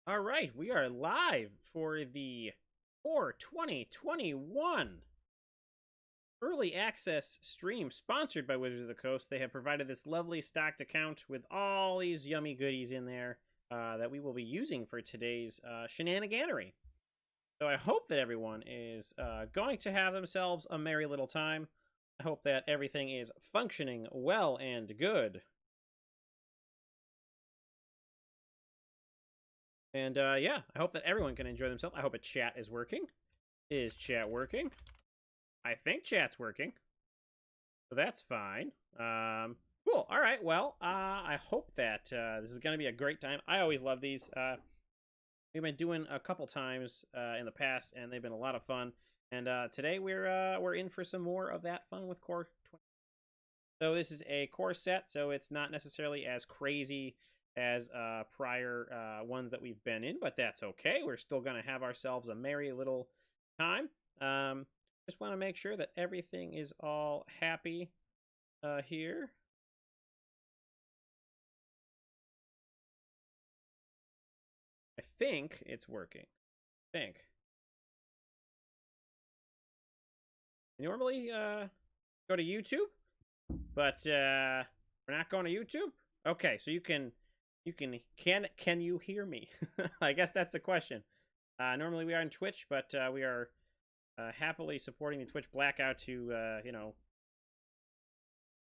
All right, we are live for the Core 2021 early access stream sponsored by Wizards of the Coast. They have provided this lovely stocked account with all these yummy goodies in there that we will be using for today's shenaniganery. So I hope that everyone is going to have themselves a merry little time. I hope that everything is functioning well and good. And yeah, I hope that everyone can enjoy themselves. I hope a chat is working. Is chat working? I think chat's working. So that's fine. Cool. All right. Well, I hope that this is going to be a great time. I always love these. We've been doing a couple times in the past, and they've been a lot of fun. And today we're in for some more of that fun with Core 20. So this is a core set, so it's not necessarily as crazy as prior ones that we've been in, but that's okay. We're still going to have ourselves a merry little time. Just want to make sure that everything is all happy here. I think it's working. I think. I normally go to YouTube, but we're not going to YouTube. Okay, so can you hear me? I guess that's the question. Normally we are on Twitch, but we are happily supporting the Twitch blackout to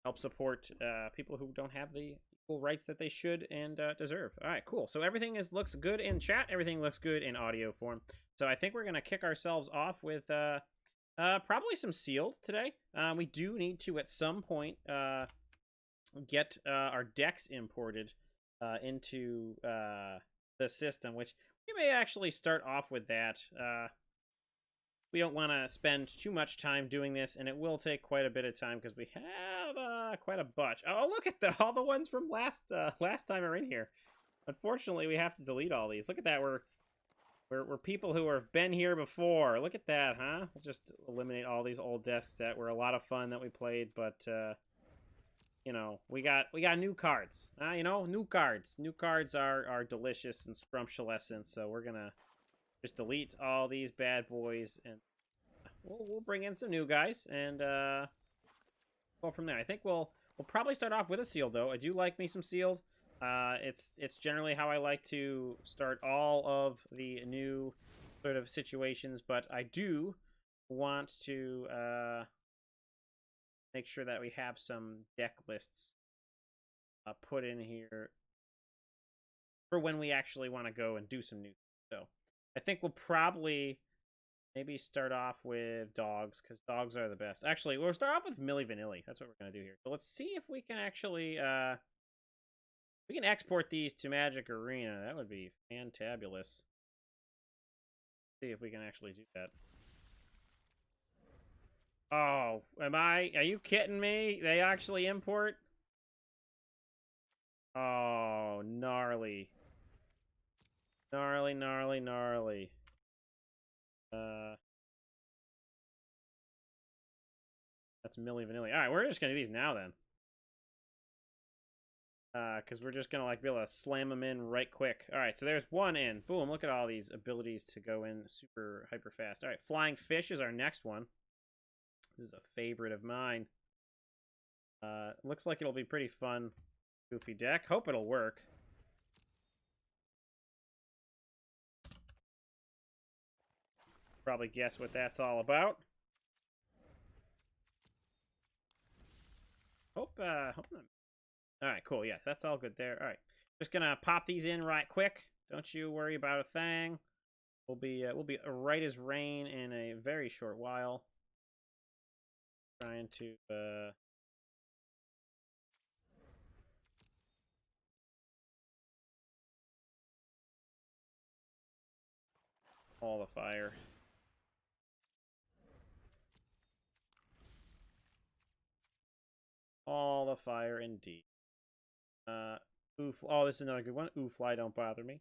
help support people who don't have the equal rights that they should and deserve. All right, cool. So everything looks good in chat. Everything looks good in audio form. So I think we're gonna kick ourselves off with probably some sealed today. We do need to at some point get our decks imported into the system, which we may actually start off with that. We don't want to spend too much time doing this, and it will take quite a bit of time because we have quite a bunch. Oh, look at all the ones from last time are in here. Unfortunately, we have to delete all these. Look at that. We're people who have been here before. Look at that, huh? We'll just eliminate all these old decks that were a lot of fun that we played, but you know, we got new cards. You know, new cards. New cards are delicious and scrumptious, so we're gonna just delete all these bad boys, and we'll bring in some new guys and go from there. I think we'll probably start off with a sealed, though. I do like me some sealed. It's generally how I like to start all of the new sort of situations, but I do want to make sure that we have some deck lists put in here for when we actually want to go and do some new. So I think we'll probably maybe start off with dogs, because dogs are the best. Actually, we'll start off with Milli Vanilli. That's what we're going to do here. So let's see if we can actually we can export these to Magic Arena. That would be fantabulous. See if we can actually do that. Oh, are you kidding me? They actually import? Oh, gnarly. Gnarly, gnarly, gnarly. That's Milli Vanilli. All right, we're just gonna do these now then. Because we're just gonna like be able to slam them in right quick. All right, so there's one in. Boom! Look at all these abilities to go in super hyper fast. All right, Flying Fish is our next one. This is a favorite of mine. Looks like it'll be pretty fun, goofy deck. Hope it'll work. Probably guess what that's all about. Hope not. All right, cool. Yeah, that's all good there. All right, just gonna pop these in right quick. Don't you worry about a thing. We'll be right as rain in a very short while. Trying to all the fire. All the fire indeed. Oof. Oh, this is another good one. Ooh, fly, don't bother me.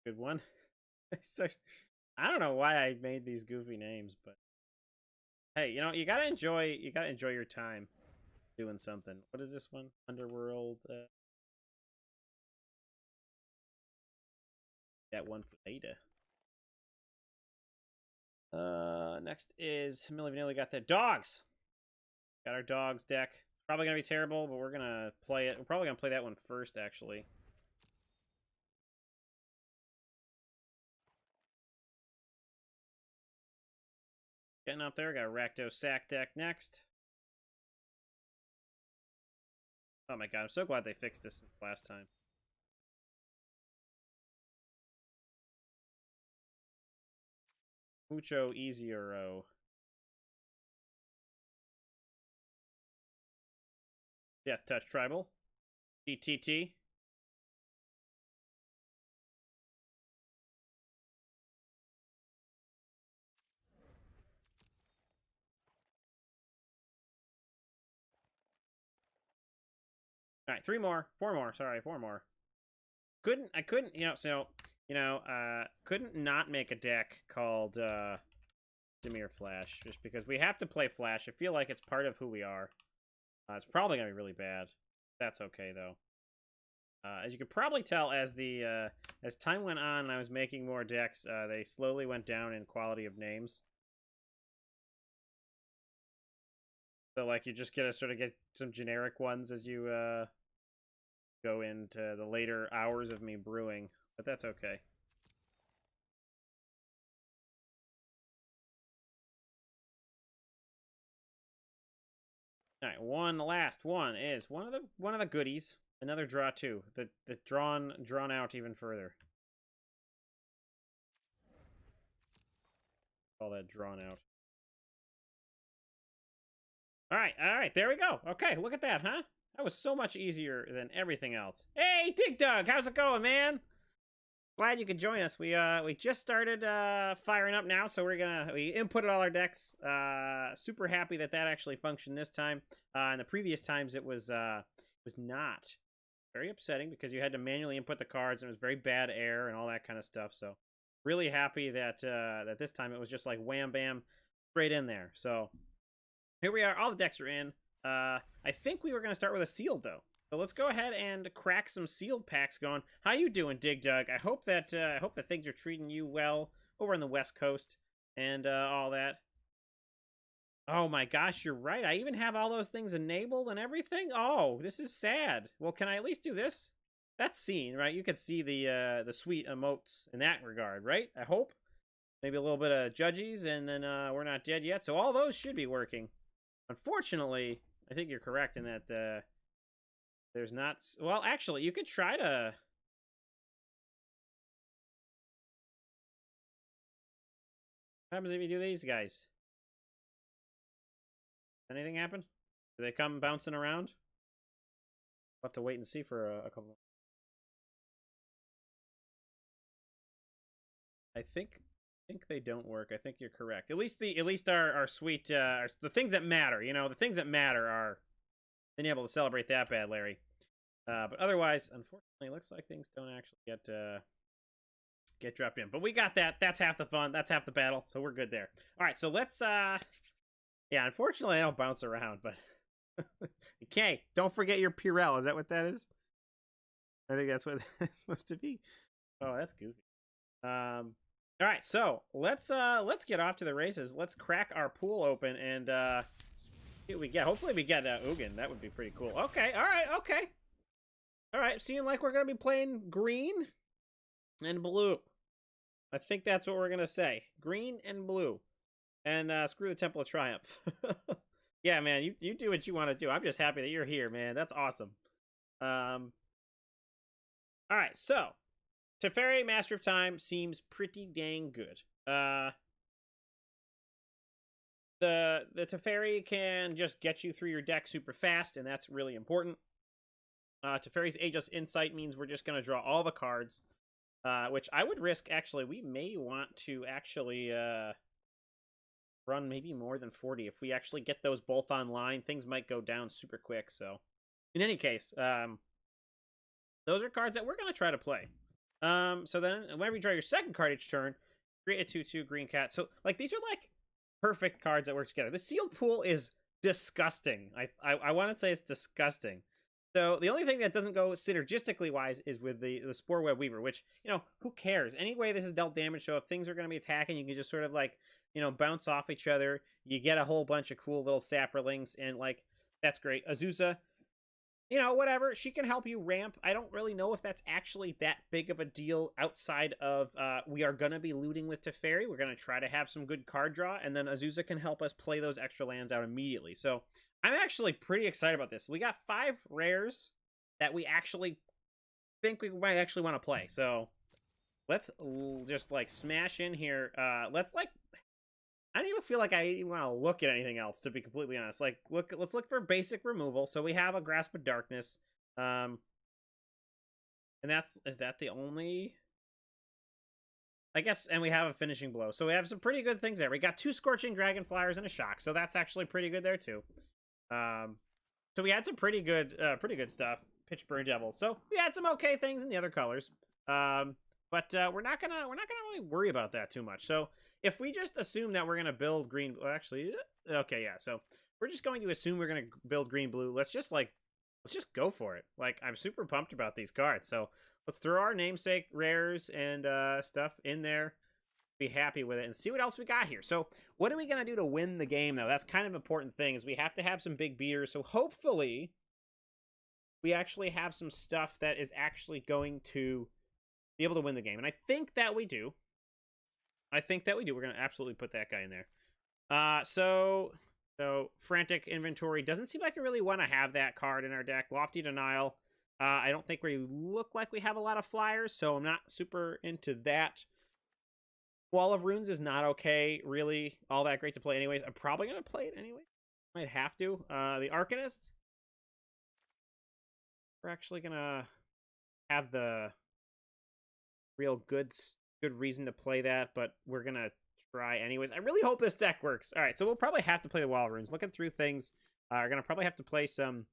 Good one. So, I don't know why I made these goofy names, but hey, you gotta enjoy your time doing something. What is this one? Underworld. That one for later. Next is Milli Vanilli got the dogs. Got our dogs deck. Probably gonna be terrible, but we're gonna play it. We're probably gonna play that one first, actually. Getting up there, got a Rakdos sack deck next. Oh my god, I'm so glad they fixed this last time. Mucho easier. Death Touch Tribal. TTT. All right, 4 more. Sorry, 4 more. I couldn't, couldn't not make a deck called Dimir Flash, just because we have to play Flash. I feel like it's part of who we are. It's probably gonna be really bad. That's okay though. As you could probably tell, as time went on, and I was making more decks. They slowly went down in quality of names. So, like, you just get some generic ones as you go into the later hours of me brewing, but that's okay. All right, the last one is one of the goodies. Another draw 2. The drawn out even further. Call that drawn out. All right, there we go. Okay, look at that, huh? That was so much easier than everything else. Hey, Dig Dug, how's it going, man? Glad you could join us. We just started firing up now, so we inputted all our decks. Super happy that actually functioned this time. In the previous times, it was not. Very upsetting because you had to manually input the cards, and it was very bad error and all that kind of stuff. So really happy that that this time it was just like wham bam, straight in there. So here we are. All the decks are in. I think we were going to start with a sealed, though. So let's go ahead and crack some sealed packs going. How you doing, Dig Dug? I hope that things are treating you well over on the West Coast and all that. Oh my gosh, you're right. I even have all those things enabled and everything. Oh, this is sad. Well, can I at least do this? That's seen, right? You can see the sweet emotes in that regard, right? I hope. Maybe a little bit of judges, and then we're not dead yet. So all those should be working. Unfortunately, I think you're correct in that there's not... Well, actually, you could try to... What happens if you do these guys? Anything happen? Do they come bouncing around? We'll have to wait and see for a couple. I think they don't work. I think you're correct. At least our sweet the things that matter. The things that matter are being able to celebrate that bad, Larry. But otherwise, unfortunately, it looks like things don't actually get dropped in. But we got that. That's half the fun. That's half the battle. So we're good there. All right. So let's yeah, unfortunately, I don't bounce around, but okay. Don't forget your Purell. Is that what that is? I think that's what it's supposed to be. Oh, that's goofy. All right, so let's get off to the races. Let's crack our pool open and see what we get. Hopefully, we get Ugin. That would be pretty cool. Okay. All right. Okay. All right. Seeing like we're gonna be playing green and blue. I think that's what we're gonna say. Green and blue. And screw the Temple of Triumph. Yeah, man, you do what you want to do. I'm just happy that you're here, man. That's awesome. All right, so Teferi, Master of Time, seems pretty dang good. The Teferi can just get you through your deck super fast, and that's really important. Teferi's Ageless Insight means we're just going to draw all the cards, which I would risk, actually. We may want to actually... run maybe more than 40. If we actually get those both online, things might go down super quick. So in any case, those are cards that we're going to try to play. So then whenever you draw your second card each turn, create a 2/2 green cat. So like these are like perfect cards that work together. The sealed pool is disgusting. I want to say it's disgusting. So the only thing that doesn't go synergistically wise is with the Spore Web Weaver, which, you know, who cares? Anyway, this is dealt damage, so if things are going to be attacking, you can just sort of like, you know, bounce off each other. You get a whole bunch of cool little saprolings, and like that's great. Azusa, you know, whatever. She can help you ramp. I don't really know if that's actually that big of a deal outside of we are going to be looting with Teferi. We're going to try to have some good card draw, and then Azusa can help us play those extra lands out immediately. So I'm actually pretty excited about this. We got 5 rares that we actually think we might actually want to play. So let's just like smash in here. Let's like I don't even feel like I even want to look at anything else, to be completely honest. Like, let's look for basic removal. So we have a Grasp of Darkness, and is that the only? I guess, and we have a Finishing Blow. So we have some pretty good things there. We got 2 Scorching Dragonflyers and a Shock, so that's actually pretty good there too. So we had some pretty good stuff. Pitch Burn Devil. So we had some okay things in the other colors. But we're not gonna really worry about that too much. So if we just assume that we're gonna build green, well, actually, okay, yeah. So we're just going to assume we're gonna build green blue. Let's just go for it. Like, I'm super pumped about these cards. So let's throw our namesake rares and stuff in there. Be happy with it and see what else we got here. So what are we gonna do to win the game though? That's kind of an important thing. Is we have to have some big beaters. So hopefully we actually have some stuff that is actually going to be able to win the game. And I think that we do. We're going to absolutely put that guy in there. So Frantic Inventory doesn't seem like we really want to have that card in our deck. Lofty Denial. I don't think we look like we have a lot of flyers, so I'm not super into that. Wall of Runes is not okay, really all that great to play anyways. I'm probably going to play it anyway. Might have to. The Arcanist. We're actually going to have the real good reason to play that, but we're gonna try anyways. I really hope this deck works. All right, so we'll probably have to play the Wall of Runes. Looking through things, we're gonna probably have to play some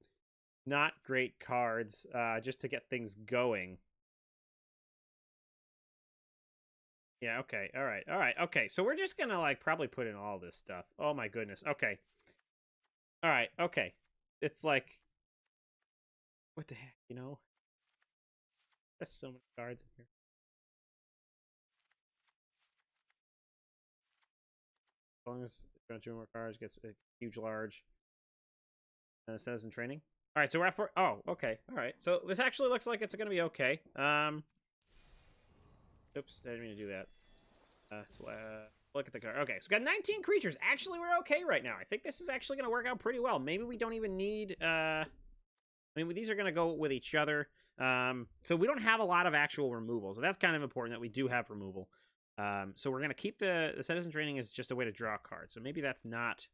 not great cards just to get things going. Yeah, okay, all right, okay. So we're just gonna like probably put in all this stuff. Oh my goodness. Okay. All right, okay. It's like, what the heck, you know? There's so many cards in here. As long as you 2 more cards, gets a huge large. And it says in training. All right, so we're at 4. Oh, okay. All right. So this actually looks like it's going to be okay. Oops, I didn't mean to do that. Look at the card. Okay, so we got 19 creatures. Actually, we're okay right now. I think this is actually going to work out pretty well. Maybe we don't even need... I mean, these are going to go with each other. So we don't have a lot of actual removal. So that's kind of important that we do have removal. So we're going to keep the Citizen Training as just a way to draw cards. So maybe that's not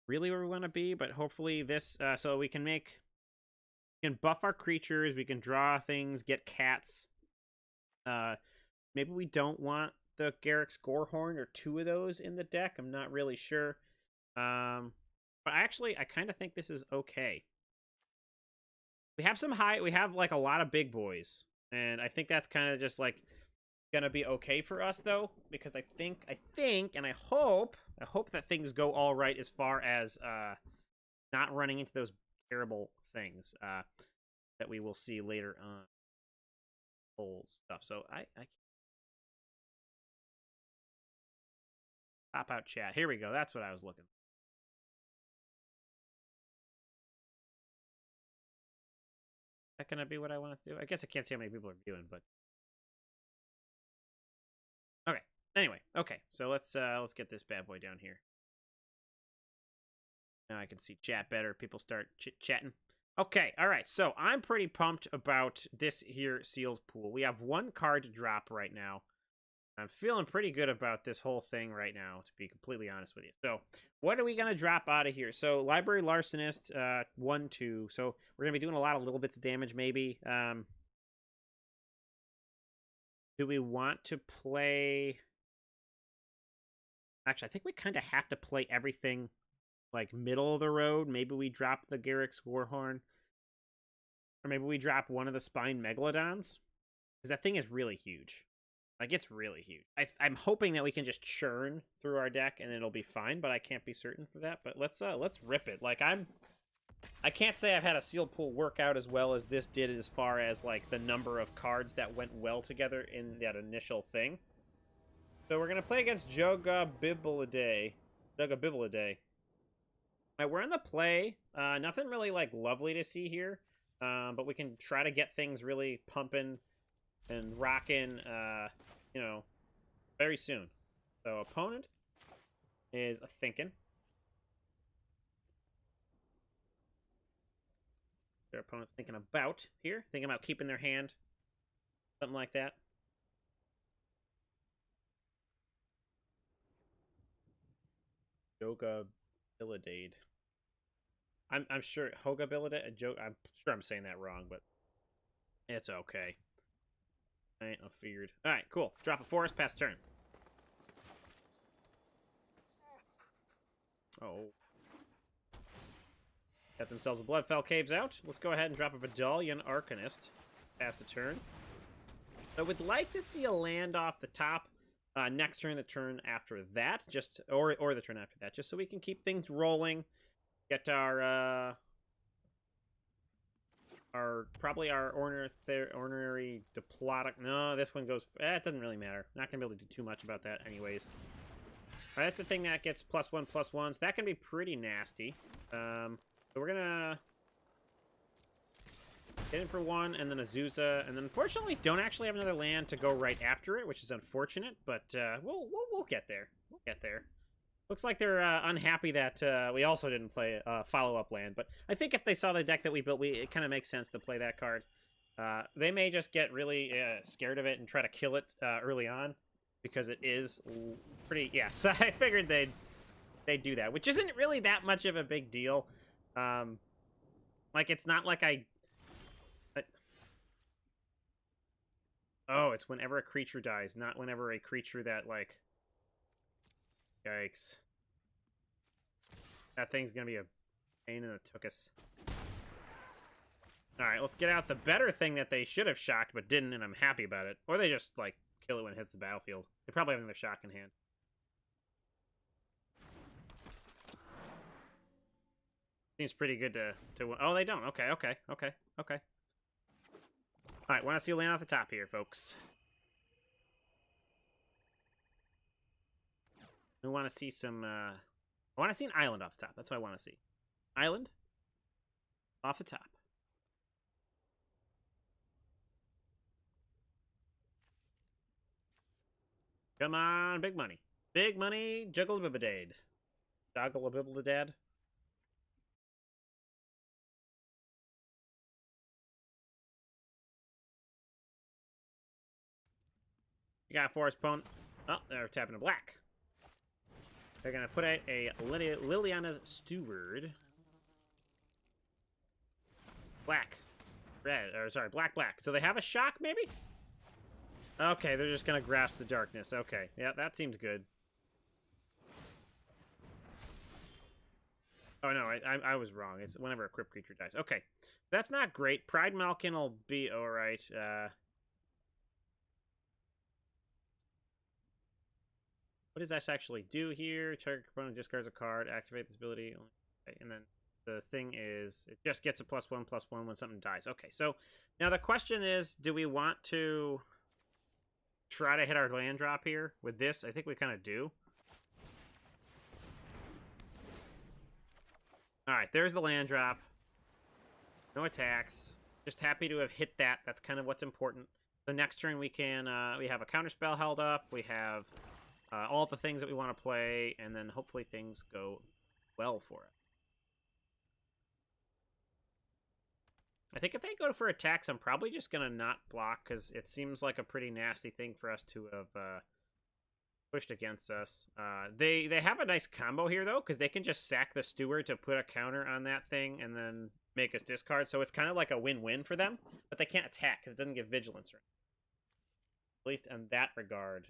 really where we want to be, but hopefully this, so we can buff our creatures, we can draw things, get cats. Maybe we don't want the Garruk's Gorehorn or 2 of those in the deck. I'm not really sure. But actually, I kind of think this is okay. We have like a lot of big boys, and I think that's kind of just like gonna be okay for us though, because I think and I hope that things go all right as far as not running into those terrible things that we will see later on. Whole stuff. So I pop out chat. Here we go. That's what I was looking for. Is that gonna be what I want to do? I guess I can't see how many people are viewing, but okay. Anyway, okay. So let's get this bad boy down here. Now I can see chat better. People start chit-chatting. Okay, all right. So I'm pretty pumped about this here sealed pool. We have 1 card to drop right now. I'm feeling pretty good about this whole thing right now, to be completely honest with you. So what are we going to drop out of here? So Library Larcenist, 1/2. So we're going to be doing a lot of little bits of damage, maybe. Do we want to play... Actually, I think we kind of have to play everything like middle of the road. Maybe we drop the Garruk's Gorehorn. Or maybe we drop one of the Spine Megalodons. Because that thing is really huge. Like, it's really huge. I'm hoping that we can just churn through our deck and it'll be fine, but I can't be certain for that. But let's rip it. Like, I can't say I've had a sealed pool work out as well as this did as far as, like, the number of cards that went well together in that initial thing. So we're going to play against Jogabibelidae. Jogabibelidae. All right, we're in the play. Nothing really, like, lovely to see here. But we can try to get things really pumping and rocking, you know, very soon. So opponent is a thinking. Their opponent's thinking about here, thinking about keeping their hand, something like that. Jogabilidade. I'm sure Hogabilidade. I'm sure I'm saying that wrong, but it's okay. I figured. All right, cool. Drop a forest, pass turn. Oh. Got themselves a Bloodfell Caves out. Let's go ahead and drop a Vidalian Arcanist. Pass the turn. I would like to see a land off the top next turn, the turn after that, or the turn after that, just so we can keep things rolling. Get our probably our ornery Diplodocus. No, this one goes. It doesn't really matter. Not gonna be able to do too much about that, anyways. All right, that's the thing that gets +1/+1. So that can be pretty nasty. So we're gonna get in for one, and then Azusa, and then unfortunately don't actually have another land to go right after it, which is unfortunate. But we'll get there. We'll get there. Looks like they're unhappy that we also didn't play a follow-up land. But I think if they saw the deck that we built, it kind of makes sense to play that card. They may just get really scared of it and try to kill it early on, because it is pretty... Yeah, so I figured they'd do that, which isn't really that much of a big deal. Like, it's not like Oh, it's whenever a creature dies, not whenever a creature that, like... Yikes. That thing's gonna be a pain in the tuchus. Alright, let's get out the better thing that they should have shocked but didn't, and I'm happy about it. Or they just, like, kill it when it hits the battlefield. They probably have another shock in hand. Seems pretty good to oh, they don't. Okay. Alright, want to see a land off the top here, folks. We want to see some, I want to see an island off the top. That's what I want to see. Island off the top. Come on, big money. Big money, Jugglebibidade. Jogglebibidad. You got a forest opponent. Oh, they're tapping a black. They're going to put out a Liliana's Steward. Black. Red. Or, sorry, black. So they have a shock, maybe? Okay, they're just going to grasp the darkness. Okay, yeah, that seems good. Oh, no, I was wrong. It's whenever a crypt creature dies. Okay, that's not great. Pridemalkin will be all right. What does this actually do here? Target opponent discards a card, activate this ability, okay, and then the thing is, it just gets a +1/+1 when something dies. Okay, so now the question is, do we want to try to hit our land drop here with this? I think we kind of do. All right, there's the land drop. No attacks. Just happy to have hit that. That's kind of what's important. So next turn we can, we have a counterspell held up. We have all the things that we want to play, and then hopefully things go well for it. I think if they go for attacks, I'm probably just going to not block, because it seems like a pretty nasty thing for us to have pushed against us. They have a nice combo here, though, because they can just sack the Steward to put a counter on that thing and then make us discard. So it's kind of like a win-win for them, but they can't attack because it doesn't give vigilance. At least in that regard,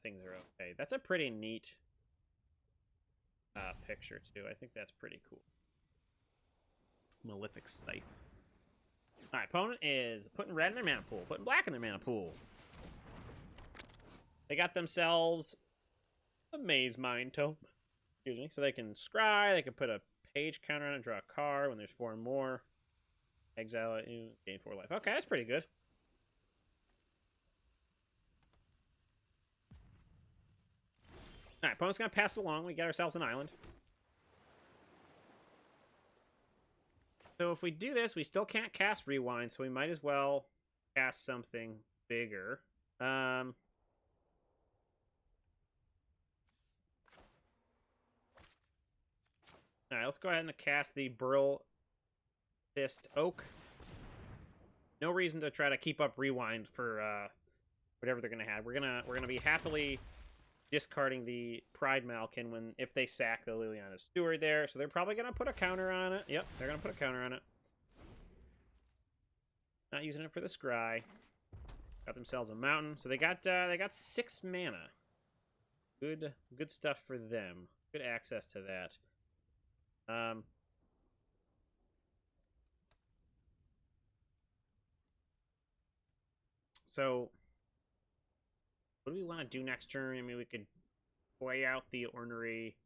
things are okay. That's a pretty neat picture, too. I think that's pretty cool. Malefic Scythe. Alright, opponent is putting red in their mana pool, putting black in their mana pool. They got themselves a Maze Mind Tome. Excuse me. So they can scry, they can put a page counter on it, draw a card when there's 4 or more. Exile it, you gain 4 life. Okay, that's pretty good. Alright, opponent's gonna pass it along. We got ourselves an island. So if we do this, we still can't cast Rewind, so we might as well cast something bigger. Alright, let's go ahead and cast the Brill Fist Oak. No reason to try to keep up Rewind for whatever they're gonna have. We're gonna be happily discarding the Pride Malkin if they sack the Liliana Steward there. So they're probably gonna put a counter on it. Yep, they're gonna put a counter on it. Not using it for the scry. Got themselves a mountain. So they got 6 mana. Good stuff for them. Good access to that. So what do we want to do next turn? I mean, we could play out the Ornery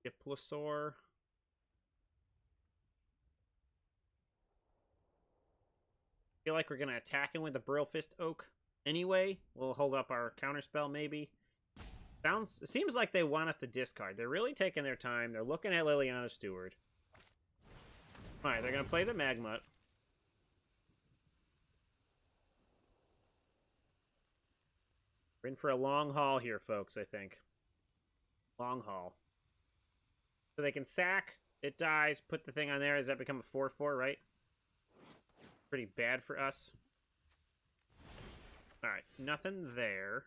Diplosaur. I feel like we're going to attack him with the Brill Fist Oak anyway. We'll hold up our counterspell, maybe. Seems like they want us to discard. They're really taking their time. They're looking at Liliana Steward. Alright, they're going to play the Magmut. We're in for a long haul here, folks, I think. Long haul. So they can sack. It dies. Put the thing on there. Does that become a 4/4, right? Pretty bad for us. Alright, nothing there.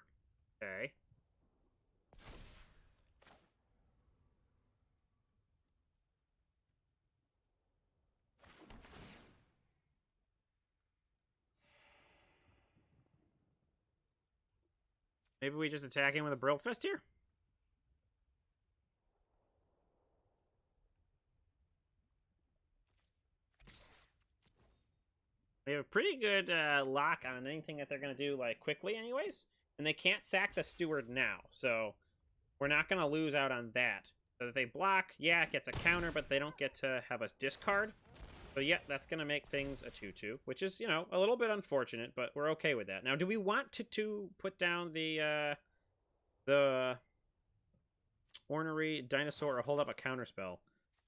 Okay. Maybe we just attack him with a Brill Fist here? They have a pretty good lock on anything that they're going to do, like, quickly anyways. And they can't sack the Steward now, so we're not going to lose out on that. So if they block, yeah, it gets a counter, but they don't get to have us discard. So yeah, that's going to make things a 2/2, which is, you know, a little bit unfortunate, but we're okay with that. Now, do we want to put down the Ornery Dinosaur or hold up a counterspell?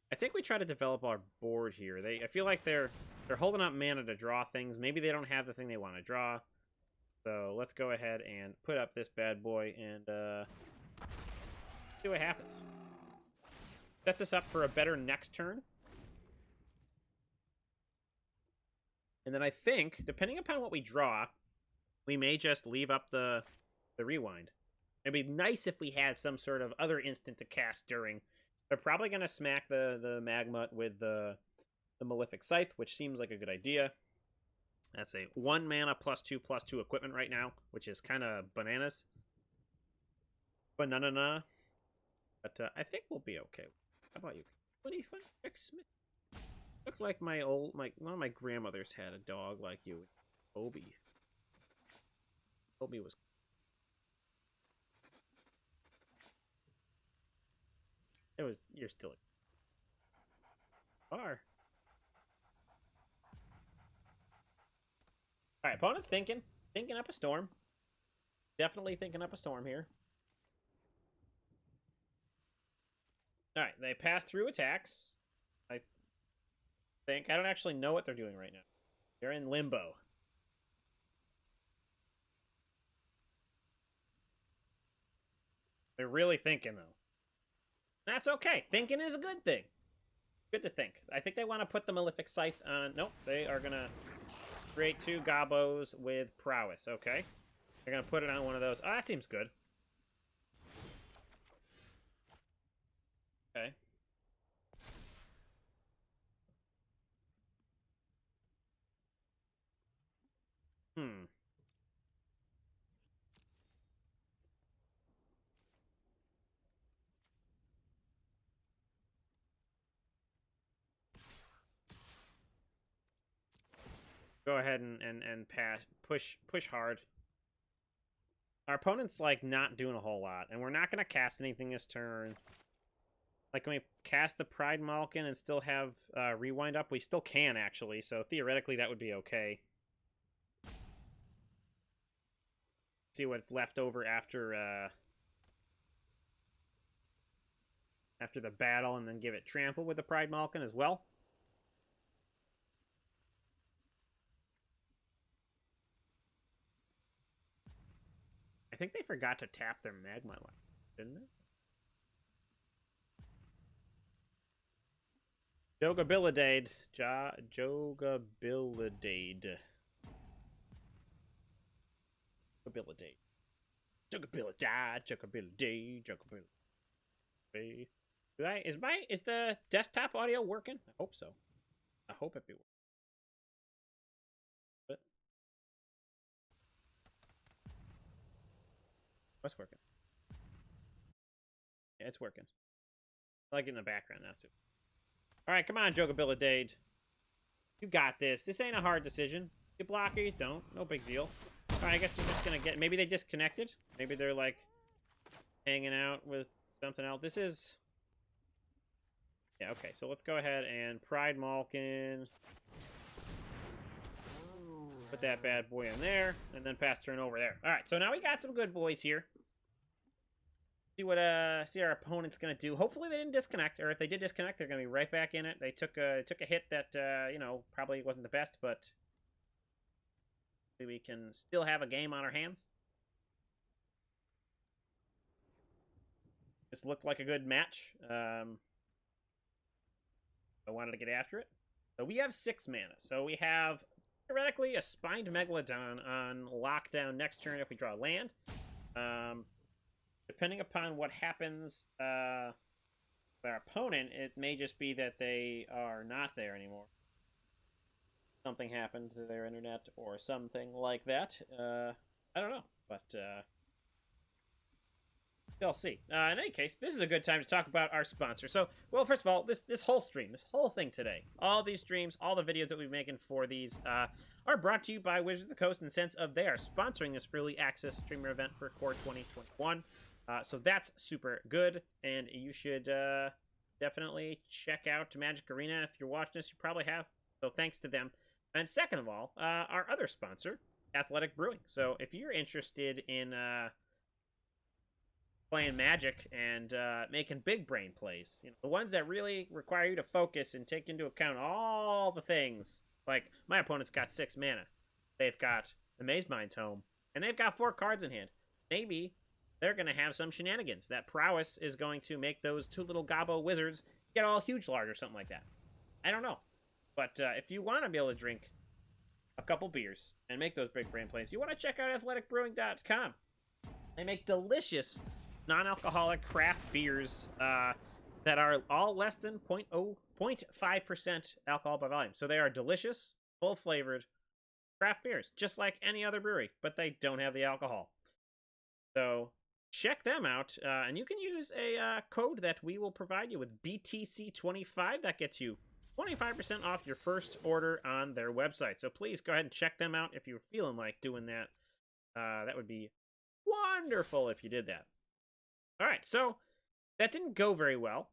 I think we try to develop our board here. I feel like they're holding up mana to draw things. Maybe they don't have the thing they want to draw. So let's go ahead and put up this bad boy and see what happens. Sets us up for a better next turn. And then I think, depending upon what we draw, we may just leave up the Rewind. It'd be nice if we had some sort of other instant to cast during. They're probably going to smack the Magmut with the Malefic Scythe, which seems like a good idea. That's a 1 mana +2/+2 equipment right now, which is kind of bananas. Banana. But I think we'll be okay. How about you? What do you find? Looks like one of my grandmothers had a dog like you. Obi. Obi was. You're still. Are. Alright, opponent's thinking up a storm. Definitely thinking up a storm here. Alright, they pass through attacks. I think. I don't actually know what they're doing right now. They're in limbo. They're really thinking, though. That's okay. Thinking is a good thing. Good to think. I think they want to put the Malefic Scythe on. Nope, they are going to create 2 Gobos with Prowess. Okay. They're going to put it on one of those. Oh, that seems good. Okay. go ahead and push hard. Our opponent's like not doing a whole lot, and we're not gonna cast anything this turn. Like, can we cast the Pride Malkin and still have Rewind up? We still can, actually, so theoretically that would be okay. See what's left over after after the battle, and then give it Trample with the Pride Malkin as well. I think they forgot to tap their Magma Light, didn't they? Jogabilidade. Jogabilidade. Jogabilidade. Jogabilidade. Jogabilidade. Is the desktop audio working? I hope so. I hope it be working. But what's working? Yeah, it's working. I like it in the background now too. Alright, come on, Jogabilidade. You got this. This ain't a hard decision. You block or you don't. No big deal. Alright, I guess we're just gonna get... Maybe they disconnected. Maybe they're, like, hanging out with something else. This is... Yeah, okay. So let's go ahead and Pride Malkin. Put that bad boy in there. And then pass turn over there. Alright, so now we got some good boys here. See what see our opponent's gonna do. Hopefully they didn't disconnect, or if they did disconnect, they're gonna be right back in it. They took a hit that you know, probably wasn't the best, but we can still have a game on our hands. This looked like a good match. I wanted to get after it. So we have 6 mana. So we have theoretically a Spined Megalodon on lockdown next turn if we draw land. Depending upon what happens with our opponent, it may just be that they are not there anymore. Something happened to their internet or something like that. I don't know, but we'll see. In any case, this is a good time to talk about our sponsor. So, well, first of all, this whole stream, this whole thing today, all these streams, all the videos that we're making for these are brought to you by Wizards of the Coast in the sense of they are sponsoring this early access streamer event for Core 2021. So that's super good, and you should definitely check out Magic Arena. If you're watching this, you probably have. So thanks to them. And second of all, our other sponsor, Athletic Brewing. So if you're interested in playing Magic and making big brain plays, you know, the ones that really require you to focus and take into account all the things. Like, my opponent's got 6 mana. They've got the Mazemind Tome, and they've got 4 cards in hand. Maybe they're going to have some shenanigans. That prowess is going to make those 2 little gobbo wizards get all huge large or something like that. I don't know. But if you want to be able to drink a couple beers and make those big brain plays, you want to check out athleticbrewing.com. They make delicious non-alcoholic craft beers that are all less than 0.5% alcohol by volume. So they are delicious, full-flavored craft beers, just like any other brewery, but they don't have the alcohol. So check them out, and you can use a code that we will provide you with, BTC25. That gets you 25% off your first order on their website. So please go ahead and check them out if you're feeling like doing that. That would be wonderful if you did that. All right, so that didn't go very well.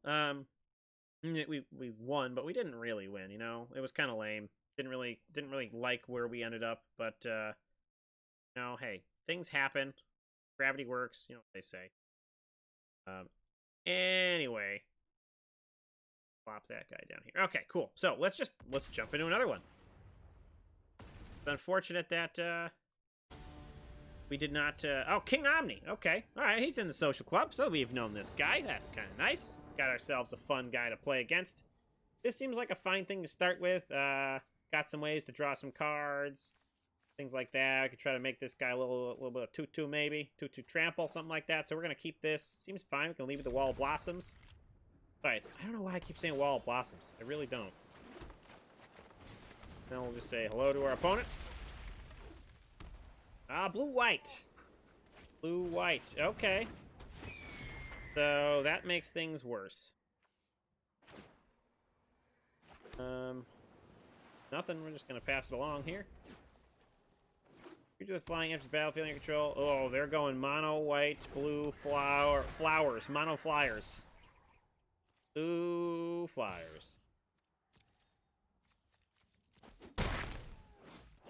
We won, but we didn't really win. You know, it was kind of lame. Didn't really like where we ended up. But you know, hey, things happen. Gravity works. You know what they say. Anyway, plop that guy down here. Okay, cool. So let's jump into another one. It's unfortunate that we did not... oh, King Omni. Okay. All right, he's in the social club, so we've known this guy. That's kind of nice. Got ourselves a fun guy to play against. This seems like a fine thing to start with. Got some ways to draw some cards. Things like that. I could try to make this guy a little bit of 2-2 maybe. 2-2 trample, something like that. So we're going to keep this. Seems fine. We can leave it the Wall of Blossoms. All right. I don't know why I keep saying Wall of Blossoms. I really don't. Then we'll just say hello to our opponent. Blue-white. Blue-white. Okay. So that makes things worse. Nothing. We're just gonna pass it along here. Creature with flying enters the battlefield in your control. Oh, they're going mono, white, blue, flowers. Mono flyers. Blue flyers.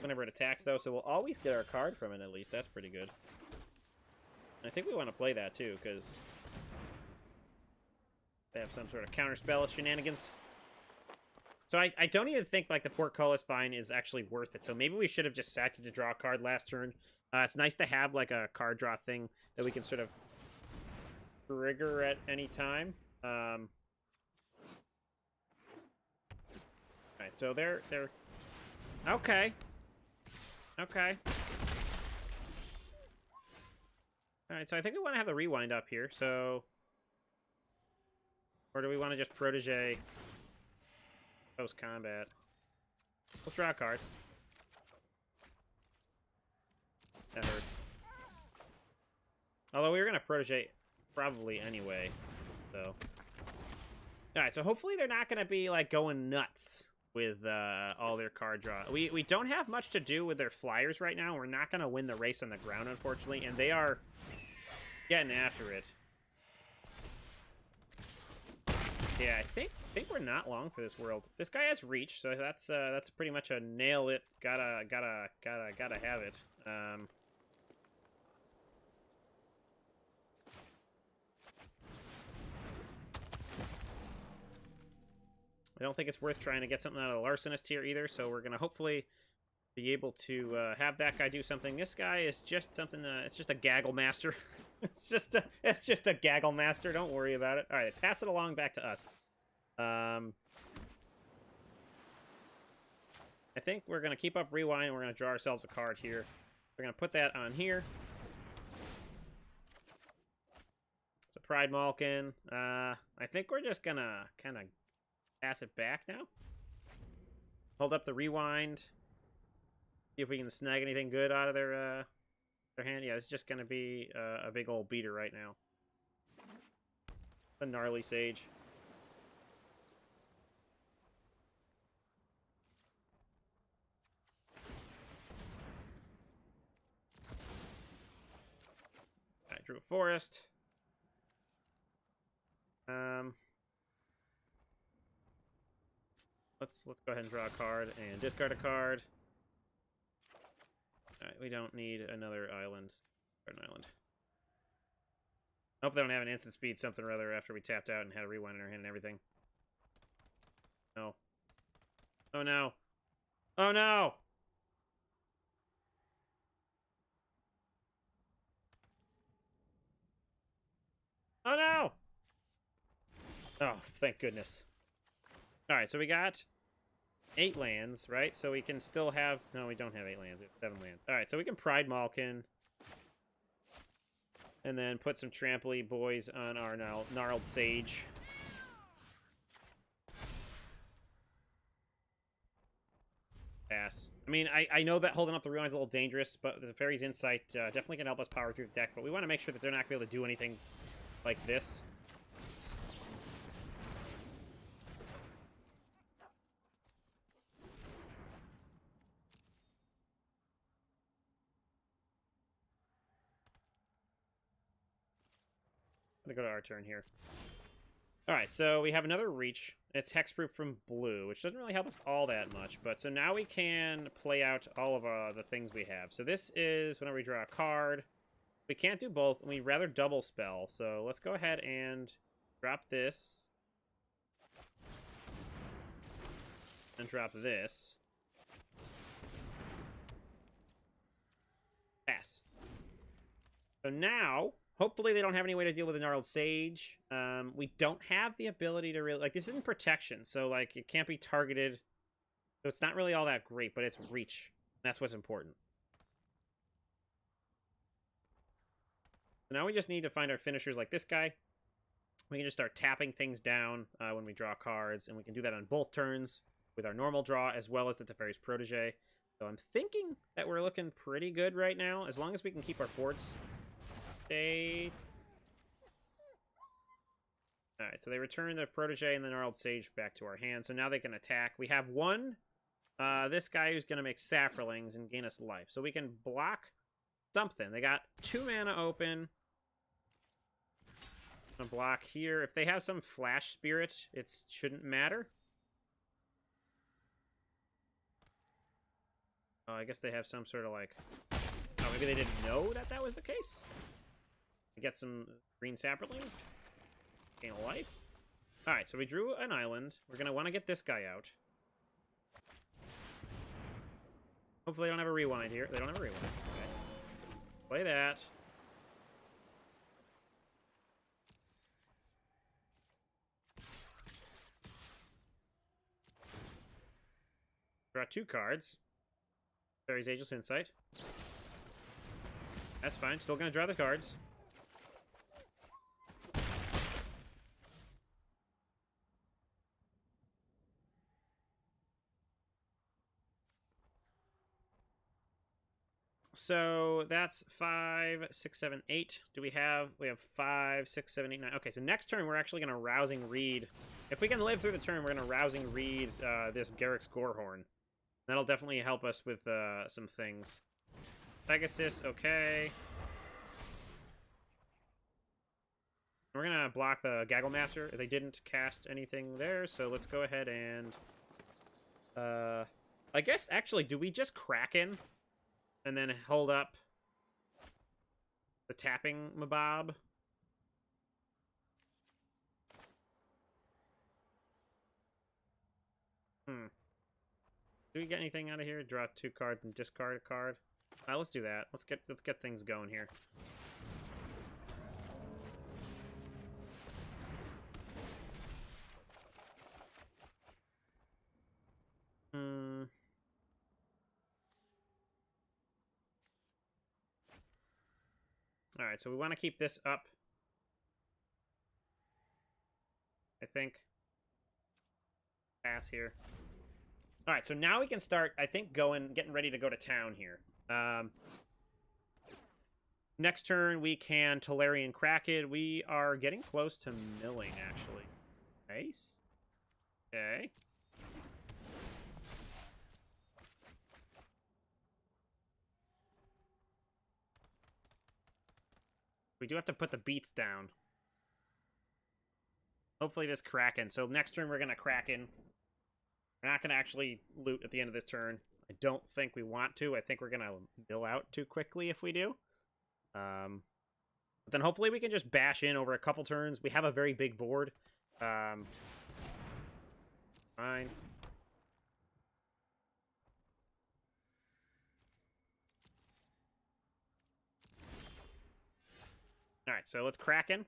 Whenever it attacks, though, so we'll always get our card from it, at least. That's pretty good. And I think we want to play that, too, because they have some sort of counterspell shenanigans. So I don't even think, like, the Portcullis Vine is actually worth it. So maybe we should have just sacked it to draw a card last turn. It's nice to have, like, a card draw thing that we can sort of trigger at any time. Alright, so they're... Okay. Okay. Alright, so I think we want to have the rewind up here, so... Or do we want to just protege post-combat? Let's draw a card. That hurts. Although we were going to protege probably anyway, so... Alright, so hopefully they're not going to be, like, going nuts with all their card draw. We don't have much to do with their flyers right now. We're not going to win the race on the ground, unfortunately, and they are getting after it. Yeah, I think we're not long for this world. This guy has reach, so that's pretty much a nail it. Gotta have it. I don't think it's worth trying to get something out of the Larcenist here either, so we're gonna hopefully be able to have that guy do something. This guy is just something. It's just a gaggle master. it's just a gaggle master. Don't worry about it. All right, pass it along back to us. I think we're gonna keep up rewind. And we're gonna draw ourselves a card here. We're gonna put that on here. It's a Pride Malkin. I think we're just gonna kind of pass it back now. Hold up the rewind. See if we can snag anything good out of their hand. Yeah, it's just gonna be a big old beater right now. The Gnarly Sage. I drew a forest. Let's go ahead and draw a card and discard a card. Alright, we don't need another island. Or an island. Hope they don't have an instant speed something or other after we tapped out and had a rewind in our hand and everything. No. Oh no. Oh no! Oh no! Oh, thank goodness. Alright, so we got 8 lands, right? So we can still have... No, we don't have 8 lands. We have 7 lands. Alright, so we can Pride Malkin. And then put some Trampoly boys on our Gnarled Sage. Pass. I mean, I know that holding up the rewind's a little dangerous, but the Fairy's Insight definitely can help us power through the deck. But we want to make sure that they're not going to be able to do anything like this. I'm gonna go to our turn here. Alright, so we have another reach. It's hexproof from blue, which doesn't really help us all that much. But so now we can play out all of the things we have. So this is whenever we draw a card. We can't do both, and we'd rather double spell. So let's go ahead and drop this. And drop this. Pass. So now... Hopefully they don't have any way to deal with the Gnarled Sage. We don't have the ability to really... Like, this isn't protection, so, like, it can't be targeted. So it's not really all that great, but it's reach. That's what's important. So now we just need to find our finishers like this guy. We can just start tapping things down when we draw cards, and we can do that on both turns with our normal draw as well as the Teferi's Protege. So I'm thinking that we're looking pretty good right now, as long as we can keep our forts... Alright, so they return the Protege and the Gnarled Sage back to our hand. So now they can attack. We have one this guy who's going to make saprolings and gain us life. So we can block something. They got 2 mana open. I'm gonna block here. If they have some flash spirit, it shouldn't matter. Oh, I guess they have some sort of like... Oh, maybe they didn't know that that was the case? We get some green saprolings. Gain a life. Alright, so we drew an island. We're going to want to get this guy out. Hopefully they don't have a rewind here. They don't have a rewind. Okay. Play that. Draw 2 cards. Fairy's Ageless Insight. That's fine. Still gonna draw the cards. So that's 5, 6, 7, 8. Do we have? We have 5, 6, 7, 8, 9. Okay, so next turn we're actually gonna Rousing Reed. If we can live through the turn, we're gonna Rousing Reed this Garruk's Gorehorn. That'll definitely help us with some things. Pegasus, okay. We're gonna block the Gaggle Master. They didn't cast anything there, so let's go ahead and... I guess, actually, do we just Kraken? And then hold up the tapping Mabob? Do we get anything out of here? Draw 2 cards and discard a card. Let's do that. Let's get things going here. All right, so we want to keep this up. I think. Pass here. All right, so now we can start, I think, getting ready to go to town here. Next turn, we can Tolarian Kraken. We are getting close to milling, actually. Nice. Okay. We do have to put the beats down. Hopefully this Kraken. So next turn, we're going to Kraken. We're not going to actually loot at the end of this turn. I don't think we want to. I think we're going to mill out too quickly if we do. But then hopefully we can just bash in over a couple turns. We have a very big board. Fine. Alright, so let's Kraken.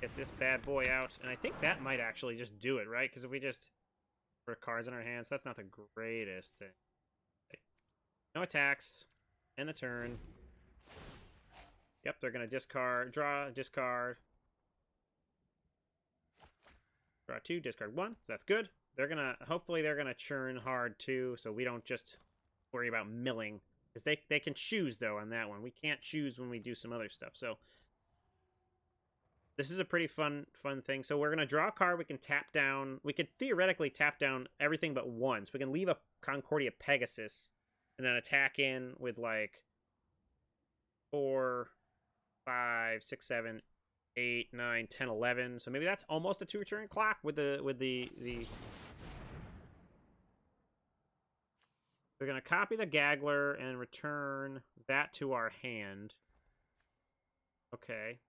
Get this bad boy out. And I think that might actually just do it, right? Because if we just put cards in our hands, that's not the greatest thing. Okay. No attacks. End the turn. Yep, they're going to discard, draw, discard. Draw 2, discard 1. So that's good. They're going to, hopefully they're going to churn hard too, so we don't just worry about milling. Because they can choose, though, on that one. We can't choose when we do some other stuff. So this is a pretty fun thing. So we're going to draw a card. We can tap down. We could theoretically tap down everything but one. So we can leave a Concordia Pegasus and then attack in with, like, 4... 5, 6, 7, 8, 9, 10, 11. So maybe that's almost a 2-turn clock with the We're gonna copy the Gaggler and return that to our hand. Okay.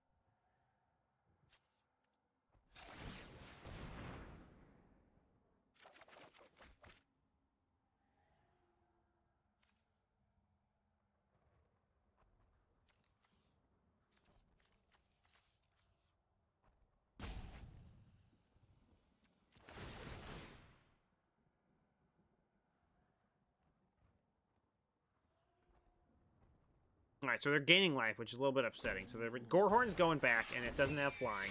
Alright, so they're gaining life, which is a little bit upsetting. So the Gorehorn's going back, and it doesn't have flying.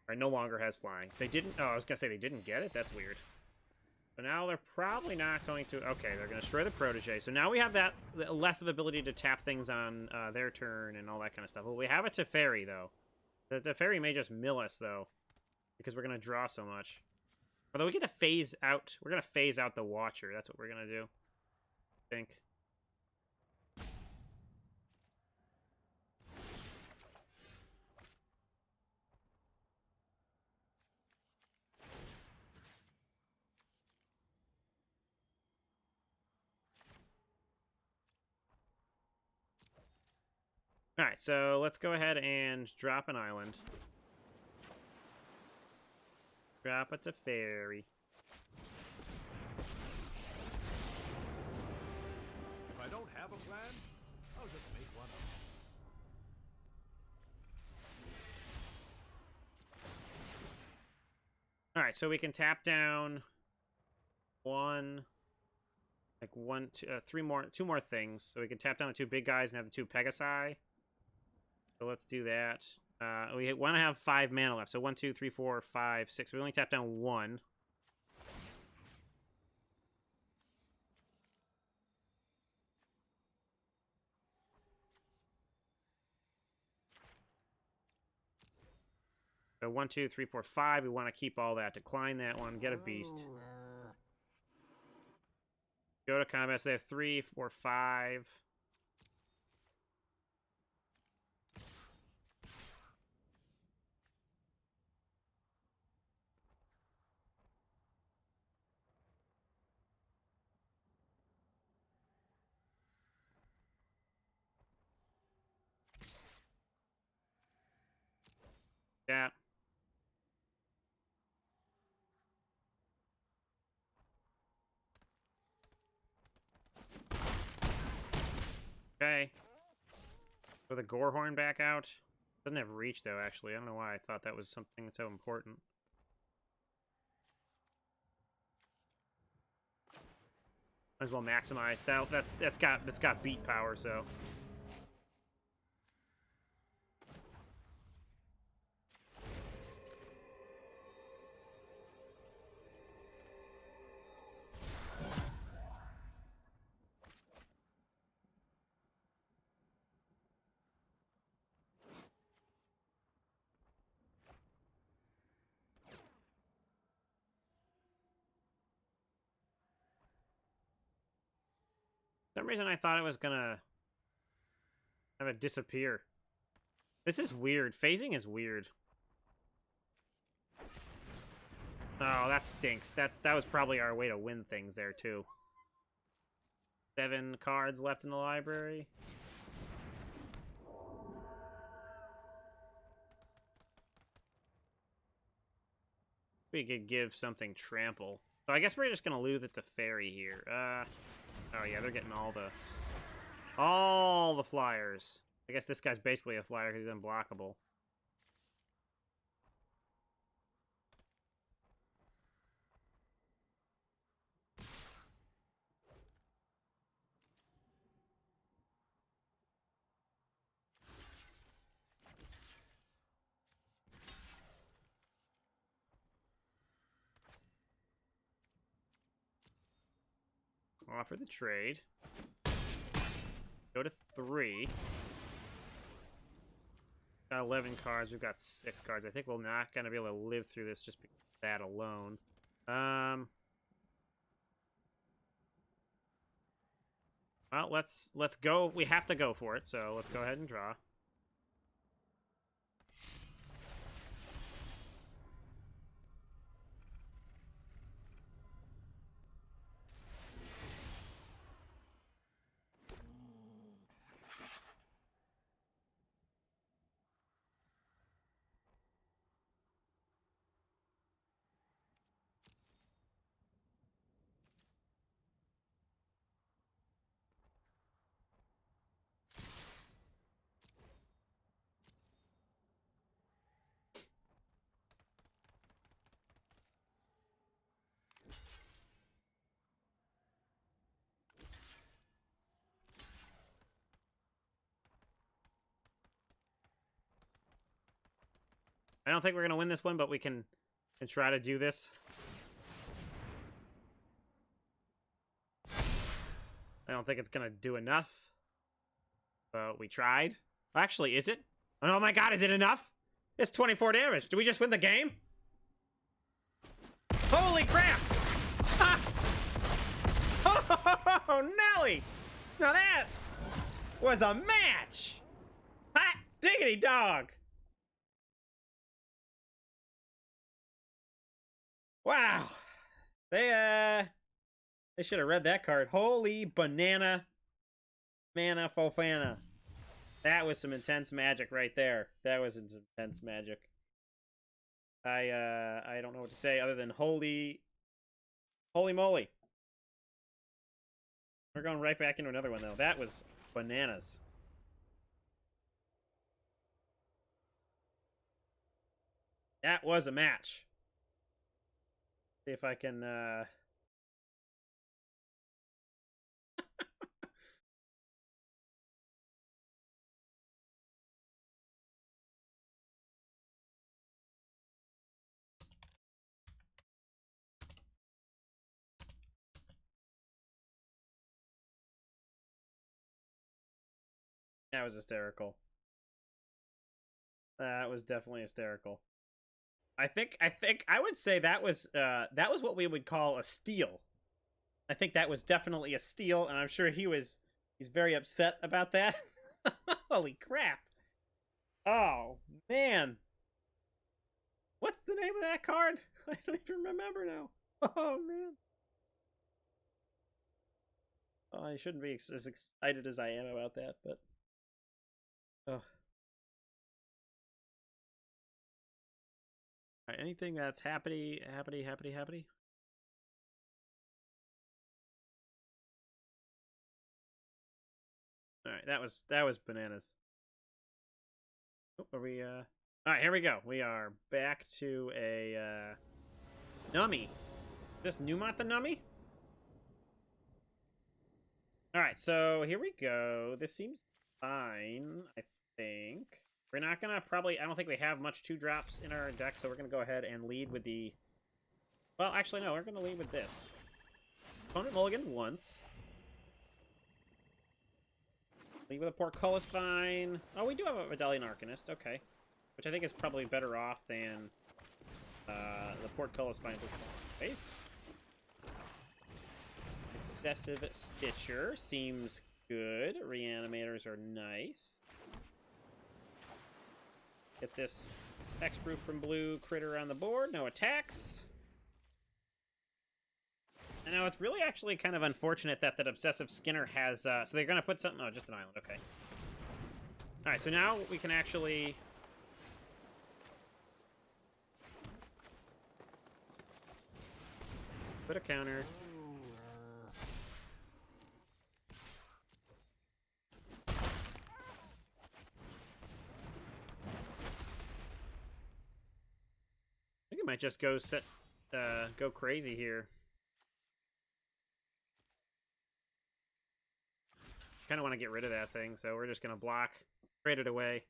Or no longer has flying. They didn't... Oh, I was going to say they didn't get it? That's weird. So now they're probably not going to... Okay, they're going to destroy the Protege. So now we have that less of ability to tap things on their turn and all that kind of stuff. Well, we have a Teferi, though. The Teferi may just mill us, though, because we're going to draw so much. Although we get to phase out... We're going to phase out the Watcher. That's what we're going to do, I think. Alright, so let's go ahead and drop an island. Drop a Teferi. If I don't have a plan, I'll just make one up. Alright, so we can tap down two more things. So we can tap down the two big guys and have the two Pegasi. So let's do that. We want to have 5 mana left. So 1, 2, 3, 4, 5, 6. We only tap down 1. So 1, 2, 3, 4, 5. We want to keep all that. Decline that one. Get a beast. Go to combat. So they have 3, 4, 5. That. Okay. Throw the Gorehorn back out. Doesn't have reach, though, actually. I don't know why I thought that was something so important. Might as well maximize that. That's got beat power, so. For some reason I thought it was gonna have it disappear. This is weird. Phasing is weird. Oh, that stinks. That was probably our way to win things there too. 7 cards left in the library. We could give something trample. So I guess we're just gonna lose it to Fairy here. Oh yeah, they're getting all the flyers. I guess this guy's basically a flyer because he's unblockable. Offer the trade. Go to 3. Got 11 cards. We've got 6 cards. I think we're not going to be able to live through this just because of that alone. Well, let's go. We have to go for it, so let's go ahead and draw. I don't think we're going to win this one, but we can try to do this. don't think it's gonna do enough. But we tried. Actually, is it? Oh my god, is it enough? It's 24 damage. Did we just win the game? Holy crap! Ha! Oh, Nelly! Now that was a match! Hot diggity dog! Wow. They should have read that card. Holy banana. Mana Fofana. That was some intense magic right there. That was some intense magic. I don't know what to say other than holy moly. We're going right back into another one though. That was bananas. That was a match. See if I can That was hysterical. That was definitely hysterical. I think I would say that was what we would call a steal. I think that was definitely a steal, and I'm sure he's very upset about that. Holy crap. Oh, man. What's the name of that card? I don't even remember now. Oh, man. Oh, I shouldn't be as excited as I am about that, but... Oh. Alright, anything that's happy. Alright, that was bananas. Oh, are we, Alright, here we go. We are back to a, Nummy. Is this Numot the Nummy? Alright, so here we go. This seems fine, I think. We're not gonna I don't think we have much 2-drops in our deck, so we're gonna go ahead and lead with the... Well, actually, no, we're gonna lead with this. Opponent mulligan once. Lead with a Portcullis fine. Oh, we do have a Medallion Arcanist, okay. Which I think is probably better off than the Portcullis fine face. Excessive Stitcher seems good. Reanimators are nice. Get this Hexproof from blue critter on the board. No attacks. I know it's really actually kind of unfortunate that Obsessive Skinner has... so they're going to put something... Oh, just an island. Okay. Alright, so now we can actually... put a counter. I think it might just go go crazy here. Kind of want to get rid of that thing, so we're just going to block, trade it away.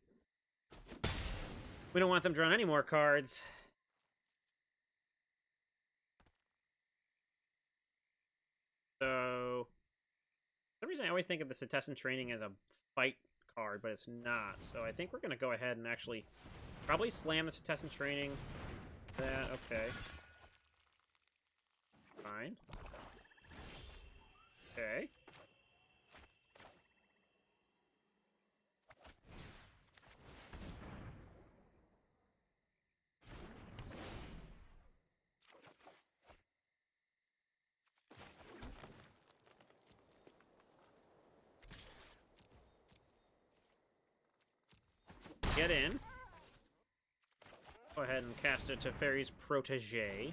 We don't want them drawing any more cards. So, for some reason I always think of the Setessan Training as a fight card, but it's not. So I think we're going to go ahead and actually probably slam the Setessan Training. That, okay. Fine. Okay. Get in. Go ahead and cast it to Fairy's Protege.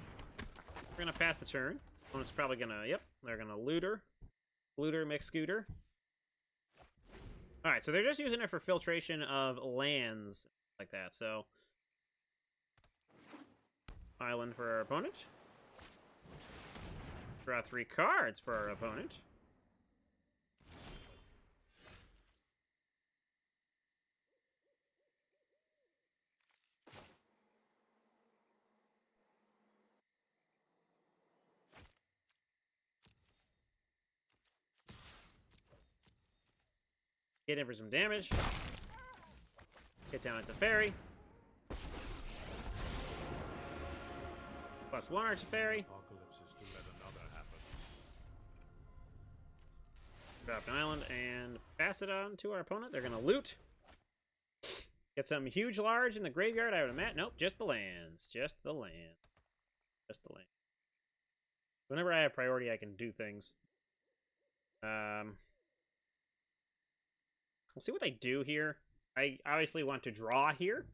We're gonna pass the turn. Opponent's probably gonna, yep, they're gonna looter. Looter, mix scooter. Alright, so they're just using it for filtration of lands, like that, so. Island for our opponent. Draw 3 cards for our opponent. Get in for some damage. Get down at the ferry. +1 Archer Ferry. Apocalypse is to let another happen. Drop an island and pass it on to our opponent. They're gonna loot. Get something huge, large in the graveyard. I would imagine. Nope, just the lands. Just the land. Just the land. Whenever I have priority, I can do things. We'll see what they do here. I obviously want to draw here.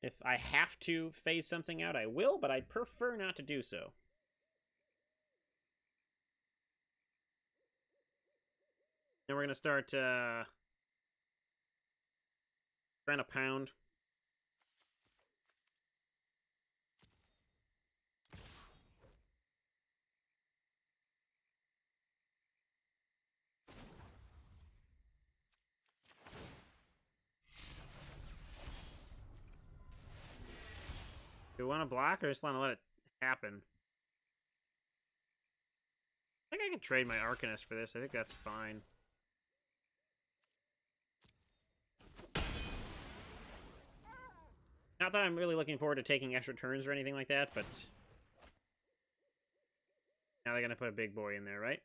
If I have to phase something out, I will, but I'd prefer not to do so. Then we're going to start trying to pound. Do we want to block or just want to let it happen? I think I can trade my Arcanist for this. I think that's fine. Not that I'm really looking forward to taking extra turns or anything like that, but now they're going to put a big boy in there, right?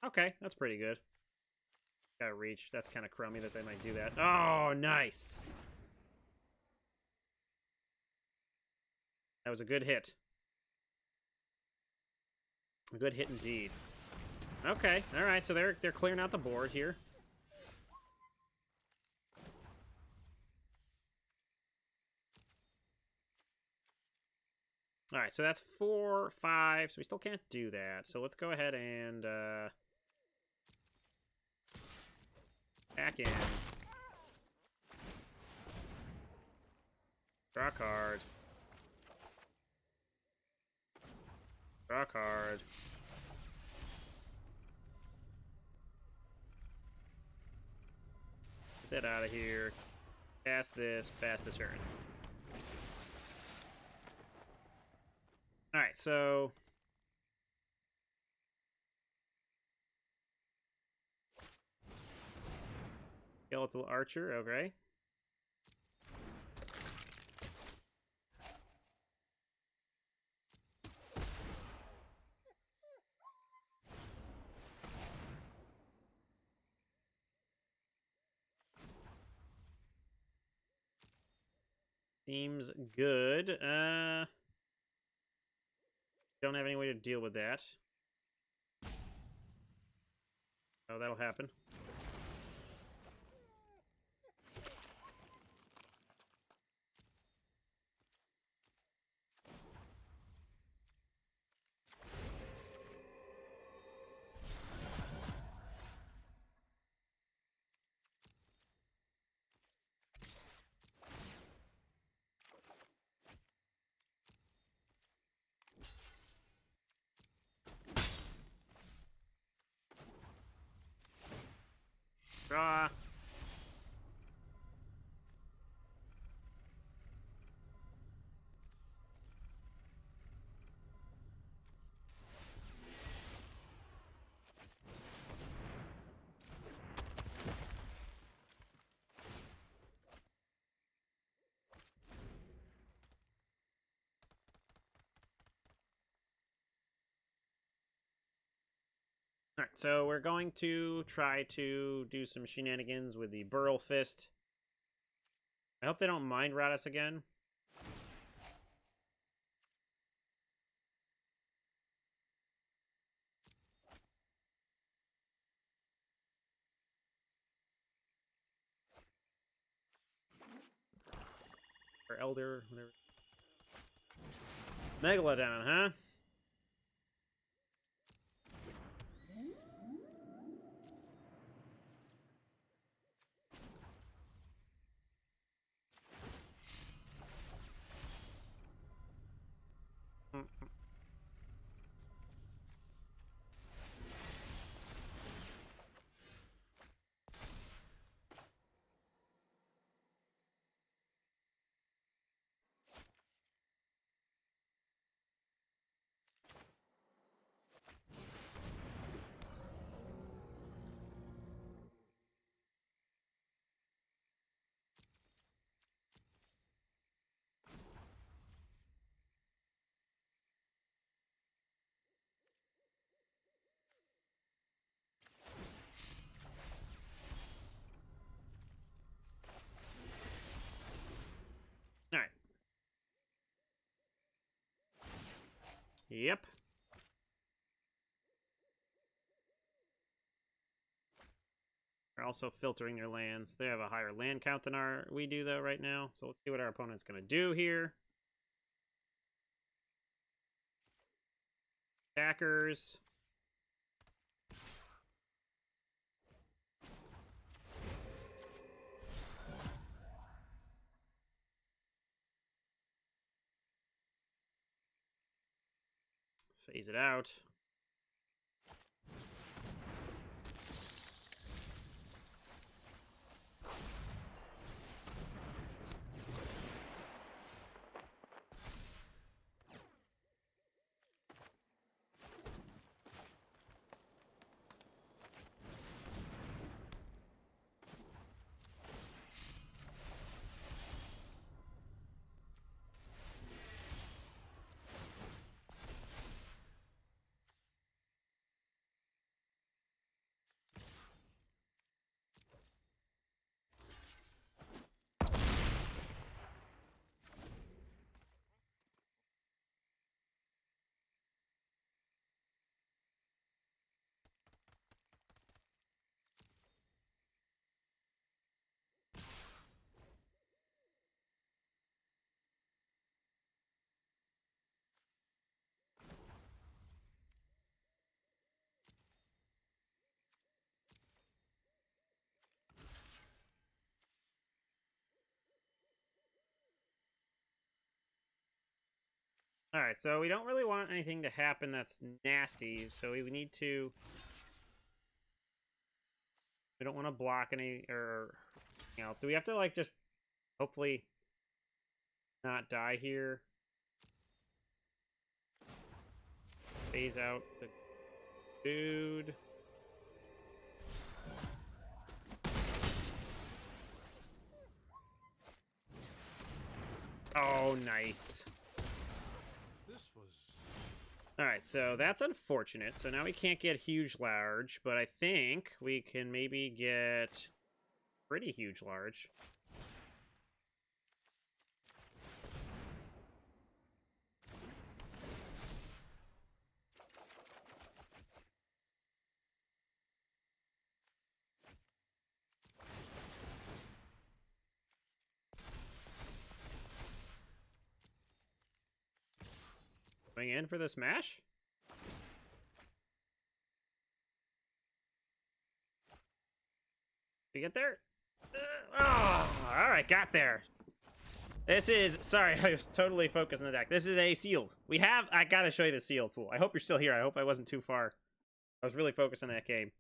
Okay, that's pretty good. Gotta reach. That's kind of crummy that they might do that. Oh, nice! That was a good hit. A good hit indeed. Okay, alright, so they're clearing out the board here. Alright, so that's 4, 5, so we still can't do that. So let's go ahead and back in. Draw a card. Draw a card. Get that out of here. Pass this the turn. Alright, so Skeletal Archer, okay. Seems good. Don't have any way to deal with that. Oh, that'll happen. Draw. Alright, so we're going to try to do some shenanigans with the Burl Fist. I hope they don't mind rot us again. Or Elder, whatever. Megalodon, huh? Yep. They're also filtering their lands. They have a higher land count than we do, though, right now. So let's see what our opponent's going to do here. Stackers. Phase it out. Alright, so we don't really want anything to happen that's nasty, so we need to... We don't want to block any, or anything else. So we have to, like, just hopefully not die here. Phase out the dude. Oh, nice. Alright, so that's unfortunate. So now we can't get huge large, but I think we can maybe get pretty huge large. Going in for the smash? We get there? Oh, alright, got there. This is, sorry, I was totally focused on the deck. This is a sealed. I gotta show you the sealed pool. I hope you're still here. I hope I wasn't too far. I was really focused on that game.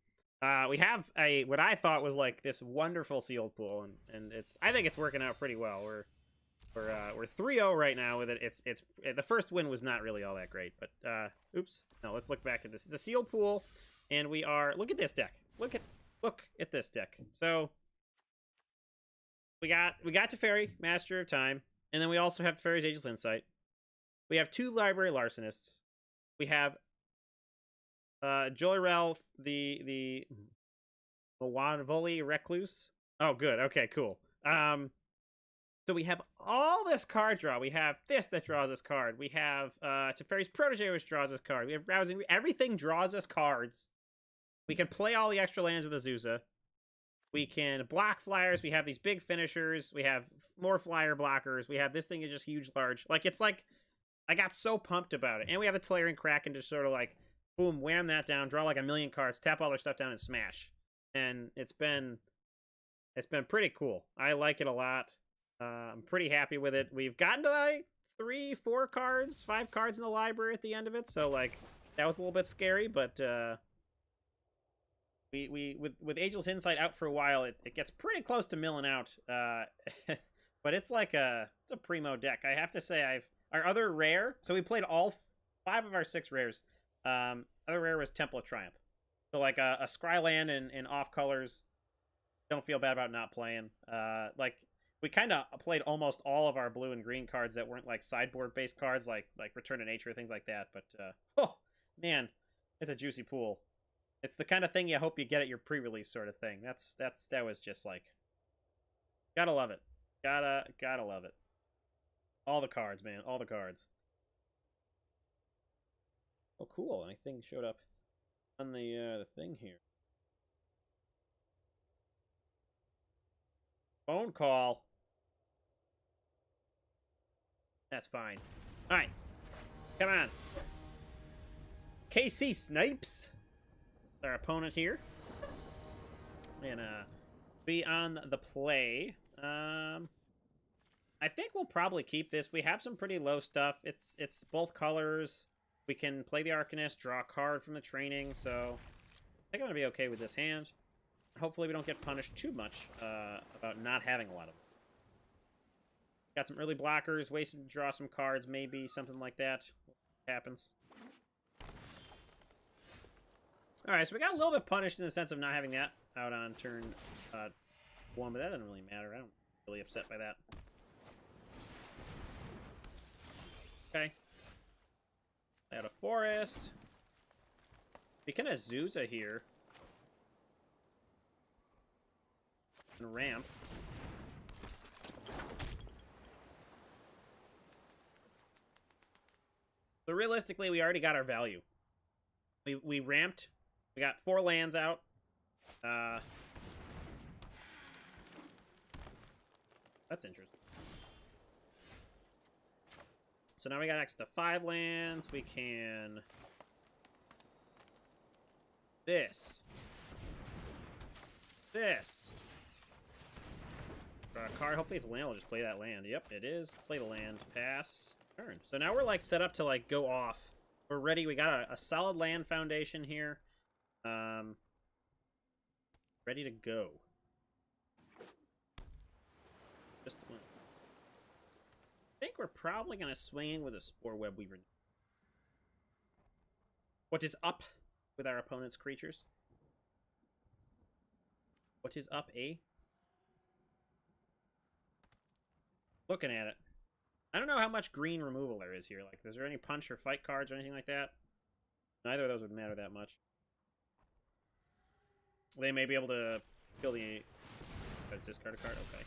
We have what I thought was like this wonderful sealed pool, and I think it's working out pretty well. We're 3-0 right now with it. It's the first win was not really all that great, but oops. No, let's look back at this. It's a sealed pool, and we are, look at this deck. Look at this deck. So we got Teferi, Master of Time, and then we also have Teferi's Ageless Insight. We have 2 Library Larcenists. We have Jolyrel, the Mawavoli Recluse. Oh, good. Okay, cool. So we have all this card draw. We have this that draws us card. We have Teferi's Protege, which draws us card. We have Rousing. Everything draws us cards. We can play all the extra lands with Azusa. We can block flyers. We have these big finishers. We have more flyer blockers. We have this thing is just huge, large. Like, it's like, I got so pumped about it. And we have the Tolarian Kraken to sort of like, boom, wham that down, draw like a million cards, tap all their stuff down, and smash. And it's been pretty cool. I like it a lot. I'm pretty happy with it. We've gotten to like 3, 4 cards, 5 cards in the library at the end of it, so like that was a little bit scary, but we with Ageless Insight out for a while, it gets pretty close to milling out. But it's like it's a primo deck. I have to say, our other rare. So we played all 5 of our 6 rares. Other rare was Temple of Triumph. So like a Scryland and off colors. Don't feel bad about not playing. Like, we kind of played almost all of our blue and green cards that weren't like sideboard based cards, like Return to Nature, things like that. But oh man, it's a juicy pool. It's the kind of thing you hope you get at your pre-release sort of thing. That was just like, gotta love it. Gotta love it. All the cards, man. All the cards. Oh, cool. My thing showed up on the thing here. Phone call. That's fine. All right. Come on. KC Snipes. Our opponent here. And be on the play. I think we'll probably keep this. We have some pretty low stuff. It's both colors. We can play the Arcanist, draw a card from the training, so I think I'm gonna be okay with this hand. Hopefully we don't get punished too much about not having a lot of them. Got some early blockers, wasted to draw some cards, maybe, something like that. Happens. Alright, so we got a little bit punished in the sense of not having that out on turn 1, but that doesn't really matter. I'm really upset by that. Okay. I got a forest. We can Azusa here. And ramp. So realistically, we already got our value. We ramped. We got 4 lands out. That's interesting. So now we got access to 5 lands. We can... This. Draw a card. Hopefully it's a land. We'll just play that land. Yep, it is. Play the land. Pass. Turn. So now we're like set up to like go off. We're ready. We got a solid land foundation here. Ready to go. Just one. I think we're probably going to swing with a Spore Web Weaver. What is up with our opponent's creatures? What is up, eh? Looking at it. I don't know how much green removal there is here. Like, is there any punch or fight cards or anything like that? Neither of those would matter that much. They may be able to kill the... discard a card? Okay.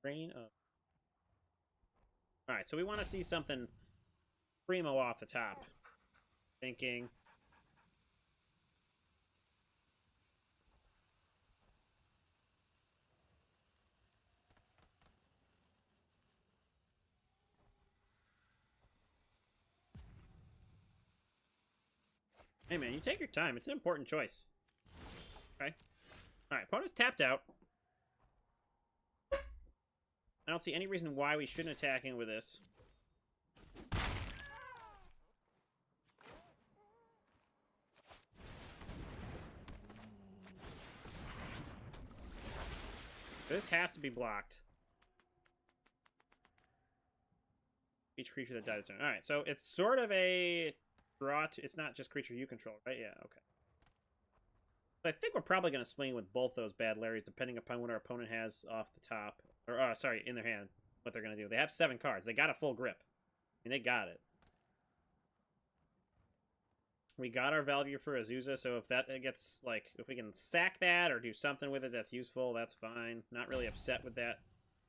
Rain up. Alright, so we want to see something primo off the top. Thinking... Hey man, you take your time. It's an important choice. Okay. Alright, opponent's tapped out. I don't see any reason why we shouldn't attack in with this. This has to be blocked. Each creature that dies. Alright, so it's sort of a draw to... It's not just creature you control, right? Yeah, okay. So I think we're probably going to swing with both those bad Larrys, depending upon what our opponent has off the top. Or, sorry, in their hand. What they're going to do. They have 7 cards. They got a full grip. I mean, they got it. We got our value for Azusa, so if that gets, like... If we can sack that or do something with it that's useful, that's fine. Not really upset with that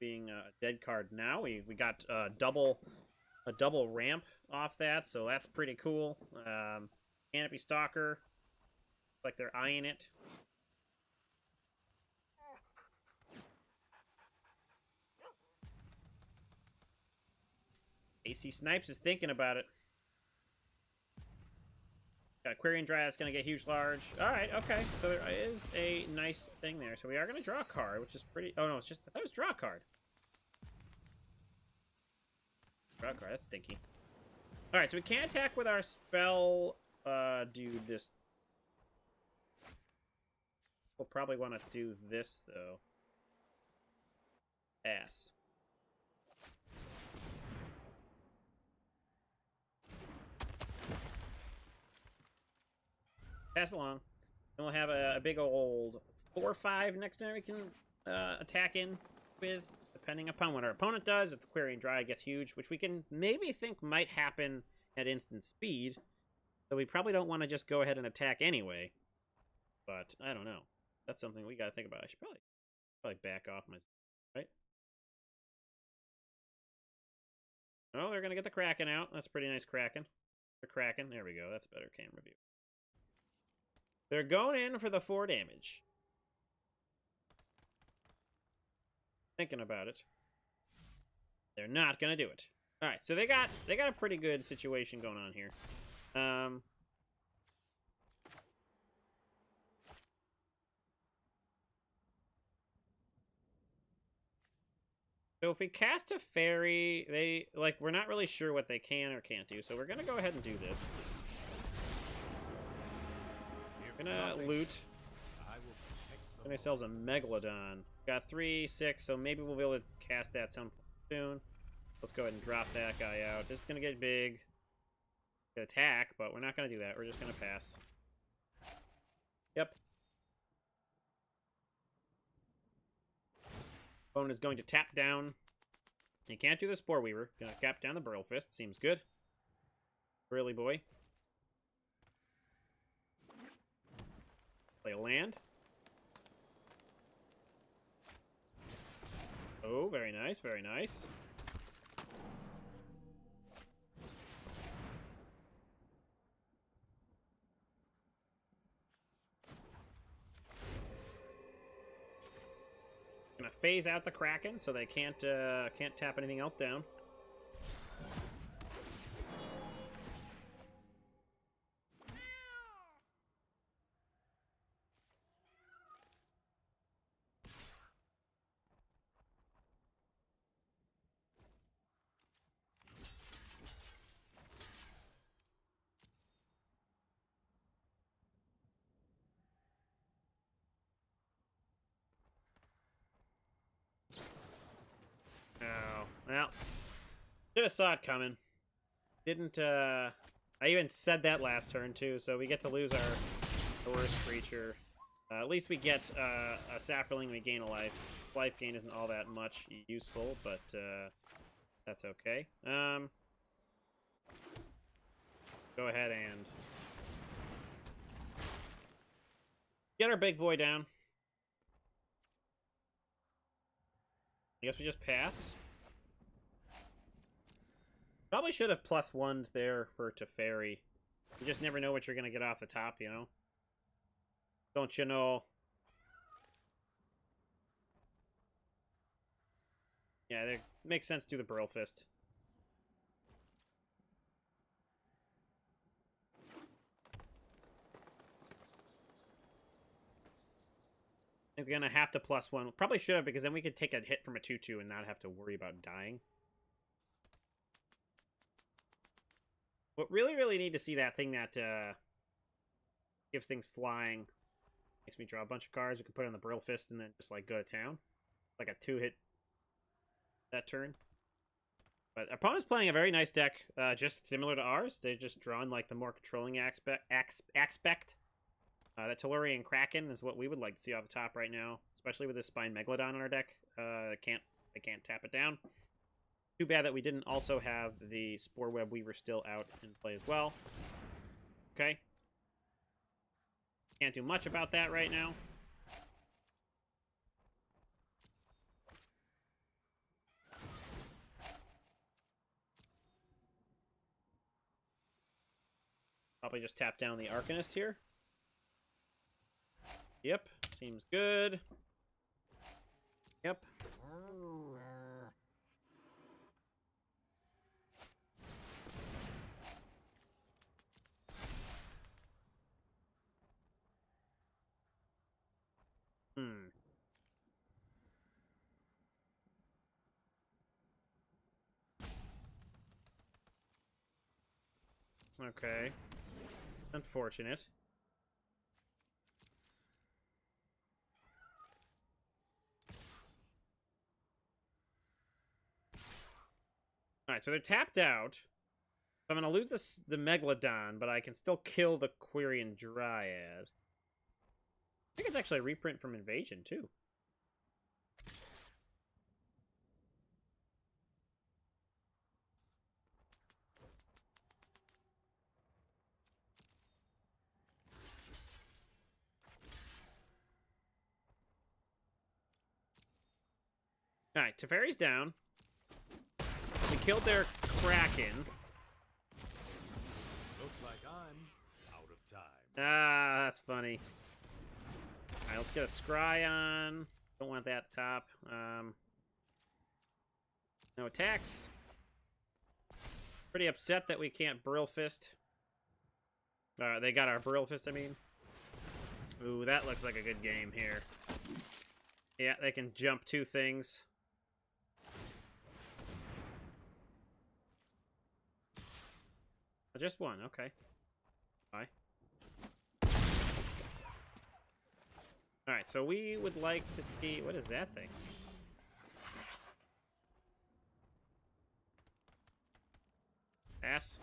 being a dead card now. We got a double ramp off that, so that's pretty cool. Canopy Stalker. Like they're eyeing it. AC Snipes is thinking about it. Got Quirion Dryad that's going to get huge large. Alright, okay. So there is a nice thing there. So we are going to draw a card, which is pretty... Oh, no, it's just... I thought it was draw a card. Draw a card, that's stinky. Alright, so we can't attack with our spell... dude, this... We'll probably want to do this, though. Pass. Pass along. Then we'll have a big old 4/5 next time we can attack in with, depending upon what our opponent does. If the Quirion Dryad gets huge, which we can maybe think might happen at instant speed. So we probably don't want to just go ahead and attack anyway. But, I don't know. That's something we gotta think about. I should probably back off my... Right? Oh, they're gonna get the Kraken out. That's pretty nice Kraken. The Kraken. There we go. That's a better camera view. They're going in for the 4 damage. Thinking about it. They're not gonna do it. All right, so they got a pretty good situation going on here. So if we cast a fairy, we're not really sure what they can or can't do. So we're gonna go ahead and do this. We're gonna loot. And ourselves a Megalodon. Got 3, 6, so maybe we'll be able to cast that some soon. Let's go ahead and drop that guy out. This is gonna get big. Attack, but we're not gonna do that. We're just gonna pass. Yep. Bone is going to tap down. You can't do the Spore Weaver. Gonna tap down the Burrow Fist. Seems good. Really, boy. Play a land. Oh, very nice, very nice. Gonna phase out the Kraken so they can't tap anything else down. Oh, well. Should have saw it coming. Didn't, I even said that last turn, too, so we get to lose our worst creature. At least we get a Saproling and we gain a life. Life gain isn't all that much useful, but that's okay. Go ahead and get our big boy down. I guess we just pass. Probably should have +1'd there for Teferi. You just never know what you're going to get off the top, you know? Don't you know? Yeah, it makes sense to do the Burrow Fist. I think we're going to have to +1. Probably should have, because then we could take a hit from a 2/2 and not have to worry about dying. But really need to see that thing that gives things flying. Makes me draw a bunch of cards. We can put it on the Burrow Fist and then just, like, go to town. Like a 2-hit that turn. But our opponent's playing a very nice deck, just similar to ours. They're just drawn, like, the more controlling aspect. That Tellurian Kraken is what we would like to see off the top right now, especially with this Spine Megalodon on our deck. They can't tap it down. Too bad that we didn't also have the Spore Web Weaver still out in play as well. Okay. Can't do much about that right now. Probably just tap down the Arcanist here. Yep, seems good. Yep. Okay. Unfortunate. Alright, so they're tapped out. So I'm going to lose the Megalodon, but I can still kill the Quirion Dryad. I think it's actually a reprint from Invasion, too. Alright, Teferi's down. We killed their Kraken. Looks like I'm out of time. Ah, that's funny. Alright, let's get a scry on. Don't want that at the top. No attacks. Pretty upset that we can't Brill Fist. They got our Brill Fist, I mean. Ooh, that looks like a good game here. Yeah, they can jump 2 things. Just 1, okay. Bye. Alright, so we would like to see... What is that thing? Pass.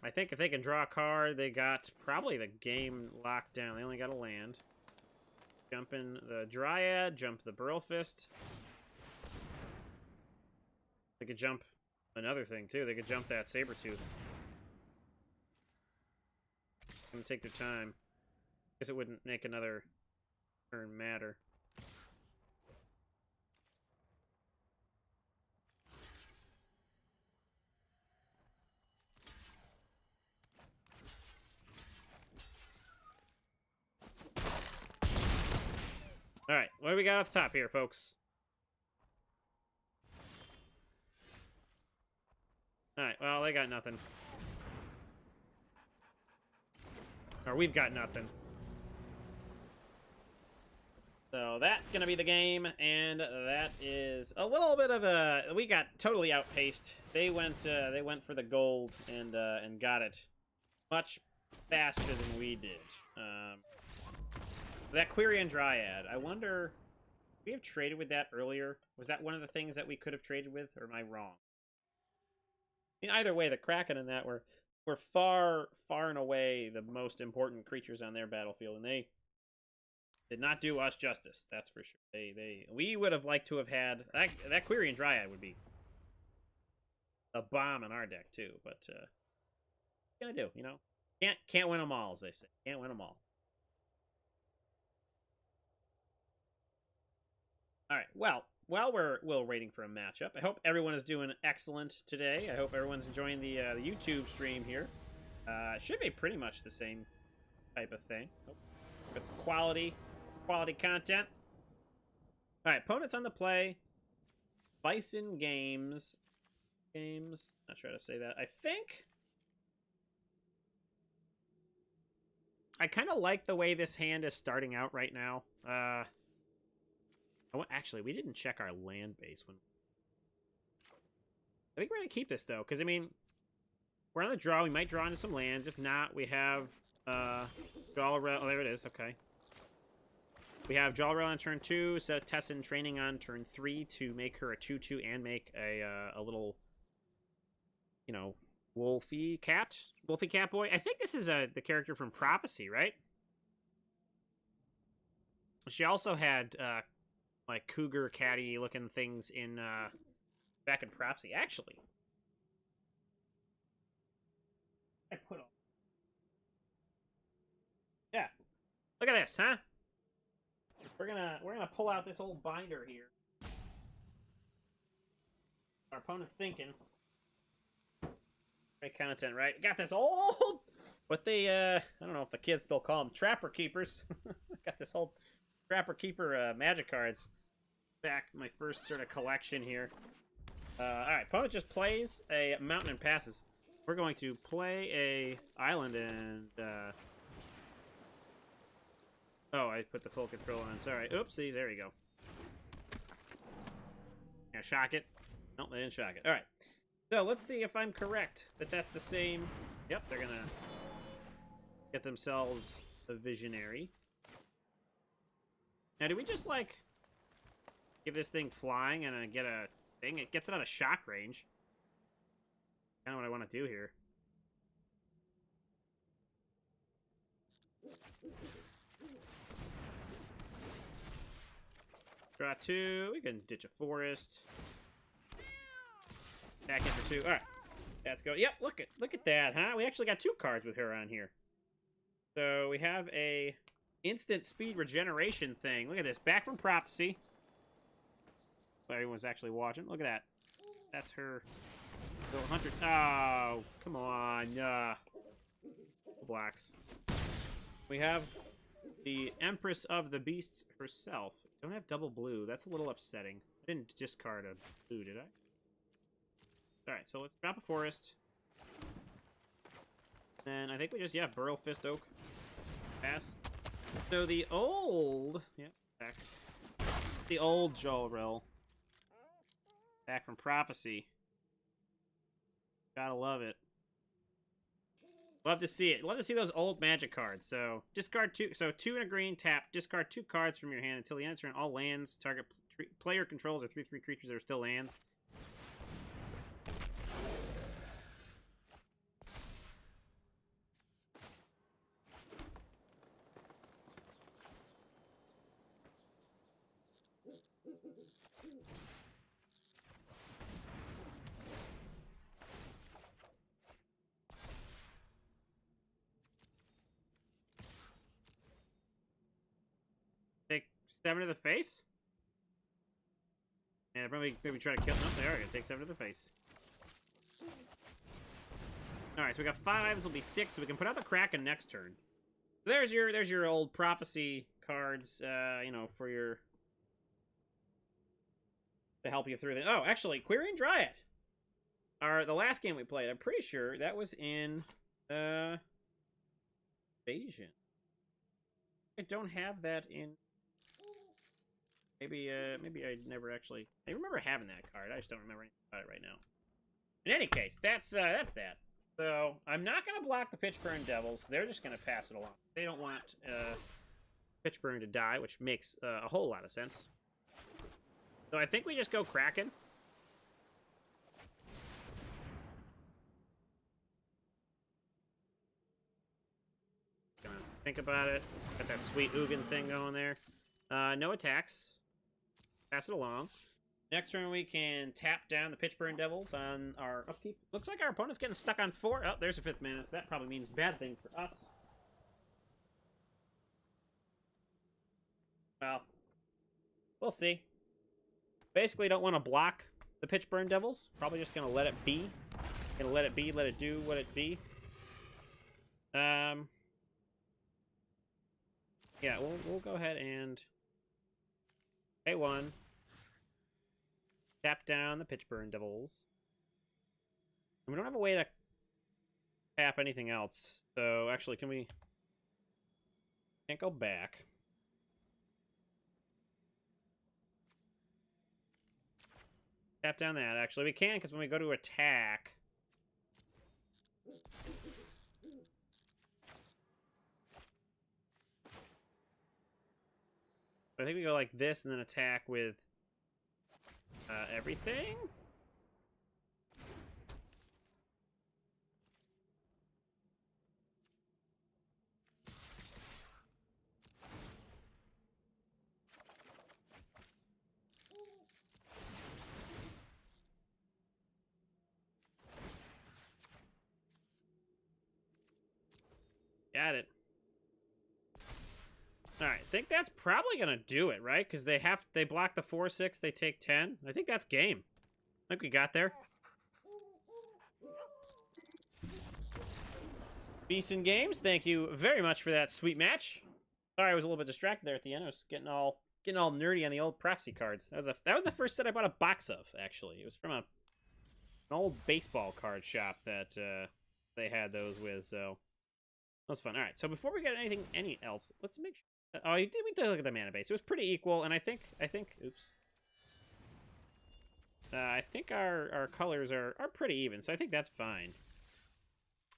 I think if they can draw a card, they got probably the game locked down. They only got a land. Jump in the Dryad, jump the Brill Fist. They could jump another thing, too. They could jump that Sabertooth. Gonna take their time. Guess it wouldn't make another turn matter. Alright, what do we got off the top here, folks? Alright, well, they got nothing. Or we've got nothing. So that's going to be the game, and that is a little bit of a... We got totally outpaced. They went for the gold and got it much faster than we did. That Quirion Dryad, I wonder... We have traded with that earlier. Was that one of the things that we could have traded with, or am I wrong? I mean, either way, the Kraken and that were far and away the most important creatures on their battlefield, and they did not do us justice. That's for sure. We would have liked to have had that Quirion Dryad would be a bomb in our deck too. But what are you gonna do? You know, can't win them all, as they say. Can't win them all. All right. Well, while we're waiting for a matchup, I hope everyone is doing excellent today. I hope everyone's enjoying the YouTube stream here. It should be pretty much the same type of thing. It's quality content. All right, opponents on the play. Bison Games. Not sure how to say that. I think I kind of like the way this hand is starting out right now. Actually, we didn't check our land base when. I think we're gonna keep this though, because I mean, we're on the draw. We might draw into some lands. If not, we have Jolrael. Oh, there it is. Okay. We have Jolrael on turn 2. Set Tessin training on turn 3 to make her a 2/2 and make a little, you know, Wolfie Cat Boy. I think this is the character from Prophecy, right? She also had like cougar catty looking things in back in Prophecy. Actually, I put all. Yeah, look at this, huh? We're gonna pull out this old binder here. Our opponent's thinking. Great content, right? Got this old, what they I don't know if the kids still call them Trapper Keepers. Got this old Trapper Keeper Magic cards. Back my first sort of collection here. All right, opponent just plays a mountain and passes. We're going to play a island and. Oh, I put the full control on. Sorry. Oopsie. There you go. Gonna shock it. Nope, they didn't shock it. All right. So let's see if I'm correct that that's the same. Yep, they're gonna get themselves a Visionary. Now, do we just like give this thing flying and get a thing? It gets it out of shock range. Kind of what I want to do here. Draw 2. We can ditch a forest. Back in for 2. All right, let's go. Yep, look at that, huh? We actually got 2 cards with her on here. So we have a instant speed regeneration thing. Look at this. Back from Prophecy. Everyone's actually watching. Look at that. That's her. Little hunter. Oh, come on. Blacks. We have the Empress of the Beasts herself. Don't have double blue. That's a little upsetting. I didn't discard a blue, did I? Alright, so let's drop a forest. And I think we just, yeah, Burrow Fist Oak. Pass. So the old... Yeah, back. The old Jolrel. Back from Prophecy. Gotta love it. Love to see it. Love to see those old magic cards. So discard 2. So 2 and a green, tap. Discard 2 cards from your hand until the end of turn. All lands target player controls are 3/3 creatures that are still lands. Take 7 to the face. Yeah, maybe try to kill them. Oh, they are gonna take 7 to the face. Alright, so we got 5s, will be 6, so we can put out the Kraken next turn. There's your old Prophecy cards, you know, for your... to help you through the... Oh, actually, Quirion Dryad! The last game we played, I'm pretty sure that was in, Invasion. I don't have that in... Maybe I never actually... I remember having that card, I just don't remember anything about it right now. In any case, that's that. So, I'm not going to block the Pitchburn Devils. They're just going to pass it along. They don't want Pitchburn to die, which makes a whole lot of sense. So I think we just go Kraken. Gonna think about it. Got that sweet Ugin thing going there. No attacks. Pass it along. Next turn we can tap down the Pitchburn Devils on our upkeep. Looks like our opponent's getting stuck on 4. Oh, there's a 5th mana, so that probably means bad things for us. Well, we'll see. Basically don't want to block the Pitchburn Devils. Probably just going to let it be. Gonna let it be, let it do what it be. Yeah, we'll go ahead and pay 1. Tap down the Pitchburn Devils. And we don't have a way to tap anything else. So, actually, can we... Can't go back. Tap down that, actually. We can, because when we go to attack... I think we go like this and then attack with... everything? Got it. Alright, I think that's probably gonna do it, right? Because they block the 4/6, they take 10. I think that's game. I think we got there. Beeson Games, thank you very much for that sweet match. Sorry, I was a little bit distracted there at the end. I was getting all nerdy on the old Prophecy cards. That was the first set I bought a box of, actually. It was from an old baseball card shop that they had those with, so that was fun. All right, so before we get any else, let's make sure. Oh, we did look at the mana base. It was pretty equal, and I think, oops. I think our colors are pretty even, so I think that's fine.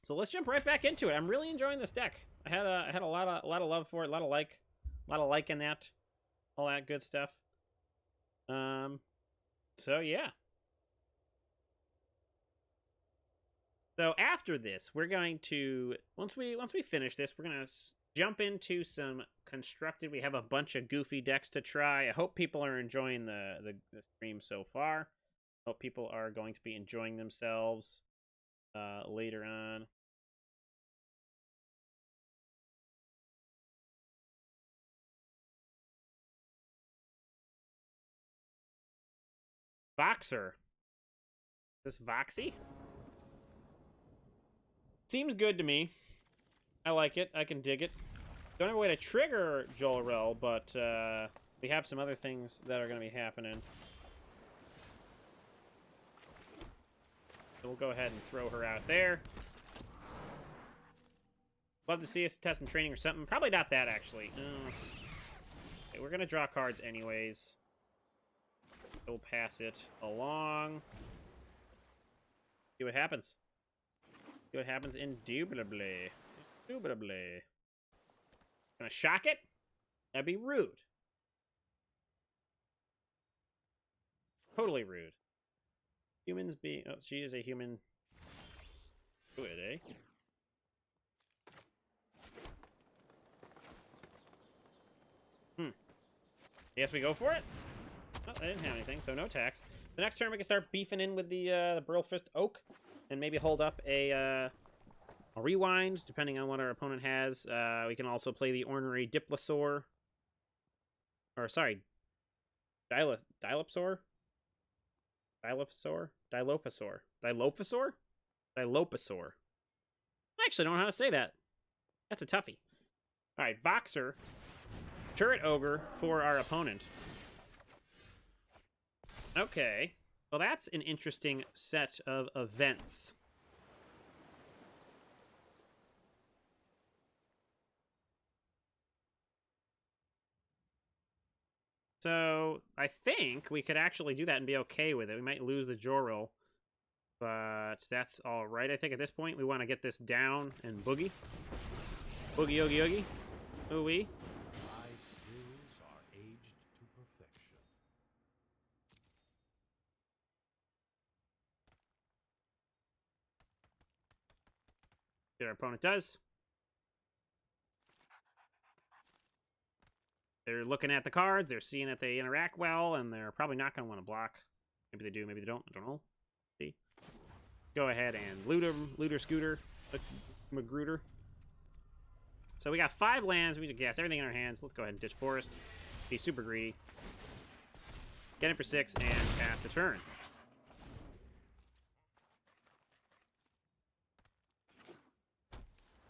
So let's jump right back into it. I'm really enjoying this deck. I had a lot of love for it, a lot of like in that, all that good stuff. So yeah. So after this, we're going to once we finish this, we're gonna jump into some constructed. We have a bunch of goofy decks to try. I hope people are enjoying the stream so far. Hope people are going to be enjoying themselves later on. Boxer. This Voxy? Seems good to me. I like it. I can dig it. Don't have a way to trigger Jor-El, but we have some other things that are going to be happening. So we'll go ahead and throw her out there. Love to see us test some training or something. Probably not that, actually. Okay, we're going to draw cards anyways. We'll pass it along. See what happens. See what happens indubitably. Indubitably. Gonna shock it? That'd be rude. Totally rude. Humans being... Oh, she is a human. Good, eh? Yes, we go for it. Oh, I didn't have anything, so no attacks. The next turn we can start beefing in with the Burlfist Oak, and maybe hold up a rewind, depending on what our opponent has. We can also play the Ornery Diplosaur. Or, sorry, Dilophosaur? Dilophosaur? Dilophosaur? Dilophosaur? Dilophosaur. I actually don't know how to say that. That's a toughie. Alright, Voxer. Turret Ogre for our opponent. Okay. Well, that's an interesting set of events. So, I think we could actually do that and be okay with it. We might lose the Jor-El, but that's alright. I think at this point we want to get this down and boogie. Boogie, oogie, oogie. Ooh-wee. My skills are aged to perfection. See what our opponent does. They're looking at the cards, they're seeing that they interact well, and they're probably not going to want to block. Maybe they do, maybe they don't. I don't know. See? Go ahead and looter, scooter, Magruder. So we got 5 lands. We can cast everything in our hands. Let's go ahead and ditch Forest. Be super greedy. Get it for 6 and pass the turn.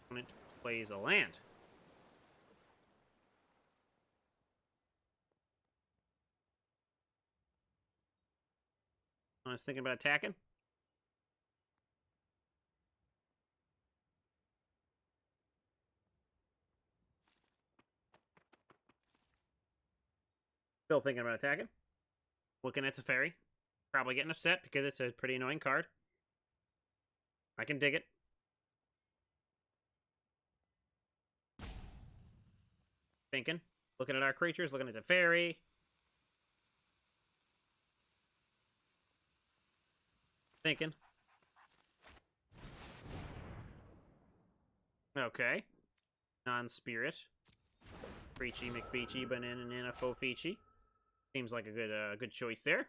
Opponent plays a land. I was thinking about attacking. Still thinking about attacking. Looking at the fairy. Probably getting upset because it's a pretty annoying card. I can dig it. Thinking. Looking at our creatures, looking at the fairy. Thinking. Okay. Non-spirit. Preachy McBeachy, Banana Nana Fofichi. Seems like a good choice there.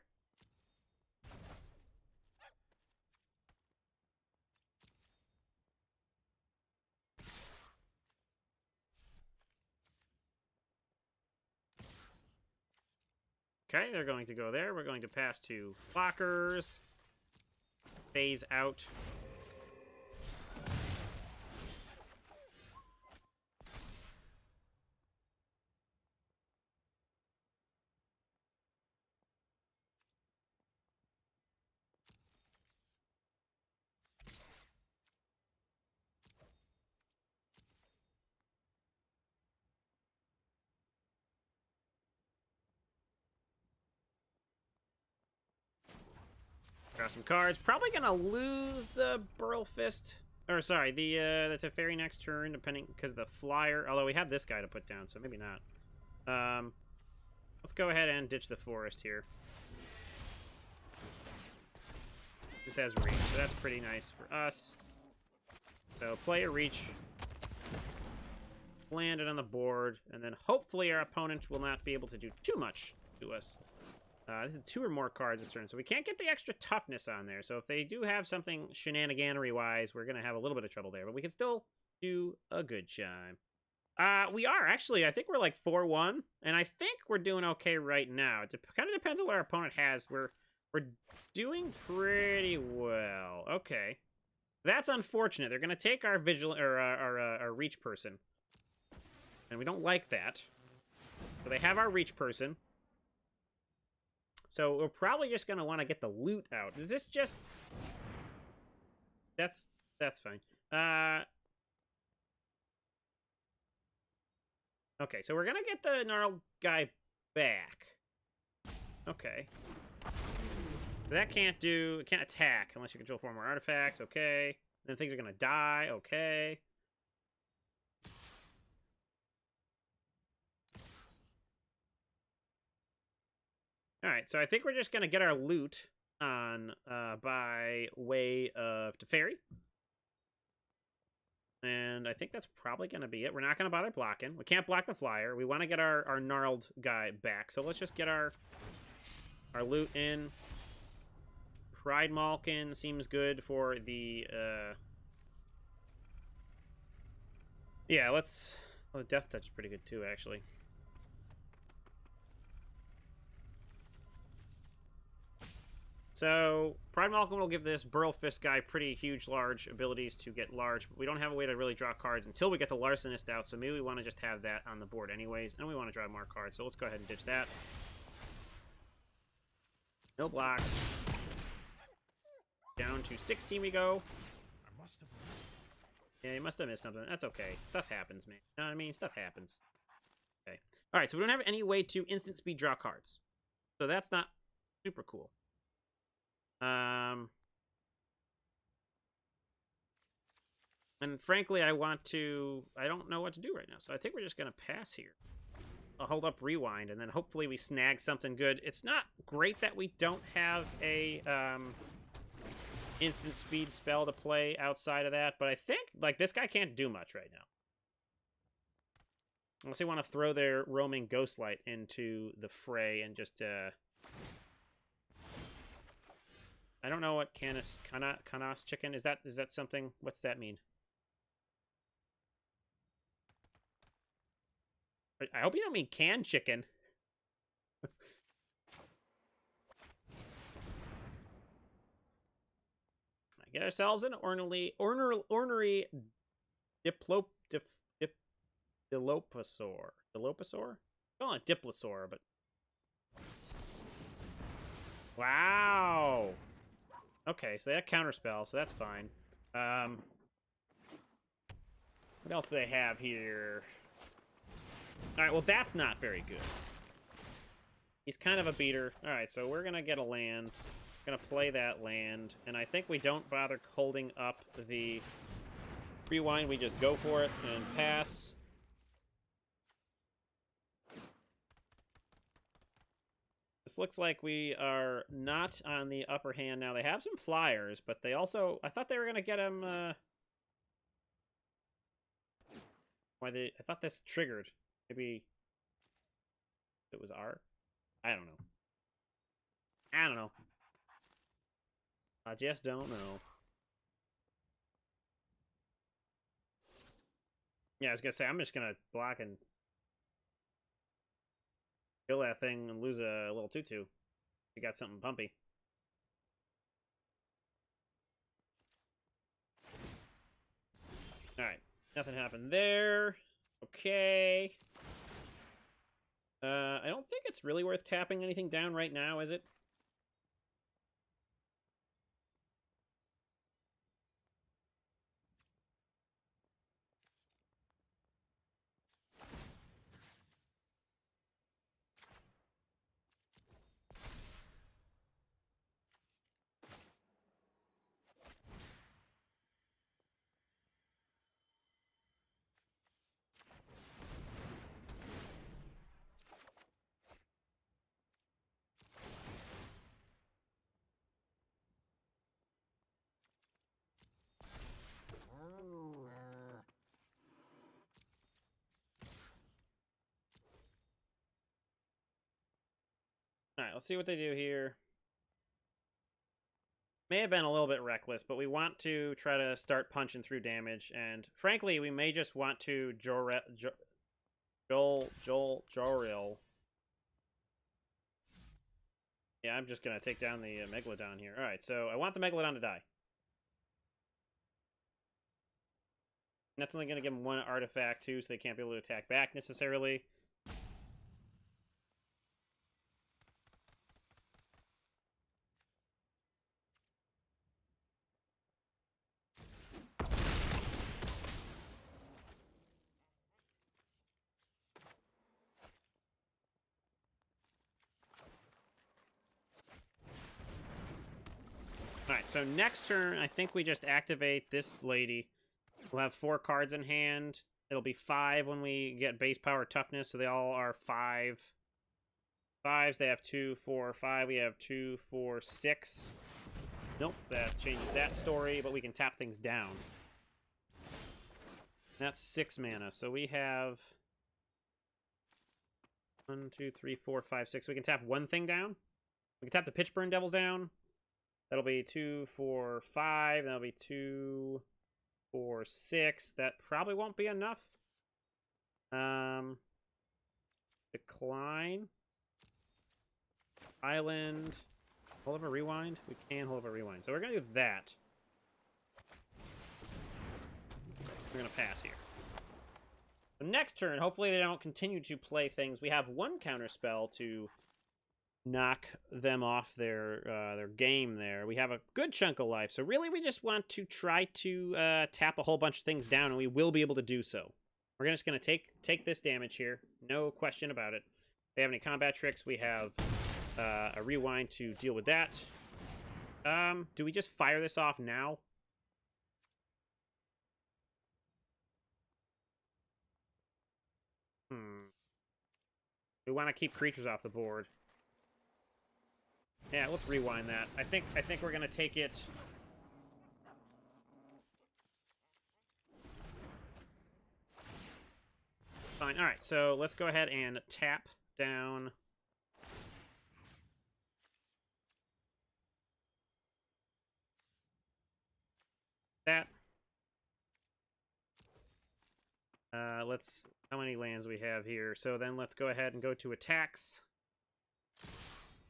Okay, they're going to go there. We're going to pass to blockers. Phase out. Draw some cards. Probably gonna lose the Burlfist. Or sorry, the Teferi next turn, depending, because of the flyer. Although we have this guy to put down, so maybe not. Let's go ahead and ditch the forest here. This has reach, so that's pretty nice for us. So play a reach. Land it on the board, and then hopefully our opponent will not be able to do too much to us. This is 2 or more cards this turn, so we can't get the extra toughness on there. So if they do have something shenaniganery-wise, we're going to have a little bit of trouble there. But we can still do a good chime. We are, actually. I think we're like 4-1, and I think we're doing okay right now. It kind of depends on what our opponent has. We're We're doing pretty well. Okay. That's unfortunate. They're going to take our vigilant or our reach person. And we don't like that. So they have our reach person. So we're probably just going to want to get the loot out. Is this just... That's fine. Okay, so we're going to get the gnarled guy back. Okay. That can't attack unless you control 4 more artifacts. Okay. Then things are going to die. Okay. Alright, so I think we're just going to get our loot on by way of Teferi. And I think that's probably going to be it. We're not going to bother blocking. We can't block the flyer. We want to get our gnarled guy back. So let's just get our loot in. Pride Malkin seems good for the... Yeah, let's... Well, the Death Touch is pretty good too, actually. So, Pride Malkin will give this Burl Fist guy pretty huge, large abilities to get large, but we don't have a way to really draw cards until we get the Larcenist out, so maybe we want to just have that on the board anyways, and we want to draw more cards, so let's go ahead and ditch that. No blocks. Down to 16 we go. I must have missed. Yeah, you must have missed something. That's okay. Stuff happens, man. You know what I mean? Stuff happens. Okay. Alright, so we don't have any way to instant speed draw cards. So that's not super cool. And frankly, I don't know what to do right now, so I think we're just going to pass here. I'll hold up rewind, and then hopefully we snag something good. It's not great that we don't have a instant speed spell to play outside of that, but I think, like, this guy can't do much right now. Unless they want to throw their roaming Ghostlight into the fray and just, I don't know what Canas chicken is. That something? What's that mean? I hope you don't mean canned chicken. Get ourselves an ornery Dilophosaur. Dilophosaur? I call it Diplosaur, but wow. Okay, so they have counterspell, so that's fine. What else do they have here? Alright, well, that's not very good. He's kind of a beater. Alright, so we're going to get a land. Going to play that land. And I think we don't bother holding up the rewind. We just go for it and pass. This looks like we are not on the upper hand now. They have some flyers, but they also... I thought they were going to get him... I thought this triggered. Maybe it was R? I don't know. I don't know. I just don't know. Yeah, I was gonna say, I'm just gonna block and kill that thing and lose a little tutu. You got something pumpy. Alright. Nothing happened there. Okay. I don't think it's really worth tapping anything down right now, is it? Alright, let's see what they do here. May have been a little bit reckless, but we want to try to start punching through damage, and frankly, we may just want to Joril. Yeah, I'm just gonna take down the Megalodon here. Alright, so I want the Megalodon to die. That's only gonna give them one artifact, too, so they can't be able to attack back, necessarily. Alright, so next turn, I think we just activate this lady. We'll have 4 cards in hand. It'll be 5 when we get base power toughness, so they all are 5. 5s, they have 2, 4, 5. We have 2, 4, 6. Nope, that changes that story, but we can tap things down. That's 6 mana, so we have 1, 2, 3, 4, 5, 6. We can tap one thing down. We can tap the Pitchburn Devils down. That'll be 2, 4, 5. That'll be 2, 4, 6. That probably won't be enough. Decline. Island. Hold over rewind. We can hold over rewind. So we're gonna do that. We're gonna pass here. The next turn, hopefully they don't continue to play things. We have one counter spell to knock them off their game there. We have a good chunk of life, so really we just want to try to tap a whole bunch of things down, and we will be able to do so. We're just going to take this damage here, no question about it. If they have any combat tricks, we have a rewind to deal with that. Do we just fire this off now? We want to keep creatures off the board. Yeah, let's rewind that. I think we're gonna take it. Fine. All right. So let's go ahead and tap down. That. Let's. How many lands we have here? So then let's go ahead and go to attacks.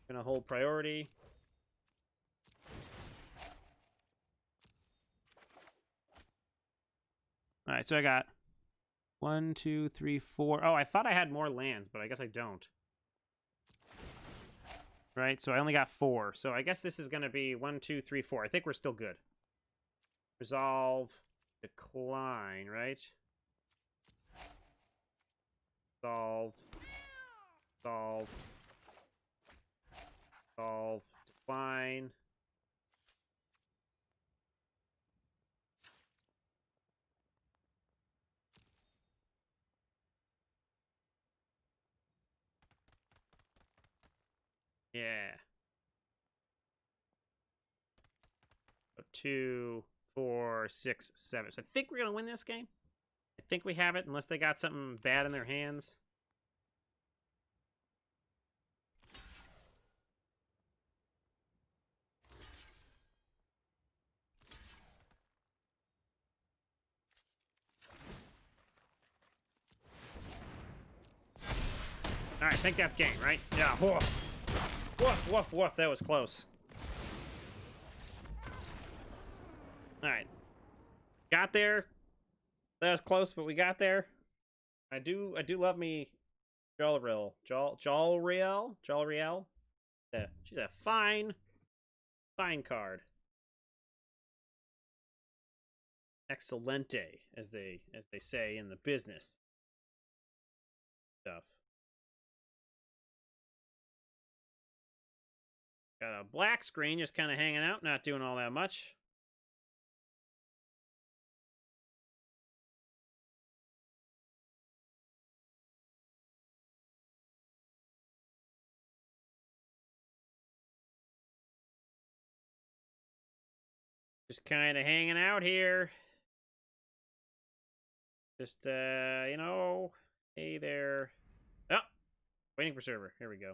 Gonna hold priority. All right, so I got 1, 2, 3, 4. Oh, I thought I had more lands, but I guess I don't. Right, so I only got 4. So I guess this is gonna be 1, 2, 3, 4. I think we're still good. Resolve, decline, right? Solve, solve, solve, decline. Yeah. 2, 4, 6, 7. So I think we're gonna win this game. I think we have it, unless they got something bad in their hands. All right, I think that's game, right? Yeah. Woof, woof, woof, woof. That was close. All right, got there. That was close, but we got there. I do love me Jolariel. Jolariel. Yeah, she's a fine card. Excelente, as they say in the business stuff. Got a black screen just kind of hanging out, not doing all that much. Just kind of hanging out here. Just, you know, hey there. Oh, waiting for server. Here we go.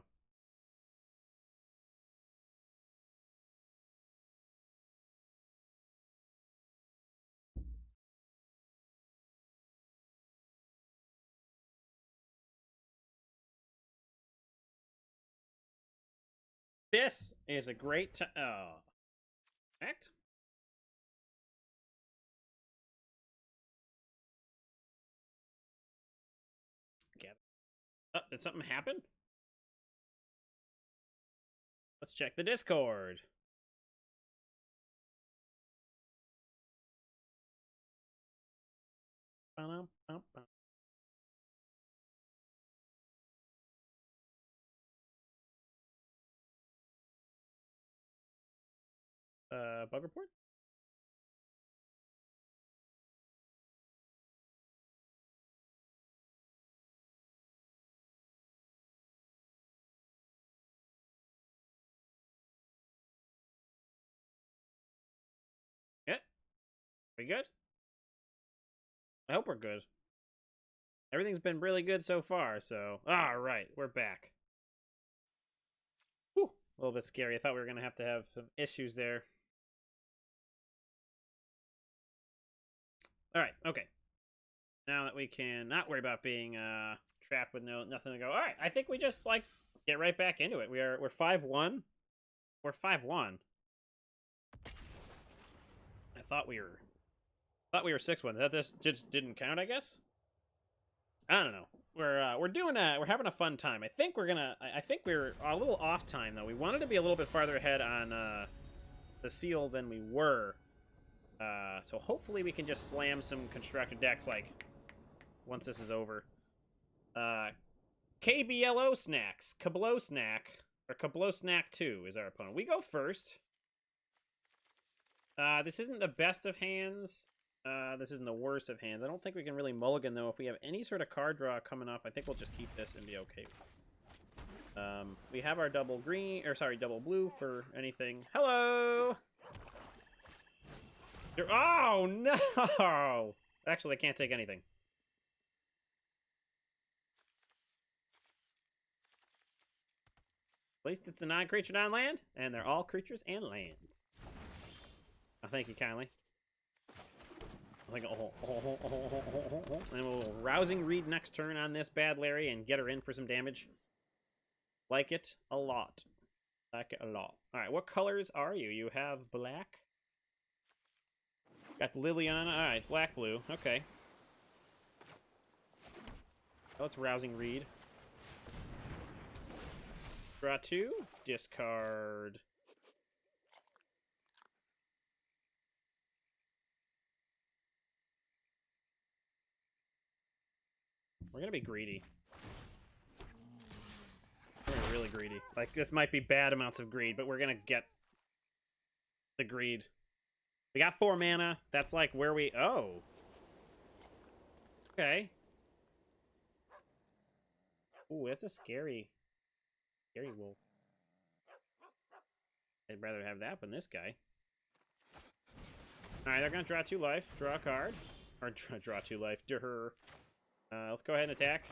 This is a great act. Oh, did something happen? Let's check the Discord. Bug report? Yeah. We good? I hope we're good. Everything's been really good so far, so... Alright, we're back. Whew, a little bit scary. I thought we were going to have some issues there. Alright, okay. Now that we can not worry about being trapped with nothing to go. Alright, I think we just, like, get right back into it. We're 5-1. We're 5-1. I thought we were 6-1. That this just didn't count, I guess. I don't know. We're having a fun time. I think we're a little off time though. We wanted to be a little bit farther ahead on the seal than we were. So hopefully we can just slam some constructor decks like once this is over. KBLO Snacks, Kablo Snack, or Kablo Snack 2 is our opponent. We go first. This isn't the best of hands. This isn't the worst of hands. I don't think we can really mulligan, though. If we have any sort of card draw coming up, I think we'll just keep this and be okay. We have our double blue for anything. Hello! Oh, no! Actually, I can't take anything. At least it's a non-creature, non-land, and they're all creatures and lands. Oh, thank you kindly. Like, and we'll Rousing Reed next turn on this bad Larry and get her in for some damage. Like it a lot. Like it a lot. Alright, what colors are you? You have black. Got Liliana. Alright, black, blue. Okay. Let's Rousing Reed. Draw 2. Discard. We're gonna be greedy. We're gonna be really greedy. Like, this might be bad amounts of greed, but we're gonna get the greed. We got 4 mana. That's like where we... Oh. Okay. Ooh, that's a scary wolf. I'd rather have that than this guy. Alright, they're gonna draw 2 life. Draw a card. Or draw 2 life. Durr. Let's go ahead and attack.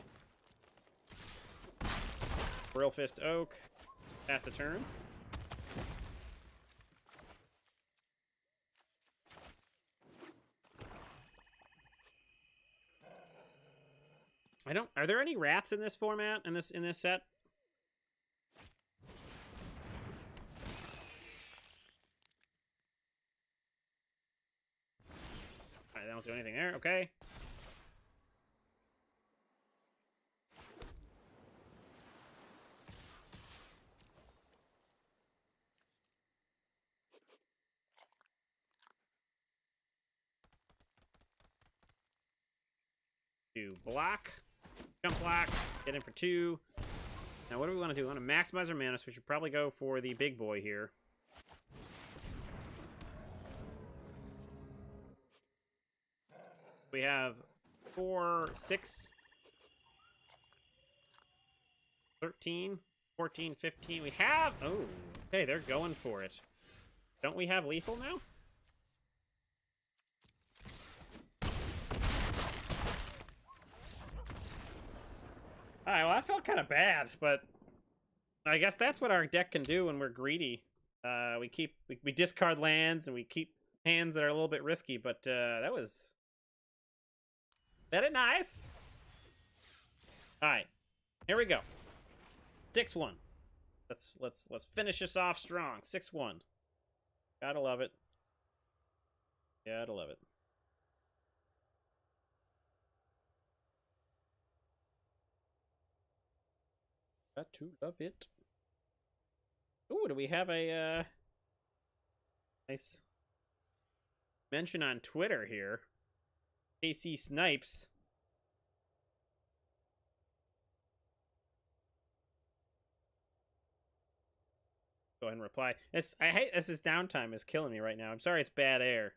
Brill Fist Oak. Pass the turn. Are there any rats in this format, in this set? Alright, they don't do anything there. Okay. Block, jump block, get in for 2. Now, what do we want to do? We want to maximize our mana, so we should probably go for the big boy here. We have 4, 6, 13, 14, 15. We have... Oh, okay, they're going for it. Don't we have lethal now? Alright, well, that felt kind of bad, but I guess that's what our deck can do when we're greedy. We discard lands and we keep hands that are a little bit risky, but that was nice. Alright, here we go. 6-1. Let's finish this off strong. 6-1. Gotta love it. Gotta love it. Got to love it. Ooh, do we have a nice mention on Twitter here? KC Snipes. Go ahead and reply. I hate this downtime is killing me right now. I'm sorry it's bad air.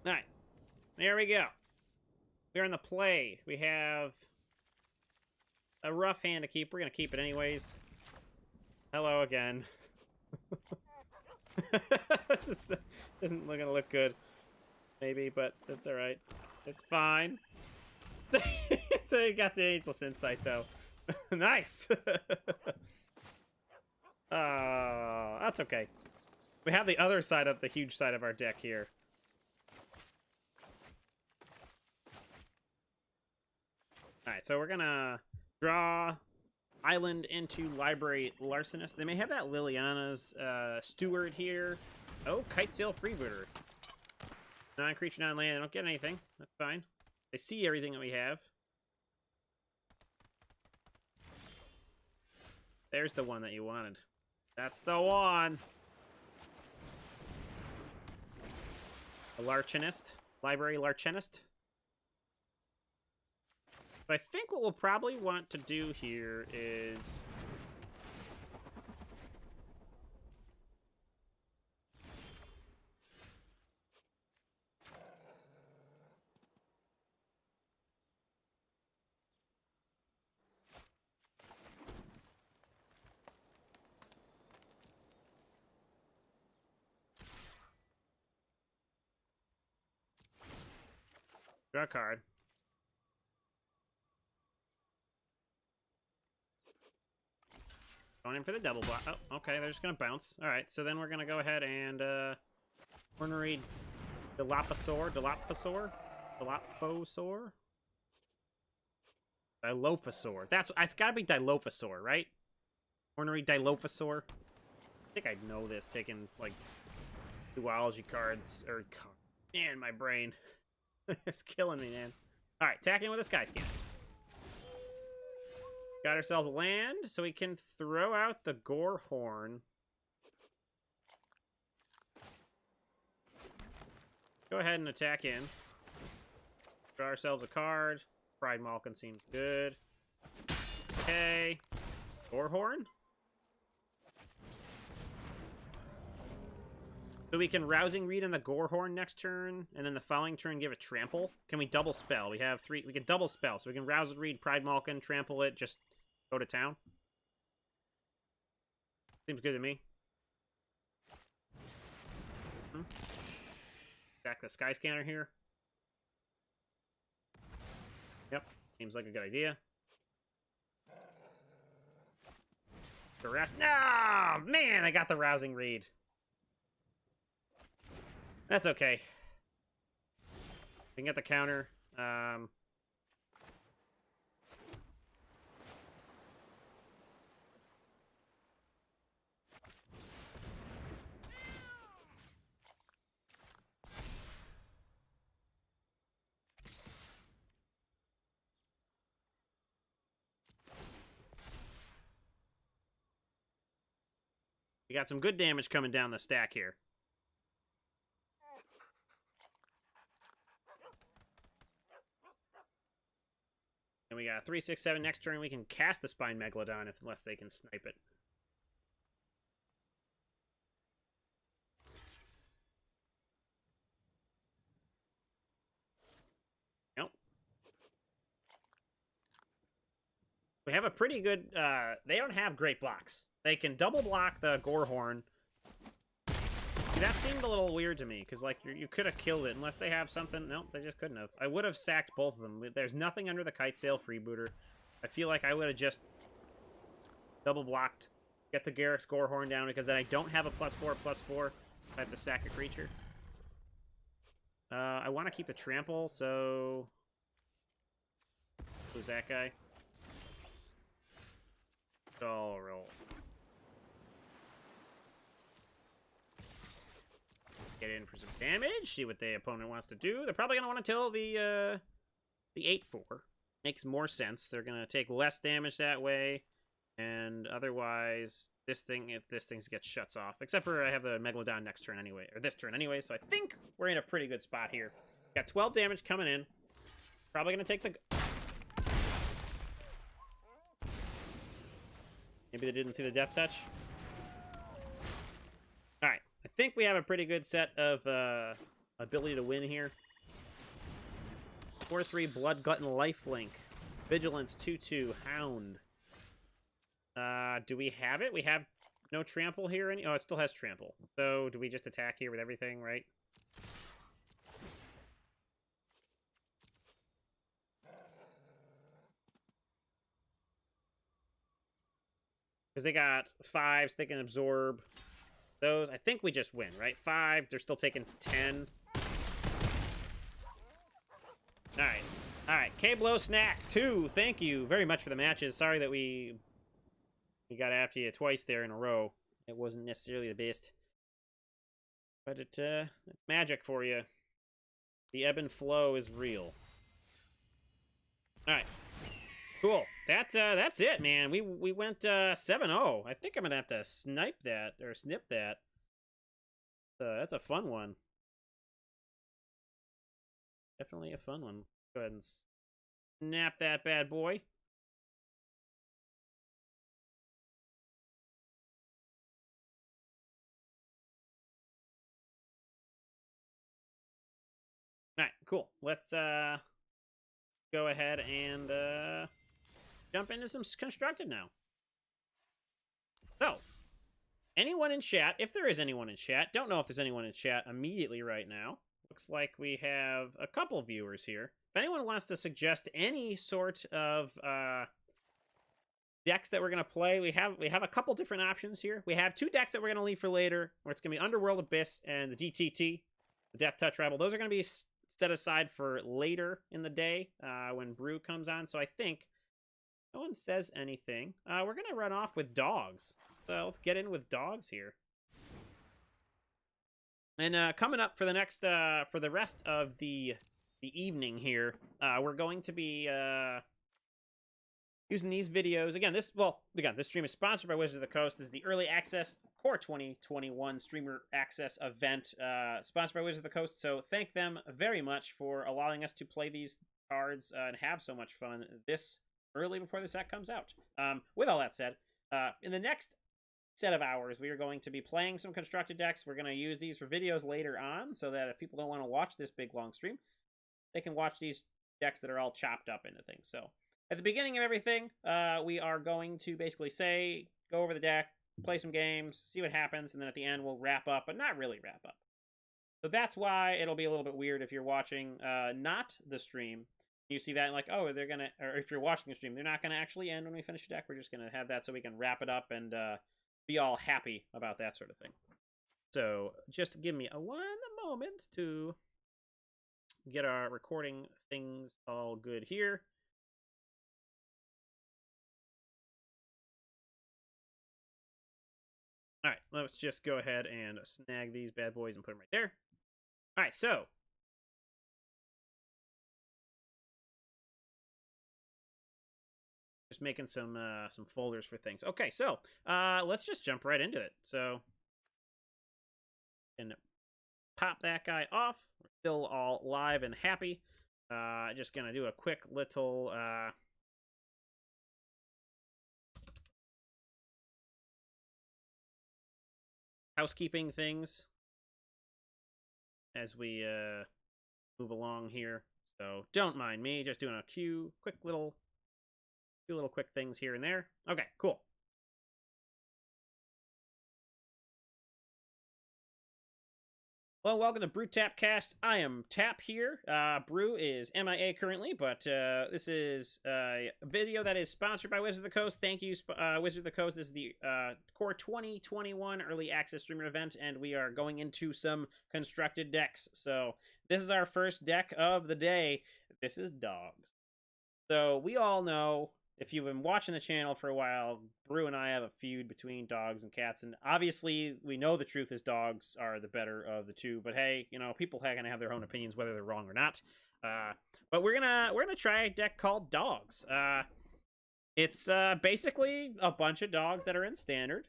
All right. There we go. We're in the play. We have a rough hand to keep. We're going to keep it anyways. Hello again. This isn't going to look good. Maybe, but that's all right. It's fine. So you got the Ageless Insight, though. Nice. That's okay. We have the other side of the huge side of our deck here. Alright, so we're gonna draw Island into Library Larcenist. They may have that Liliana's Steward here. Oh, Kitesail Freebooter. Non-creature, non-land. They don't get anything. That's fine. They see everything that we have. There's the one that you wanted. That's the one! A Larcenist. Library Larcenist. But I think what we'll probably want to do here is... draw a card. Going in for the double block. Oh, okay, they're just going to bounce. All right, so then we're going to go ahead and we're going to read Dilophosaur. That's, it's got to be Dilophosaur, right? We're going to read Dilophosaur. I think I know this, taking, like, duology cards. Or, man, my brain. It's killing me, man. All right, attacking with a Skyscanner. Got ourselves land, so we can throw out the Gorehorn. Go ahead and attack in. Draw ourselves a card. Pride Malkin seems good. Okay. Gorehorn? So we can Rousing Read on the Gorehorn next turn, and then the following turn give it Trample. Can we double spell? We have 3. We can double spell, so we can Rouse and Read, Pride Malkin, Trample it, just go to town. Seems good to me. Back the Skyscanner here. Yep, seems like a good idea. The rest. No, man, I got the Rousing Read. That's okay. We can get the counter. We got some good damage coming down the stack here. And we got 3, 6, 7 next turn. We can cast the Spine Megalodon unless they can snipe it. Nope. We have a pretty good... they don't have great blocks. They can double block the Gorehorn. That seemed a little weird to me, because, like, you could have killed it, unless they have something. Nope, they just couldn't have. I would have sacked both of them. There's nothing under the kite sail freebooter. I feel like I would have just double blocked, get the Garruk Scorehorn down, because then I don't have a +4/+4. I have to sack a creature. I want to keep the trample, so who's that guy? I'll roll. Get in for some damage, see what the opponent wants to do. They're probably going to want to kill the 8/4. Makes more sense. They're going to take less damage that way. And otherwise, this thing, if this thing gets shuts off. Except for I have the Megalodon next turn anyway, or this turn anyway, so I think we're in a pretty good spot here. Got 12 damage coming in. Probably going to take the... Maybe they didn't see the death touch. Alright, I think we have a pretty good set of ability to win here. 4/3 Blood Glutton Lifelink. Vigilance 2/2 Hound. Do we have it? We have no trample here. Oh, it still has trample. So do we just attack here with everything, right? Because they got 5s, they can absorb those. I think we just win, right? 5, they're still taking 10. Alright. Alright, K-Blow Snack 2, thank you very much for the matches. Sorry that we got after you twice there in a row. It wasn't necessarily the best. But it's magic for you. The ebb and flow is real. Alright. Cool. That's it, man. We went 7-0. I think I'm gonna have to snipe that or snip that. That's a fun one. Definitely a fun one. Go ahead and snap that bad boy. All right, cool. Let's go ahead and jump into some constructed now. So, anyone in chat, if there is anyone in chat, don't know if there's anyone in chat immediately right now. Looks like we have a couple viewers here. If anyone wants to suggest any sort of decks that we're going to play, we have a couple different options here. We have 2 decks that we're going to leave for later, where it's going to be Underworld Abyss and the DTT, the Death Touch Rival. Those are going to be set aside for later in the day when Brew comes on. So I think no one says anything. We're going to run off with dogs. So let's get in with dogs here. And coming up for the next, for the rest of the evening here, we're going to be using these videos. Again, this stream is sponsored by Wizards of the Coast. This is the Early Access Core 2021 Streamer Access event, sponsored by Wizards of the Coast. So thank them very much for allowing us to play these cards and have so much fun this early before the set comes out. With all that said, in the next set of hours, we are going to be playing some constructed decks. We're going to use these for videos later on, so that if people don't want to watch this big long stream, they can watch these decks that are all chopped up into things. So at the beginning of everything, we are going to basically go over the deck, play some games, see what happens, and then at the end we'll wrap up, but not really wrap up. So that's why it'll be a little bit weird if you're watching not the stream. You see that and like, oh, they're gonna, or if you're watching the stream, they're not gonna actually end when we finish the deck. We're just gonna have that so we can wrap it up and be all happy about that sort of thing. So just give me one moment to get our recording things all good here. All right, let's just go ahead and snag these bad boys and put them right there. All right, so just making some folders for things. Okay, so let's just jump right into it. So, and pop that guy off. We're still all live and happy. Just gonna do a quick little housekeeping things as we move along here. So don't mind me, just doing a few little quick things here and there. Okay, cool. Hello, welcome to Brew Tap Cast. I am Tap here. Brew is MIA currently, but this is a video that is sponsored by Wizards of the Coast. Thank you, Wizards of the Coast. This is the Core 2021 Early Access Streamer event, and we are going into some constructed decks. So this is our first deck of the day. This is Dogs. So we all know, if you've been watching the channel for a while, Brew and I have a feud between dogs and cats, and obviously we know the truth is dogs are the better of the two. But hey, you know, people are gonna have their own opinions whether they're wrong or not. But we're gonna try a deck called Dogs. It's basically a bunch of dogs that are in standard.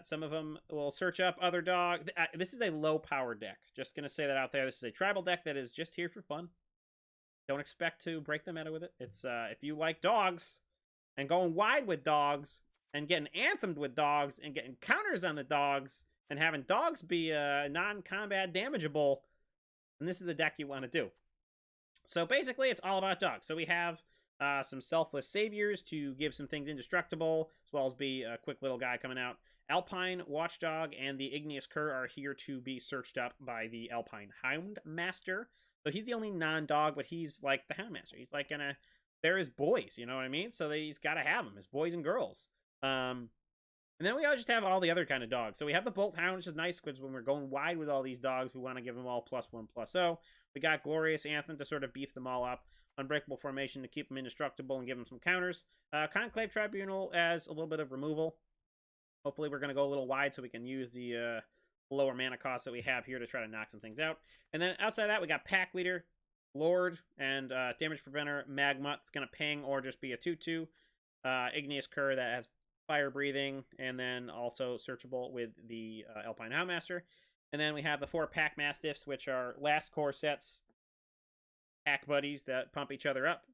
Some of them will search up other dogs. This is a low power deck. Just gonna say that out there. This is a tribal deck that is just here for fun. Don't expect to break the meta with it. It's if you like dogs and going wide with dogs and getting anthemed with dogs and getting counters on the dogs and having dogs be non-combat damageable, and this is the deck you want to do. So basically, it's all about dogs. So we have some Selfless Saviors to give some things indestructible, as well as be a quick little guy coming out. Alpine Watchdog and the Igneous Cur are here to be searched up by the Alpine Houndmaster. So he's the only non-dog, but he's like the Houndmaster. He's like they're his boys, you know what I mean? So he's got to have them, his boys and girls. And then we all just have all the other kind of dogs. So we have the Bolt Hound, which is nice because when we're going wide with all these dogs, we want to give them all +1/+0. We got Glorious Anthem to sort of beef them all up. Unbreakable Formation to keep them indestructible and give them some counters. Conclave Tribunal as a little bit of removal. Hopefully we're going to go a little wide so we can use the lower mana cost that we have here to try to knock some things out. And then outside of that, we got Pack Leader, Lord, and Damage Preventer, Magma. It's going to ping or just be a 2/2. Igneous Cur that has fire breathing, and then also searchable with the Alpine Houndmaster. And then we have the 4 Pack Mastiffs, which are last core sets, pack buddies that pump each other up.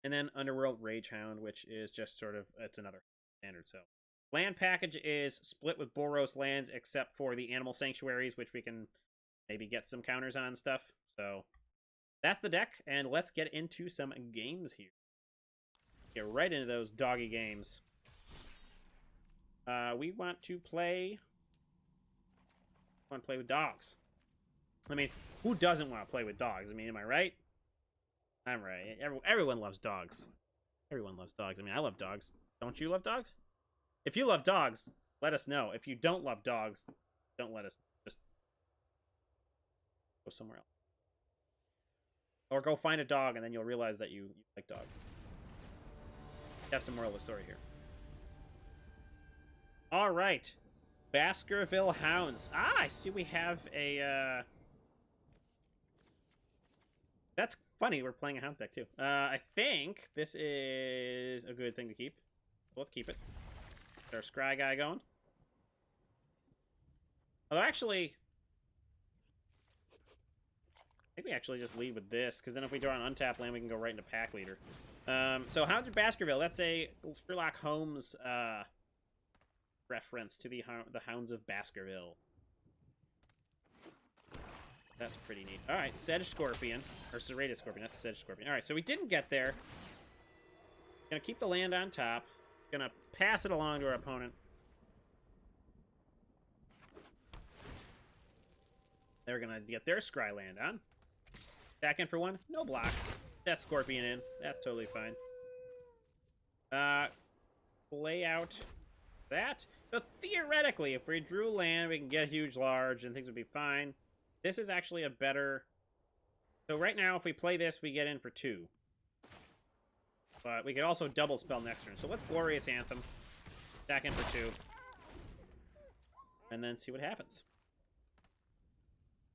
And then Underworld Ragehound, which is just sort of, it's another standard. So land package is split with Boros lands, except for the Animal Sanctuaries, which we can maybe get some counters on and stuff. So that's the deck, and let's get into some games here. Get right into those doggy games. We want to play with dogs. I mean, who doesn't want to play with dogs? I mean, am I right? I'm right. Everyone loves dogs. Everyone loves dogs. I mean, I love dogs. Don't you love dogs? If you love dogs, let us know. If you don't love dogs, don't let us. Just go somewhere else. Or go find a dog, and then you'll realize that you like dogs. That's the moral of the story here. All right. Baskerville Hounds. Ah, I see we have a... That's funny, we're playing a Hounds deck, too. I think this is a good thing to keep. Let's keep it. Get our Scry guy going. Although, actually... I think we actually just lead with this, because then if we draw an untapped land, we can go right into Pack Leader. So Hounds of Baskerville, that's a Sherlock Holmes reference to the Hounds of Baskerville. That's pretty neat. Alright, Sedge Scorpion. Or Serrated Scorpion, that's Sedge Scorpion. Alright, so we didn't get there. Gonna keep the land on top. Gonna pass it along to our opponent. They're gonna get their Scry land on. Back in for one. No blocks. That Scorpion in. That's totally fine. Play out that. So theoretically, if we drew land, we can get huge, large, and things would be fine. This is actually a better... So right now, if we play this, we get in for 2. But we could also double spell next turn. So let's Glorious Anthem. Back in for 2. And then see what happens.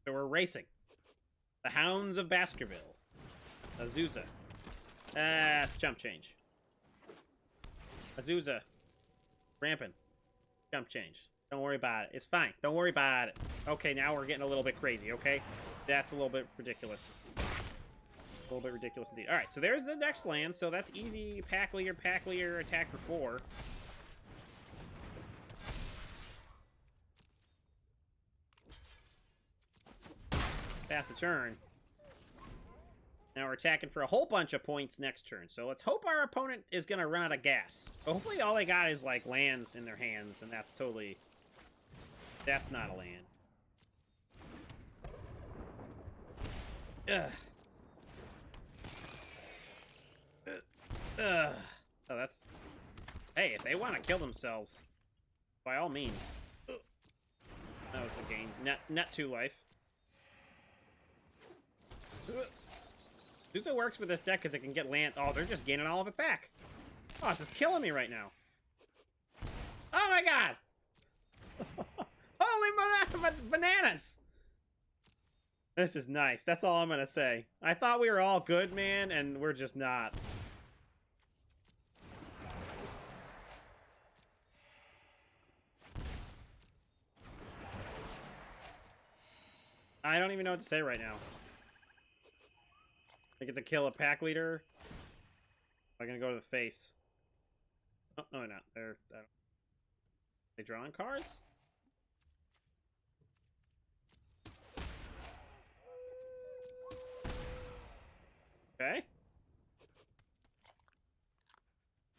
So we're racing. The Hounds of Baskerville. Azusa. It's jump change. Azusa. Rampant. Jump change. Don't worry about it. It's fine. Don't worry about it. Okay, now we're getting a little bit crazy, okay? That's a little bit ridiculous. A little bit ridiculous indeed. Alright, so there's the next land. So that's easy. Pack Leader, attack for 4. Pass the turn. Now we're attacking for a whole bunch of points next turn. So let's hope our opponent is going to run out of gas. Hopefully all they got is, like, lands in their hands, and that's totally... That's not a land. Ugh. Ugh. Oh, that's... Hey, if they want to kill themselves, by all means. That was a gain. Net 2 life. Zuzo works with this deck because it can get land. Oh, they're just gaining all of it back. Oh, it's just killing me right now. Oh my god! Holy bananas! This is nice. That's all I'm gonna say. I thought we were all good, man, and we're just not. I don't even know what to say right now. I get to kill a pack leader. I'm gonna go to the face. Oh, no, not. They're they drawing cards? Okay.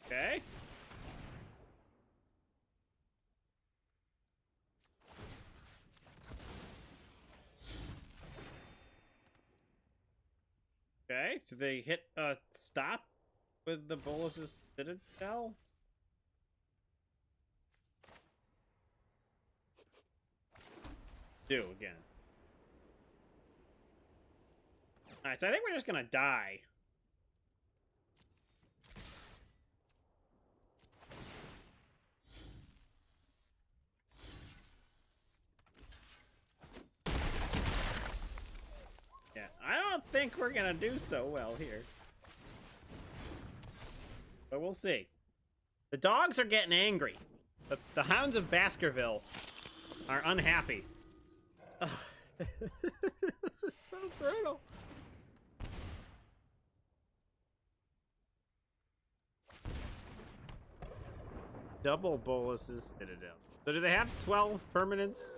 Okay. Okay, so they hit a stop with the Bolas's Citadel? Do again. Alright, so I think we're just gonna die. Yeah, I don't think we're gonna do so well here. But we'll see. The dogs are getting angry. The Hounds of Baskerville are unhappy. This is so brutal. Double Bolas's Citadel. So do they have 12 permanents?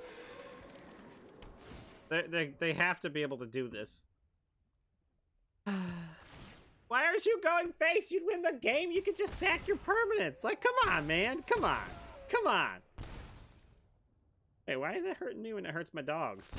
They have to be able to do this. Why aren't you going face? You'd win the game. You could just sack your permanents. Like, come on, man. Come on. Come on. Hey, why is it hurting me when it hurts my dogs?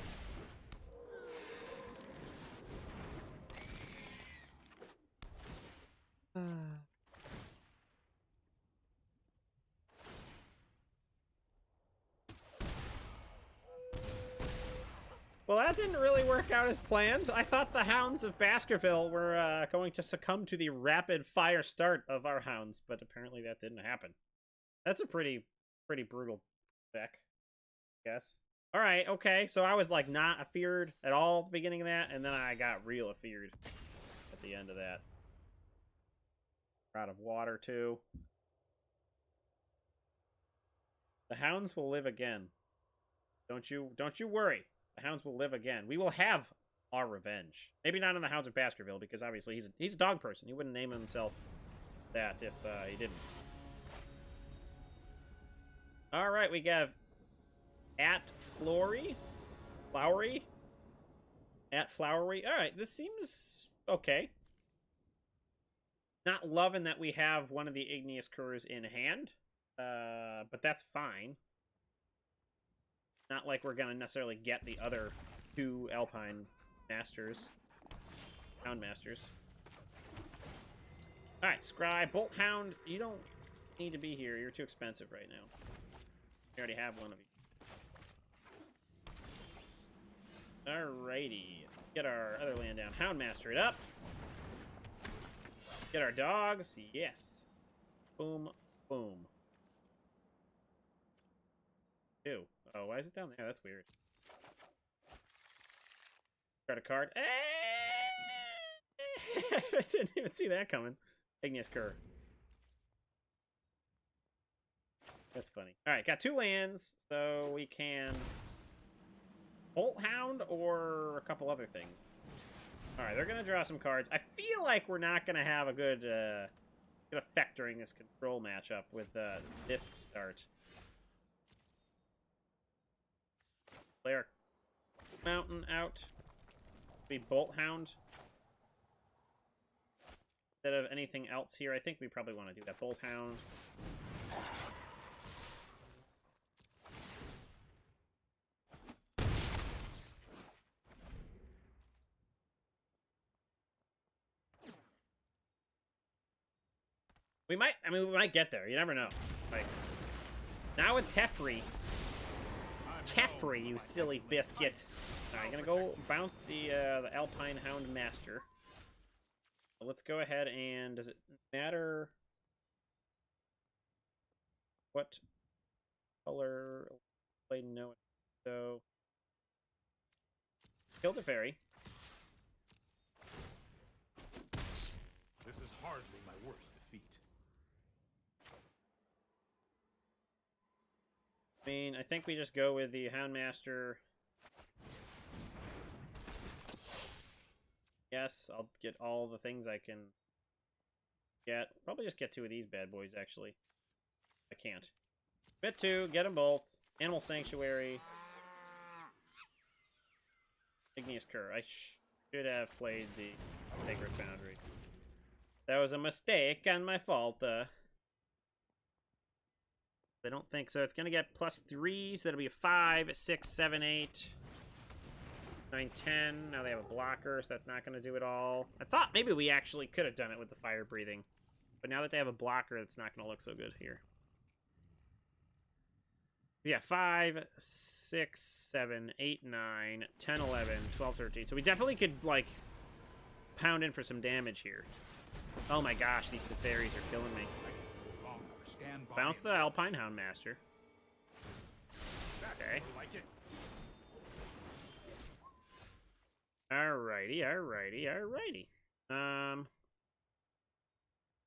Well, that didn't really work out as planned. I thought the Hounds of Baskerville were going to succumb to the rapid fire start of our Hounds, but apparently that didn't happen. That's a pretty brutal deck, I guess. All right, okay. So I was like not afeared at all at the beginning of that, and then I got real afeared at the end of that. We're out of water too. The Hounds will live again. Don't you worry. The Hounds will live again. We will have our revenge. Maybe not on the Hounds of Baskerville, because obviously he's a dog person. He wouldn't name himself that if he didn't. All right, we have at Flowery. At Flowery. All right, this seems okay. Not loving that we have one of the Igneous Curs in hand, but that's fine. Not like we're going to necessarily get the other two Alpine Masters. Hound Masters. Alright, Scry. Bolt Hound, you don't need to be here. You're too expensive right now. We already have one of you. Alrighty. Get our other land down. Hound Master it up. Get our dogs. Yes. Boom. Boom. Ew. Oh, why is it down there? That's weird. Got a card. I didn't even see that coming. Igneous Cur. That's funny. Alright, got two lands, so we can Bolt Hound or a couple other things. Alright, they're going to draw some cards. I feel like we're not going to have a good effect during this control matchup with this start. Play our Mountain out. Be Bolt Hound. Instead of anything else here, I think we probably want to do that. Bolt Hound. We might, I mean, we might get there. You never know. Like, now with Teferi. Teferi, you silly biscuit. Alright, gonna go bounce the Alpine Hound Master. Let's go ahead and, does it matter what color? No. So, kill Teferi. This is hardly my worst defeat. I mean, I think we just go with the Houndmaster. Yes, I'll get all the things I can get. Probably just get 2 of these bad boys, actually. I can't. Bit 2, get them both. Animal Sanctuary. Igneous Cur. I should have played the Sacred Foundry. That was a mistake on my fault. I don't think so. It's going to get +3, so that'll be a 5, 6, 7, 8, 9, 10. Now they have a blocker, so that's not going to do it all. I thought maybe we actually could have done it with the fire breathing. But now that they have a blocker, it's not going to look so good here. Yeah, 5, 6, 7, 8, 9, 10, 11, 12, 13. So we definitely could, like, pound in for some damage here. Oh my gosh, these Teferis are killing me. Bounce the Alpine Houndmaster. Okay. Alrighty, alrighty, alrighty.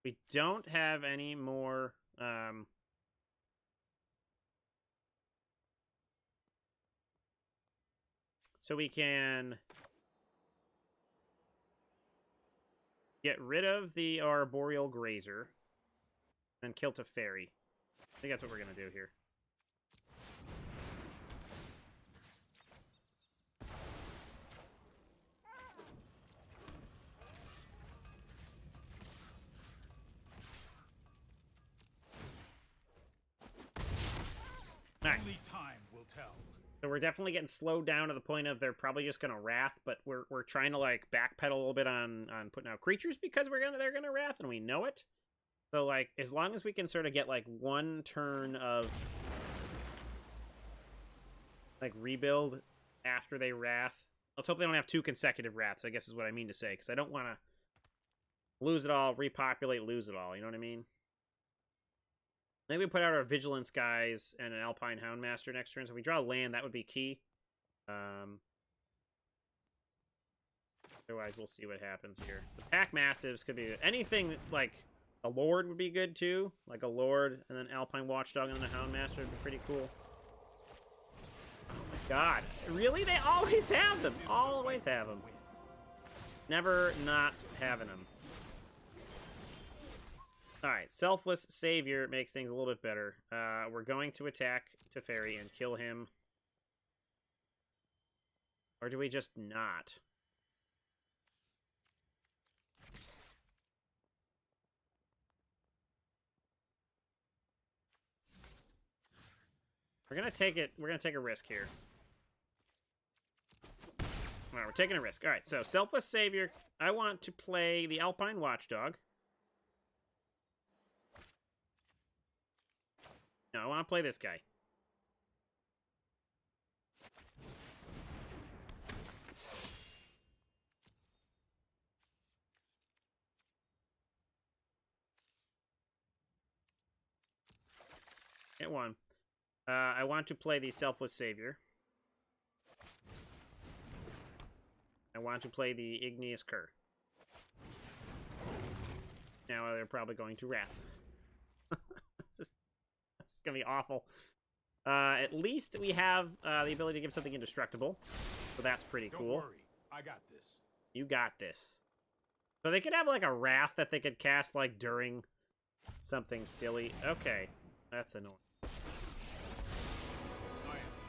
We don't have any more, so we can get rid of the Arboreal Grazer and kill Teferi. I think that's what we're going to do here. All right. Only time will tell. So we're definitely getting slowed down to the point of they're probably just gonna wrath, but we're trying to like backpedal a little bit on putting out creatures because they're gonna wrath and we know it. So like as long as we can sort of get like 1 turn of like rebuild after they wrath. Let's hope they don't have 2 consecutive wraths, I guess is what I mean to say, because I don't want to lose it all, repopulate, lose it all. You know what I mean? Maybe we put out our Vigilance guys and an Alpine Houndmaster next turn. So if we draw land, that would be key. Otherwise, we'll see what happens here. The Pack Mastiffs could be anything like a Lord would be good too. Like a Lord and then Alpine Watchdog and then a Houndmaster would be pretty cool. Oh my god. Really? They always have them. Always have them. Never not having them. Alright, Selfless Savior makes things a little bit better. We're going to attack Teferi and kill him. Or do we just not? We're gonna take it. We're gonna take a risk here. Alright, we're taking a risk. Alright, so Selfless Savior. I want to play the Alpine Watchdog. No, I want to play this guy. Get one. I want to play the Selfless Savior. I want to play the Igneous Cur. Now they're probably going to Wrath. It's gonna be awful. At least we have the ability to give something indestructible, so that's pretty cool. Don't worry, I got this. You got this. So they could have like a Wrath that they could cast like during something silly. Okay, that's annoying. I am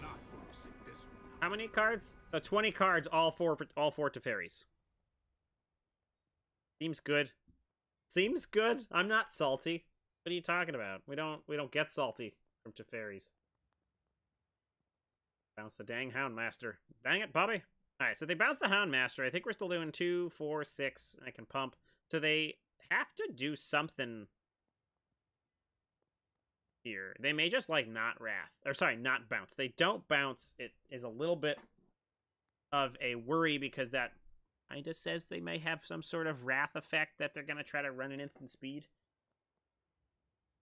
not going to sit this one out. How many cards? So 20 cards, all four Teferis. Seems good. Seems good. I'm not salty. What are you talking about? We don't get salty from Teferis. Bounce the dang Houndmaster. Dang it, Bobby. Alright, so they bounce the Houndmaster. I think we're still doing 2, 4, 6. I can pump. So they have to do something here. They may just like not wrath, or sorry, not bounce. They don't bounce. It is a little bit of a worry because that kind of says they may have some sort of wrath effect that they're gonna try to run an instant speed.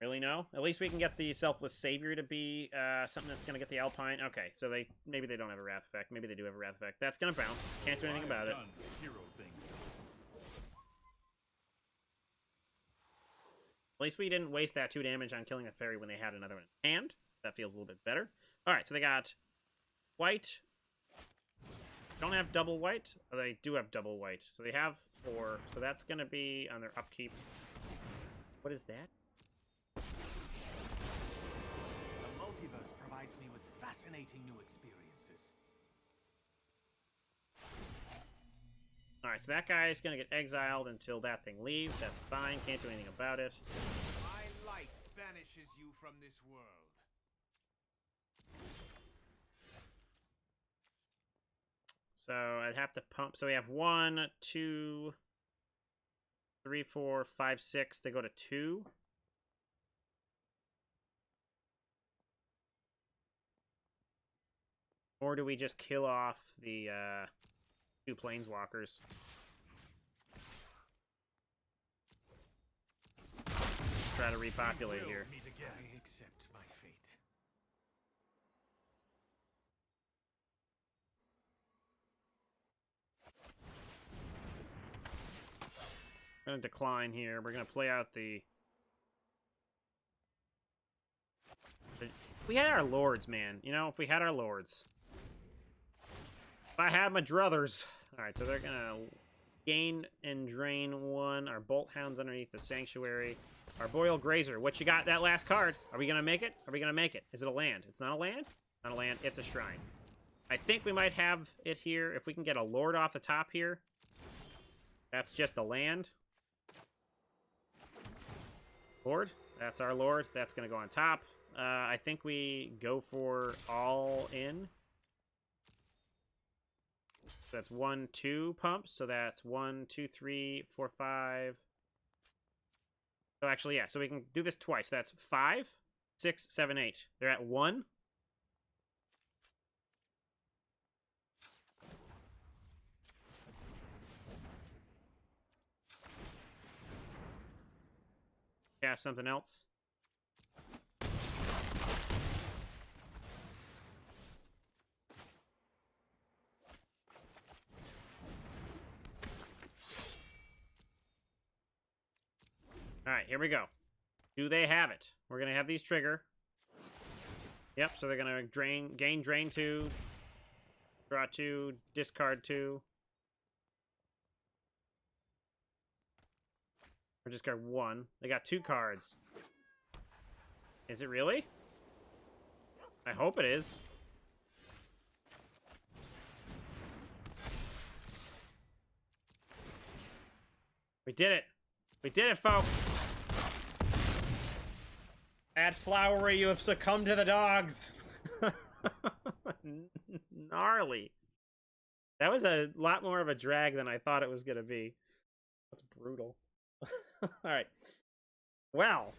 Really no? At least we can get the Selfless Savior to be something that's gonna get the Alpine. Okay, so maybe they don't have a wrath effect. Maybe they do have a wrath effect. That's gonna bounce. Can't do anything about it. At least we didn't waste that 2 damage on killing a fairy when they had another one in hand. That feels a little bit better. Alright, so they got white. Don't have double white. Oh, they do have double white. So they have 4. So that's going to be on their upkeep. What is that? The multiverse provides me with fascinating new experiences. Alright, so that guy is going to get exiled until that thing leaves. That's fine. Can't do anything about it. My light banishes you from this world. So I'd have to pump. So we have 1, 2, 3, 4, 5, 6. They go to 2. Or do we just kill off the 2 planeswalkers? Try to repopulate here. I accept my fate. We're gonna decline here. We're gonna play out the... We had our lords, man. You know, if we had our lords. If I had my druthers. Alright, so they're gonna gain and drain 1. Our Bolt Hound's underneath the Sanctuary. Our Boreal Grazer. What you got that last card? Are we gonna make it? Are we gonna make it? Is it a land? It's not a land? It's not a land. It's a shrine. I think we might have it here. If we can get a lord off the top here. That's just a land. Lord. That's our lord. That's gonna go on top. I think we go for all in. So that's 1, 2 pumps. So that's 1, 2, 3, 4, 5. So actually, yeah. So we can do this twice. That's 5, 6, 7, 8. They're at 1. Cast something else. Alright, here we go. Do they have it? We're going to have these trigger. Yep, so they're going to gain drain 2, draw 2, discard 2. Or discard 1. They got 2 cards. Is it really? I hope it is. We did it. We did it, folks. At Flowery, you have succumbed to the dogs. Gnarly. That was a lot more of a drag than I thought it was going to be. That's brutal. Alright. Well.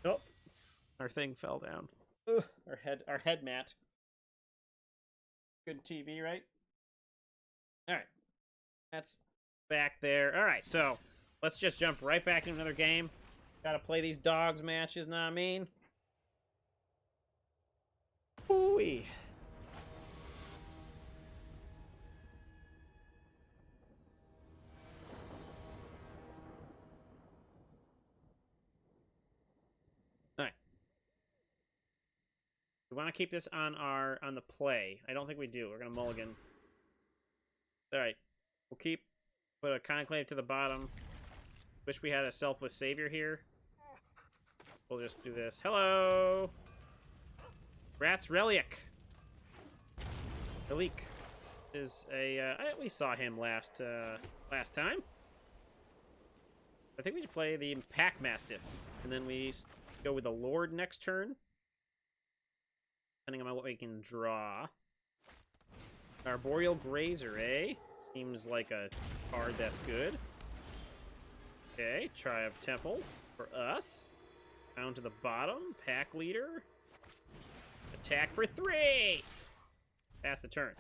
Oh. Our thing fell down. Ugh. Our head mat. Good TV, right? Alright. That's back there. Alright, so let's just jump right back into another game. Gotta play these dogs matches, know what I mean? Ooh-wee. Alright. We want to keep this on the play. I don't think we do. We're gonna mulligan. Alright. We'll put a Conclave to the bottom. Wish we had a Selfless Savior here. We'll just do this. Hello! Rat's Relic. Relic is a... we saw him last time. I think we should play the Pack Mastiff. And then we go with the Lord next turn. Depending on what we can draw. Our Boreal Grazer, eh? Seems like a card that's good. Okay, Triumph Temple for us. Down to the bottom. Pack leader. Attack for 3! Pass the turn.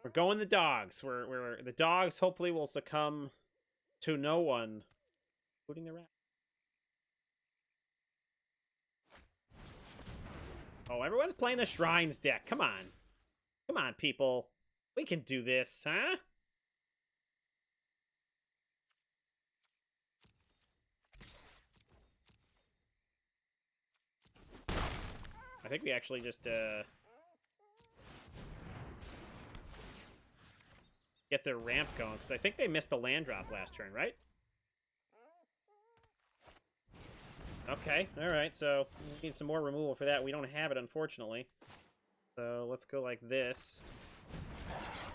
We're going the dogs. The dogs hopefully will succumb to no one, including the rat. Oh, everyone's playing the Shrines deck. Come on. Come on, people. We can do this, huh? I think we actually just, get their ramp going, because I think they missed the land drop last turn, right? Okay, alright, so we need some more removal for that. We don't have it, unfortunately. So let's go like this.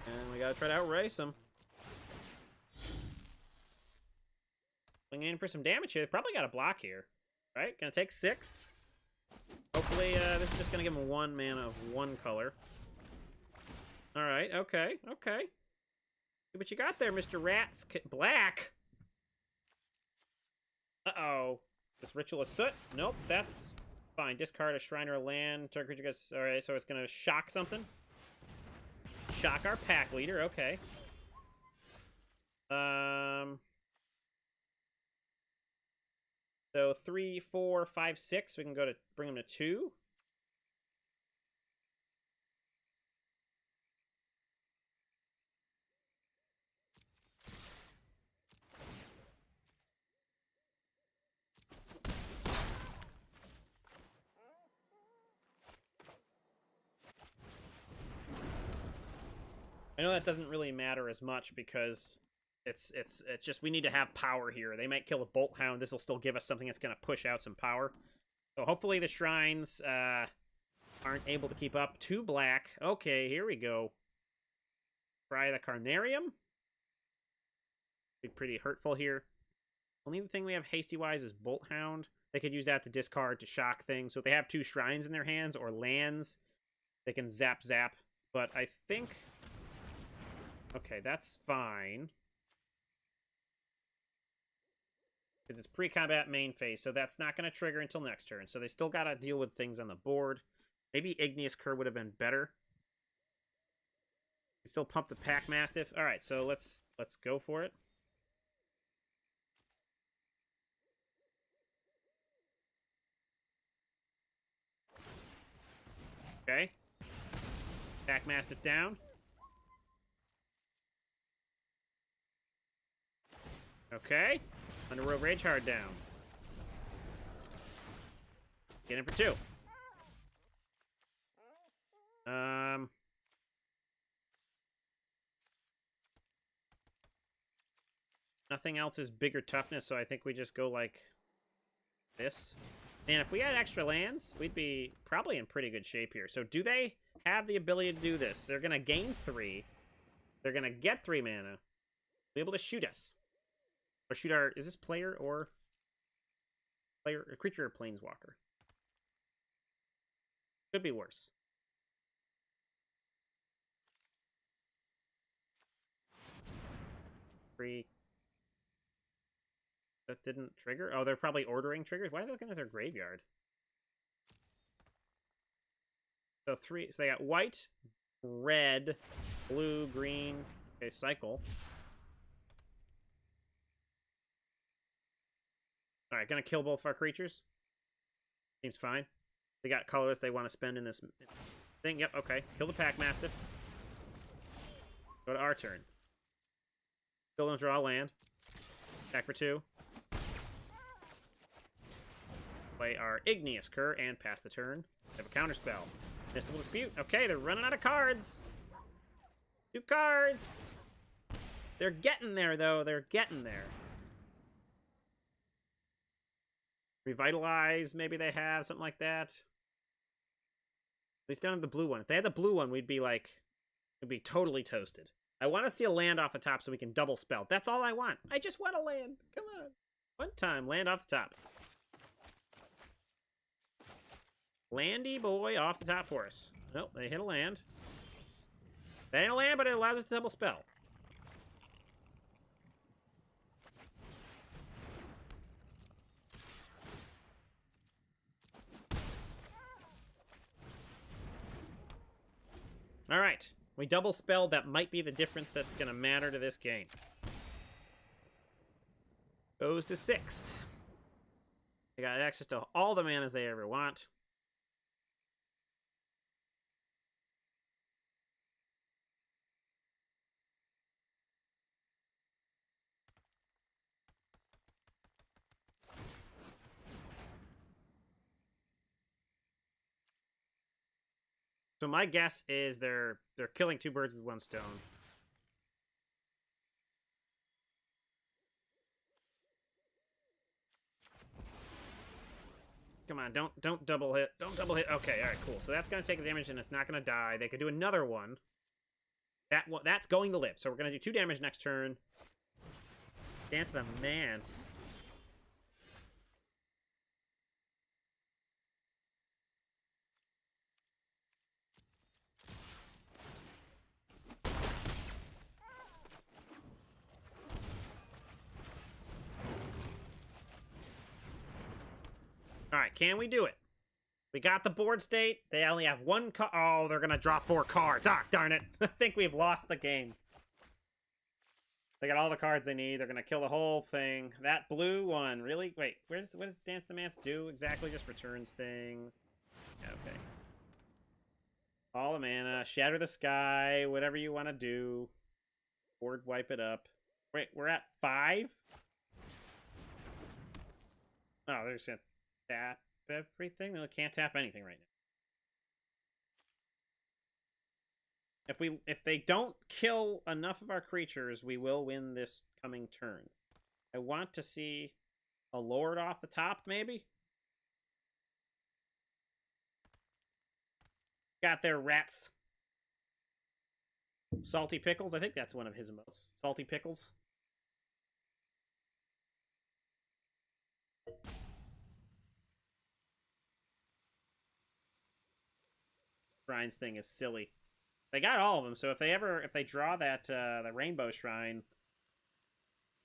And we gotta try to outrace them. Swinging in for some damage here. They probably got a block here. Right? Gonna take 6. Hopefully, this is just gonna give him 1 mana of 1 color. Alright, okay, okay. See what you got there, Mr. Rats. Black! Uh-oh. This Ritual of Soot? Nope, that's fine. Discard a shrine or a land. Target creature gets... Alright, so it's gonna shock something. Shock our pack leader, okay. So 3, 4, 5, 6. We can go to bring him to 2. I know that doesn't really matter as much because it's just we need to have power here. They might kill a Bolt Hound. This will still give us something that's going to push out some power. So hopefully the Shrines aren't able to keep up. 2 black. Okay, here we go. Try the Carnarium. Be pretty hurtful here. Only thing we have hasty-wise is Bolt Hound. They could use that to discard to shock things. So if they have 2 Shrines in their hands or lands, they can zap. But I think... Okay, that's fine. Because it's pre-combat main phase, so that's not going to trigger until next turn. So they still got to deal with things on the board. Maybe Igneous Cur would have been better. We still pump the Pack Mastiff. All right, so let's go for it. Okay. Pack Mastiff down. Okay. Underworld Ragehard down. Get in for 2. Nothing else is bigger toughness, so I think we just go like this. And if we had extra lands, we'd be probably in pretty good shape here. So do they have the ability to do this? They're going to gain 3. They're going to get 3 mana. Be able to shoot us. Or shoot our... Is this player or... Player, a creature or planeswalker? Could be worse. Free. That didn't trigger? Oh, they're probably ordering triggers? Why are they looking at their graveyard? So 3... So they got white, red, blue, green. Okay, cycle. Alright, gonna kill both of our creatures. Seems fine. They got colors they want to spend in this thing. Yep, okay. Kill the Pack Mastiff. Go to our turn. Kill them, draw a land. Attack for 2. Play our Igneous Cur and pass the turn. They have a counter spell. Mystical Dispute. Okay, they're running out of cards. 2 cards. They're getting there, though. They're getting there. Revitalize, maybe they have, something like that. At least don't have the blue one. If they had the blue one, we'd be like, we'd be totally toasted. I want to see a land off the top so we can double spell. That's all I want. I just want a land. Come on. One time, land off the top. Landy boy off the top for us. Nope, they hit a land. They ain't a land, but it allows us to double spell. All right. We double spelled. That might be the difference that's going to matter to this game. Goes to 6. They got access to all the manas they ever want. So my guess is they're killing 2 birds with 1 stone. Come on, don't double hit. Don't double hit. Okay, all right, cool. So that's going to take damage and it's not going to die. They could do another one. That's going to live. So we're going to do 2 damage next turn. Dance the Mance. All right, can we do it? We got the board state. They only have 1 card. Oh, they're going to draw 4 cards. Ah, darn it. I think we've lost the game. They got all the cards they need. They're going to kill the whole thing. That blue one, really? Wait, what does Dance the Mance do exactly? Just returns things. Yeah, okay. All the mana. Shatter the sky. Whatever you want to do. Board wipe it up. Wait, we're at 5? Oh, there's just tap everything. They can't tap anything right now. If they don't kill enough of our creatures, we will win this coming turn. I want to see a Lord off the top, maybe. Got their rats. Salty Pickles. I think that's one of his emotes. Salty Pickles. Shrines thing is silly. They got all of them, so if they draw that the Rainbow Shrine,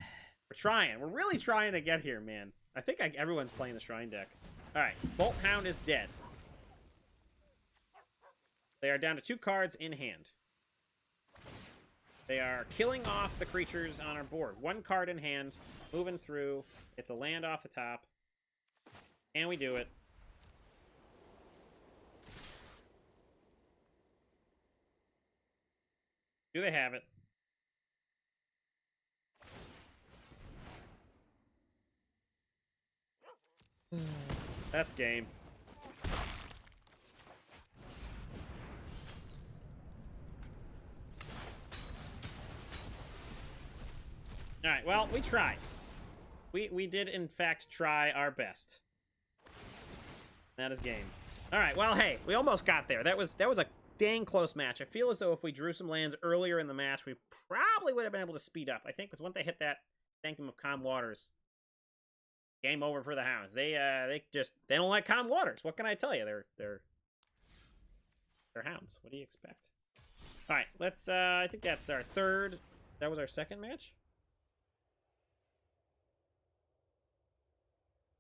we're trying. We're really trying to get here, man. I think everyone's playing the Shrine deck. All right, Bolt Hound is dead. They are down to 2 cards in hand. They are killing off the creatures on our board. 1 card in hand, moving through. It's a land off the top. Can we do it? Do they have it? That's game. Alright, well, we tried. We did, in fact, try our best. That is game. Alright, well, hey, we almost got there. That was a dang close match. I feel as though if we drew some lands earlier in the match, we probably would have been able to speed up. I think because once they hit that Sanctum of Calm Waters, game over for the Hounds. They don't like calm waters. What can I tell you? They're Hounds. What do you expect? All right, let's. I think that's our third. That was our second match.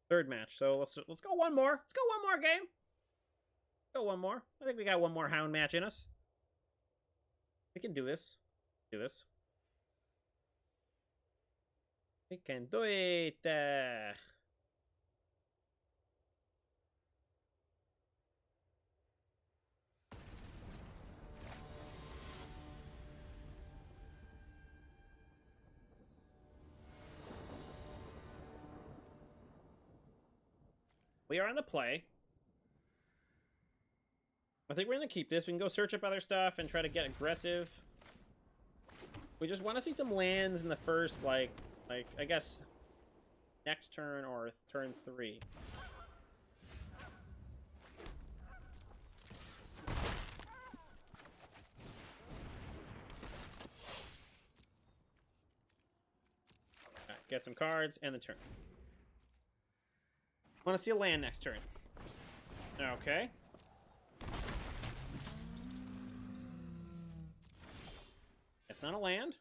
Third match. So let's go one more. Let's go one more game. Go one more. I think we got one more Hound match in us. We can do this. Do this. We can do it. We are on the play. I think we're going to keep this. We can go search up other stuff and try to get aggressive. We just want to see some lands in the first, like I guess, next turn or turn 3. Right, get some cards and the turn. Want to see a land next turn. Okay. It's not a land.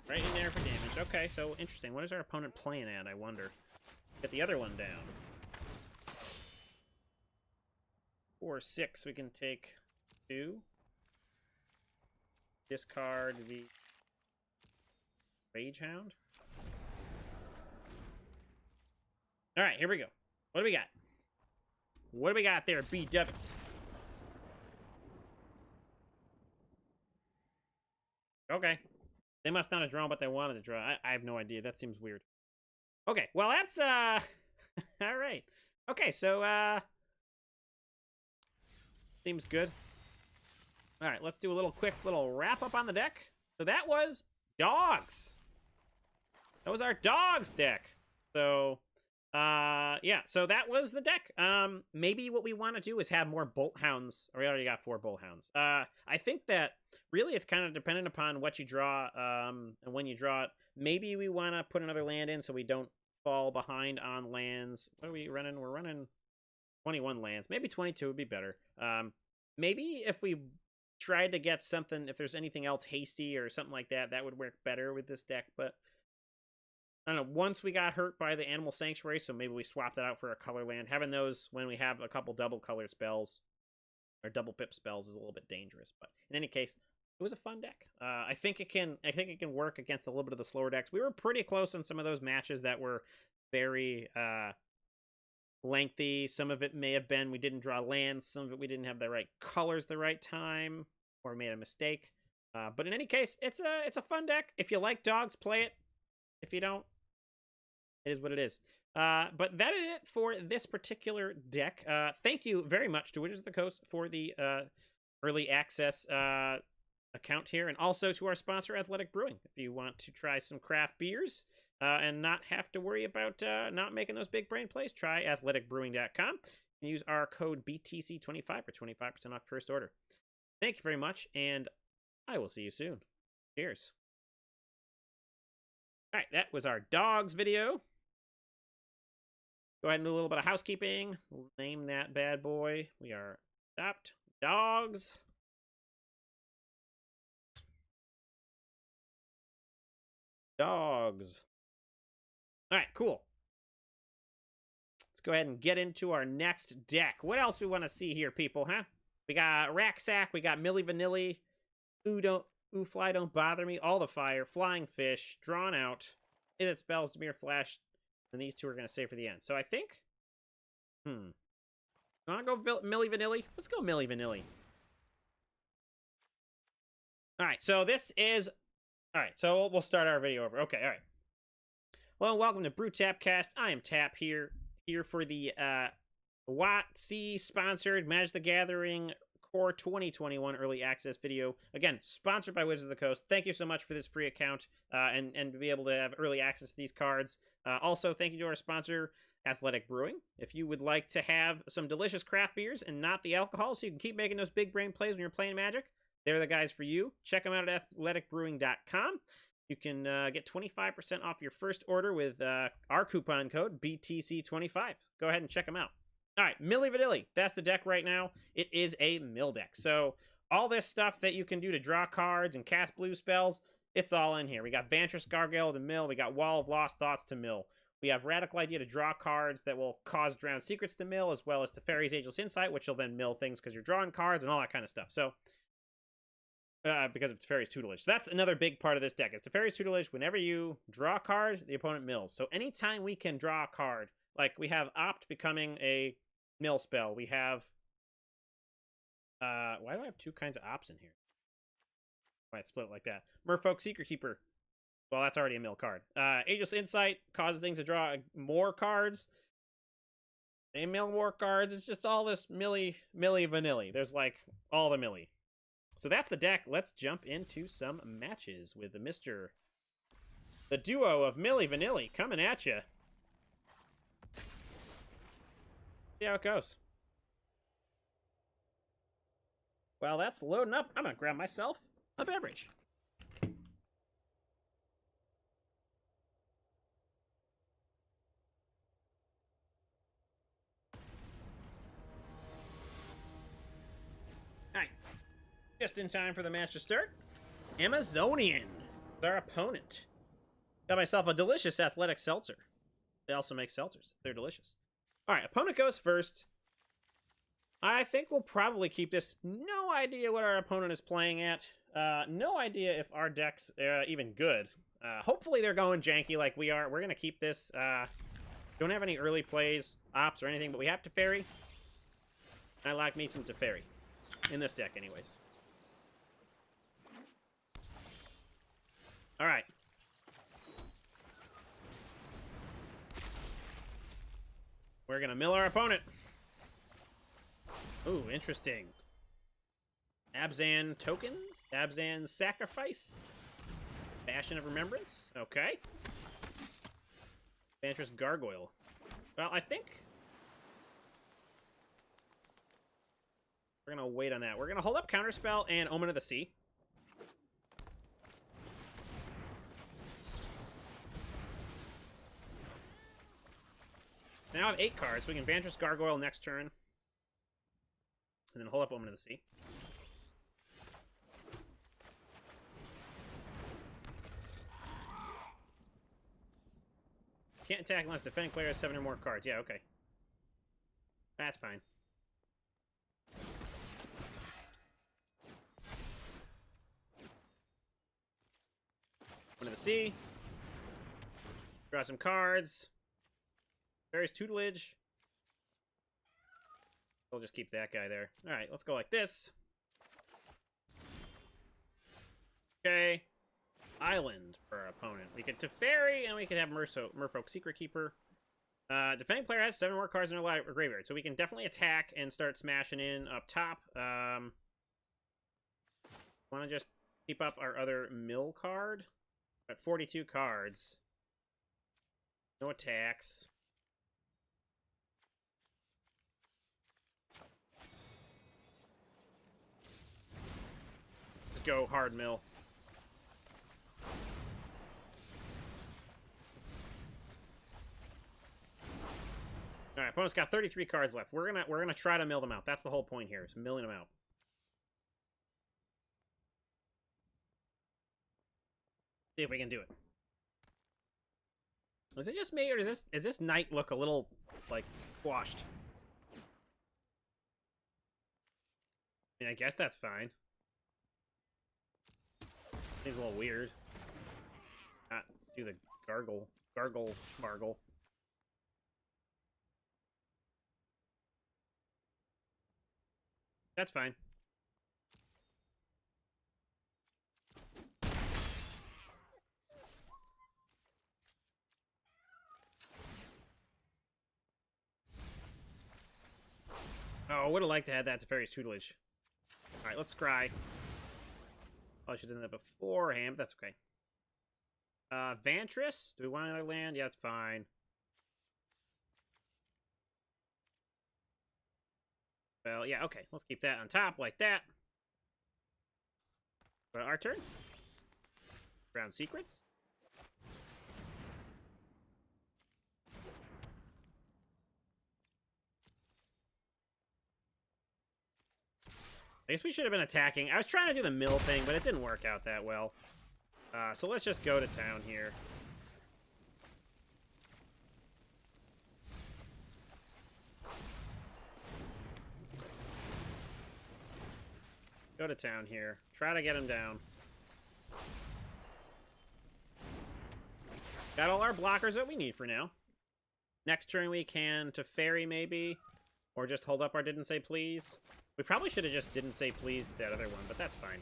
Right in there for damage. Okay, so interesting. What is our opponent playing at, I wonder? Get the other one down. 4 or 6, we can take 2. Discard the Rage Hound. Alright, here we go. What do we got? What do we got there, BW? Okay. They must not have drawn what they wanted to draw. I have no idea. That seems weird. Okay, well, that's, all right. Okay, so, seems good. All right, let's do a quick little wrap-up on the deck. So that was Dogs. That was our Dogs deck. So, yeah, so that was the deck. Maybe what we want to do is have more Bolt Hounds. We already got 4 Bolt Hounds. I think that really it's kind of dependent upon what you draw, and when you draw it. Maybe we want to put another land in so we don't fall behind on lands. What are we running? We're running 21 lands. Maybe 22 would be better. Maybe if we tried to get something, if there's anything else hasty or something like that, that would work better with this deck. But I don't know, once we got hurt by the Animal Sanctuary, so maybe we swap that out for a color land. Having those when we have a couple double color spells or double pip spells is a little bit dangerous. But in any case, it was a fun deck. I think it can work against a little bit of the slower decks. We were pretty close in some of those matches that were very lengthy. Some of it may have been we didn't draw lands. Some of it we didn't have the right colors the right time or made a mistake. But in any case, it's a fun deck. If you like Dogs, play it. If you don't, it is what it is. But that is it for this particular deck. Thank you very much to Wizards of the Coast for the early access account here, and also to our sponsor, Athletic Brewing. If you want to try some craft beers and not have to worry about not making those big brain plays, try athleticbrewing.com and use our code BTC25 for 25% off first order. Thank you very much, and I will see you soon. Cheers. All right, that was our Dogs video. Go ahead and do a little bit of housekeeping. We'll name that bad boy. We are stopped. Dogs. Dogs. All right, cool. Let's go ahead and get into our next deck. What else we want to see here, people, huh? We got Rack-Sack, we got Milli Vanilli, Ooh Fly Don't Bother Me, All the Fire, Flying Fish, Drawn Out, It Spells, Demir Flash, and these 2 are going to save for the end. So I think, you want to go Milli Vanilli? Let's go Milli Vanilli. All right, so this is... All right, so we'll start our video over. Okay, all right. Hello and welcome to Brew Tapcast. I am Tap here for the WotC sponsored Magic the Gathering Core 2021 early access video. Again, sponsored by Wizards of the Coast. Thank you so much for this free account and to be able to have early access to these cards. Also, thank you to our sponsor, Athletic Brewing. If you would like to have some delicious craft beers and not the alcohol so you can keep making those big brain plays when you're playing Magic, they're the guys for you. Check them out at athleticbrewing.com. You can get 25% off your first order with our coupon code BTC25. Go ahead and check them out. All right, Milli Vanilli. That's the deck right now. It is a mill deck. So all this stuff that you can do to draw cards and cast blue spells, it's all in here. We got Vantress Gargoyle to mill. We got Wall of Lost Thoughts to mill. We have Radical Idea to draw cards that will cause Drowned Secrets to mill, as well as Teferi's Ageless Insight, which will then mill things because you're drawing cards and all that kind of stuff. So... because of Teferi's Tutelage. So that's another big part of this deck. Is Teferi's Tutelage, whenever you draw a card, the opponent mills. So anytime we can draw a card, like we have Opt becoming a mill spell. We have... why do I have 2 kinds of Ops in here? Why it split it like that? Merfolk Secret Keeper. Well, that's already a mill card. Ageless Insight causes things to draw more cards. They mill more cards. It's just all this Milli Vanilli. There's like all the Milli. So that's the deck. Let's jump into some matches with the duo of Milli Vanilli coming at you. See how it goes. While that's loading up, I'm going to grab myself a beverage. Just in time for the match to start. Amazonian, our opponent. Got myself a delicious athletic seltzer. They also make seltzers. They're delicious. All right, opponent goes first. I think we'll probably keep this. No idea what our opponent is playing at. No idea if our deck's even good. Hopefully they're going janky like we are. We're going to keep this. Don't have any early plays, ops, or anything, but we have Teferi. I like me some Teferi. In this deck, anyways. All right. We're going to mill our opponent. Ooh, interesting. Abzan tokens? Abzan sacrifice? Bastion of Remembrance? Okay. Vantress Gargoyle. Well, I think we're going to wait on that. We're going to hold up Counterspell and Omen of the Sea. Now I have 8 cards, so we can Vantress Gargoyle next turn. And then hold up Omen of the Sea. Can't attack unless defending player has 7 or more cards. Yeah, okay. That's fine. Omen of the Sea. Draw some cards. Various tutelage. We'll just keep that guy there. Alright, let's go like this. Okay. Island for our opponent. We could Teferi, and we could have Merfolk Secret Keeper. Defending player has 7 more cards in their graveyard, so we can definitely attack and start smashing in up top. Want to just keep up our other mill card? At 42 cards. No attacks. Just go hard mill. All right, opponent's got 33 cards left. We're gonna try to mill them out. That's the whole point here, is milling them out. See if we can do it. Is it just me, or does this knight look a little like squashed? I mean, I guess that's fine. Seems a little weird. Not do the gargle spargle. That's fine. Oh, I would have liked to have that Teferi's tutelage. Alright, let's scry. Probably should have done that beforehand, but that's okay. Vantress? Do we want another land? Yeah, it's fine. Well, yeah, okay. Let's keep that on top like that. Well, our turn. Ground Secrets. I guess we should have been attacking. I was trying to do the mill thing, but it didn't work out that well. So let's just go to town here. Go to town here. Try to get him down. Got all our blockers that we need for now. Next turn we can Teferi maybe. Or just hold up our didn't say please. We probably should have just didn't say please that other one, but that's fine.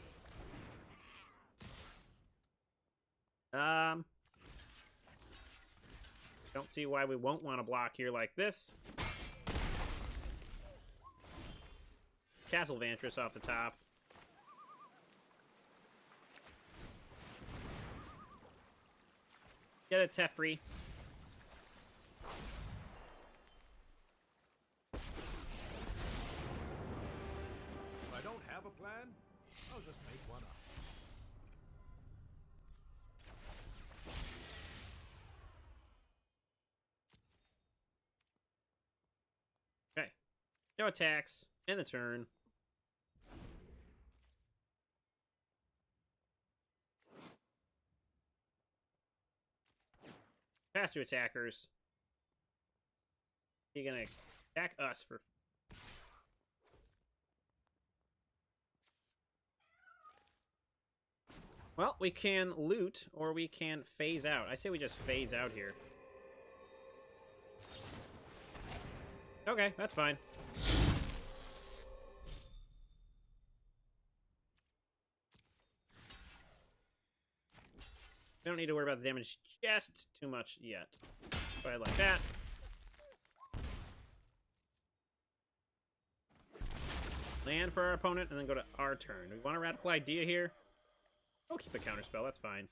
Don't see why we won't want to block here like this. Castle Vantress off the top. Get a Teferi. If I don't have a plan, I'll just make one up. Okay. No attacks. End the turn. Faster attackers. You're gonna attack us for... Well, we can loot, or we can phase out. I say we just phase out here. Okay, that's fine. We don't need to worry about the damage just too much yet. Go ahead like that. Land for our opponent, and then go to our turn. Do we want a radical idea here? We'll keep a counterspell, that's fine.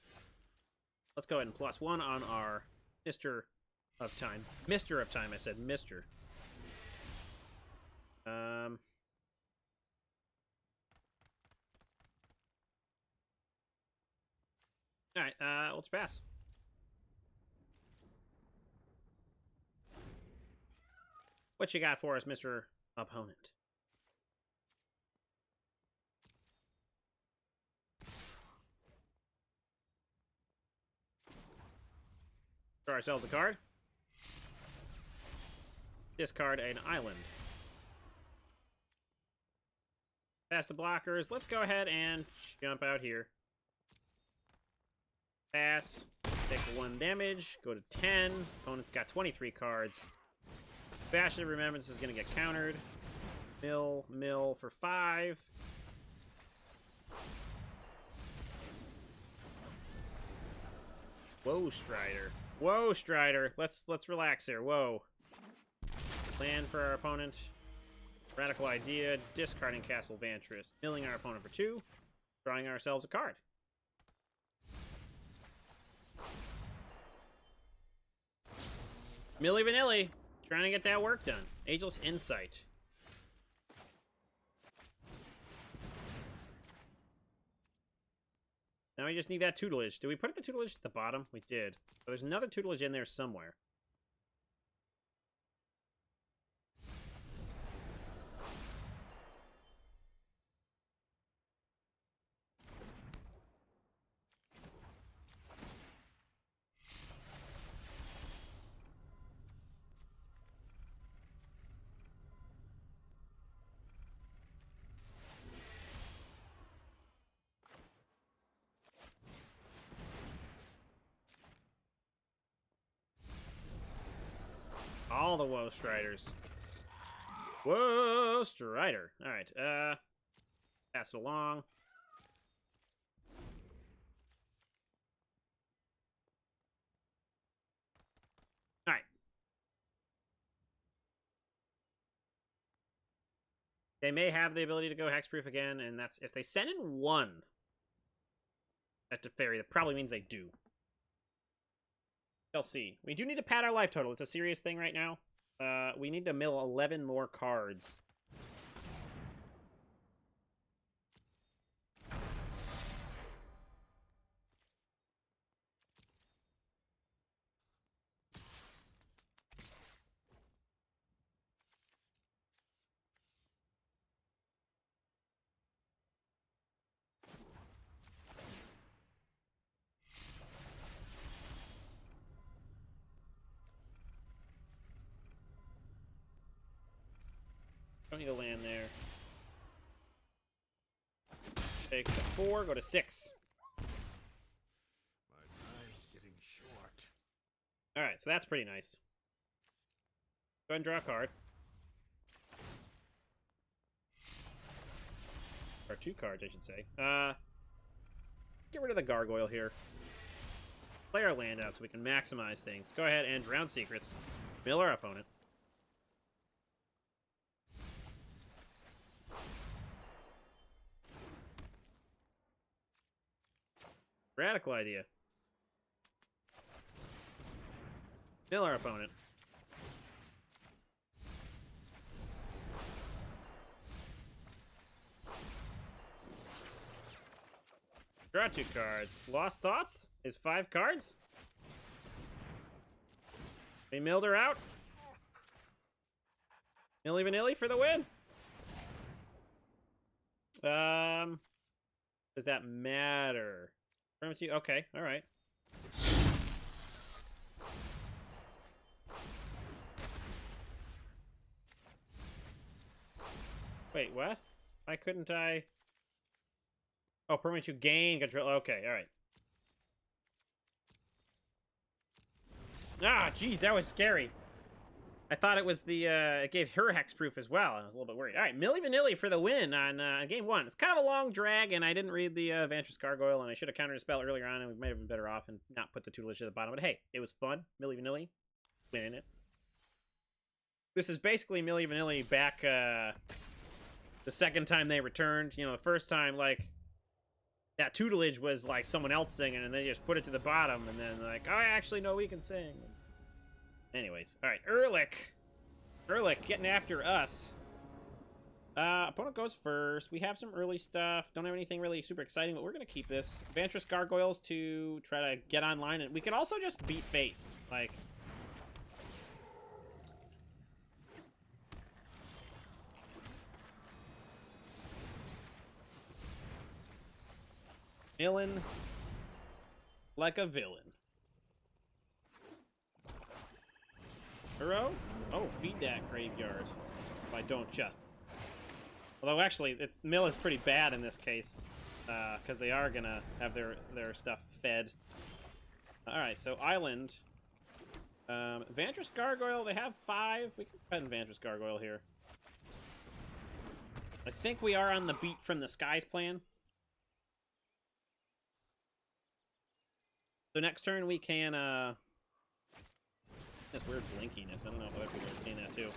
Let's go ahead and +1 on our Mr. of Time. Mr. of Time, I said Mr. Alright, let's pass. What you got for us, Mr. Opponent? Draw ourselves a card. Discard an island. Pass the blockers. Let's go ahead and jump out here. Pass. Take 1 damage. Go to 10. Opponent's got 23 cards. Bastion of Remembrance is going to get countered. Mill for 5. Whoa, Strider. Whoa, Strider. Let's relax here. Whoa. Land for our opponent. Radical Idea. Discarding Castle Vantress. Milling our opponent for 2. Drawing ourselves a card. Milli Vanilli. Trying to get that work done. Ageless Insight. Now we just need that tutelage. Did we put the tutelage at the bottom? We did. So there's another tutelage in there somewhere. All the Woe Striders. Whoa, Strider. Alright, pass it along. Alright. They may have the ability to go hexproof again, and that's if they send in 1 at the fairy, that probably means they do. Shall see. We do need to pad our life total. It's a serious thing right now. We need to mill 11 more cards. Don't need to land there. Take the 4, go to 6. My time's getting short. Alright, so that's pretty nice. Go ahead and draw a card. Or 2 cards, I should say. Get rid of the Gargoyle here. Play our land out so we can maximize things. Go ahead and Drown Secrets. Mill our opponent. Radical Idea. Mill our opponent. Draw 2 cards. Lost Thoughts is 5 cards. They milled her out. Milli Vanilli for the win. Does that matter? Okay, all right. Wait, what? Why couldn't I? Oh, permit you gain control. Okay, all right. Ah, geez, that was scary. I thought it was the, it gave her hexproof as well, and I was a little bit worried. All right, Milli Vanilli for the win on game 1. It's kind of a long drag, and I didn't read the Vantress Gargoyle, and I should have countered a spell earlier on, and we might have been better off and not put the tutelage at the bottom. But hey, it was fun. Milli Vanilli, winning it. This is basically Milli Vanilli back the second time they returned. You know, the first time, like, that tutelage was like someone else singing, and they just put it to the bottom, and then like, oh, actually, no, we can sing. Anyways, all right, Ehrlich. Ehrlich getting after us. Opponent goes first. We have some early stuff. Don't have anything really super exciting, but we're going to keep this. Vantress Gargoyles to try to get online, and we can also just beat face. Like, villain like a villain. Hero? Oh, feed that graveyard. Why don't ya? Although, actually, mill is pretty bad in this case, because they are gonna have their stuff fed. Alright, so Island. Vantress Gargoyle, they have 5. We can pet Vantress Gargoyle here. I think we are on the beat from the Skies plan. So next turn we can, this weird blinkiness. I don't know if other people are seeing that too.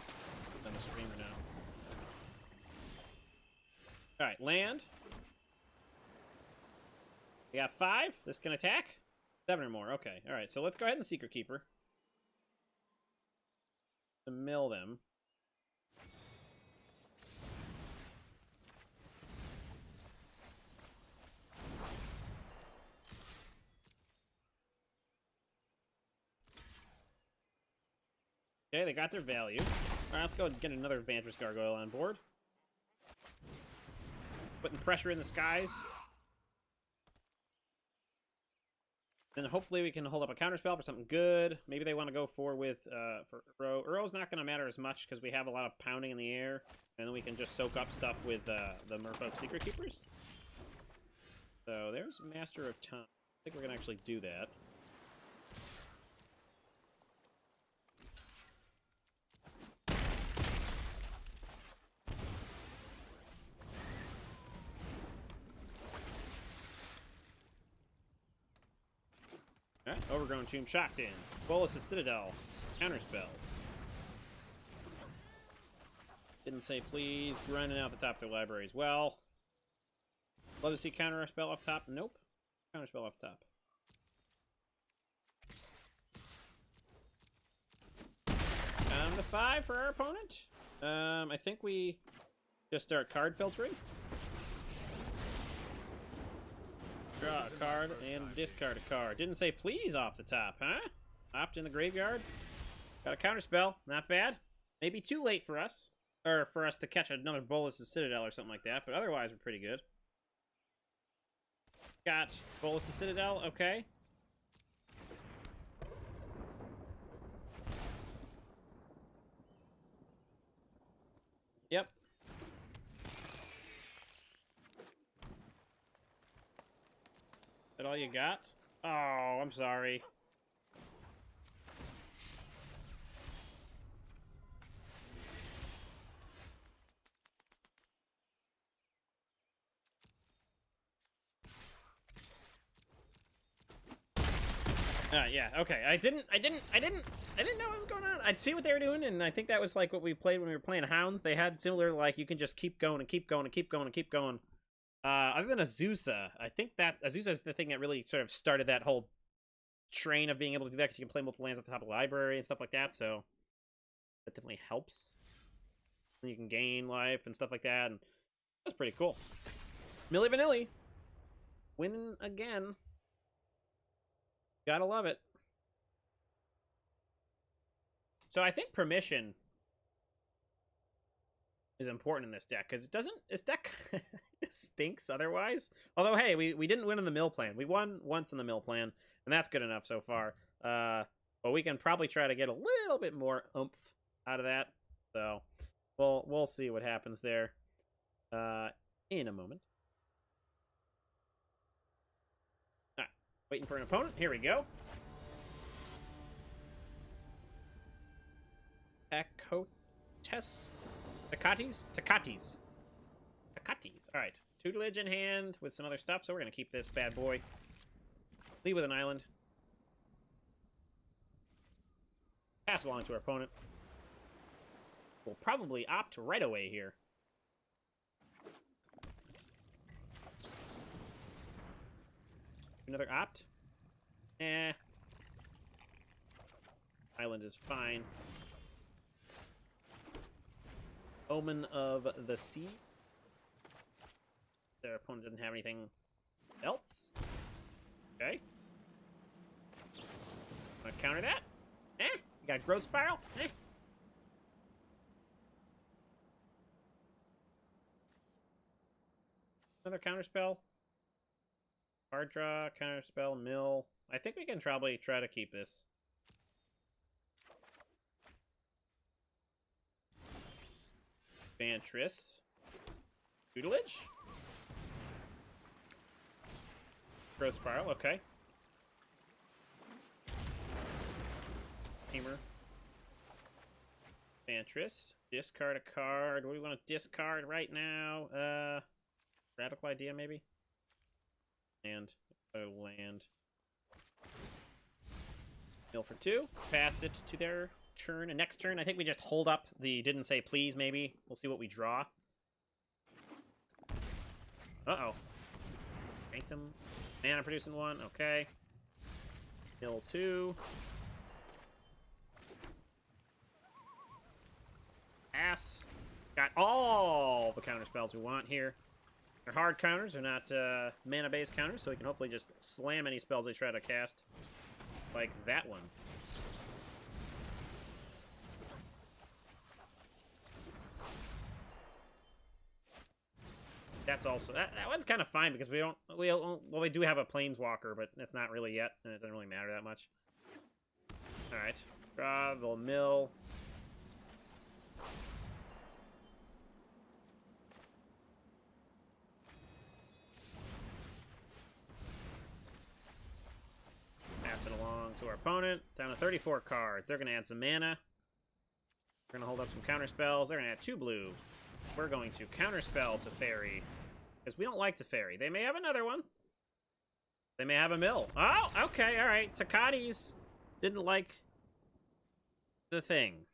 On the streamer now. Alright, land. We got 5. This can attack. 7 or more. Okay. Alright, so let's go ahead and Secret Keeper. To mill them. Okay, they got their value. Alright, let's go and get another Vantress Gargoyle on board. Putting pressure in the Skies. Then hopefully we can hold up a counterspell for something good. Maybe they want to go for Uro. Uro's not going to matter as much because we have a lot of pounding in the air. And then we can just soak up stuff with the Merfolk Secret Keepers. So there's Master of Time. I think we're going to actually do that. Alright, Overgrown Tomb shocked in. Bolas' Citadel. Counterspell. Didn't say please. Grinding out the top of the library as well. Love to see counterspell off top. Nope. Counterspell off top. Down to 5 for our opponent. I think we just start card filtering. Draw a card and discard a card. Didn't say please off the top, huh? Opt in the graveyard. Got a counterspell. Not bad. Maybe too late for us. Or for us to catch another Bolas' Citadel or something like that. But otherwise, we're pretty good. Got Bolas' Citadel. Okay. Yep. That all you got? Oh, I'm sorry. Yeah, okay. I didn't know what was going on. I'd see what they were doing, and I think that was like what we played when we were playing Hounds. They had similar, like, you can just keep going and keep going and keep going and keep going. Other than Azusa, I think that Azusa is the thing that really sort of started that whole train of being able to do that, because you can play multiple lands at the top of the library and stuff like that, so that definitely helps. And you can gain life and stuff like that, and that's pretty cool. Milli Vanilli. Winning again. Gotta love it. So I think permission is important in this deck, because this deck stinks otherwise. Although, hey, we didn't win in the mill plan. We won once in the mill plan, and that's good enough so far. But we can probably try to get a little bit more oomph out of that. So we'll see what happens there. in a moment. Alright, waiting for an opponent. Here we go. Takatis? Takatis. Alright. Tutelage in hand with some other stuff, so we're going to keep this bad boy. Lead with an island. Pass along to our opponent. We'll probably opt right away here. Another opt? Eh. Island is fine. Omen of the Sea. Their opponent doesn't have anything else. Okay. Wanna counter that? Eh? You got Growth Spiral? Eh? Another counter spell. Card draw, counter spell, mill. I think we can probably try to keep this. Vantress. Tutelage. Growth Spiral, okay. Tamer. Vantress. Discard a card. What do we want to discard right now? Radical Idea, maybe? Land. Land. Mill for 2. Pass it to their turn. And next turn, I think we just hold up the didn't say please, maybe. We'll see what we draw. Uh-oh. Sanctum. Mana producing 1. Okay. Mill 2. Pass. Got all the counter spells we want here. They're hard counters, they're not mana-based counters, so we can hopefully just slam any spells they try to cast. Like that one. That's also... That one's kind of fine, because we don't... Well, we do have a Planeswalker, but it's not really yet, and it doesn't really matter that much. Alright. Draw, the mill... Pass it along to our opponent. Down to 34 cards. They're going to add some mana. We're going to hold up some counter spells. They're going to add 2 blue. We're going to counterspell to Fairy. Because we don't like to Fairy. They may have another one. They may have a mill. Oh, okay, alright. Takatis didn't like the thing.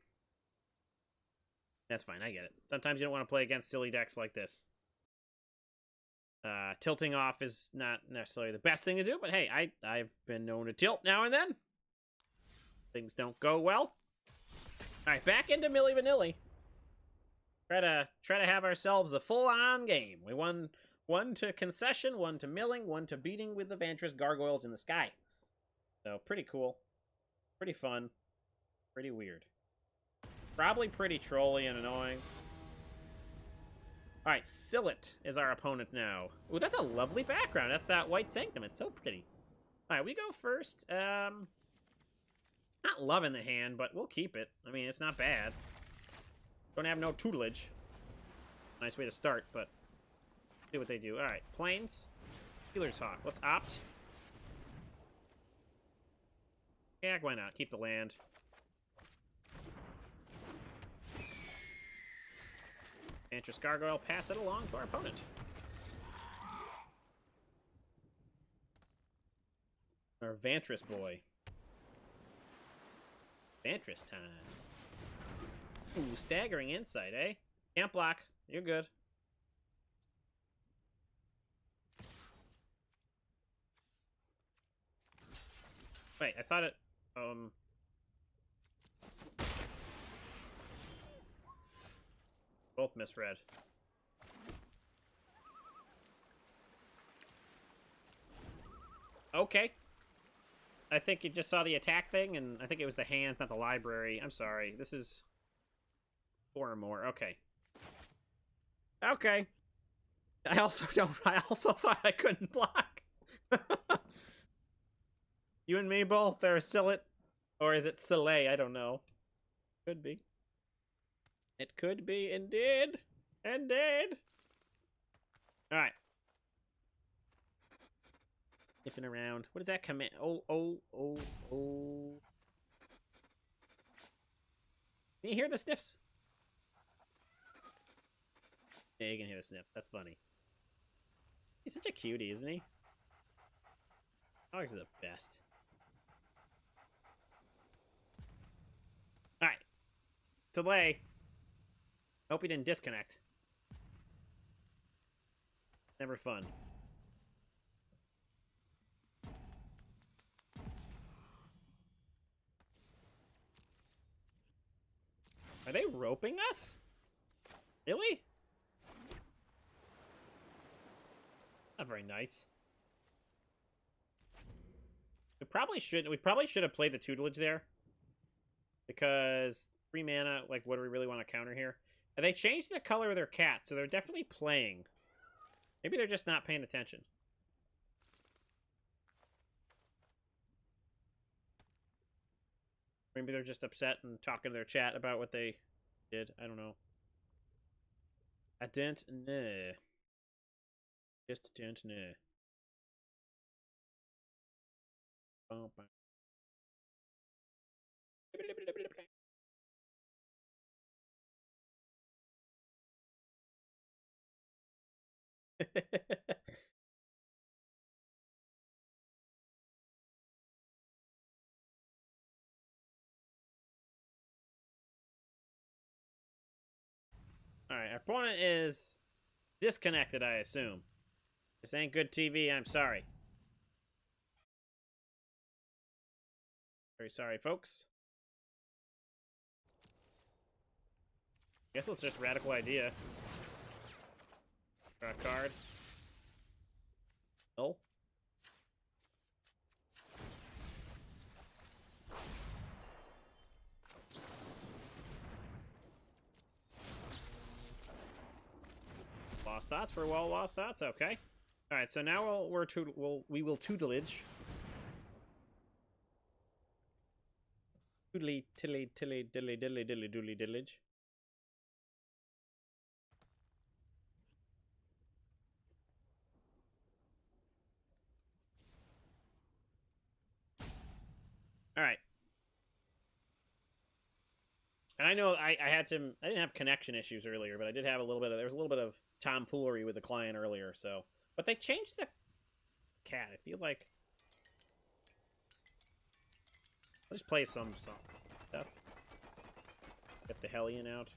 That's fine, I get it. Sometimes you don't want to play against silly decks like this. Tilting off is not necessarily the best thing to do, but hey, I've been known to tilt now and then. Things don't go well. Alright, back into Milli Vanilli. Try to have ourselves a full-on game. We won 1 to concession, 1 to milling, 1 to beating with the Vantress Gargoyles in the sky. So, pretty cool. Pretty fun. Pretty weird. Probably pretty trolly and annoying. Alright, Sillet is our opponent now. Ooh, that's a lovely background. That's that White Sanctum. It's so pretty. Alright, we go first. Not loving the hand, but we'll keep it. I mean, it's not bad. Don't have no tutelage. Nice way to start, but see what they do. Alright, Plains. Healer's Hawk. Let's opt. Yeah, why not? Keep the land. Vantress Gargoyle, pass it along to our opponent. Our Vantress boy. Vantress time. Ooh, staggering insight, eh? Can't block. You're good. Wait, I thought it... Both misread. Okay. I think you just saw the attack thing, and I think it was the hands, not the library. I'm sorry. This is 4 or more. Okay. Okay. I also thought I couldn't block. You and me both. There's Sillet. Or is it Soleil? I don't know. Could be. It could be, indeed. Indeed. All right. Sniffing around. What does that command? Oh. Can you hear the sniffs? Yeah, you can hear the sniffs. That's funny. He's such a cutie, isn't he? Dogs are the best. Alright. Delay. Hope he didn't disconnect. Never fun. Are they roping us? Really? Not very nice. We probably should have played the tutelage there. Because 3 mana, like, what do we really want to counter here? And they changed the color of their cat, so they're definitely playing. Maybe they're just not paying attention. Maybe they're just upset and talking to their chat about what they did. I don't know. I don't know. Just don't know. Alright, our opponent is disconnected, I assume. This ain't good TV, I'm sorry. Very sorry, folks. Guess it's just radical idea. Draw a card. No. Lost thoughts for lost thoughts. Okay. All right. So now we will tutelage. Toodly tilly tilly dilly dilly dilly doodly dillage. All right. And I know I had some. I didn't have connection issues earlier, but I did have a little bit of. There was a little bit of tomfoolery with the client earlier. So, but they changed the cat. I feel like I'll just play some stuff. Get the Hellion out.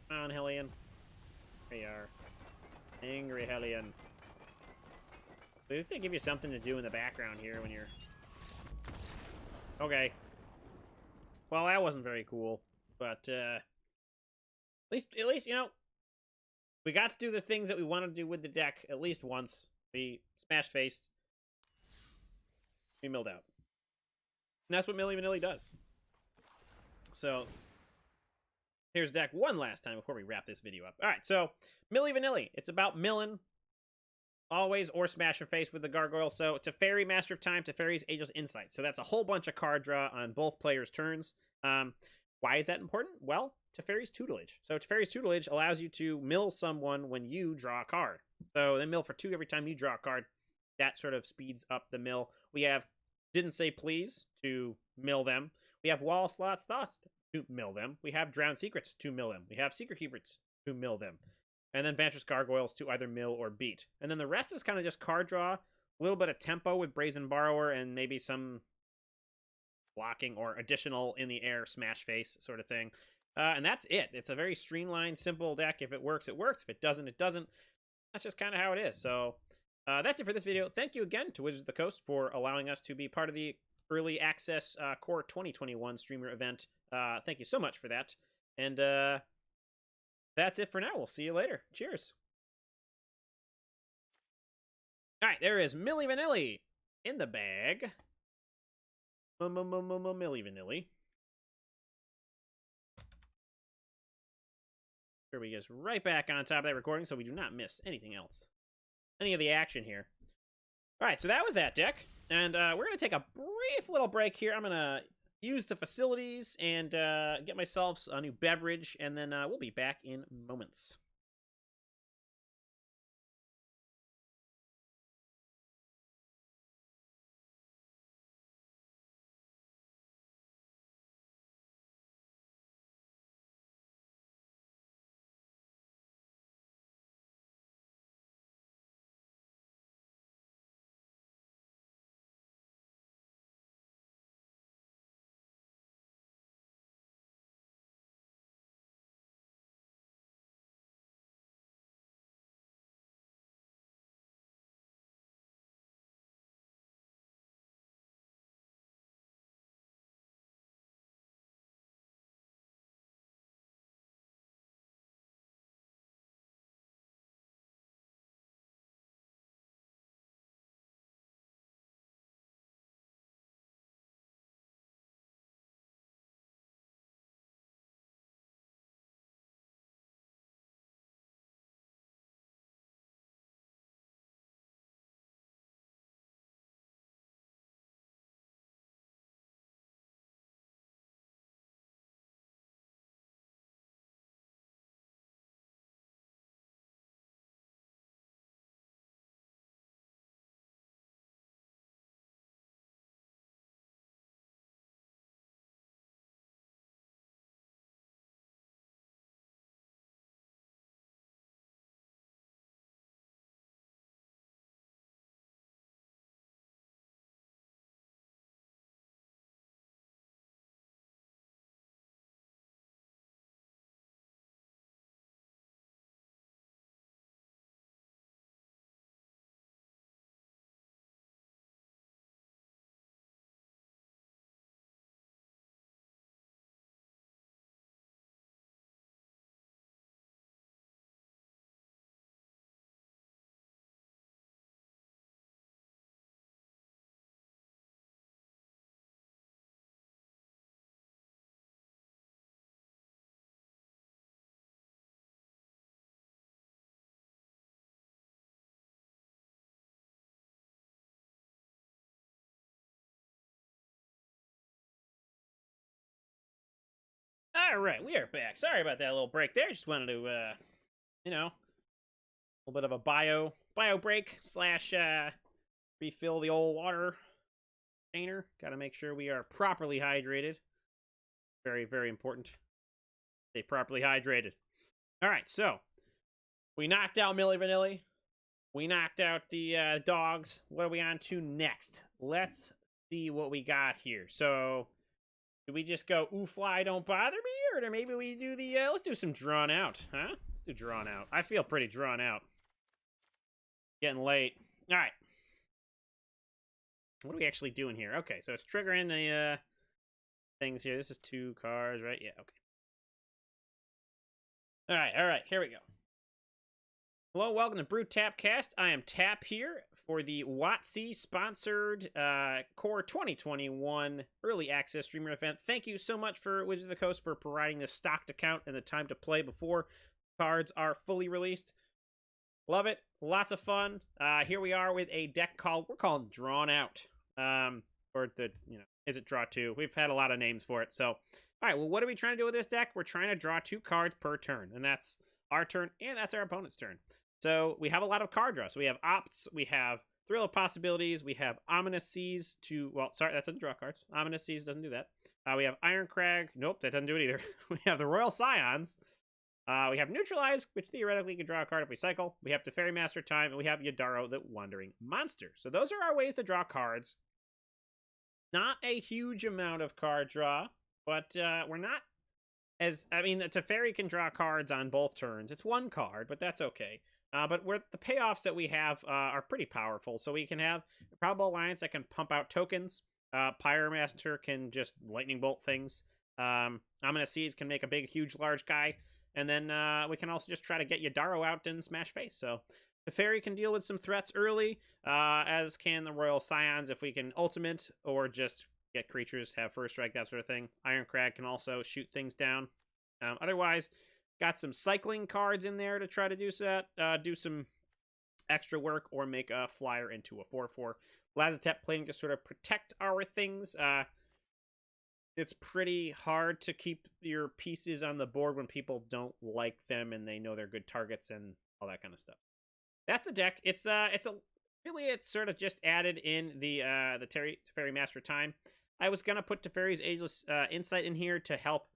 Come on, Hellion. There you are. Angry Hellion. At least they give you something to do in the background here when you're... Okay. Well, that wasn't very cool. But, at least, you know, we got to do the things that we wanted to do with the deck at least once. We smashed face. We milled out. And that's what Milli Vanilli does. So, here's deck one last time before we wrap this video up. All right, so Milli Vanilli. It's about milling always or smash your face with the gargoyle. So Teferi, Master of Time, Teferi's Ageless Insight. So that's a whole bunch of card draw on both players' turns. Why is that important? Well, Teferi's tutelage. So Teferi's tutelage allows you to mill someone when you draw a card. So they mill for 2 every time you draw a card. That sort of speeds up the mill. We have Didn't Say Please to mill them. We have Wall Slots Thoughts to mill them. We have Drowned Secrets to mill them. We have Secret Keepers to mill them. And then Vantress Gargoyles to either mill or beat. And then the rest is kind of just card draw, a little bit of tempo with Brazen Borrower, and maybe some blocking or additional in the air smash face sort of thing. And that's it. It's a very streamlined, simple deck. If it works, it works. If it doesn't, it doesn't. That's just kind of how it is. So that's it for this video. Thank you again to Wizards of the Coast for allowing us to be part of the Early Access Core 2021 streamer event. Thank you so much for that. And that's it for now. We'll see you later. Cheers. All right, there is Milli Vanilli in the bag. Milli Vanilli. Sure, we get us right back on top of that recording so we do not miss anything else. Any of the action here. All right, so that was that deck. And we're going to take a brief little break here. I'm going to use the facilities and get myself a new beverage, and then we'll be back in moments. All right, we are back. Sorry about that little break there. Just wanted to, you know, a little bit of a bio break slash refill the old water container. Got to make sure we are properly hydrated. Very, very important. Stay properly hydrated. All right, so we knocked out Milli Vanilli. We knocked out the dogs. What are we on to next? Let's see what we got here. So, do we just go, ooh, fly, don't bother me? Or maybe we do the, let's do some drawn out, huh? Let's do drawn out. I feel pretty drawn out. Getting late. All right. What are we actually doing here? Okay, so it's triggering the things here. This is 2 cards, right? Yeah, okay. All right, here we go. Hello, welcome to Brew Tap Cast. I am Tap here for the WotC sponsored Core 2021 Early Access Streamer event. Thank you so much for Wizards of the Coast for providing the stocked account and the time to play before cards are fully released. Love it. Lots of fun. Here we are with a deck we're calling Drawn Out. Or the, is it Draw 2? We've had a lot of names for it. So, all right, well, what are we trying to do with this deck? We're trying to draw 2 cards per turn, and that's our turn, and that's our opponent's turn. So we have a lot of card draw. So we have Opts, we have Thrill of Possibilities, we have Ominous Seas to, well, sorry, that doesn't draw cards. Ominous Seas doesn't do that. We have Iron Crag. Nope, that doesn't do it either. We have the Royal Scions. We have Neutralize, which theoretically can draw a card if we cycle. We have Teferi Master Time, and we have Yadaro, the Wandering Monster. So those are our ways to draw cards. Not a huge amount of card draw, but we're not as, I mean, the Teferi can draw cards on both turns. It's 1 card, but that's okay. But the payoffs that we have are pretty powerful. So we can have Probable Alliance that can pump out tokens. Pyromaster can just lightning bolt things. Ominous Seas can make a big, huge, large guy. And then we can also just try to get Yadaro out and smash face. So Teferi can deal with some threats early, as can the Royal Scions if we can ultimate or just get creatures, have first strike, that sort of thing. Iron Crag can also shoot things down. Otherwise, got some cycling cards in there to try to do that, do some extra work or make a flyer into a 4/4. Lazotep playing to sort of protect our things. It's pretty hard to keep your pieces on the board when people don't like them and they know they're good targets and all that kind of stuff. That's the deck. It's sort of just added in the Teferi Master Time. I was gonna put Teferi's Ageless Insight in here to help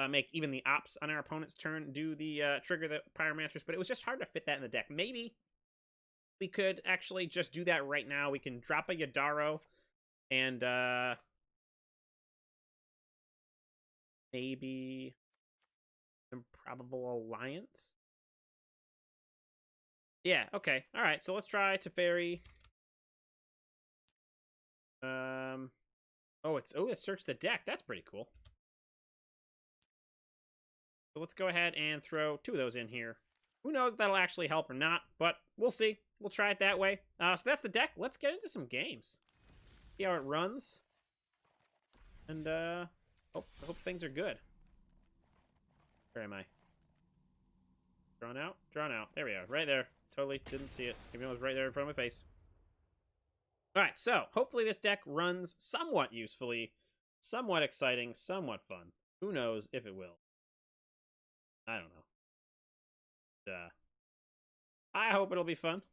make even the Ops on our opponent's turn do the trigger the Pyromasters, but it was just hard to fit that in the deck. Maybe we could actually just do that right now. We can drop a Yadaro and maybe Improbable Alliance. Yeah, okay. All right, so let's try Teferi. It's search the deck. That's pretty cool. So let's go ahead and throw 2 of those in here. Who knows if that'll actually help or not, but we'll see. We'll try it that way. So that's the deck. Let's get into some games. See how it runs. And I hope things are good. Where am I? Drawn out? Drawn out. There we are. Right there. Totally didn't see it, even though it was right there in front of my face. Alright, so hopefully this deck runs somewhat usefully, somewhat exciting, somewhat fun. Who knows if it will. I don't know. I hope it'll be fun.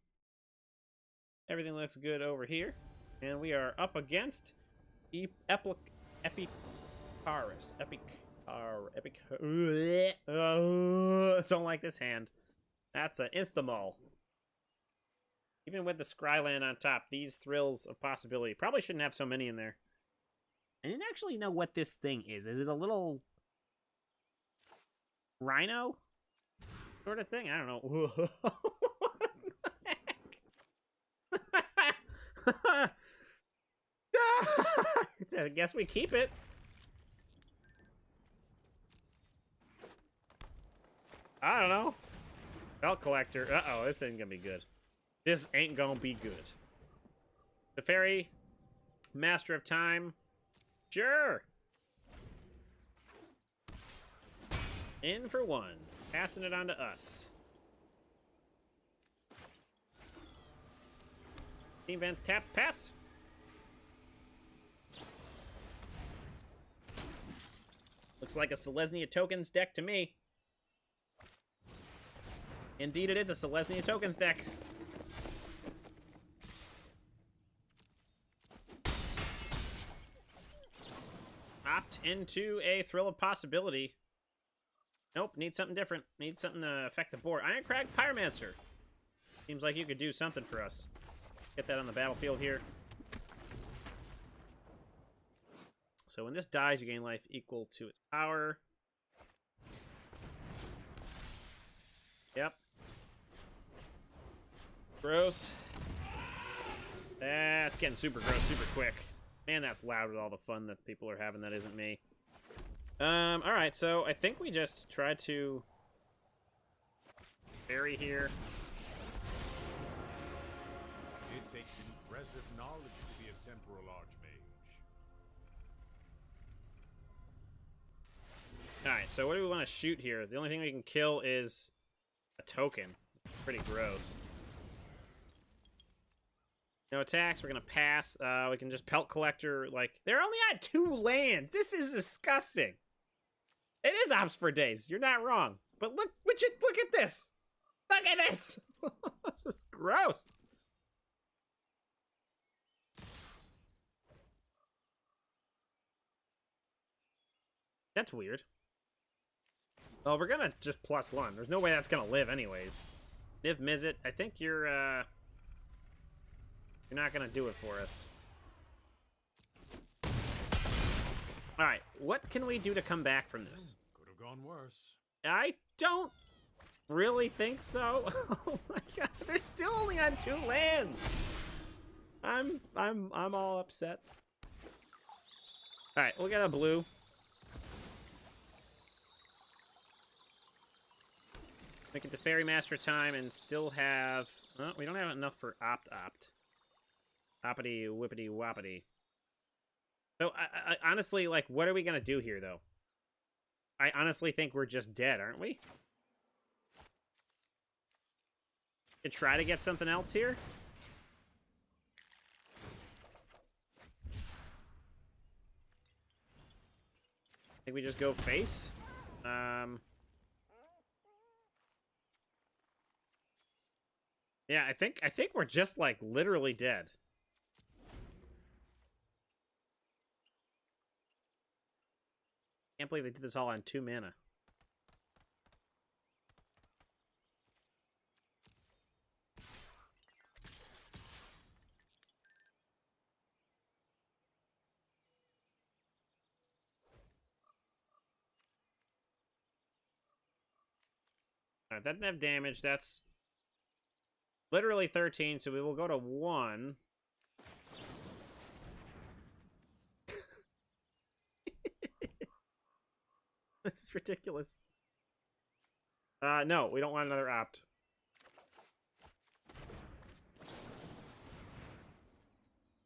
Everything looks good over here. And we are up against Epicaris. Don't like this hand. That's an Instamol. Even with the Scryland on top, these Thrills of Possibility. Probably shouldn't have so many in there. I didn't actually know what this thing is. Is it a little rhino sort of thing? I don't know. What the heck? I guess we keep it. I don't know. Belt Collector. Uh-oh, this ain't gonna be good. This ain't gonna be good. Teferi, Master of Time. Sure. In for 1. Passing it on to us. Team Vents tap pass. Looks like a Selesnya Tokens deck to me. Indeed, it is a Selesnya Tokens deck. Opt into a Thrill of Possibility. Nope, need something different. Need something to affect the board. Ironcrag Pyromancer. Seems like you could do something for us. Get that on the battlefield here. So when this dies, you gain life equal to its power. Yep. Gross. That's getting super gross super quick. Man, that's loud with all the fun that people are having that isn't me. Alright, so I think we just try to bury here. It takes impressive knowledge to be a temporal archmage. Alright, so what do we want to shoot here? The only thing we can kill is a token. Pretty gross. No attacks, we're gonna pass. We can just Pelt Collector, like, they're only at 2 lands! This is disgusting! It is Ops for Days, you're not wrong. But look at this! Look at this! This is gross! That's weird. Well, we're gonna just +1. There's no way that's gonna live anyways. Niv Mizzet, I think you're not gonna do it for us. Alright, what can we do to come back from this? Could have gone worse. I don't really think so. Oh my god, they're still only on 2 lands. I'm all upset. Alright, we'll get a blue. Make it to Fairy Master time and still have... Well, we don't have enough for Opt. Oppity whippity woppity. So, I honestly, like, what are we gonna do here, though? I honestly think we're just dead, aren't we? Could try to get something else here? I think we just go face. Yeah, I think we're just, like, literally dead. Can't believe they did this all on 2 mana. Alright, that didn't have damage. That's literally 13, so we will go to 1. This is ridiculous. No, we don't want another Opt.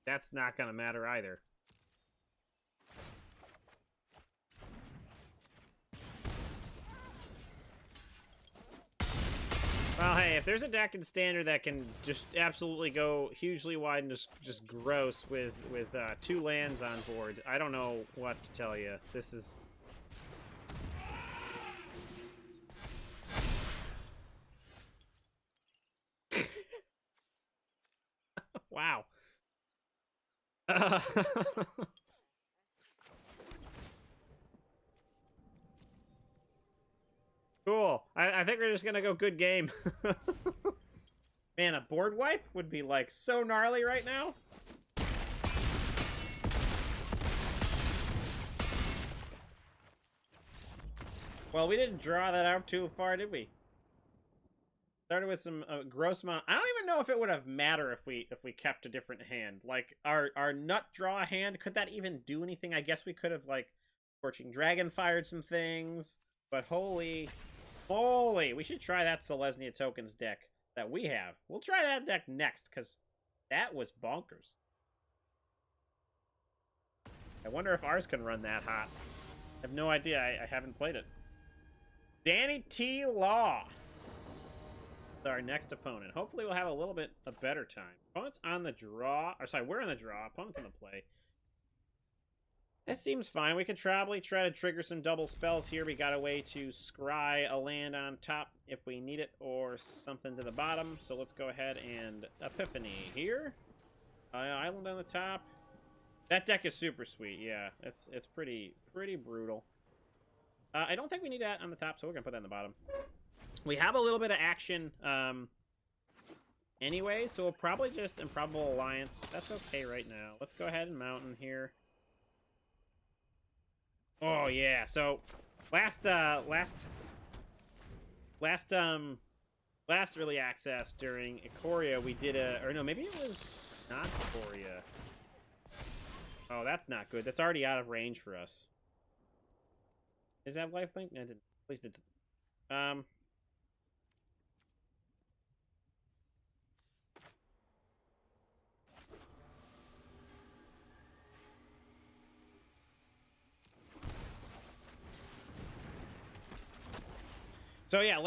That's not gonna matter either. Well, hey, if there's a deck in Standard that can just absolutely go hugely wide and just gross with 2 lands on board, I don't know what to tell you. This is... Wow. Cool. I think we're just gonna go good game. Man, a board wipe would be, like, so gnarly right now. Well, we didn't draw that out too far, did we? Started with some gross amount. I don't even know if it would have mattered if we kept a different hand. Like, our nut draw hand, could that even do anything? I guess we could have, like, Scorching Dragon fired some things. But holy, we should try that Selesnya Tokens deck that we have. We'll try that deck next, because that was bonkers. I wonder if ours can run that hot. I have no idea. I haven't played it. Danny T. Law. Our next opponent. Hopefully we'll have a little bit a better time. Opponent's on the draw. Or sorry, we're on the draw. Opponent's on the play. This seems fine. We could probably try to trigger some double spells here. We got a way to scry a land on top if we need it, or something to the bottom. So let's go ahead and Epiphany here. Island on the top. That deck is super sweet. Yeah, it's pretty brutal. I don't think we need that on the top, so we're gonna put that on the bottom. We have a little bit of action anyway, so we'll probably just Improbable Alliance. That's okay right now. Let's go ahead and Mountain here. Oh yeah, so last early access during Ikoria, we did or no, maybe it was not Ikoria. Oh, that's not good. That's already out of range for us. Is that lifelink? No, I didn't. Please did. So yeah,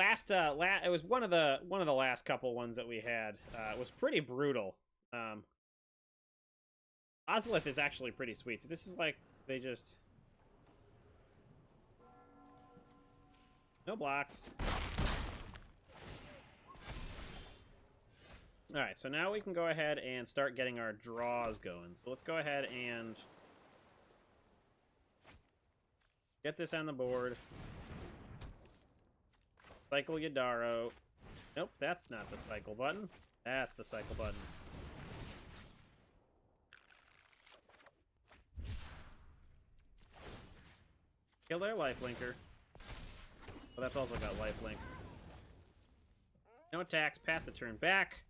it was one of the last couple ones that we had. It was pretty brutal. Ozolith is actually pretty sweet. So this is like they just no blocks. All right, so now we can go ahead and start getting our draws going. So let's go ahead and get this on the board. Cycle Yadaro. Nope, that's not the cycle button. That's the cycle button. Kill their lifelinker. Well, that's also got lifelink. No attacks, pass the turn back.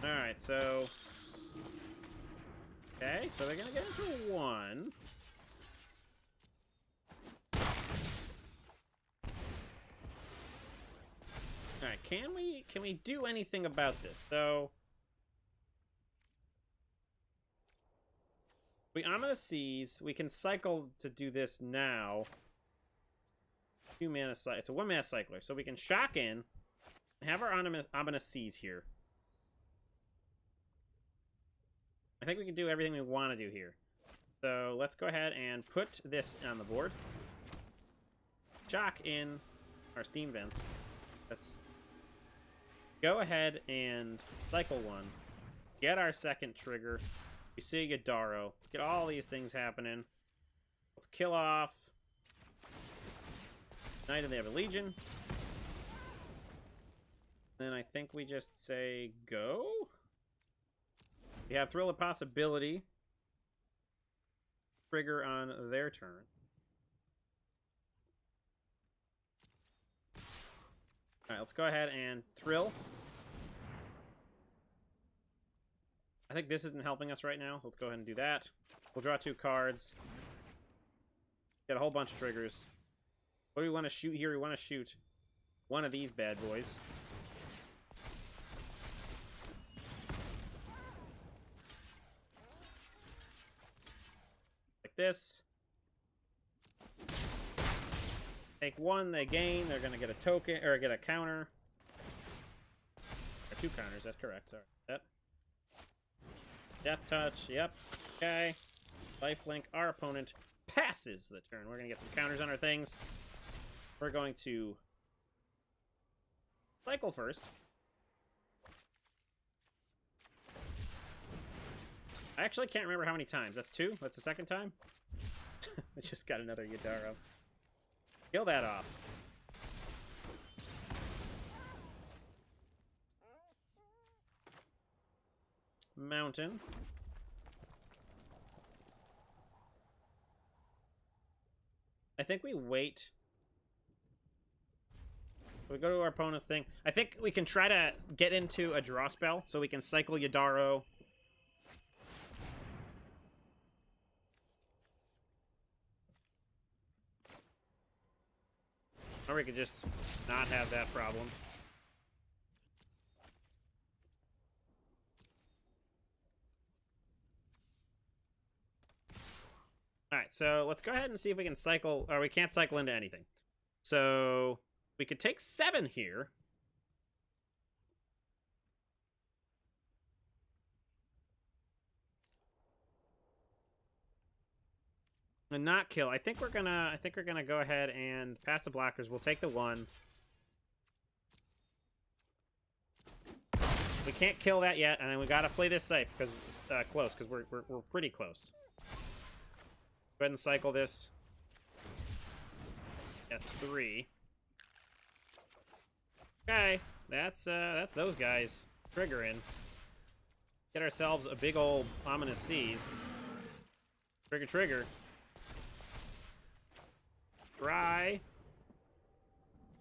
Alright, so... Okay, so they're gonna get into 1. Alright, can we do anything about this? So we Ominous Seas, we can cycle to do this now. 2 mana cycle. It's a 1 mana cycler, so we can shock in and have our Ominous Seas here. I think we can do everything we want to do here. So let's go ahead and put this on the board. Shock in our Steam Vents. Let's go ahead and cycle 1. Get our second trigger. We see Yadaro. Let's get all these things happening. Let's kill off Knight of the Ever Legion. Then I think we just say go. We have Thrill of Possibility. Trigger on their turn. Alright, let's go ahead and Thrill. I think this isn't helping us right now. Let's go ahead and do that. We'll draw 2 cards. Get a whole bunch of triggers. What do we want to shoot here? We want to shoot one of these bad boys. This. Take 1, they gain. They're gonna get a token or get a counter. Or 2 counters, that's correct. Sorry. Yep. Death touch, yep. Okay. Lifelink. Our opponent passes the turn. We're gonna get some counters on our things. We're going to cycle first. I actually can't remember how many times. That's 2? That's the second time? I just got another Yadaro. Kill that off. Mountain. I think we wait. We go to our opponent's thing. I think we can try to get into a draw spell so we can cycle Yadaro. Or we could just not have that problem. Alright, so let's go ahead and see if we can cycle, or we can't cycle into anything. So we could take 7 here. And not kill. I think we're gonna go ahead and pass the blockers. We'll take the 1. We can't kill that yet, and then we gotta play this safe because close, because we're pretty close. Go ahead and cycle this. That's 3. Okay, that's those guys triggering. Get ourselves a big old ominous seize. Trigger, trigger. Try.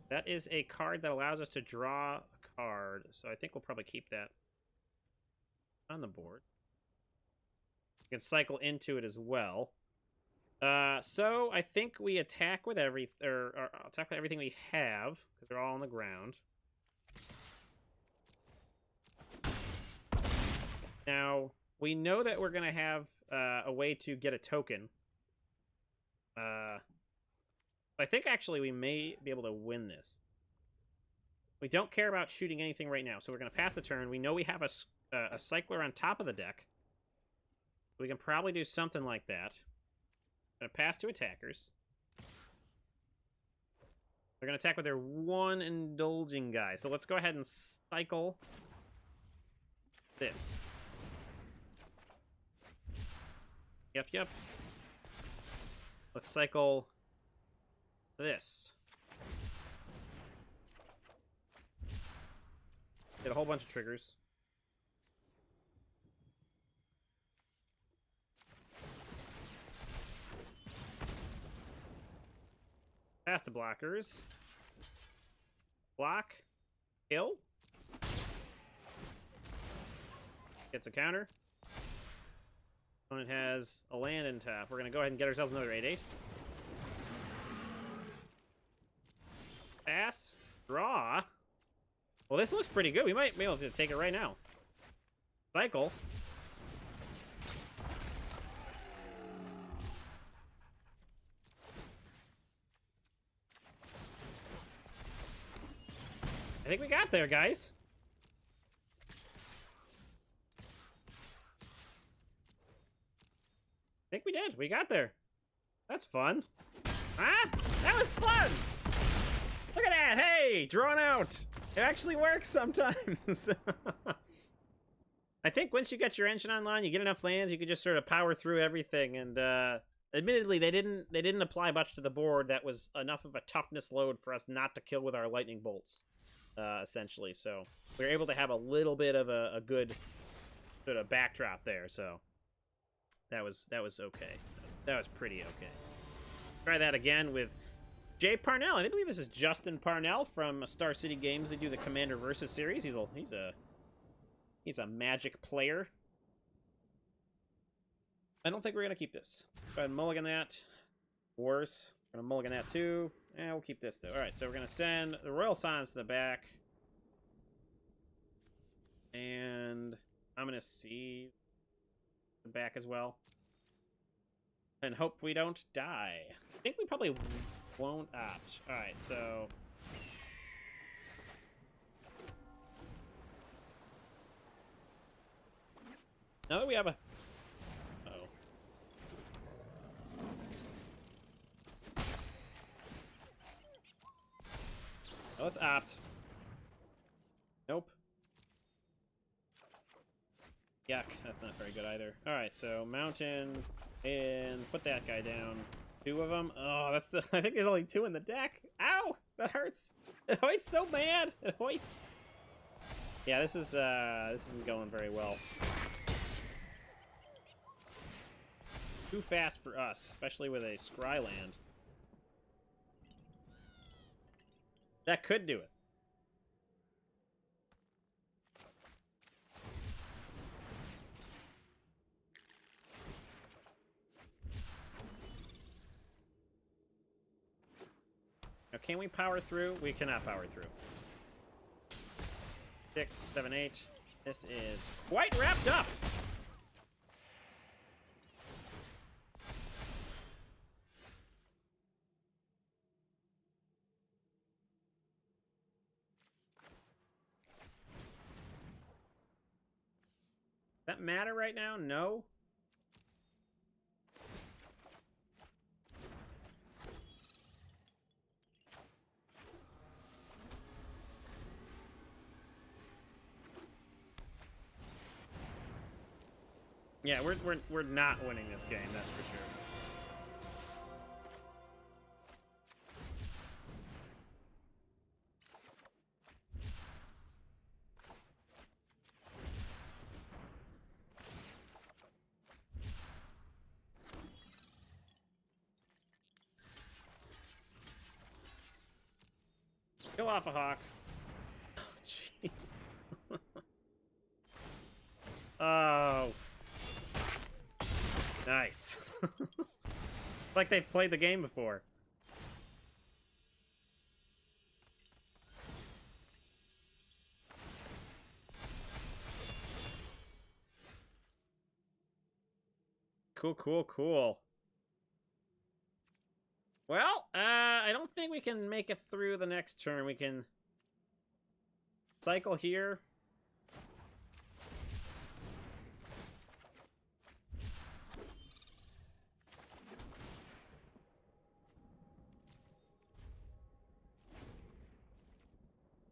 That is a card that allows us to draw a card, so I think we'll probably keep that on the board. We can cycle into it as well. So I think we attack with or attack with everything we have because they're all on the ground. Now we know that we're gonna have a way to get a token. I think actually we may be able to win this. We don't care about shooting anything right now, so we're gonna pass the turn. We know we have a cycler on top of the deck. We can probably do something like that. Gonna pass to attackers. They're gonna attack with their 1 indulging guy. So let's go ahead and cycle this. Yep. Let's cycle this. Get a whole bunch of triggers. Pass the blockers. Block. Kill. Gets a counter. Opponent has a land in top. We're going to go ahead and get ourselves another 8/8. Pass. Draw. Well, this looks pretty good. We might be able to take it right now. Cycle. I think we got there, guys. I think we did. We got there. That's fun. Ah, that was fun. Look at that. Hey, drawn out. It actually works sometimes. I think once you get your engine online, you get enough lands, you can just sort of power through everything. And admittedly, they didn't apply much to the board that was enough of a toughness load for us not to kill with our lightning bolts, essentially. So we were able to have a little bit of a good sort of backdrop there. So that was okay. That was pretty okay. Try that again with Jay Parnell. I believe this is Justin Parnell from Star City Games. They do the Commander Versus series. He's a Magic player. I don't think we're gonna keep this. Go ahead and mulligan that. Worse. We're gonna mulligan that too. And we'll keep this though. Alright, so we're gonna send the Royal Sons to the back. And I'm gonna see the back as well. And hope we don't die. I think we probably won't opt. Alright, so now that we have a... Uh-oh. Oh, let's opt. Nope. Yuck, that's not very good either. Alright, so mountain, and put that guy down. 2 of them. Oh, that's the... I think there's only 2 in the deck. Ow! That hurts. It hoits so bad. It hoits. Yeah, this isn't going very well. Too fast for us, especially with a Scryland. That could do it. Now, can we power through? We cannot power through. 6, 7, 8. This is quite wrapped up. Does that matter right now? No. Yeah, we're not winning this game, that's for sure. Kill off a hawk. Oh, jeez. Oh. Nice. Like they've played the game before. Cool, cool, cool. Well, I don't think we can make it through the next turn. We can cycle here.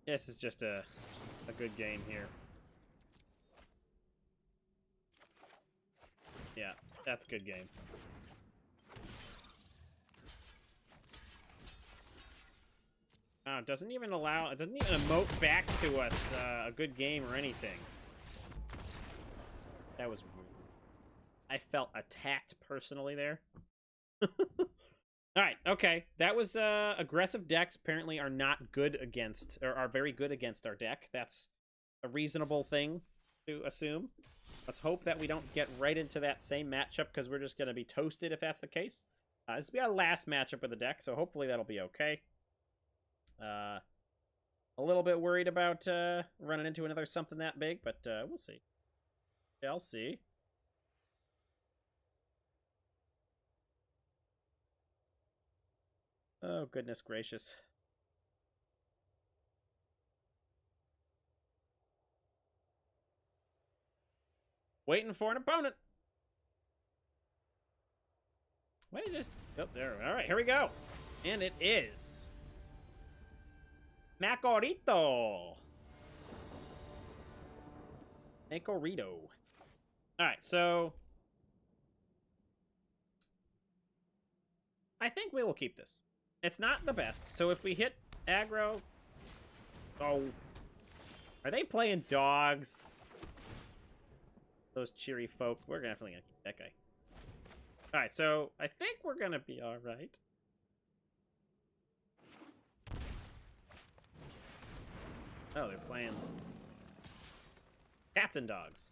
This is just a good game here. Yeah, that's a good game. Oh, it doesn't even allow, it doesn't even emote back to us a good game or anything. That was rude. I felt attacked personally there. All right, okay. That was aggressive decks apparently are not good against, or are very good against our deck. That's a reasonable thing to assume. Let's hope that we don't get right into that same matchup because we're just going to be toasted if that's the case. This will be our last matchup with the deck, so hopefully that'll be okay. A little bit worried about running into another something that big, but we'll see. Shall see. Oh, goodness gracious. Waiting for an opponent. What is this? Oh, there. All right, here we go. And it is Makorito. Makorito. All right, so I think we will keep this. It's not the best, so if we hit aggro... Oh. Are they playing dogs? Those cheery folk. We're definitely gonna keep that guy. Alright, so I think we're gonna be alright. Oh, they're playing cats and dogs.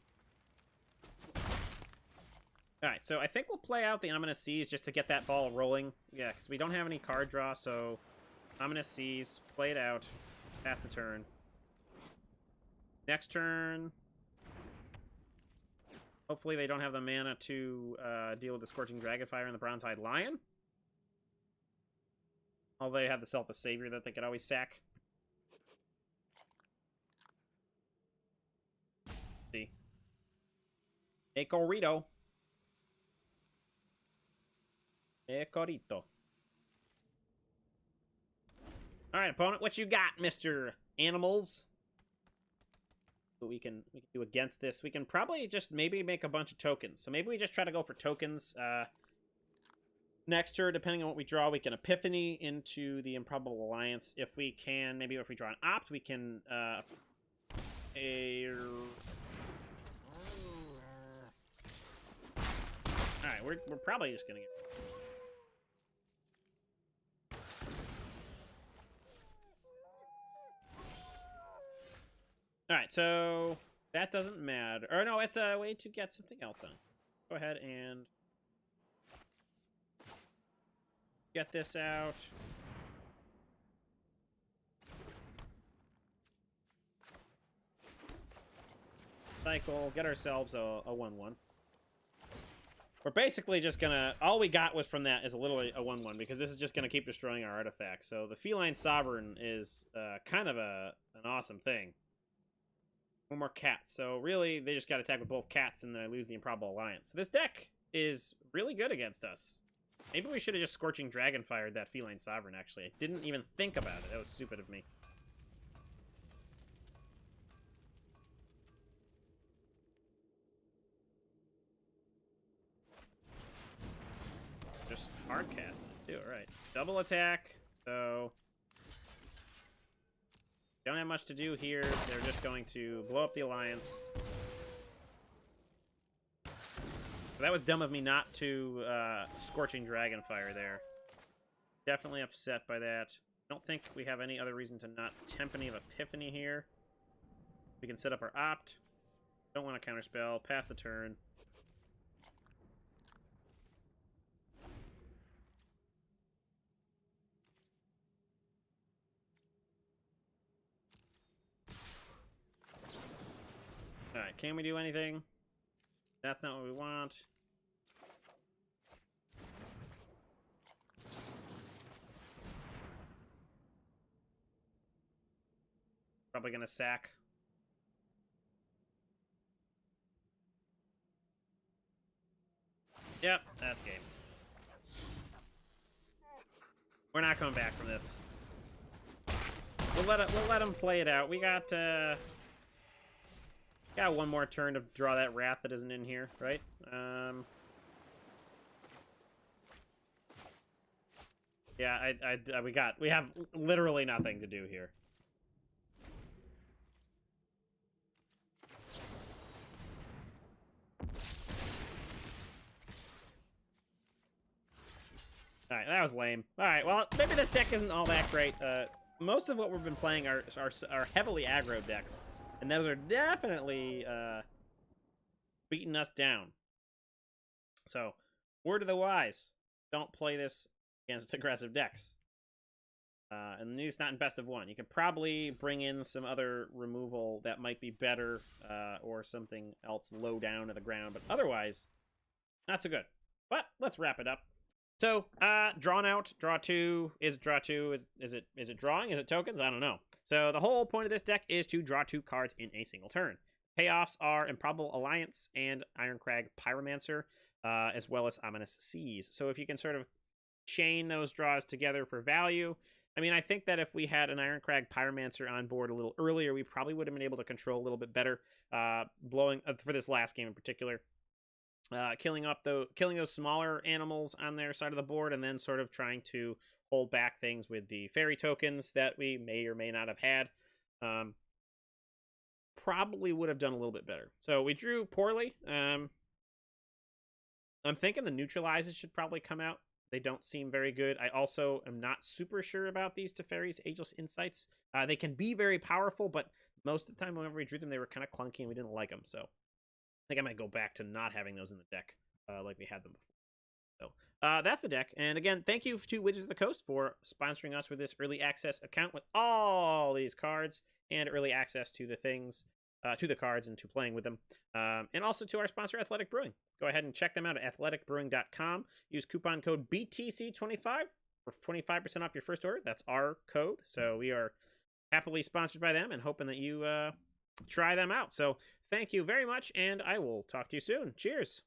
Alright, so I think we'll play out the Ominous Seas just to get that ball rolling. Yeah, because we don't have any card draw, so Ominous Seas, play it out, pass the turn. Next turn, hopefully they don't have the mana to deal with the Scorching Dragonfire and the Bronze-Eyed Lion. Although they have the Selfless Savior that they could always sack. See. Makorito. Makorito. Alright, opponent, what you got, Mr. Animals? What we can do against this. We can probably just maybe make a bunch of tokens. So maybe we just try to go for tokens. Next turn, depending on what we draw, we can Epiphany into the Improbable Alliance. If we can, maybe if we draw an Opt, we can Alright, we're probably just gonna get... Alright, so that doesn't matter. Or no, it's a way to get something else on. Go ahead and get this out. Cycle, get ourselves a 1-1. We're basically just gonna... All we got was from that is literally a 1-1, because this is just gonna keep destroying our artifacts. So the Feline Sovereign is kind of an awesome thing. One more cat. So really, they just got to attack with both cats, and then I lose the Improbable Alliance. So this deck is really good against us. Maybe we should have just Scorching Dragonfired that Feline Sovereign, actually. I didn't even think about it. That was stupid of me. hard casting it too. All right, double attack. So don't have much to do here. They're just going to blow up the Alliance. So that was dumb of me not to Scorching Dragonfire there. Definitely upset by that. Don't think we have any other reason to not Tympany of Epiphany here. We can set up our Opt. Don't want to counterspell. Pass the turn. Alright, can we do anything? That's not what we want. Probably gonna sack. Yep, that's game. We're not coming back from this. We'll let him play it out. We got one more turn to draw that Wrath that isn't in here, right? Yeah, we have literally nothing to do here. Alright, that was lame. Alright, well, maybe this deck isn't all that great. Most of what we've been playing are heavily aggro decks. And those are definitely beating us down. So, word of the wise. Don't play this against aggressive decks. And it's not in best of one. You could probably bring in some other removal that might be better, or something else low down to the ground. But otherwise, not so good. But let's wrap it up. So, drawn out, draw two. Is it drawing? Is it tokens? I don't know. So the whole point of this deck is to draw 2 cards in a single turn. Payoffs are Improbable Alliance and Ironcrag Pyromancer, as well as Ominous Seas. So if you can sort of chain those draws together for value, I mean, I think that if we had an Ironcrag Pyromancer on board a little earlier, we probably would have been able to control a little bit better, blowing for this last game in particular. Killing those smaller animals on their side of the board, and then sort of trying to hold back things with the fairy tokens that we may or may not have had. Probably would have done a little bit better. So we drew poorly. I'm thinking the neutralizes should probably come out. They don't seem very good. I also am not super sure about these Teferi's Ageless Insights. They can be very powerful, but most of the time whenever we drew them, they were kind of clunky and we didn't like them. So I think I might go back to not having those in the deck like we had them before. So that's the deck. And again, thank you to Wizards of the Coast for sponsoring us with this early access account with all these cards and early access to the things, to the cards and to playing with them. And also to our sponsor, Athletic Brewing. Go ahead and check them out at athleticbrewing.com. Use coupon code BTC25 for 25% off your first order. That's our code. So we are happily sponsored by them and hoping that you try them out. So thank you very much, and I will talk to you soon. Cheers.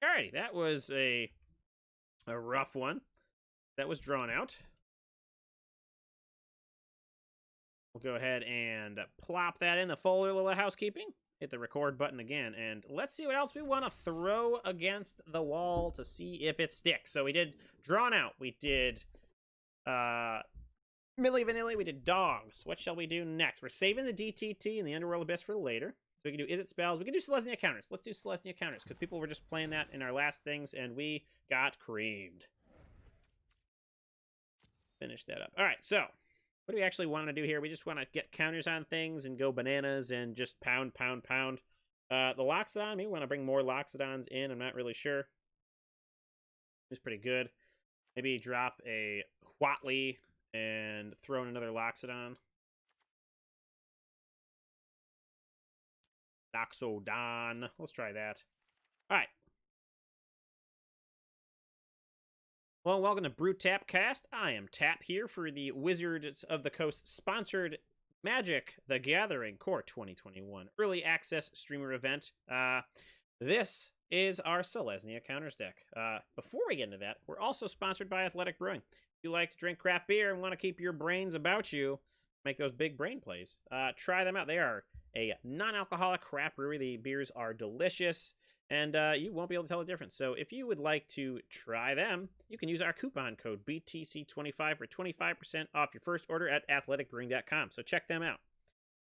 Alrighty, that was a rough one. That was drawn out. We'll go ahead and plop that in the folio, little housekeeping. Hit the record button again, and let's see what else we want to throw against the wall to see if it sticks. So we did drawn out. We did Milli Vanilli. We did dogs. What shall we do next? We're saving the DTT and the Underworld Abyss for later. So we can do Is It Spells. We can do Selesnya counters. Let's do Selesnya counters, because people were just playing that in our last things, and we got creamed. Finish that up. All right, so what do we actually want to do here? We just want to get counters on things and go bananas and just pound, pound, pound. The Loxodon, maybe we want to bring more Loxodons in. I'm not really sure. It's pretty good. Maybe drop a Huatli and throw in another Loxodon. Loxodon. Let's try that. All right. Well, welcome to Brew Tap Cast. I am Tap here for the Wizards of the Coast sponsored Magic the Gathering Core 2021 Early Access Streamer event. This is our Selesnya counters deck. Before we get into that, we're also sponsored by Athletic Brewing. If you like to drink craft beer and want to keep your brains about you, make those big brain plays, try them out. They are a non-alcoholic craft brewery. The beers are delicious, and you won't be able to tell the difference. So if you would like to try them, you can use our coupon code BTC25 for 25% off your first order at athleticbrewing.com. So check them out.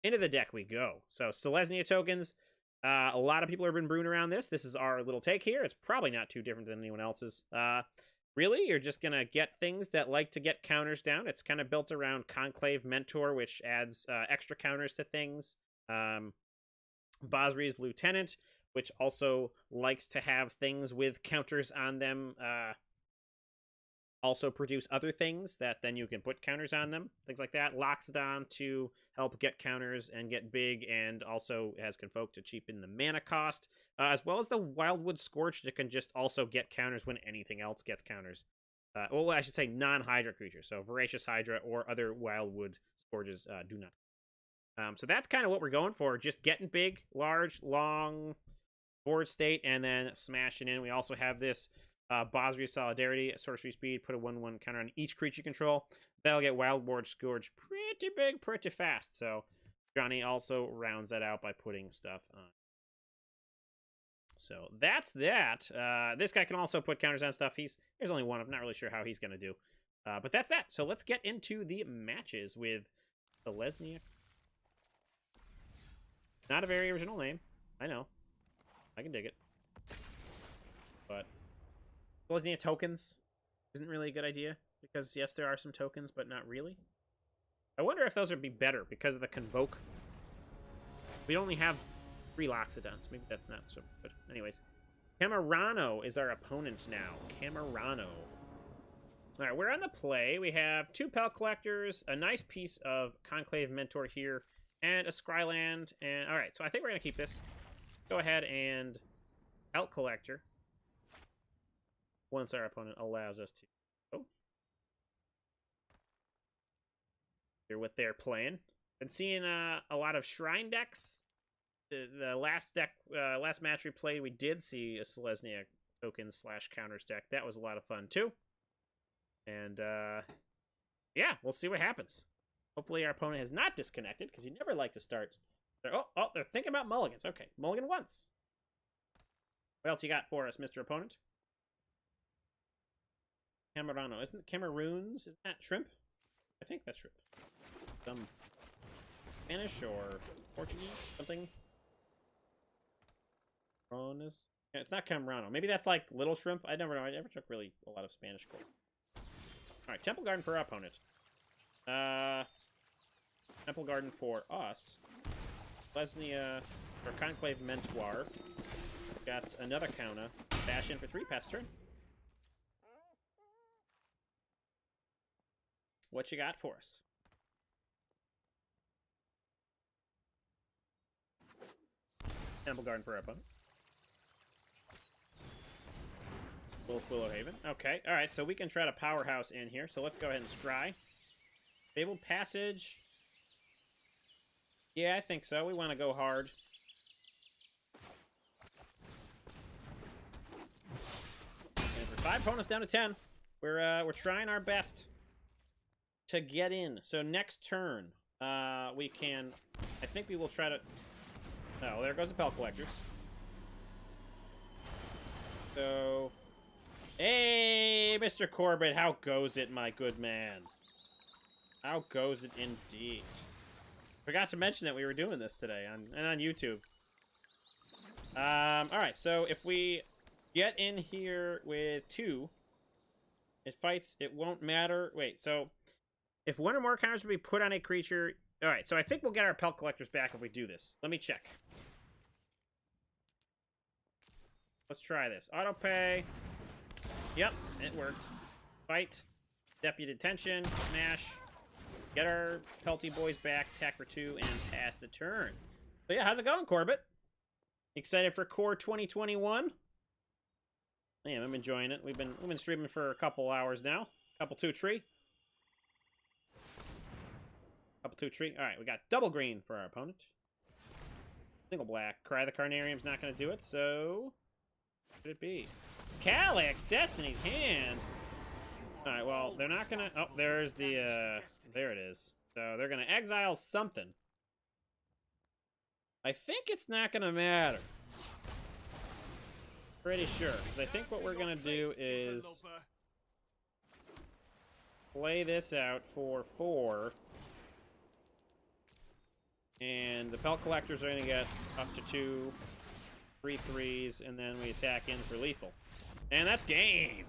Into the deck we go. So Selesnya tokens. A lot of people have been brewing around this. This is our little take here. It's probably not too different than anyone else's. Really, you're just going to get things that like to get counters down. It's kind of built around Conclave Mentor, which adds extra counters to things. Basri's Lieutenant, which also likes to have things with counters on them. Also produce other things that then you can put counters on them. Things like that. Loxodon to help get counters and get big, and also has Convoke to cheapen the mana cost. As well as the Wildwood Scorch that can just also get counters when anything else gets counters. Well, I should say non-Hydra creatures. So Voracious Hydra or other Wildwood Scourges do not. So that's kind of what we're going for. Just getting big, large, long board state, and then smashing in. We also have this Basri Solidarity, Sorcery Speed, put a 1/1 counter on each creature you control. That'll get Wildwood Scourge pretty big, pretty fast. So Johnny also rounds that out by putting stuff on. So that's that. This guy can also put counters on stuff. There's only one. I'm not really sure how he's going to do. But that's that. So let's get into the matches with Selesnya. Not a very original name. I know. I can dig it. But Selesnya tokens isn't really a good idea. Because, yes, there are some tokens, but not really. I wonder if those would be better because of the Convoke. We only have 3 Loxodons. Maybe that's not so good. Anyways. Camerano is our opponent now. Camerano. Alright, we're on the play. We have 2 Pel Collectors, a nice piece of Conclave Mentor here, and a Scryland. And alright, so I think we're going to keep this. Go ahead and Pel Collector. Once our opponent allows us to. Oh. Hear what they're playing. Been seeing a lot of Shrine decks. The last match we played, we did see a Selesnya token / counters deck. That was a lot of fun too. And yeah, we'll see what happens. Hopefully our opponent has not disconnected, because he never liked to start. Oh, they're thinking about mulligans. Okay, mulligan once. What else you got for us, Mr. Opponent? Camerano. Isn't it Cameroons? Isn't that shrimp? I think that's shrimp. Some Spanish or Portuguese, something. Yeah, it's not Camerano. Maybe that's like little shrimp. I never know. I never took really a lot of Spanish gold. Alright, Temple Garden for our opponent. Temple Garden for us. Selesnya or Conclave Mentor. Got another counter. Bash in for 3, pass turn. What you got for us? Temple Garden for our opponent. Wolf Willowhaven. Okay, alright, so we can try to powerhouse in here. So let's go ahead and scry. Fabled Passage. Yeah, I think so. We want to go hard. And for 5 opponents down to 10. We're trying our best to get in. So next turn, we can. I think we will try to. Oh, there goes the Pel Collectors. So, hey, Mr. Corbett, how goes it, my good man? How goes it indeed? Forgot to mention that we were doing this today on YouTube. All right, so if we get in here with 2, it fights. It won't matter. Wait, so if 1 or more counters will be put on a creature. All right, so I think we'll get our Pel Collectors back if we do this. Let me check. Let's try this. Auto pay. Yep, it worked. Fight. Deputy Detention. Smash. Get our Pelty boys back. Attack for 2 and pass the turn. So yeah, how's it going, Corbett? Excited for Core 2021? Man, I'm enjoying it. We've been streaming for a couple hours now. Couple 2-tree. Couple 2-tree. All right, we got double green for our opponent. Single black. Cry the Carnarium's not going to do it, so what could it be? Calyx, Destiny's Hand. All right, well, they're not going to. Oh, there's the. There it is. So they're going to exile something. I think it's not going to matter. Pretty sure, because I think what we're gonna do is play this out for 4. And the pelt collectors are gonna get up to 2, 3 3s, and then we attack in for lethal. And that's game!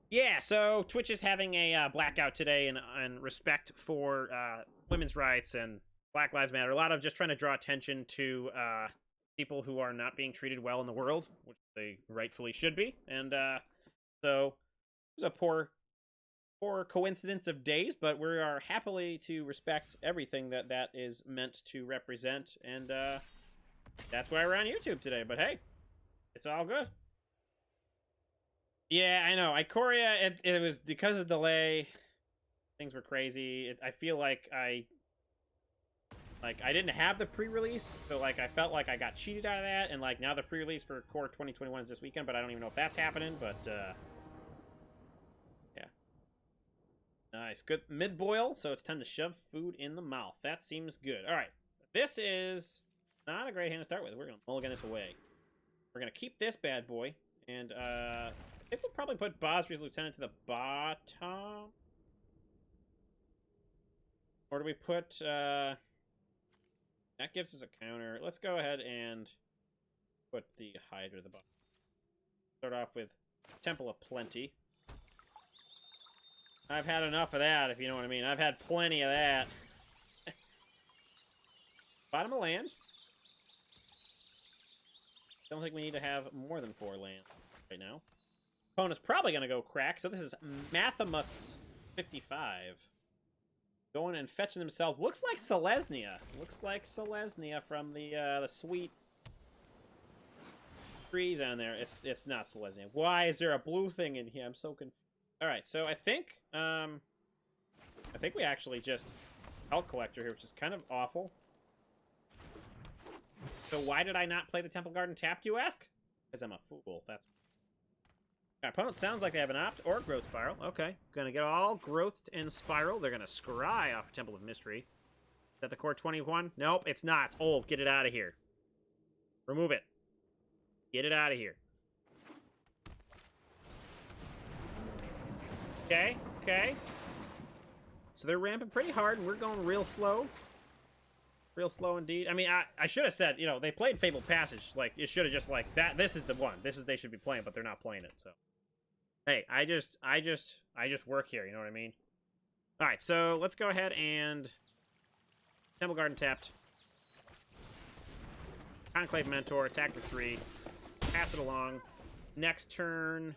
Yeah, so Twitch is having a blackout today in respect for women's rights and Black Lives Matter. A lot of just trying to draw attention to people who are not being treated well in the world, which they rightfully should be. And so it was a poor coincidence of days, but we are happily to respect everything that is meant to represent. And that's why we're on YouTube today. But hey, it's all good. Yeah, I know. Ikoria, it was because of delay. Things were crazy. I feel like I didn't have the pre-release, so like I felt like I got cheated out of that, and like now the pre-release for Core 2021 is this weekend, but I don't even know if that's happening. But yeah, nice, good mid-boil. So it's time to shove food in the mouth. That seems good. All right, this is not a great hand to start with. We're gonna mulligan this away. We're gonna keep this bad boy, and I think we'll probably put Basri's Lieutenant to the bottom. Or do we put, that gives us a counter. Let's go ahead and put the Hydra to the bottom. Start off with Temple of Plenty. I've had enough of that, if you know what I mean. I've had plenty of that. Bottom of land. Don't think we need to have more than 4 land right now. Opponent's probably going to go crack, so this is Mathamus 55. Going and fetching themselves. Looks like Selesnya. Looks like Selesnya from the sweet trees on there. It's not Selesnya. Why is there a blue thing in here? I'm so confused. All right, so I think we actually just Pelt Collector here, which is kind of awful. So why did I not play the Temple Garden tapped, you ask? Because I'm a fool. That's... Our opponent sounds like they have an Opt or Growth Spiral. Okay. Gonna get all Growth and Spiral. They're gonna scry off Temple of Mystery. Is that the Core 21? Nope, it's not. It's old. Get it out of here. Remove it. Get it out of here. Okay, okay. So they're ramping pretty hard, and we're going real slow. Real slow indeed. I mean, I should have said, you know, they played Fabled Passage. Like, it should have just, like, that. This is the one. This is they should be playing, but they're not playing it, so. Hey, I just work here, you know what I mean? Alright, so let's go ahead and Temple Garden tapped. Conclave Mentor, attack for 3. Pass it along. Next turn,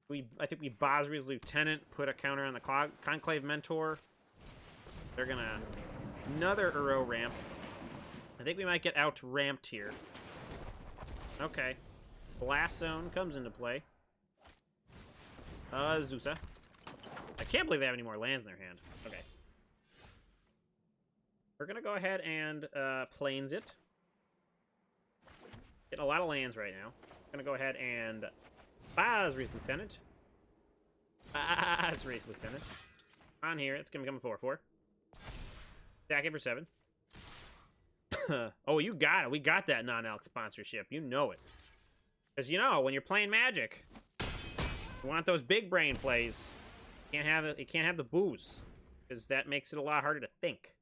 I think we Basri's Lieutenant, put a counter on the Conclave Mentor. They're gonna another Uro ramp. I think we might get out ramped here. Okay. Blast Zone comes into play. Zusa. I can't believe they have any more lands in their hand. Okay. We're gonna go ahead and plains it. Getting a lot of lands right now. Gonna go ahead and Basri's Lieutenant. Basri's Lieutenant. On here, it's gonna become a 4/4. Stack it for 7. Oh, you got it. We got that non-elk sponsorship. You know it. Because, you know, when you're playing Magic, you want those big brain plays. You can't have the booze. Because that makes it a lot harder to think.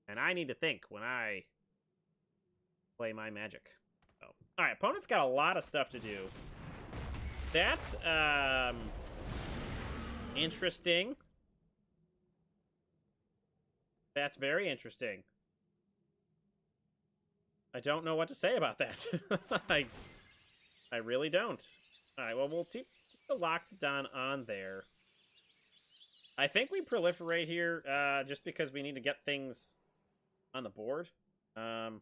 And I need to think when I play my Magic. So. Alright, opponent's got a lot of stuff to do. That's, interesting. That's very interesting. I don't know what to say about that. I really don't. Alright, well, we'll keep the Loxodon on there. I think we proliferate here, just because we need to get things on the board. Although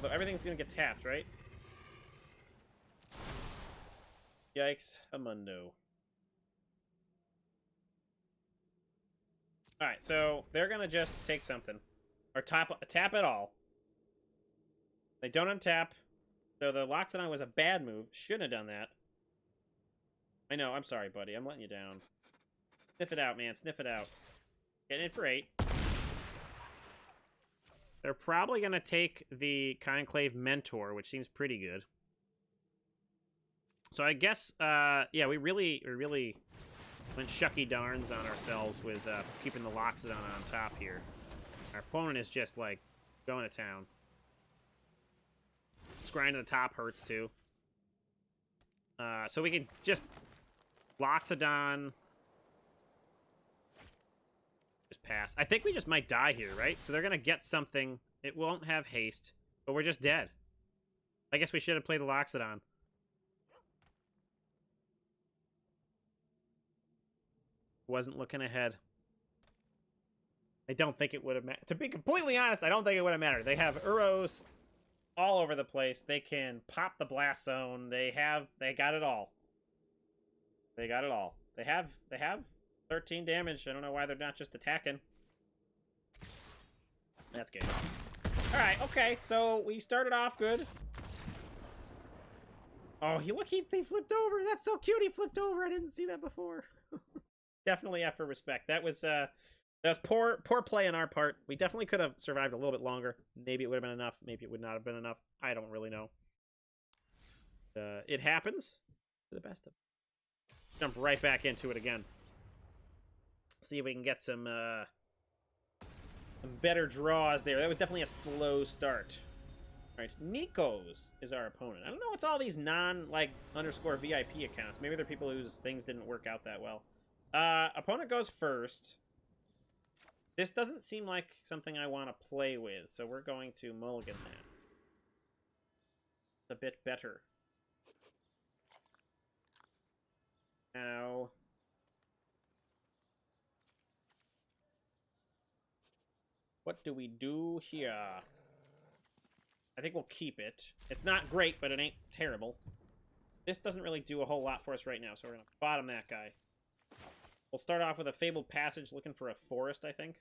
everything's gonna get tapped, right? Yikes, Amundo. Alright, so they're gonna just take something. Or tap it all. They don't untap. So the Loxodon was a bad move. Shouldn't have done that. I know, I'm sorry, buddy. I'm letting you down. Sniff it out, man. Sniff it out. Getting it for 8. They're probably going to take the Conclave Mentor, which seems pretty good. So I guess, yeah, we really went shucky darns on ourselves with keeping the Loxodon on top here. Our opponent is just, like, going to town. Scrying to the top hurts, too. So we can just Loxodon. Just pass. I think we just might die here, right? So they're going to get something. It won't have haste, but we're just dead. I guess we should have played the Loxodon. Wasn't looking ahead. I don't think it would have mattered. To be completely honest, I don't think it would have mattered. They have Uros all over the place. They can pop the blast zone. They got it all. They got it all. They have 13 damage. I don't know why they're not just attacking. That's good. Alright, okay. So we started off good. Oh, look, he flipped over. That's so cute. He flipped over. I didn't see that before. Definitely F for respect. That was poor play on our part. We definitely could have survived a little bit longer. Maybe it would have been enough. Maybe it would not have been enough. I don't really know. It happens to the best of. Jump right back into it again. See if we can get some better draws there. That was definitely a slow start. All right, Nikos is our opponent. I don't know what's all these _VIP accounts. Maybe they're people whose things didn't work out that well. Opponent goes first. This doesn't seem like something I want to play with, so we're going to mulligan that. It's a bit better. Now... what do we do here? I think we'll keep it. It's not great, but it ain't terrible. This doesn't really do a whole lot for us right now, so we're going to bottom that guy. We'll start off with a Fabled Passage, looking for a forest, I think.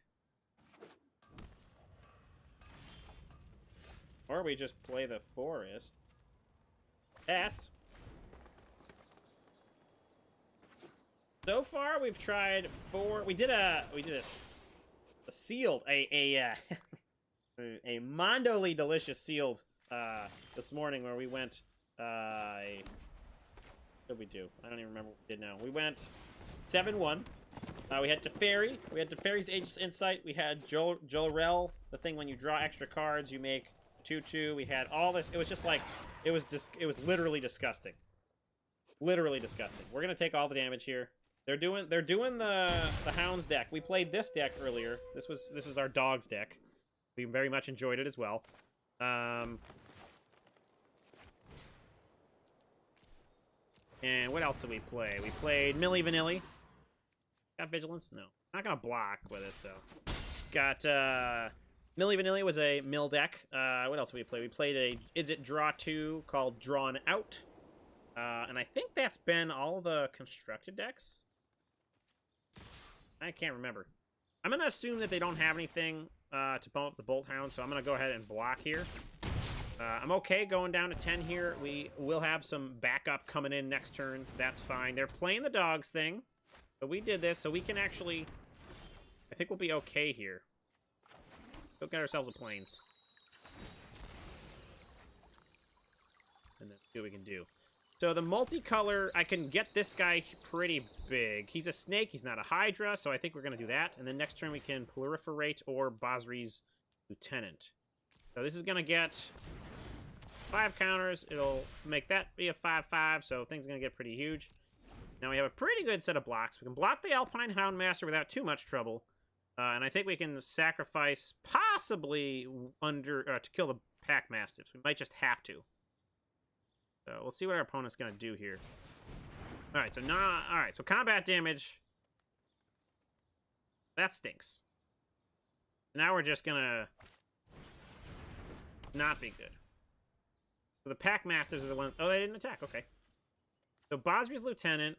Or we just play the forest. Pass. So far, we've tried 4. We did a sealed, a mondoli delicious sealed this morning where we went. What did we do? I don't even remember what we did now. We went 7-1. We had Teferi. We had Teferi's Aegis Insight. We had Jolrel, the thing when you draw extra cards, you make 2/2. We had all this. It was just like, it was literally disgusting. Literally disgusting. We're gonna take all the damage here. They're doing the Hounds deck. We played this deck earlier. This was our Dogs deck. We very much enjoyed it as well. And what else did we play? We played Milli Vanilli. Got Vigilance? No. Not gonna block with it, so. Got, Milli Vanilli was a mill deck. What else did we play? We played a Is It Draw 2 called Drawn Out. And I think that's been all the constructed decks. I can't remember. I'm gonna assume that they don't have anything to pump up the Bolt Hound, so I'm gonna go ahead and block here. I'm okay going down to 10 here. We will have some backup coming in next turn. That's fine. They're playing the Dogs thing. But we did this, so we can actually... I think we'll be okay here. Go get ourselves a Plains. And then see what we can do. So the multicolor, I can get this guy pretty big. He's a snake. He's not a Hydra, so I think we're going to do that. And then next turn we can Proliferate or Basri's Lieutenant. So this is going to get 5 counters. It'll make that be a 5/5, so things are going to get pretty huge. Now we have a pretty good set of blocks. We can block the Alpine Houndmaster without too much trouble. And I think we can sacrifice possibly to kill the Pack Mastiffs. We might just have to. So we'll see what our opponent's going to do here. Alright, so combat damage. That stinks. Now we're just going to not be good. So the Pack Masters are the ones... oh, they didn't attack. Okay. So Basri's Lieutenant...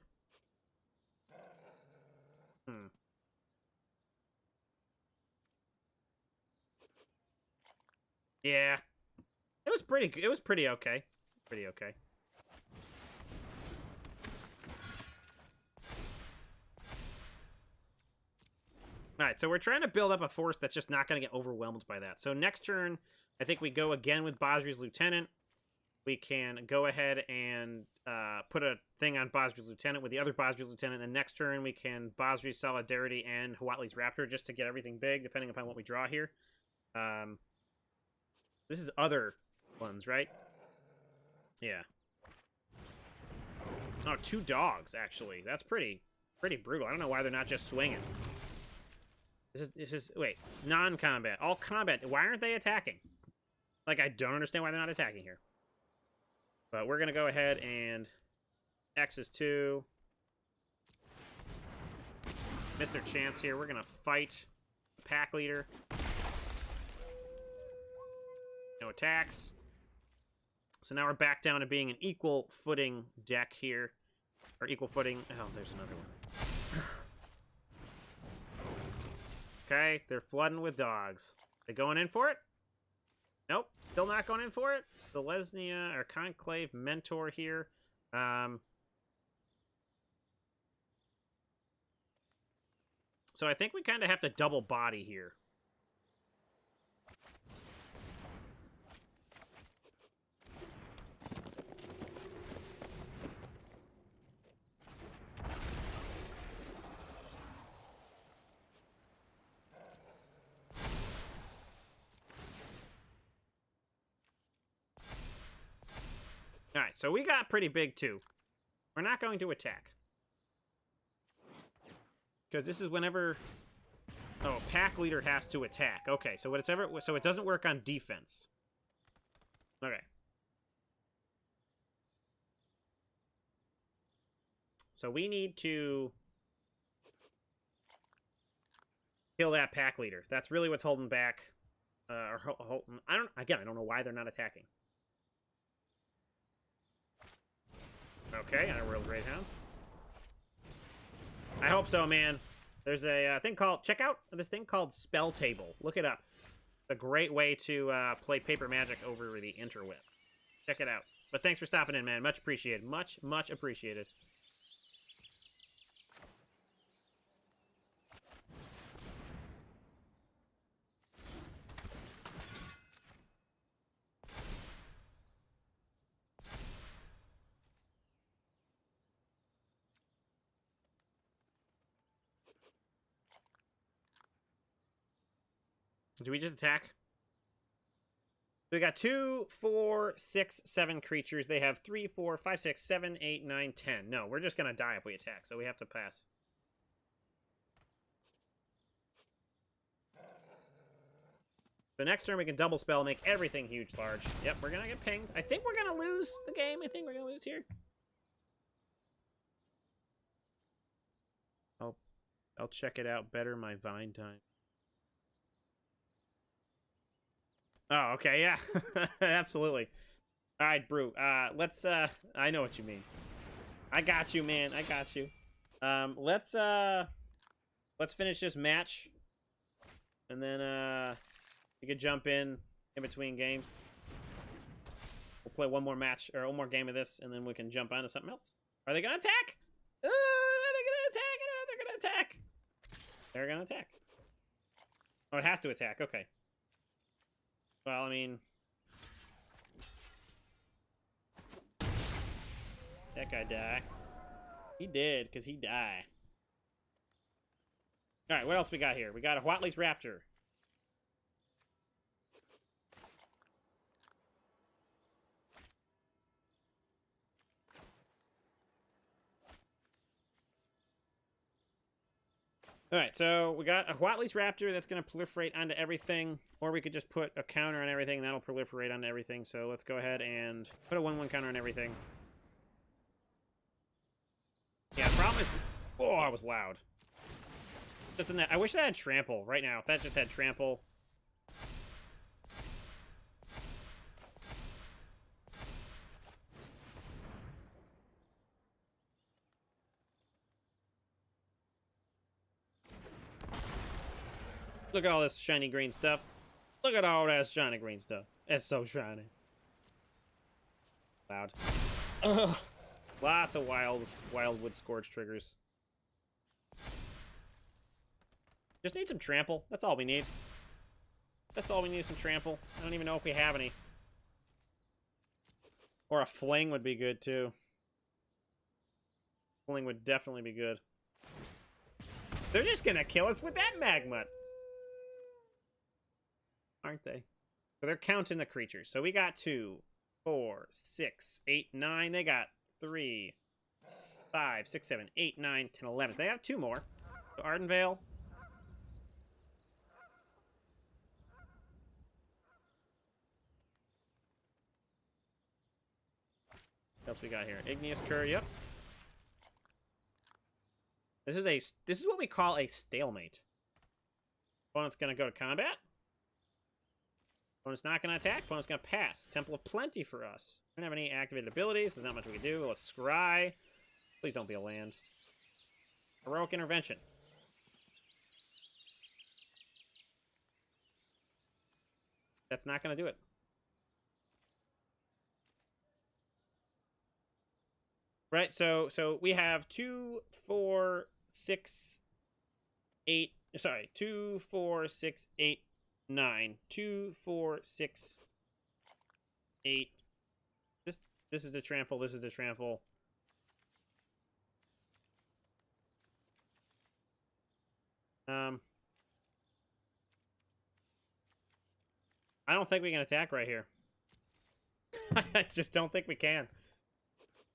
yeah. It was pretty okay. Pretty okay. All right, so we're trying to build up a force that's just not going to get overwhelmed by that. So next turn, I think we go again with Basri's Lieutenant. We can go ahead and put a thing on Basri's Lieutenant with the other Basri's Lieutenant. And next turn, we can Basri's Solidarity and Huatli's Raptor just to get everything big, depending upon what we draw here. This is other ones, right? Yeah. Oh, 2 dogs, actually. That's pretty brutal. I don't know why they're not just swinging. This is wait, non-combat. All combat. Why aren't they attacking? Like, I don't understand why they're not attacking here. But we're going to go ahead and X is 2. Mr. Chance here. We're going to fight the pack leader. No attacks. So now we're back down to being an equal footing deck here. Or equal footing. Oh, there's another one. Okay, they're flooding with dogs. They going in for it? Nope, still not going in for it. Selesnya, or Conclave Mentor here. So I think we kind of have to double body here. Alright, so we got pretty big, too. We're not going to attack. Because this is whenever... Oh, pack leader has to attack. Okay, so so it doesn't work on defense. Okay. So we need to kill that pack leader. That's really what's holding back. I don't know why they're not attacking. Okay, I rolled Greyhound. I hope so, man. There's a thing called... Check out this thing called Spell Table. Look it up. It's a great way to play Paper Magic over the interweb. Check it out. But thanks for stopping in, man. Much appreciated. Much, much appreciated. Do we just attack? We got 2, 4, 6, 7 creatures. They have 3, 4, 5, 6, 7, 8, 9, 10. No, we're just going to die if we attack, so we have to pass. So next turn we can double spell, make everything huge, large. Yep, we're going to get pinged. I think we're going to lose the game. I think we're going to lose here. I'll check it out better my Vine time. Oh, okay, yeah. Absolutely. All right, Brew. Let's I know what you mean. I got you, man. I got you. Let's finish this match. And then we could jump in between games. We'll play one more match or one more game of this and then we can jump on to something else. Are they going to attack? Are they going to attack? I don't know if they're going to attack. They're going to attack. Oh, it has to attack. Okay. Well, I mean... That guy died. He did, because he died. Alright, what else we got here? We got a Huatli's Raptor. Alright, so we got a Huatli's Raptor that's going to proliferate onto everything, or we could just put a counter on everything and that'll proliferate onto everything. So let's go ahead and put a 1/1 counter on everything. Yeah, the problem is... Oh, I was loud. Just in that... I wish that had trample right now. If that just had trample... Look at all this shiny green stuff. Look at all that shiny green stuff. It's so shiny. Loud. Ugh. Lots of Wildwood Scourge triggers. Just need some trample. That's all we need. That's all we need is some trample. I don't even know if we have any. Or a fling would be good, too. Fling would definitely be good. They're just gonna kill us with that magma. Aren't they? So they're counting the creatures. So we got 2, 4, 6, 8, 9. They got 3, 5, 6, 7, 8, 9, 10, 11. They have 2 more. So Ardenvale. What else we got here? Igneous Cur, yep. This is what we call a stalemate. Opponent's gonna go to combat. Opponent's not gonna attack. Opponent's gonna pass. Temple of Plenty for us. We don't have any activated abilities. There's not much we can do. Let's scry. Please don't be a land. Heroic Intervention. That's not gonna do it. Right, so we have 2, 4, 6, 8. Sorry, 2, 4, 6, 8, 9. 2, 4, 6, 8. This is the trample. This is the trample. I don't think we can attack right here. I just don't think we can.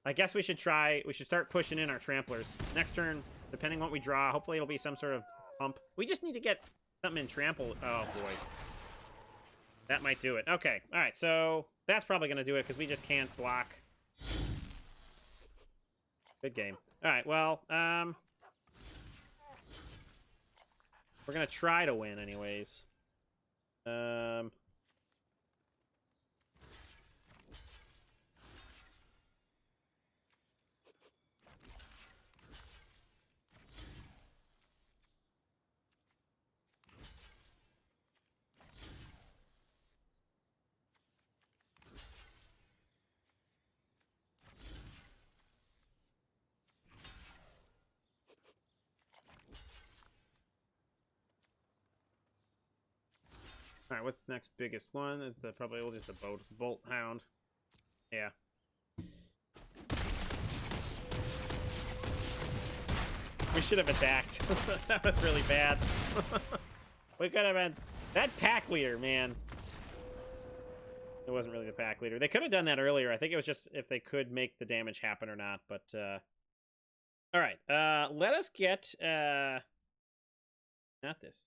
I guess we should try. We should start pushing in our tramplers. Next turn, depending on what we draw, hopefully it'll be some sort of pump. We just need to get something in trample. Oh, boy. That might do it. Okay. All right. So that's probably going to do it because we just can't block. Good game. All right. Well, we're going to try to win anyways. All right, what's the next biggest one? It's probably just a bolt hound. Yeah. We should have attacked. That was really bad. We could have been that pack leader, man. It wasn't really the pack leader. They could have done that earlier. I think it was just if they could make the damage happen or not. But all right, let us get not this.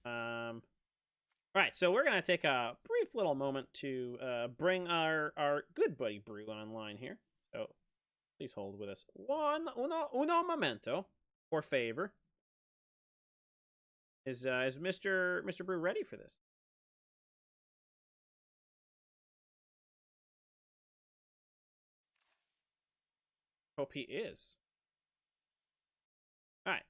All right, so we're gonna take a brief little moment to bring our good buddy Brew online here. So please hold with us uno momento, por favor. Is Mr. Brew ready for this? Hope he is. All right.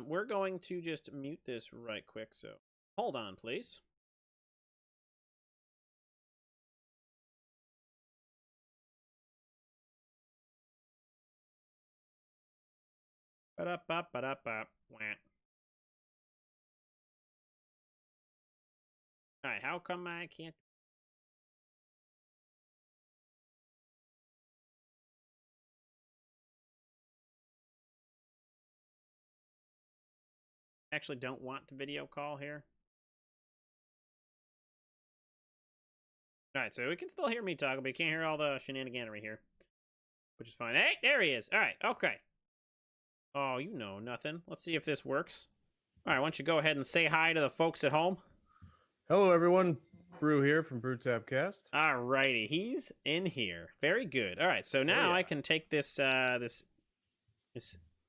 We're going to just mute this right quick, so hold on, please. Ba-da-ba-ba-da-ba. Wah. All right, how come I can't? Actually don't want to video call here. All right, so we can still hear me talking, but you can't hear all the shenaniganery here, which is fine. Hey, there he is. All right, okay. Oh, you know nothing. Let's see if this works. All right, why don't you go ahead and say hi to the folks at home? Hello, everyone. Brew here from BrewTapCast. All righty, he's in here. Very good. All right, so now I can take this this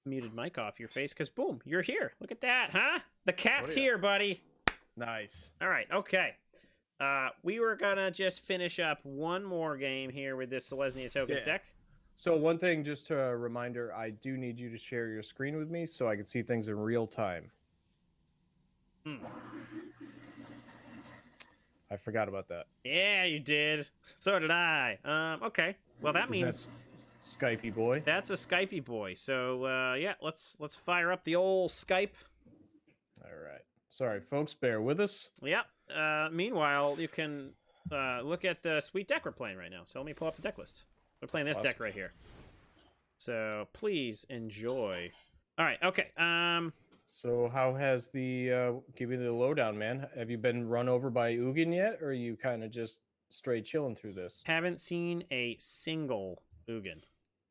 muted mic off your face because boom, you're here. Look at that, huh? The cat's here, buddy. Nice. All right, okay. We were gonna just finish up one more game here with this Selesnya Tokens deck. So one thing, just a reminder, I do need you to share your screen with me so I can see things in real time. I forgot about that. Yeah, you did. So did I. Okay. Well, that Isn't means Skypey boy. that's a Skypey boy. So, yeah, let's fire up the old Skype. All right. Sorry, folks. Bear with us. Yep. Meanwhile, you can look at the sweet deck we're playing right now. So let me pull up the deck list. We're playing this Awesome. deck right here. So please enjoy. All right. Okay. So how has the give me the lowdown, man? Have you been run over by Ugin yet, or are you kind of just straight chilling through this? Haven't seen a single Ugin.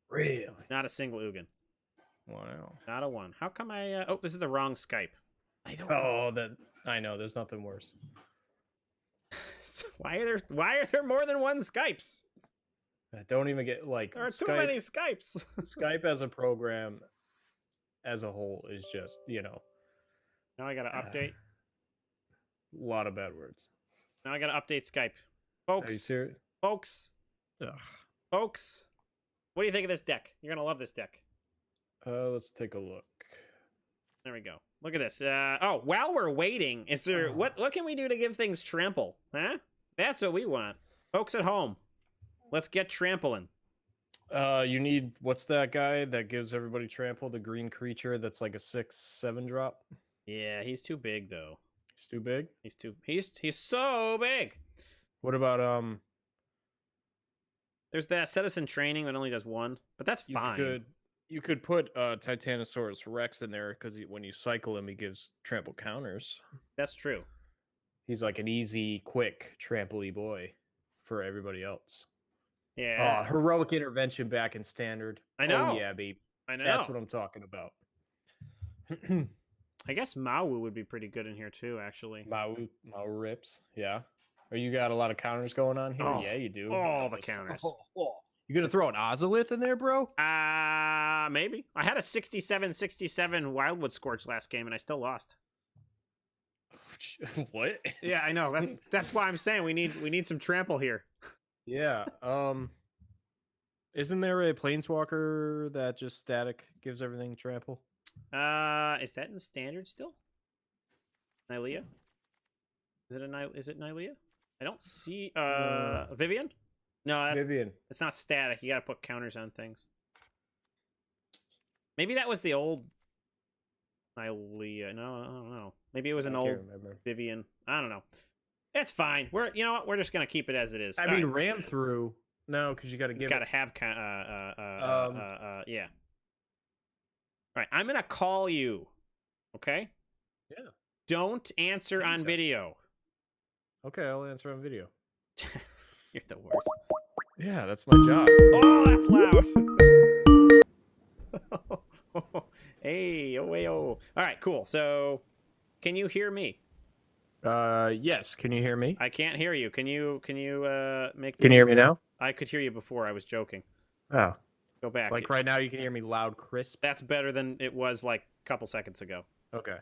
Really? Not a single Ugin. Wow. Not a one. How come I? Oh, this is the wrong Skype. I don't. know. Oh, that I know. There's nothing worse. Why are there more than one Skypes? Don't even get like There are too Skype. many Skypes. Skype as a program, as a whole, is just Now I gotta update. a lot of bad words. Now I gotta update Skype. Are you Folks, serious? folks, Ugh. folks. What do you think of this deck? You're gonna love this deck. Let's take a look. There we go. Look at this. Oh, while we're waiting, is there what can we do to give things trample? Huh? That's what we want. Folks at home, let's get trampling. You need what's that guy that gives everybody trample? The green creature that's like a 6/7 drop. Yeah, he's too big though. He's too big. He's so big. What about There's that Citizen Training that only does one, but that's fine. You could put Titanosaurus Rex in there because when you cycle him, he gives trample counters. That's true. He's like an easy, quick trample-y boy for everybody else. Yeah. Heroic intervention back in standard. I know. Oh, yeah, babe. I know. That's what I'm talking about. I guess Mawu would be pretty good in here too, actually. Mau rips. Yeah. Or you got a lot of counters going on here? Oh, Yeah, you do. all the counters. You gonna throw an Ozolith in there, bro? Maybe. I had a 67-67 Wildwood Scorch last game and I still lost. What? Yeah, I know. That's why I'm saying we need some trample here. Yeah. Isn't there a planeswalker that just static gives everything trample? Is that in standard still? Nylea? Is it Nylea? I don't see Vivian? No, that's Vivian. it's not static. You gotta put counters on things. Maybe that was the old Nylea. No, I don't know. Maybe it was an I old can't remember. Vivian. I don't know. It's fine. You know what? We're just gonna keep it as it is. I All mean, right. ram through. No, because you got to give. Gotta have yeah. All right, I'm gonna call you. Okay. Yeah. Don't answer on Anytime. video. Okay, I'll answer on video. You're the worst. Yeah, that's my job. Oh, that's loud. Hey, oh, hey, oh. All right, cool. So, can you hear me? Yes. Can you hear me? I can't hear you. Can you make? Can you hear me now? I could hear you before. I was joking. Oh, Go back. like right now you can hear me loud, crisp. That's better than it was like a couple seconds ago. Okay.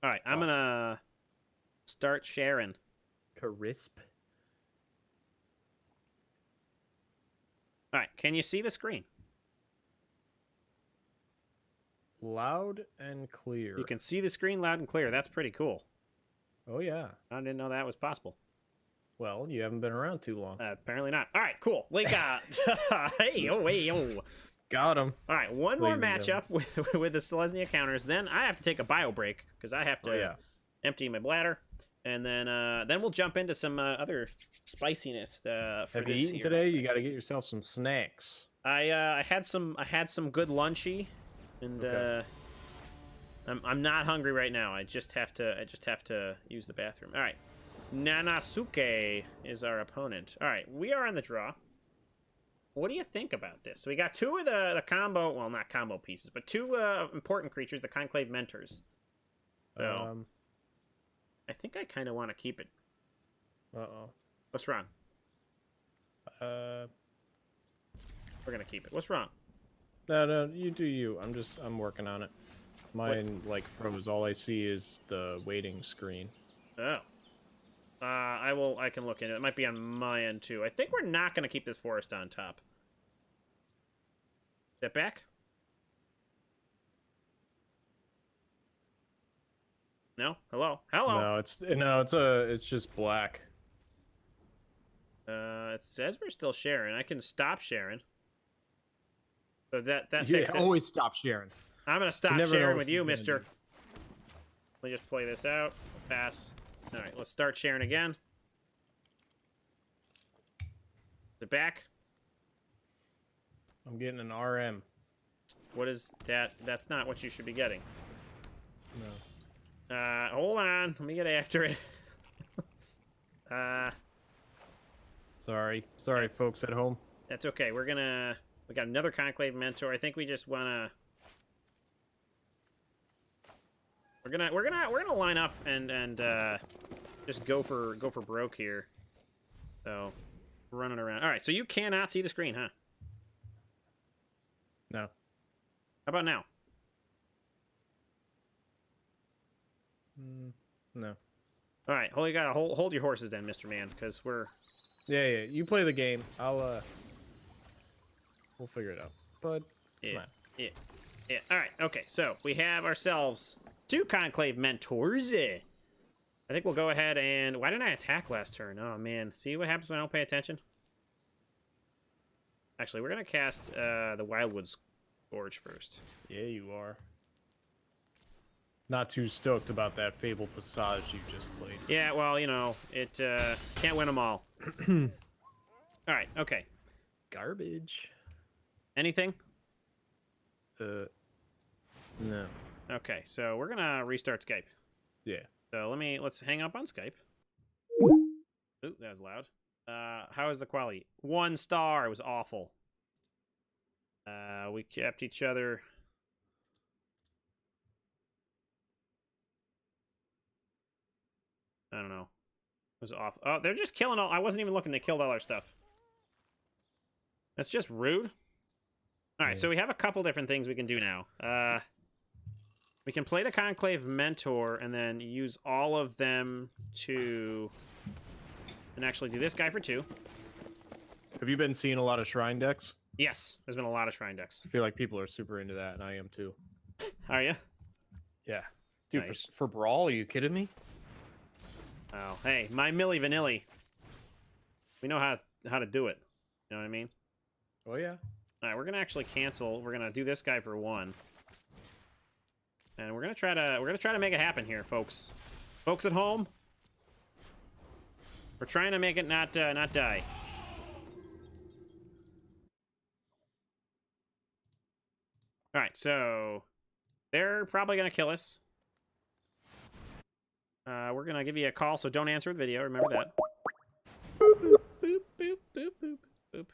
All right, I'm Awesome. gonna start sharing. Crisp. All right, can you see the screen? Loud and clear. You can see the screen loud and clear. That's pretty cool. Oh yeah. I didn't know that was possible. Well, you haven't been around too long. Apparently not. All right, cool. We got. Hey, oh, hey, oh. Got him. All right, one more Ladies and matchup with the Selesnya counters. Then I have to take a bio break because I have to Oh yeah. empty my bladder, and then we'll jump into some other spiciness for Have you this eaten here. today? You got to get yourself some snacks. I had some good lunchy, and Okay. I'm not hungry right now. I just have to use the bathroom. All right, Nanasuke is our opponent. All right, we are on the draw. What do you think about this? So we got two of the combo, well, not combo pieces, but two important creatures, the Conclave Mentors. So I think I kind of want to keep it. Uh-oh. What's wrong? Uh, We're gonna keep it. What's wrong? no, you do you. I'm working on it. Mine like froze. All I see is the waiting screen. Oh. I can look into it. It might be on my end too. I think we're not gonna keep this forest on top. Step back. No? Hello? Hello? No, it's just black. It says we're still sharing. I can stop sharing. So that Yeah, fixed it. always stop sharing. I'm gonna stop never know sharing what with you're you, gonna mister. do. Let me just play this out. Pass. All right, let's start sharing again. Is it back? I'm getting an RM. What is that? That's not what you should be getting. No. Hold on. Let me get after it. Sorry, That's- folks at home. That's okay. We got another Conclave Mentor. I think we just wanna. We're gonna line up and just go for broke here. So, running around. All right. So you cannot see the screen, huh? No. How about now? No. All right. You gotta hold your horses then, Mr. Man, because we're. Yeah. You play the game. We'll figure it out. But Yeah. All right. Okay. So we have ourselves 2 Conclave Mentors. I think we'll go ahead and. Why didn't I attack last turn? Oh man. See what happens when I don't pay attention? Actually, we're gonna cast the Wildwood Gorge first. yeah, you are. Not too stoked about that Fable Passage you just played. Yeah. Well, you know, it can't win them all. All right. Okay. Garbage. Anything? No. Okay. So we're gonna restart Skype. Yeah. So let's hang up on Skype. Ooh, that was loud. How is the quality? 1 star. It was awful. We kept each other. I don't know. It was off. Oh, they're just killing all. I wasn't even looking. They killed all our stuff. That's just rude. All right, Yeah. so we have a couple different things we can do now. We can play the Conclave Mentor and then use all of them to... And actually do this guy for 2. Have you been seeing a lot of shrine decks? Yes, there's been a lot of shrine decks. I feel like people are super into that, and I am too. Are you? Yeah. Dude, Nice. for Brawl, are you kidding me? Oh, hey, my Milli Vanilli. We know how to do it. You know what I mean? Oh, yeah. All right, we're gonna actually cancel. We're gonna do this guy for 1, and we're gonna try to make it happen here, folks. Folks at home, we're trying to make it not die. All right, so they're probably gonna kill us. We're gonna give you a call, so don't answer the video. Remember that. Boop, boop, boop, boop, boop, boop.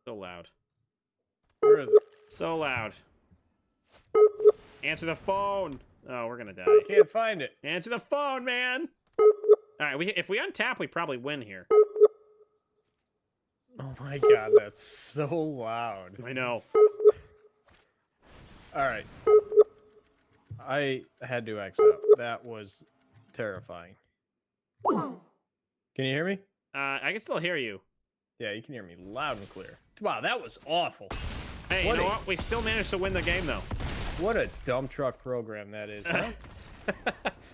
So loud. Where is it? So loud. Answer the phone. Oh, we're gonna die. Can't find it. Answer the phone, man. All right, if we untap, we probably win here. Oh my god, that's so loud. I know. All right. I had to X out. That was terrifying. Can you hear me? I can still hear you. Yeah, you can hear me loud and clear. Wow, that was awful. Hey, What you know a- what? We still managed to win the game, though. What a dump truck program that is, huh?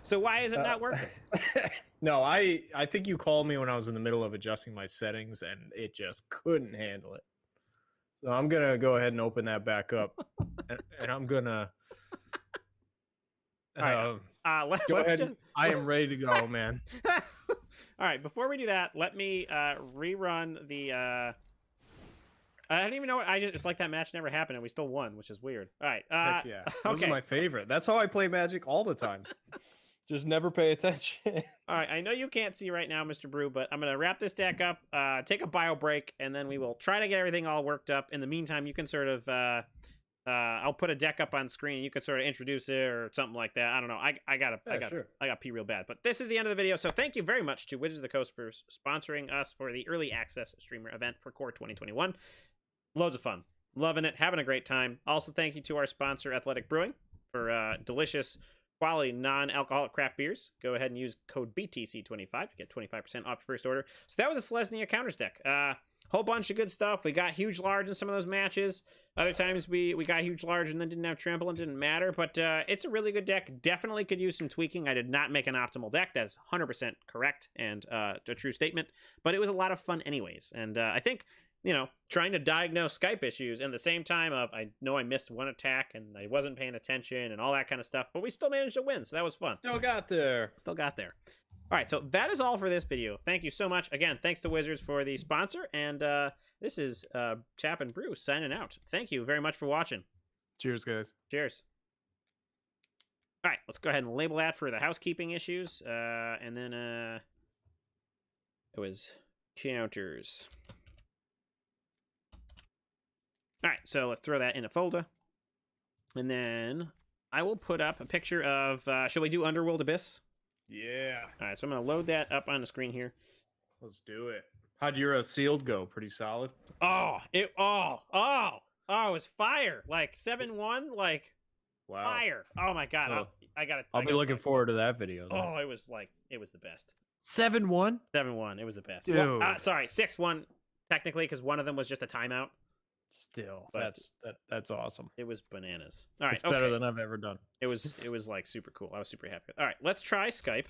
So why is it not working? No, I think you called me when I was in the middle of adjusting my settings, and it just couldn't handle it. So I'm gonna go ahead and open that back up, and I'm gonna. All right, let's Go ahead. just... I am ready to go, man. All right, before we do that, let me rerun the. I don't even know what it's like that match never happened and we still won, which is weird. All right. Heck yeah, those okay. are my favorite. That's how I play Magic all the time. Just never pay attention. All right, I know you can't see right now, Mr. Brew, but I'm going to wrap this deck up, take a bio break, and then we will try to get everything all worked up. In the meantime, you can sort of, I'll put a deck up on screen, and you can sort of introduce it or something like that. I don't know. I got pee real bad. But this is the end of the video, so thank you very much to Wizards of the Coast for sponsoring us for the Early Access Streamer event for Core 2021. Loads of fun. Loving it. Having a great time. Also, thank you to our sponsor, Athletic Brewing, for delicious quality non-alcoholic craft beers. Go ahead and use code BTC25 to get 25% off your first order. So that was a Selesnya Counters deck. whole bunch of good stuff. We got huge large in some of those matches. Other times we got huge large and then didn't have trample and didn't matter. But it's a really good deck. Definitely could use some tweaking. I did not make an optimal deck. That's 100% correct and a true statement. But it was a lot of fun anyways. And I think, you know, trying to diagnose Skype issues and the same time of I know I missed one attack and I wasn't paying attention and all that kind of stuff, but we still managed to win, so that was fun. Still got there. Still got there. All right, so that is all for this video. Thank you so much. Again, thanks to Wizards for the sponsor, and this is Tap and Brew signing out. Thank you very much for watching. Cheers, guys. Cheers. All right, let's go ahead and label that for the housekeeping issues, and then it was counters. All right, so let's throw that in a folder. And then I will put up a picture of, shall we do Underworld Abyss? Yeah. All right, so I'm going to load that up on the screen here. Let's do it. How'd your sealed go? Pretty solid? It was fire. Like 7-1, like Wow. fire. Oh my God. So, I got it. I'll be looking forward to that video. Then. Oh, it was the best. 7-1? 7-1, it was the best. Dude. Well, sorry, 6-1 technically because one of them was just a timeout. Still, But- that's awesome. It was bananas. All right, It's better than I've ever done. It was like super cool. I was super happy. All right, let's try Skype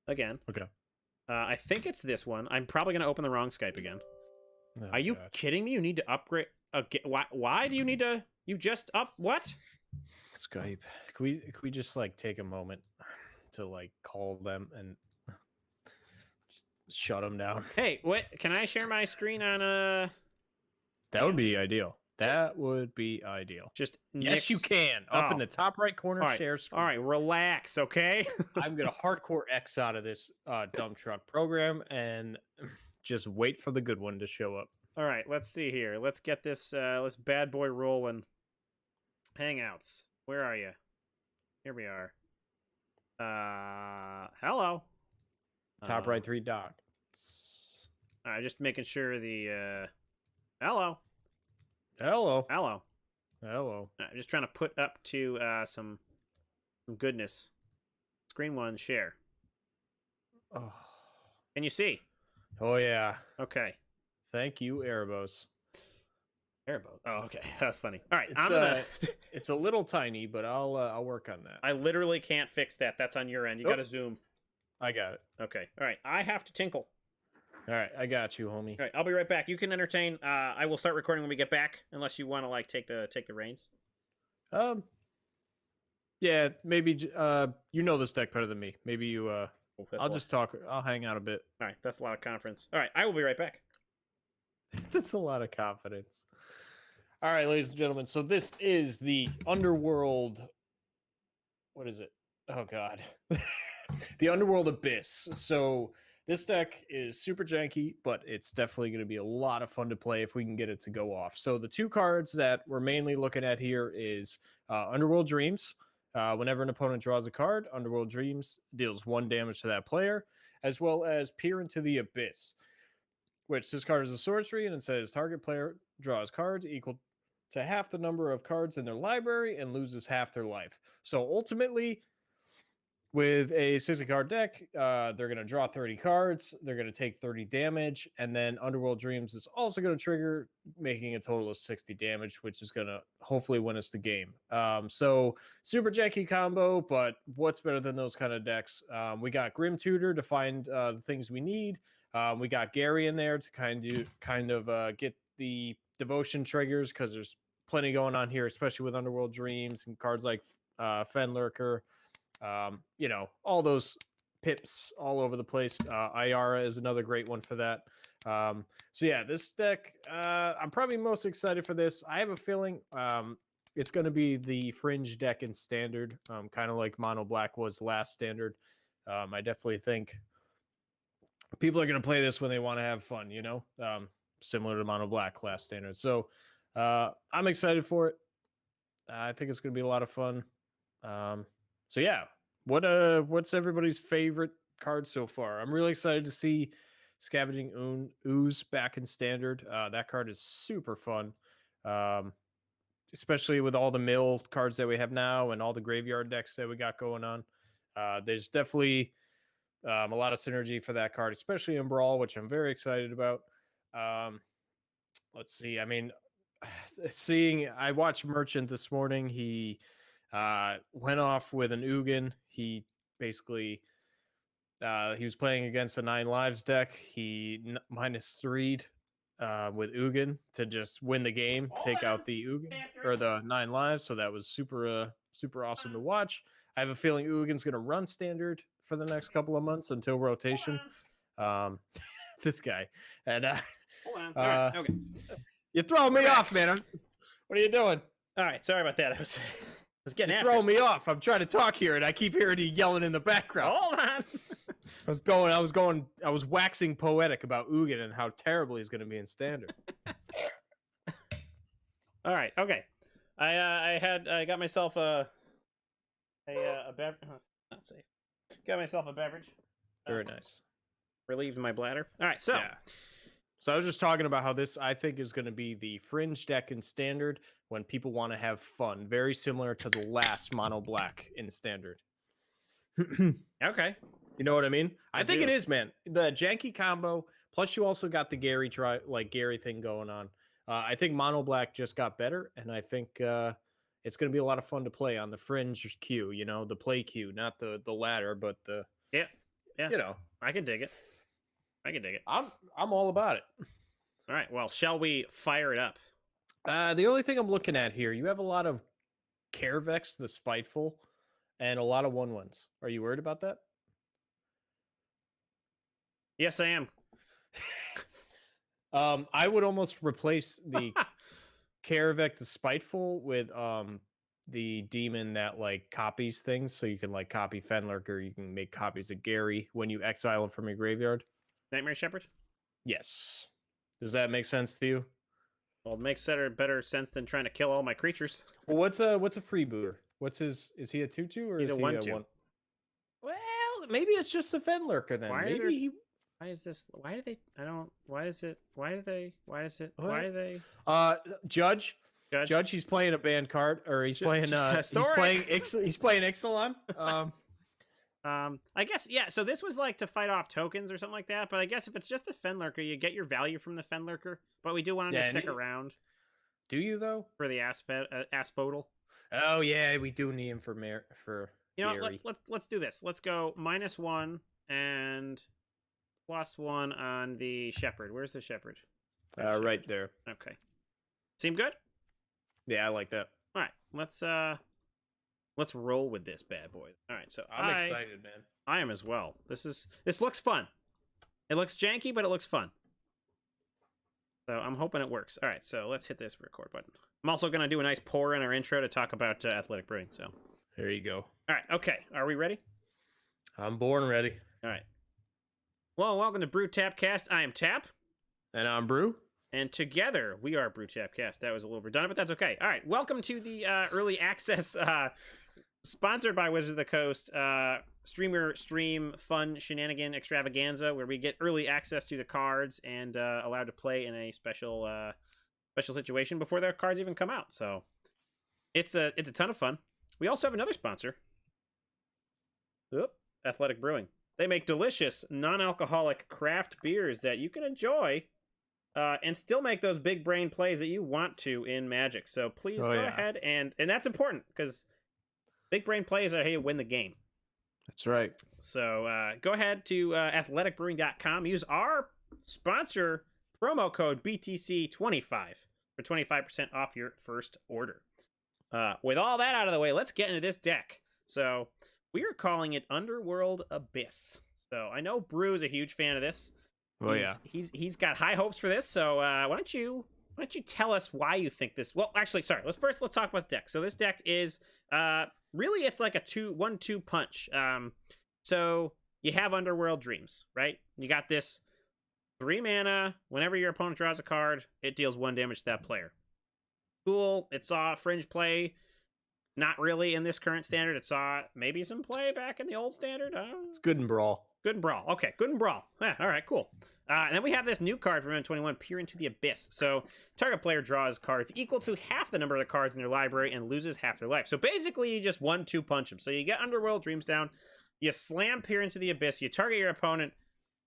again. Okay. I think it's this one. I'm probably gonna open the wrong Skype again. Oh, Are you God. kidding me? You need to upgrade. Why do you need to? You just up what? Skype? Can we just like take a moment to like call them and just shut them down? Hey, what? Can I share my screen on That would be ideal. That would be ideal. Just Yes, you Nick's- can. Up in Oh. the top right corner, All right. share screen. All right, relax, okay? I'm gonna hardcore X out of this dump truck program and just wait for the good one to show up. All right, let's see here. Let's get this bad boy rolling. Hangouts. Where are you? Here we are. Hello. Top right 3 dots. All right, just making sure the hello. Hello. Hello. Hello. I'm just trying to put up to some goodness. Screen 1 share. Oh. Can you see? Oh yeah. Okay. Thank you, Erebos. Airboat. Oh, okay. That's funny. All right, It's I'm gonna. it's a little tiny, but I'll work on that. I literally can't fix that. That's on your end. You Nope. gotta zoom. I got it. Okay. All right. I have to tinkle. All right, I got you, homie. All right. I'll be right back. You can entertain. I will start recording when we get back, unless you want to like take the reins. Yeah, maybe you know this deck better than me. Maybe you Oh, that's I'll a lot. just talk. I'll hang out a bit. All right. That's a lot of conference. All right. I will be right back. That's a lot of confidence. All right, ladies and gentlemen. So this is the Underworld. What is it? Oh God, the Underworld Abyss. So this deck is super janky, but it's definitely going to be a lot of fun to play if we can get it to go off. So the two cards that we're mainly looking at here is Underworld Dreams. Whenever an opponent draws a card, Underworld Dreams deals 1 damage to that player, as well as Peer into the Abyss, which this card is a sorcery, and it says target player draws cards equal to half the number of cards in their library and loses half their life. So ultimately, with a 60-card deck, they're going to draw 30 cards, they're going to take 30 damage, and then Underworld Dreams is also going to trigger, making a total of 60 damage, which is going to hopefully win us the game. So super janky combo, but what's better than those kind of decks? We got Grim Tutor to find the things we need. We got Gary in there to kind of get the devotion triggers, because there's plenty going on here, especially with Underworld Dreams and cards like Fenlurker. You know, all those pips all over the place. Ayara is another great one for that. So yeah, this deck, I'm probably most excited for this. I have a feeling it's going to be the fringe deck in standard, kind of like Mono Black was last standard. I definitely think people are going to play this when they want to have fun, you know, similar to Mono Black last standard. So I'm excited for it. I think it's going to be a lot of fun. So yeah, what's everybody's favorite card so far? I'm really excited to see Scavenging Ooze back in standard. That card is super fun, especially with all the mill cards that we have now and all the graveyard decks that we got going on. There's definitely a lot of synergy for that card, especially in Brawl, which I'm very excited about. let's see. I mean, I watched Merchant this morning. He went off with an Ugin. He basically he was playing against a 9 lives deck. He minus 3'd with Ugin to just win the game, take out the Ugin or the 9 lives. So that was super awesome to watch. I have a feeling Ugin's going to run standard for the next couple of months until rotation. This guy and Hold on. All right. Okay. you're throwing me off, man. What are you doing? All right. Sorry about that. I was getting You're after throwing me off. I'm trying to talk here, and I keep hearing you yelling in the background. Hold on. I was waxing poetic about Ugin and how terrible he's going to be in standard. All right. Okay. I got myself a beverage. Oh, not safe. Got myself a beverage. Very nice. Relieved my bladder. All right. So. Yeah. So I was just talking about how this, I think, is going to be the fringe deck in standard when people want to have fun. Very similar to the last mono black in standard. Okay. You know what I mean? I think do. it is, man. The janky combo, plus you also got the Gary thing going on. I think mono black just got better, and I think it's going to be a lot of fun to play on the fringe queue. You know, the play queue, not the ladder, but the Yeah. You know, I can dig it. I'm all about it. All right. Well, shall we fire it up? The only thing I'm looking at here, you have a lot of Carevex, the Spiteful, and a lot of 1/1s. Are you worried about that? Yes, I am. I would almost replace the Carevex, the Spiteful, with the demon that like copies things. So you can like copy Fenlurker, you can make copies of Gary when you exile him from your graveyard. Nightmare Shepherd? Yes. Does that make sense to you? Well, it makes better sense than trying to kill all my creatures. Well, what's a freebooter? What's his? Is he a 2/2 or He's is a he 1/2. a 1? Well, maybe it's just the Fenlurker then. Why is this? Why do they? I don't. Why is it? Why do they? Why is it? What? Why do they? Judge. He's playing a band card, or he's playing he's playing Ixalan. I guess yeah. So this was like to fight off tokens or something like that. But I guess if it's just the Fenlurker, you get your value from the Fenlurker. But we do want him to stick around. Do you though? For the Asphodel. Oh yeah, we do need him for you know. Let's do this. Let's go -1 and +1 on the Shepherd. Where's the Shepherd? Right there. Okay. Seem good? Yeah, I like that. All right, let's roll with this bad boy. All right, so I'm excited, man. I am as well. This looks fun. It looks janky, but it looks fun. So I'm hoping it works. All right, so let's hit this record button. I'm also gonna do a nice pour in our intro to talk about Athletic Brewing. So there you go. All right, okay. Are we ready? I'm born ready. All right. Well, welcome to Brew Tap Cast. I am Tap. And I'm Brew. And together, we are Brew Tap Cast. That was a little redundant, but that's okay. All right, welcome to the early access, sponsored by Wizards of the Coast, streamer stream fun shenanigan extravaganza, where we get early access to the cards and allowed to play in a special situation before their cards even come out. So it's a ton of fun. We also have another sponsor, Athletic Brewing. They make delicious non-alcoholic craft beers that you can enjoy. And still make those big brain plays that you want to in Magic. So please go ahead and that's important because big brain plays are how you win the game. That's right. So go ahead to athleticbrewing.com. Use our sponsor promo code BTC25 for 25% off your first order. With all that out of the way, let's get into this deck. So we are calling it Underworld Abyss. So I know Brew is a huge fan of this. Oh yeah, he's got high hopes for this. So why don't you tell us why you think this? Well, actually, sorry. Let's talk about the deck. So this deck is really it's like a 1-2 punch. So you have Underworld Dreams, right? You got this 3 mana. Whenever your opponent draws a card, it deals 1 damage to that player. Cool. It saw fringe play. Not really in this current standard. It saw maybe some play back in the old standard. It's good in Brawl. Good and Brawl. Okay, good and Brawl. Yeah, all right, cool. And then we have this new card from M21, Peer into the Abyss. So target player draws cards equal to half the number of the cards in their library and loses half their life. So basically, you just 1-2 punch them. So you get Underworld Dreams down, you slam Peer into the Abyss, you target your opponent,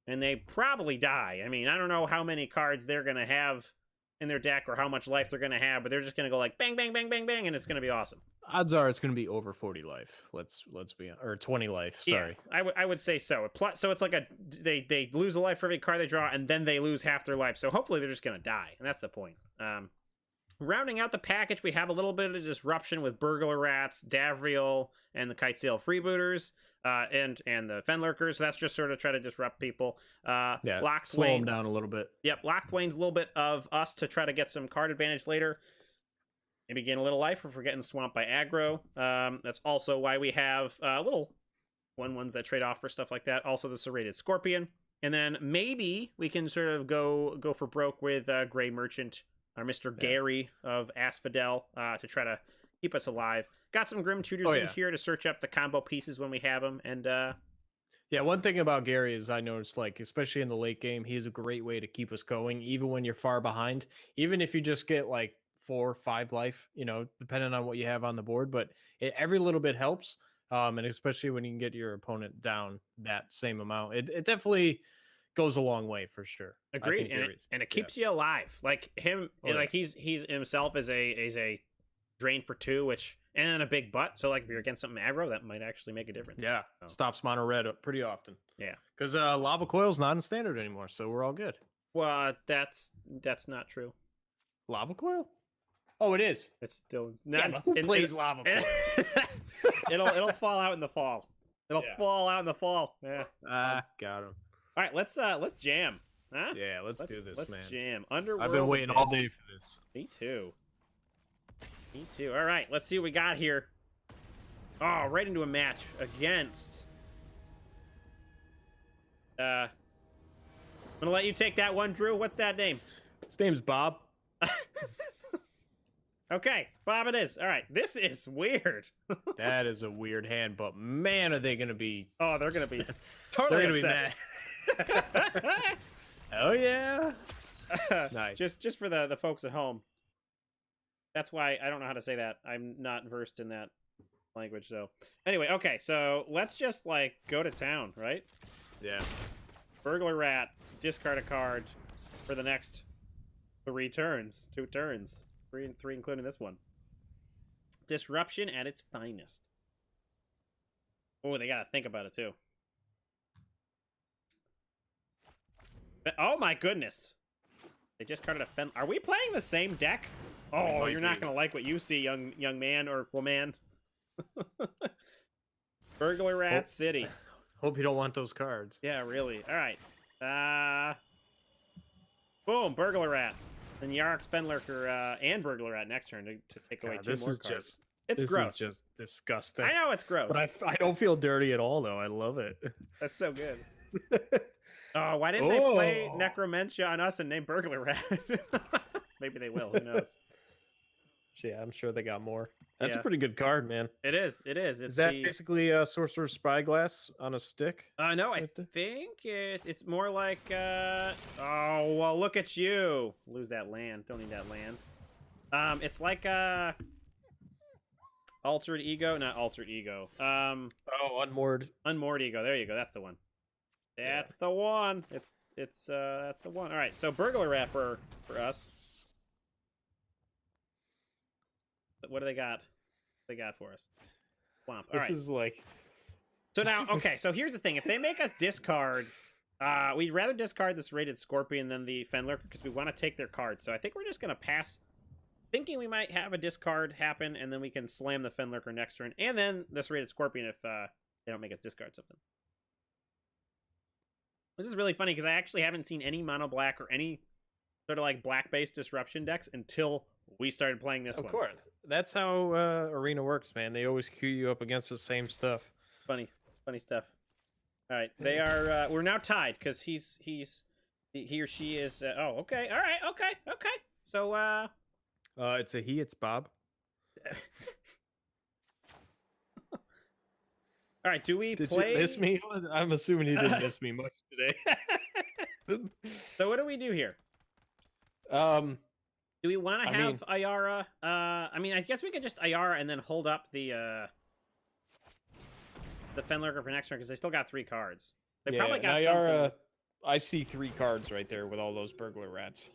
and they probably die. I mean, I don't know how many cards they're going to have in their deck or how much life they're going to have, but they're just going to go like bang, bang, bang, bang, bang, and it's going to be awesome. Odds are it's going to be over 40 life. Let's be or 20 life. Sorry. Yeah, I would say so. So it's like they lose a life for every card they draw, and then they lose half their life. So hopefully they're just going to die, and that's the point. Rounding out the package, we have a little bit of disruption with Burglar Rats, Davriel, and the Kitesail Freebooters, and the Fenlurkers. So that's just sort of try to disrupt people. Yeah, slow them down a little bit. Yep, Lockthwain's a little bit of us to try to get some card advantage later. Maybe gain a little life if we're getting swamped by aggro. That's also why we have little 1/1s that trade off for stuff like that. Also the Serrated Scorpion. And then maybe we can sort of go for broke with Grey Merchant, or Mr. Gary of Asphodel, to try to keep us alive. Got some Grim Tutors in here to search up the combo pieces when we have them. And yeah, one thing about Gary is I noticed, like, especially in the late game, he is a great way to keep us going, even when you're far behind. Even if you just get like 4 or 5 life, you know, depending on what you have on the board, but every little bit helps. And especially when you can get your opponent down that same amount, it definitely goes a long way for sure. Agreed, and it keeps you alive. Like him, like he's himself is a drain for 2, which and a big butt. So like if you're against something aggro, that might actually make a difference. Yeah, stops mono red pretty often. Yeah, because Lava Coil's not in standard anymore, so we're all good. Well, that's not true. Lava Coil? Oh, it is. It's still not. Yeah, who plays Lava Coil? it'll fall out in the fall. It'll fall out in the fall. Yeah. Got him. All right, let's jam. Huh? Yeah, let's do this, man. Let's jam. Underworld. I've been waiting all day for this. Me too. Me too. All right, let's see what we got here. Oh, right into a match against. I'm gonna let you take that one, Drew. What's that name? His name's Bob. Okay, Bob it is. All right, this is weird. That is a weird hand, but man, are they going to be... Oh, they're going to be totally upset. Be mad. Oh, yeah. Nice. Just for the folks at home. That's why I don't know how to say that. I'm not versed in that language, so... Anyway, okay, so let's just, like, go to town, right? Yeah. Burglar Rat, discard a card for the next 3 turns. 2 turns. 3 including this one. Disruption at its finest. Oh, they gotta think about it too. Oh my goodness! They just carded a fen. Are we playing the same deck? Oh, you're not gonna like what you see, young man or woman. Burglar Rat City. Hope you don't want those cards. Yeah, really. All right. Boom, Burglar Rat. Then Yarok's Fenlurker and Burglar Rat next turn to take away 2 more cards. It's gross. This is just disgusting. I know it's gross. But I don't feel dirty at all, though. I love it. That's so good. Oh, why didn't they play Necromentia on us and name Burglar Rat? Maybe they will. Who knows? Yeah, I'm sure they got more. That's a pretty good card, man. It is. It is. Is that basically Sorcerer's Spyglass on a stick? No, I think it's more like... Oh, well, look at you. Lose that land. Don't need that land. It's like... Altered Ego? Not Altered Ego. Unmoored. Unmoored Ego. There you go. That's the one. That's the one. That's the one. All right, so Burglar Rat for us. What do they got? They got for us. Swamp. All right. This is like. So now, okay. So here's the thing: if they make us discard, we'd rather discard this Serrated Scorpion than the Fenlurker because we want to take their card. So I think we're just gonna pass, thinking we might have a discard happen, and then we can slam the Fenlurker next turn, and then the Serrated Scorpion if they don't make us discard something. This is really funny because I actually haven't seen any mono black or any sort of like black-based disruption decks until we started playing this one. Of course. That's how Arena works, man. They always queue you up against the same stuff. It's funny stuff. All right, they are. We're now tied because he or she is. Oh, okay. All right. Okay. So. It's a he. It's Bob. All right. Do we Did play? you miss me? I'm assuming he didn't miss me much today. So what do we do here? Do we want to have Ayara? I mean, I guess we could just Ayara and then hold up the Fenlurker for next turn because they still got 3 cards. They probably got Ayara. something. I see 3 cards right there with all those Burglar Rats.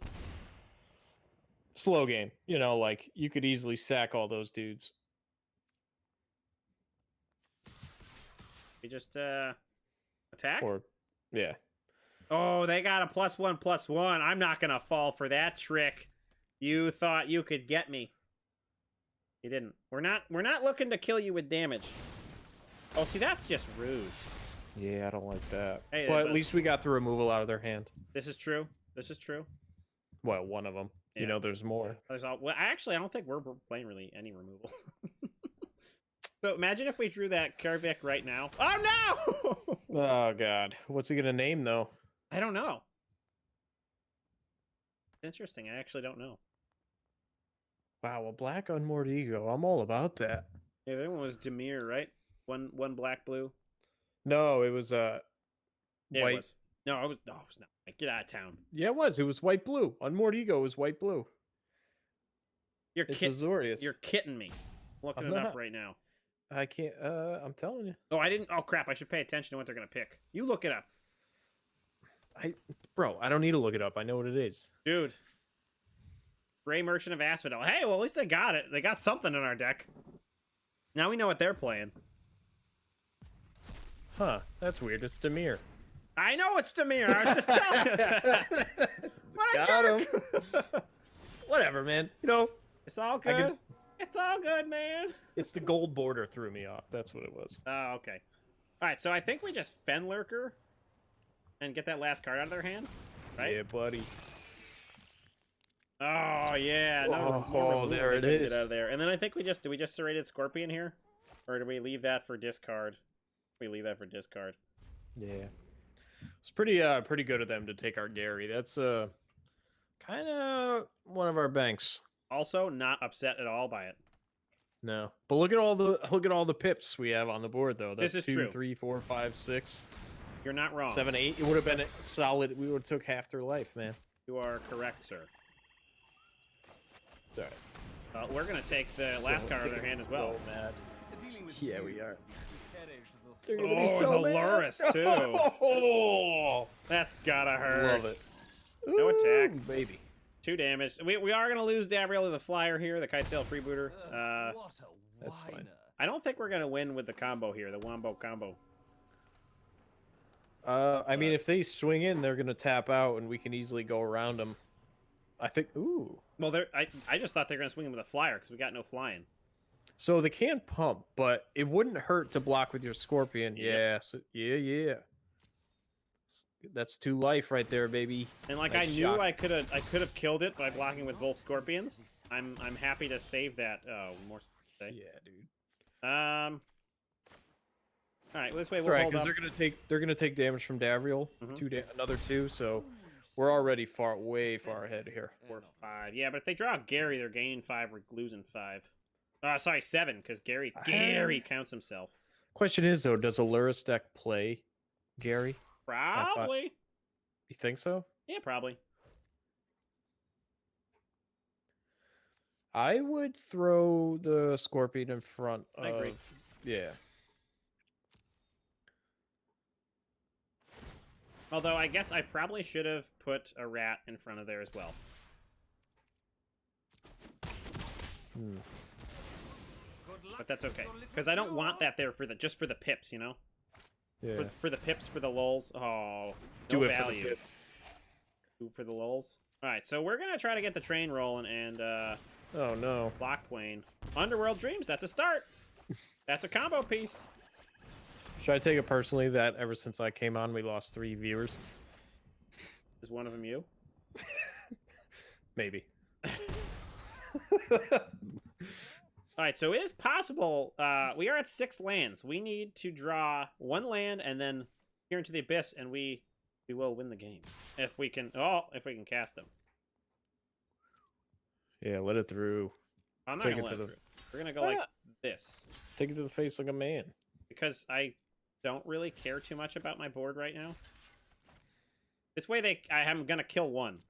slow game. You know, like you could easily sack all those dudes. We just attack. Or, yeah. Oh, they got a +1/+1. I'm not gonna fall for that trick. You thought you could get me. You didn't. We're not looking to kill you with damage. Oh, see, that's just rude. Yeah, I don't like that. Hey, but at least we got the removal out of their hand. This is true. This is true. Well, one of them. Yeah. You know, there's more. Well, actually, I don't think we're playing really any removal. So imagine if we drew that Karvik right now. Oh, no! Oh, God. What's he going to name, though? I don't know. Interesting. I actually don't know. Wow, a black unmoored ego. I'm all about that. Yeah, that one was Demir, right? One black blue. No, it was Yeah, white. it was. No, it was not. Get out of town. Yeah, it was. It was white blue. Unmoored ego was white blue. You're It's kidding. Azorius. You're kidding me. I'm looking I'm it up not. right now. I can't. I'm telling you. Oh, I didn't. Oh crap! I should pay attention to what they're gonna pick. You look it up, Bro, I don't need to look it up. I know what it is. dude. Gray Merchant of Asphodel. Hey, well at least they got it. They got something in our deck. Now we know what they're playing. Huh? That's weird. It's Demir. I know it's Demir. I was just telling you. What a Got jerk! Whatever, man. You know, It's all I good. could- It's all good, man. it's the gold border threw me off. That's what it was. Oh, okay. All right, so I think we just Fenlurker and get that last card out of their hand, right? Yeah, buddy. Oh yeah. No, Oh, removal there they it couldn't is. Get out of there. And then I think do we just serrated Scorpion here, or do we leave that for discard? We leave that for discard. Yeah. It's pretty good of them to take our Gary. That's kind of one of our banks. Also, not upset at all by it. No, but look at all the pips we have on the board though. That's This is 2, true. 3, 4, 5, 6, You're not wrong. 7, 8. It would have been a solid. We would have took half their life, man. You are correct, sir. It's all right. We're gonna take the last card out of their hand as well. Mad. Dealing with Yeah, you, we are. you perish the- They're Oh, gonna be it's so a mad. Lurrus, too. Oh, That's gotta hurt. love it. No Ooh, attacks. baby. 2 damage. We are gonna lose Gabriel the Flyer here, the Kitesail freebooter. What a that's fine. whiner. I don't think we're gonna win with the combo here, the Wombo combo. I mean, if they swing in, they're gonna tap out, and we can easily go around them. I think. Ooh. Well, I just thought they were gonna swing him with a Flyer because we got no flying. So they can pump, but it wouldn't hurt to block with your Scorpion. Yep. Yeah. So, yeah. That's 2 life right there, baby. And like Nice I knew shot. I could have killed it by blocking with both Scorpions. I'm happy to save that. Oh, more. Say. Yeah, dude. All right, this way It's we'll alright, hold because up. they're gonna take damage from Davriel. Mhm. Another 2. So we're already way far ahead here. 4, 5. Yeah, but if they draw Gary, they're gaining 5. We're losing 5. Sorry, 7, because Gary counts himself. Question is though, does a Lurrus deck play Gary? Probably. You think so? Yeah, probably. I would throw the Scorpion in front of. I agree. Yeah. Although I guess I probably should have put a rat in front of there as well. Hmm. Good luck But that's okay, with your little because I don't want job. that there for just for the pips, you know. Yeah. For the pips, for the lulls. Oh, Do no it for the value. pip. Do for the lulls. All right, so we're gonna try to get the train rolling and Oh no. block Twain. Underworld Dreams. That's a start. That's a combo piece. Should I take it personally that ever since I came on, we lost 3 viewers? Is one of them you? Maybe. All right, so it is possible. We are at 6 lands. We need to draw 1 land and then here into the abyss, and we will win the game if we can. Oh, if we can cast them. Yeah, let it through. I'm not Take gonna it let to it the- through. We're gonna go like Ah. this Take it to the face like a man. because I don't really care too much about my board right now. This way, I'm gonna kill 1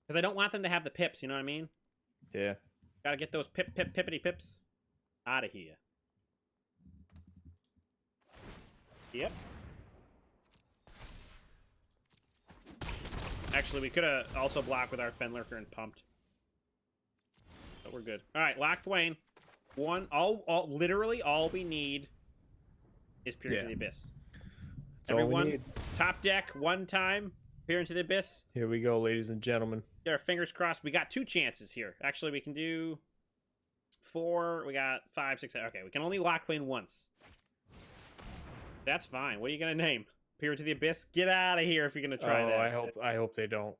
because I don't want them to have the pips. You know what I mean? Yeah. Gotta get those pippity pips out of here. Yep. Actually, we could have also blocked with our Fenlurker and pumped. But we're good. All right, Lock Thwain. Literally all we need is Peer into the Abyss. That's all we need. Top deck, one time. Peer into the Abyss. Here we go, ladies and gentlemen. Get our fingers crossed. We got 2 chances here. Actually, we can do 4. We got 5, 6, 7. Okay, we can only Lock Thwain once. That's fine. What are you going to name? Peer into the Abyss? Get out of here if you're going to try that. I hope they don't.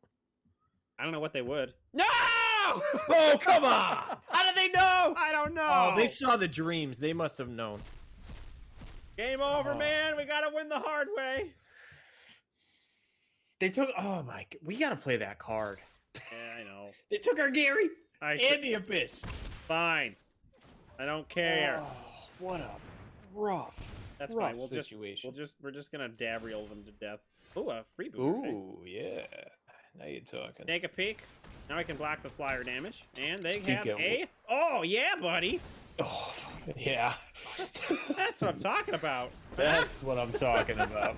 I don't know what they would. No! Oh, come on! How did they know? I don't know. Oh, they saw the dreams. They must have known. Game over, man. We got to win the hard way. They took... Oh, my... We got to play that card. Yeah, I know. They took our Gary and the Abyss. Fine. I don't care. Oh, what a rough... That's rough fine. We're just gonna Davriel them to death. Ooh, a freebooter. Ooh, yeah. Now you're talking. Take a peek. Now I can block the flyer damage, and they Speak have of- a. Oh yeah, buddy. Oh, yeah. That's what I'm talking about. That's what I'm talking about.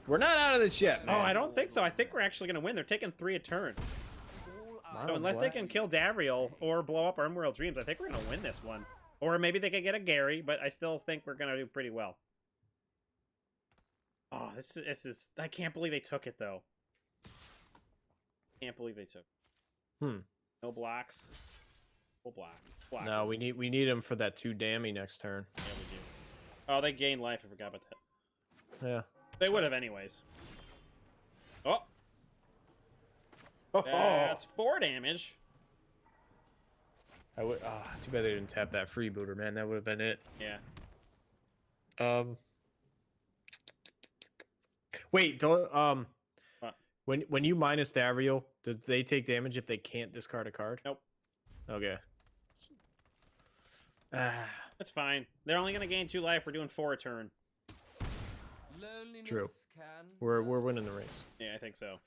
We're not out of this yet, man. Oh, I don't think so. I think we're actually gonna win. They're taking 3 a turn. So unless they can kill Davriel or blow up Rimworld Dreams, I think we're gonna win this one. Or maybe they could get a Gary, but I still think we're gonna do pretty well. Oh, this is. I can't believe they took it though. Can't believe they took it. No blocks. We'll block. No, we need him for that 2 dammy next turn. Yeah, we do. Oh, they gain life. I forgot about that. Yeah. They would have anyways. Oh. That's 4 damage. I would. Too bad they didn't tap that freebooter, man. That would have been it. Yeah. Wait. Don't. What? When you minus Davriel, does they take damage if they can't discard a card? Nope. Okay. That's fine. They're only gonna gain 2 life. We're doing 4 a turn. True. We're winning the race. Yeah, I think so.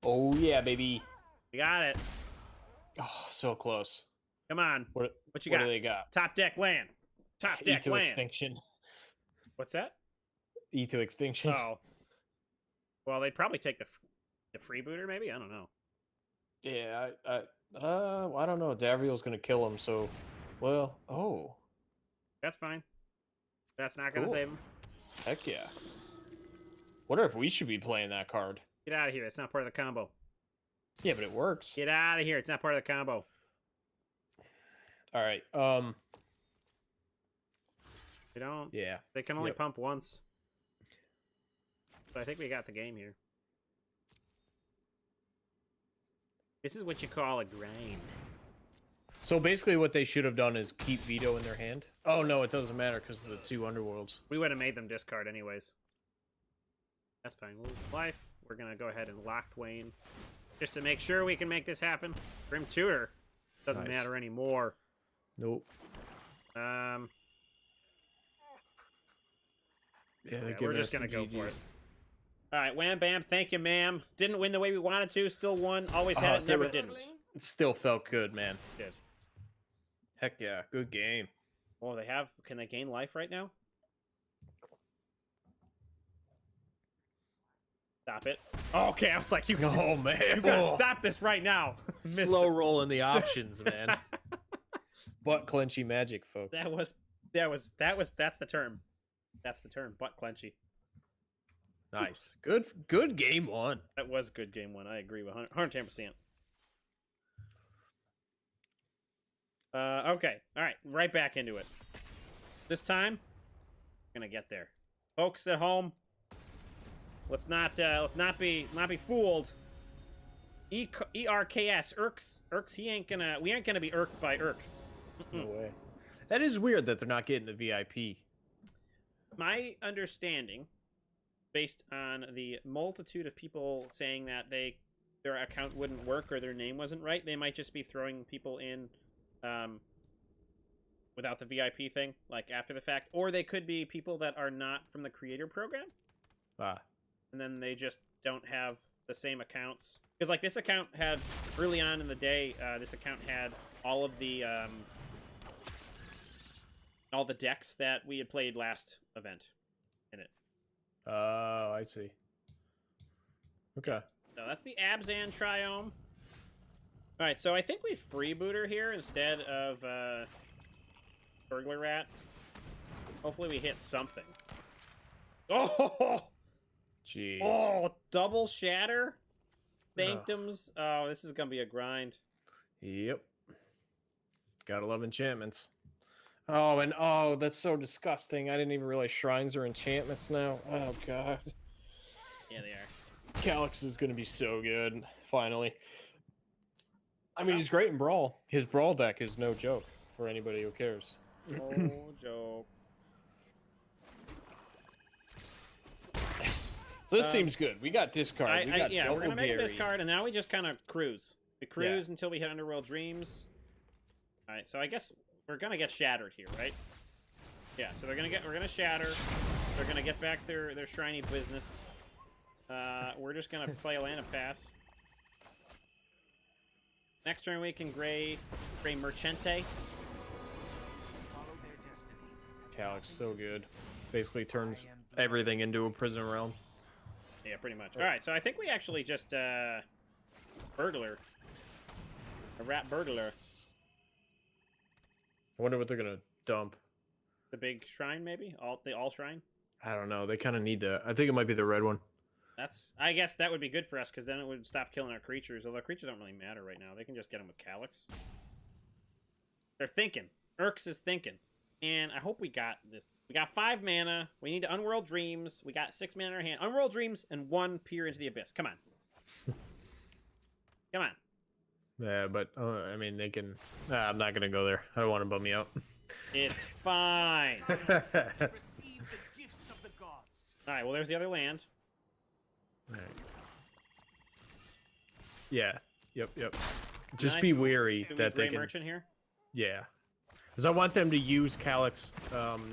Oh yeah, baby. We got it. Oh, so close. Come on. What you what got? do they got? Top deck land. Top deck E to land. extinction. What's that? E to extinction. Oh. Well, they'd probably take the freebooter, maybe? I don't know. Yeah, I don't know. Davriel's gonna kill him, so well, oh. That's fine. That's not gonna Cool. save him. Heck yeah. Wonder if we should be playing that card. Get out of here. It's not part of the combo. Yeah, but it works. Get out of here. It's not part of the combo. Alright, They don't. yeah. They can only Yep. pump once. So I think we got the game here. This is what you call a grind. So basically what they should have done is keep Veto in their hand. Oh no, it doesn't matter because of the 2 underworlds. We would have made them discard anyways. That's fine. We'll lose life. We're going to go ahead and lock Thwain. Just to make sure we can make this happen. Grim Tutor. Doesn't Nice. matter anymore. Nope. Yeah, Yeah, we're just going to go for it. All right, wham bam. Thank you, ma'am. Didn't win the way we wanted to. Still won. Always had it. Never didn't. It still felt good, man. Good. Heck yeah, good game. Oh, they have. Can they gain life right now? Stop it. Oh, okay, I was like, you Oh man, you gotta stop this right now. Mister. Slow rolling the options, man. Butt clenchy magic, folks. That's the term. That's the term. Butt clenchy. Nice. Good game 1. That was good game 1. I agree with 110%. Okay. All right. Right back into it. This time, gonna get there. Folks at home, let's not be fooled. ERKS Irks. We ain't gonna be irked by Irks. No way. That is weird that they're not getting the VIP. My understanding, based on the multitude of people saying that their account wouldn't work or their name wasn't right, they might just be throwing people in without the VIP thing, like after the fact, or they could be people that are not from the creator program, and then they just don't have the same accounts. Because like this account had early on in the day, this account had all of the decks that we had played last event in it. Oh, I see. Okay. So that's the Abzan Triome. Alright, so I think we freebooter here instead of Burglar Rat. Hopefully we hit something. Oh! Jeez. Oh, double shatter? Sanctums. Oh, this is going to be a grind. Yep. Gotta love enchantments. Oh, and oh, that's so disgusting. I didn't even realize shrines are enchantments now. Oh, God. Yeah, they are. Calyx is going to be so good, finally. I mean, he's great in Brawl. His Brawl deck is no joke for anybody who cares. No joke. So this seems good. We got discard. Yeah, we're gonna make a Gary. discard, and now we just kind of cruise. We cruise until we hit Underworld Dreams. All right, so I guess we're gonna get shattered here, right? Yeah, so we're gonna shatter. They're gonna get back their shiny business. We're just gonna play a land of pass. Next turn we can gray Merchante. Calyx, so good. Basically turns everything into a prison realm. Yeah, pretty much. All right, so I think we actually just burglar, a rat burglar. I wonder what they're gonna dump. The big shrine, maybe the all shrine. I don't know. They kind of need that. I think it might be the red one. I guess that would be good for us because then it would stop killing our creatures. Although creatures don't really matter right now. They can just get them with Calyx. They're thinking. Urks is thinking. And I hope we got this. We got 5 mana. We need to Unworld Dreams. We got 6 mana in our hand. Unworld Dreams and 1 Peer into the Abyss. Come on. Come on. Yeah, but I mean, they can. I'm not gonna go there. I don't want to bum me out. It's fine. All Receive the gifts of the gods. right, well, there's the other land. Right. Yeah. Yep. Just Nice. be wary Do we that they Gray can. Merchant here? Yeah. Because I want them to use Calyx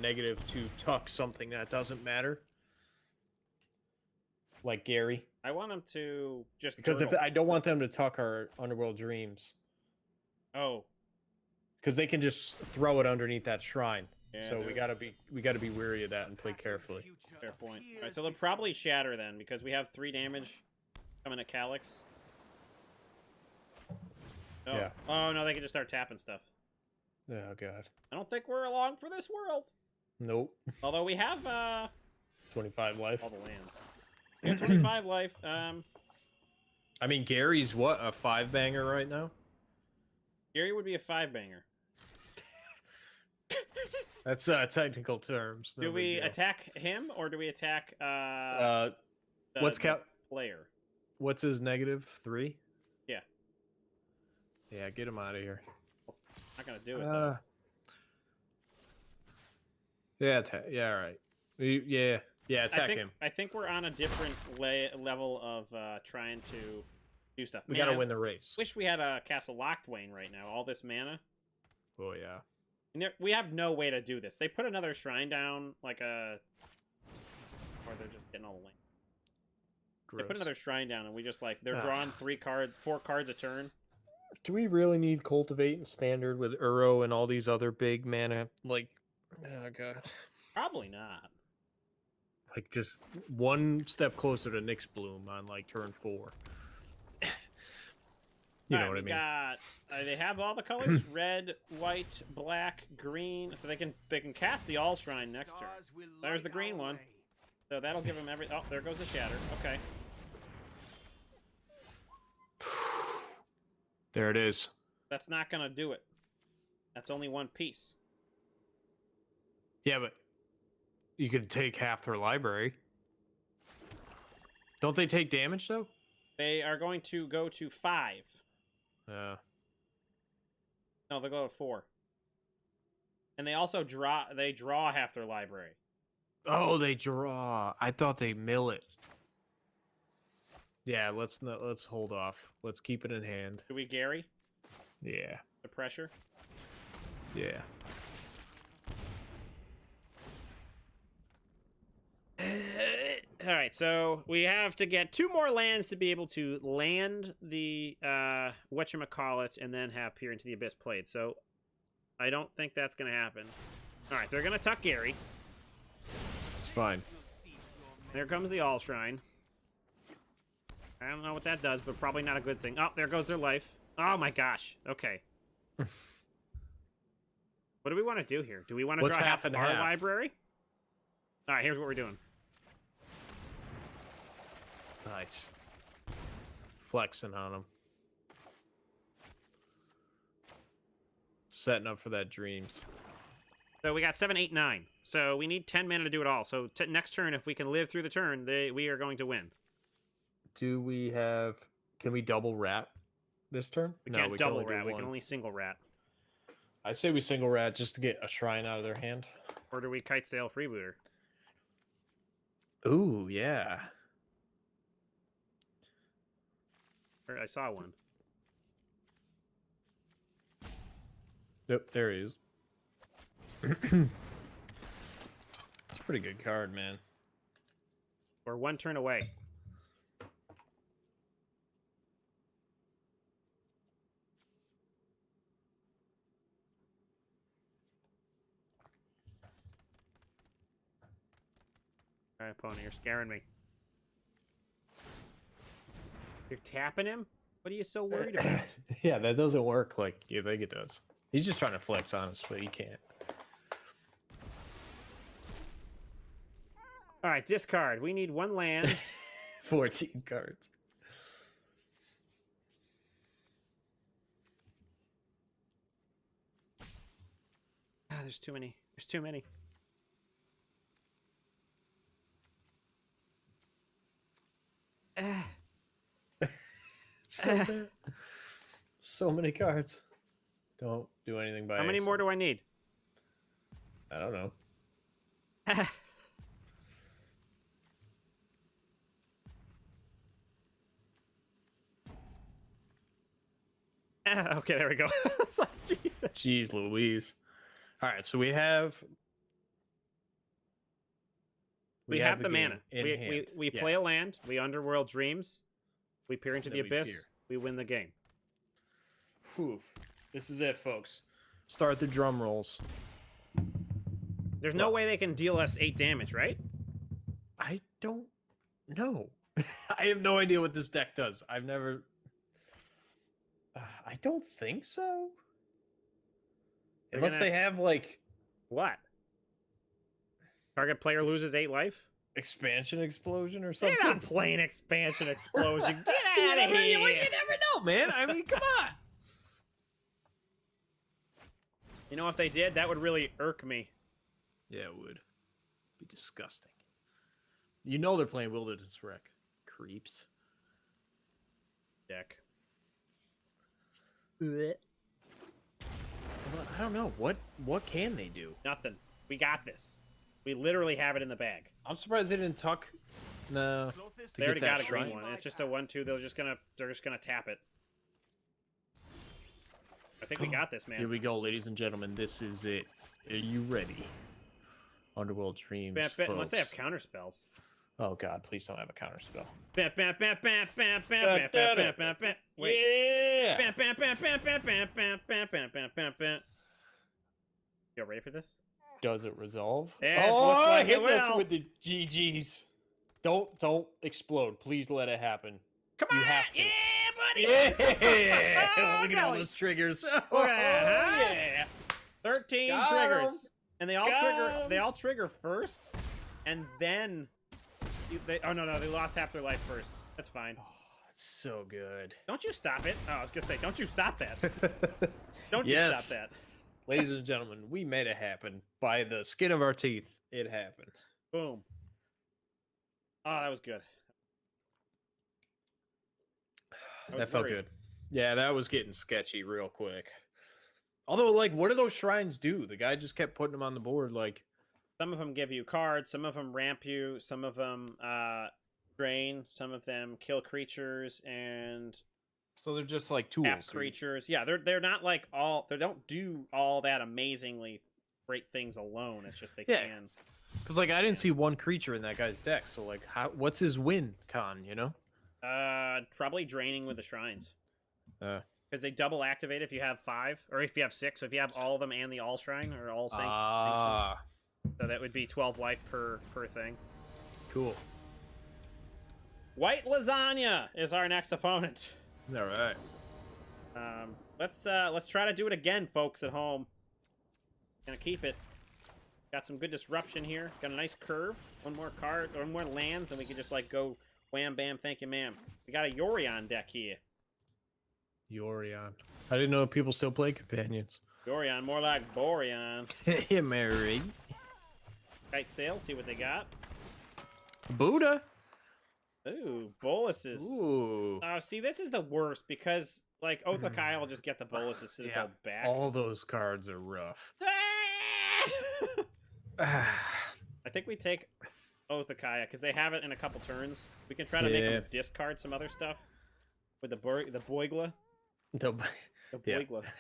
negative to tuck something that doesn't matter. Like Gary. I want them to just Because if turtle. I don't want them to tuck our Underworld Dreams. Oh, Because they can just throw it underneath that shrine. yeah. So we gotta be wary of that and play carefully. Fair point. All right, so they'll probably shatter then because we have 3 damage coming at Calyx. Oh. Yeah. Oh no, they can just start tapping stuff. Oh god. I don't think we're along for this world. Nope. Although we have 25 life. all the lands. We have 25 life. I mean, Gary's what, a 5-banger right now? Gary would be a 5-banger. That's technical terms. No Do big we deal. attack him or do we attack the what's player? What's his negative 3? Yeah. Yeah, get him out of here. Not gonna do it though. Yeah, all right. Yeah, attack him. I think we're on a different level of trying to do stuff. We Man, gotta I win the race. Wish we had a Castle Locthwain right now. All this mana. Oh yeah. And we have no way to do this. They put another shrine down, or they're just getting all the land. They put another shrine down, and we just they're drawing 4 cards a turn. Do we really need Cultivate and Standard with Uro and all these other big mana? Like, oh god. Probably not. Like just one step closer to Nyx Bloom on like turn 4. You know what I mean? Got, they have all the colors: red, white, black, green. So they can cast the All Shrine next turn. There's the green one. So that'll give them every. Oh, there goes the Shatter. Okay. There it is. That's not gonna do it. That's only 1 piece. Yeah, but you could take half their library. Don't they take damage though? They are going to go to 5. Yeah. No, they'll go to 4. And they also draw half their library. Oh, they draw. I thought they mill it. Yeah, let's hold off. Let's keep it in hand. Do we Gary? Yeah. The pressure? Yeah. All right, so we have to get 2 more lands to be able to land the whatchamacallit and then have Peer into the Abyss played. So I don't think that's going to happen. All right, they're going to tuck Gary. It's fine. There comes the All Shrine. I don't know what that does, but probably not a good thing. Oh, there goes their life. Oh my gosh. Okay. What do we want to do here? Do we want to What's draw half half and our half? library? All right, here's what we're doing. Nice. Flexing on him. Setting up for that dreams. So we got 7, 8, 9. So we need 10 mana to do it all. So next turn, if we can live through the turn, we are going to win. Do we have... Can we double rat this turn? We No, can't can double only do rat. We can one. only single rat. I'd say we single rat just to get a shrine out of their hand. Or do we kite sail freebooter? Ooh, yeah. Or I saw one. Yep, there he is. It's a pretty good card, man. We're one turn away. All right, Pony, you're scaring me. You're tapping him? What are you so worried about? Yeah, that doesn't work like you think it does. He's just trying to flex on us, but he can't. All right, discard. We need one land. 14 cards. Ah, there's too many. There's too many. So many cards. Don't do anything by How many more do I need? I don't know. Okay, there we go. It's like, Jesus. Jeez Louise. All right, so we have... We have the game mana. in hand. We Yeah. play a land. We Underworld Dreams. We peer into Then the we abyss. peer. We win the game. Whew. This is it, folks. Start the drum rolls. There's no Well- way they can deal us 8 damage, right? I don't know. I have no idea what this deck does. I've never... I don't think so. They're Unless gonna- they have, like, What? Target player loses 8 life? expansion explosion or They're something. not playing expansion explosion. Get You out of never- here! you never know, man. I mean, come on. You know, if they did, that would really irk me. Yeah, it would. Be disgusting. You know they're playing Wilderness Wreck. Creeps. Deck. Well, I don't know. What can they do? Nothing. We got this. We literally have it in the bag. I'm surprised they didn't tuck. No. Closest They already get that got a green shrine? one. It's just a 1/2. They're just gonna tap it. I think we got this, man. Here we go, ladies and gentlemen. This is it. Are you ready? Underworld Dreams, Unless they have folks. counter spells. Oh God, please don't have a counter spell. Bam, bam, bam, bam, bam, bam, bam, bam, bam, bam. Wait. Yeah. Bam, bam, bam, bam, bam, bam, bam, bam, bam, bam, bam, bam. You ready for this? Does it resolve? Yeah, it looks like it hit us will. with the GGs. Don't explode. Please let it happen. Come You on! have to. Yeah, buddy! Yeah! Look at all Golly. those triggers. Look at that, huh? Yeah. 13 Got triggers. 'em. And they all Got trigger 'em. they all trigger first, and then oh no, they lost half their life first. That's fine. Oh, it's so good. Don't you stop it. Oh, I was gonna say, don't you stop that. Don't you Yes. stop that. Ladies and gentlemen, we made it happen. By the skin of our teeth, it happened. Boom. Oh, that was good. I was That felt worried. good. Yeah, that was getting sketchy real quick. Although, like, what do those shrines do? The guy just kept putting them on the board, like... Some of them give you cards, some of them ramp you, some of them drain, some of them kill creatures and So they're just, like, tools. tap creatures. Yeah, they're not like all they don't do all that amazingly great things alone. It's just they Yeah. can. Because, like, I didn't see one creature in that guy's deck, so, like, what's his win con, you know? Probably draining with the shrines. Uh, Because they double activate if you have 5, or if you have 6. So if you have all of them and the all shrine, or all sanction. ah, So that would be 12 life per thing. cool. White Lasagna is our next opponent. All right. Let's try to do it again, folks at home. Gonna keep it. Got some good disruption here. Got a nice curve. One more card, or more lands, and we can just like go wham bam, thank you, ma'am. We got a Yorion deck here. Yorion. I didn't know people still play companions. Yorion, more like Boreon. Am I right? Kite Sail, see what they got. Buddha. Ooh, boluses. Ooh. Oh, see, this is the worst because like Othakai will just get the boluses Citadel back. All those cards are rough. I think we take Othakaya because they have it in a couple turns. We can try to make them discard some other stuff with the Boigla. The Boigla.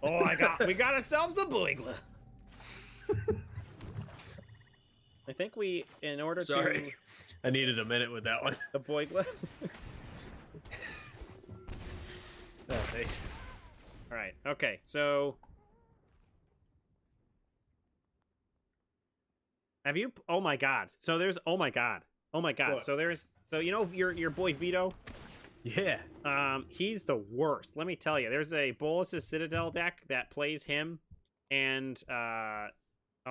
Oh, we got ourselves a Boigla. I think we, in order to... I needed a minute with that one. The Boigla. Oh, thanks. All right. Okay. So, have you? Oh my God. So there's. Oh my God. Oh my God. What? So there's. So you know your boy Vito. Yeah. He's the worst. Let me tell you. There's a Bolus's Citadel deck that plays him, and oh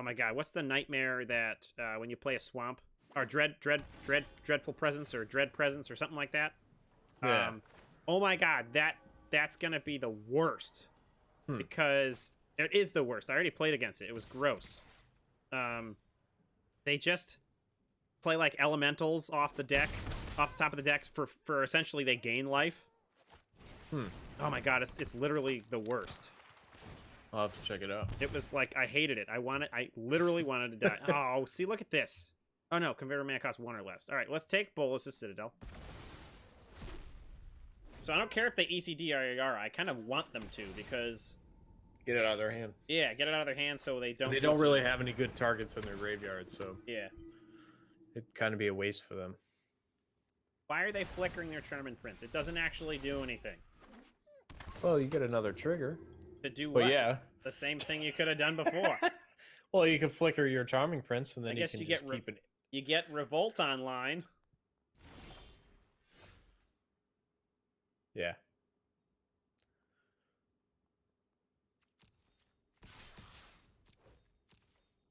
my God, what's the nightmare that when you play a swamp or dreadful presence or dread presence or something like that? Yeah. Oh my God, that's gonna be the worst because it is the worst. I already played against it. It was gross. They just play like elementals off the deck, off the top of the decks for essentially they gain life. Oh my God, it's literally the worst. I'll have to check it out. It was like I hated it. I literally wanted to die. Oh, see, look at this. Oh no, converter mana costs 1 or less. All right, let's take Bolus's Citadel. So I don't care if they ECD Ayara. I kind of want them to because Get it out of their hand. yeah, get it out of their hand so they don't. They don't really have any good targets in their graveyard, so Yeah. it'd kind of be a waste for them. Why are they flickering their Charming Prince? It doesn't actually do anything. Well, you get another trigger. To do But what? yeah. The same thing you could have done before. Well, you can flicker your Charming Prince, and then I guess you can you just get keep it. You get Revolt online. Yeah.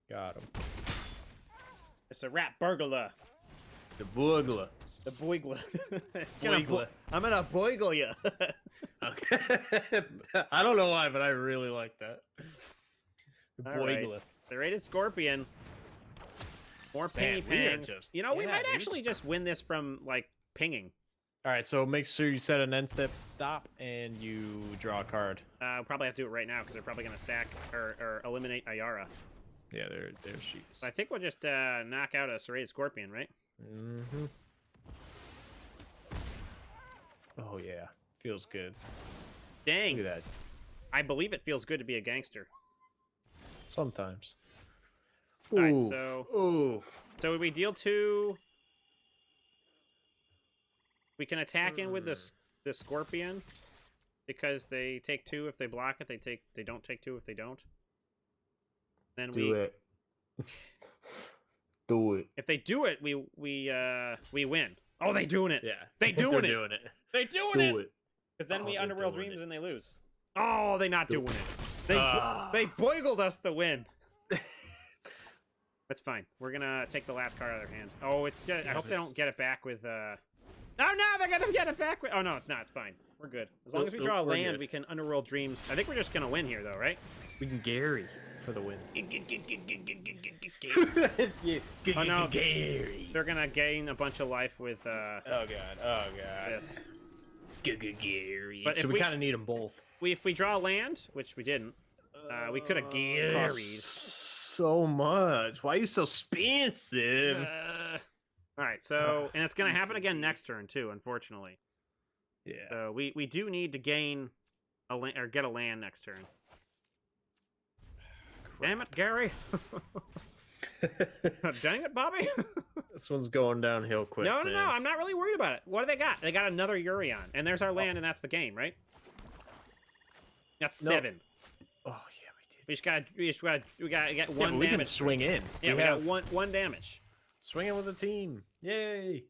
Got him. It's a rat burglar. The Boogla. The Boigla. Boigla. I'm gonna boigle you. Okay. I don't know why, but I really like that. The All right. Boigla. The rated Scorpion. More pingy Man, we are pangs. just- You know, we yeah, might dude. actually just win this from like pinging. All right, so make sure you set an end step stop and you draw a card. We'll probably have to do it right now because they're probably gonna sack or eliminate Ayara. Yeah, there she is. So I think we'll just knock out a serrated Scorpion, right? Mm-hmm. Oh yeah, feels good. Dang. Look at that. I believe it feels good to be a gangster. Sometimes. All right, Oof, so- oof. So we deal 2. We can attack in with the Scorpion because they take 2 if they block it. They don't take 2 if they don't. Then Do it. Do it. If they do it, we win. Oh, they doing it. Yeah, They doing they're it. doing it. They doing Do it. it. Because then Oh, we they're Underworld doing Dreams it. and they lose. Oh, they not doing it. They Ah. they boigled us the win. That's fine. We're gonna take the last card out of their hand. Oh, it's good. I hope they don't get it back with. Oh no, they're gonna get it back with. Oh no, it's not. It's fine. We're good. As long as we draw a We're land, good. we can Underworld Dreams. I think we're just gonna win here, though, right? We can Gary for the win. Oh, no. Gary. They're gonna gain a bunch of life with Oh god. Oh god. this. Gary. But So if we we- kind of need them both. If we draw a land, which we didn't, we could have Costs carried. so much. Why are you so expensive? All right, so and it's gonna He's happen so again deep. next turn too, unfortunately. Yeah. So we do need to gain a land or get a land next turn. Damn it, Gary! Dang it, Bobby! This one's going downhill quick. No, man. I'm not really worried about it. What do they got? They got another Urion, and there's our land, and that's the game, right? That's No. 7. Oh yeah, we did. We got Yeah, one but we can damage. swing in. Yeah, we have got one damage. Swinging with a team. Yay.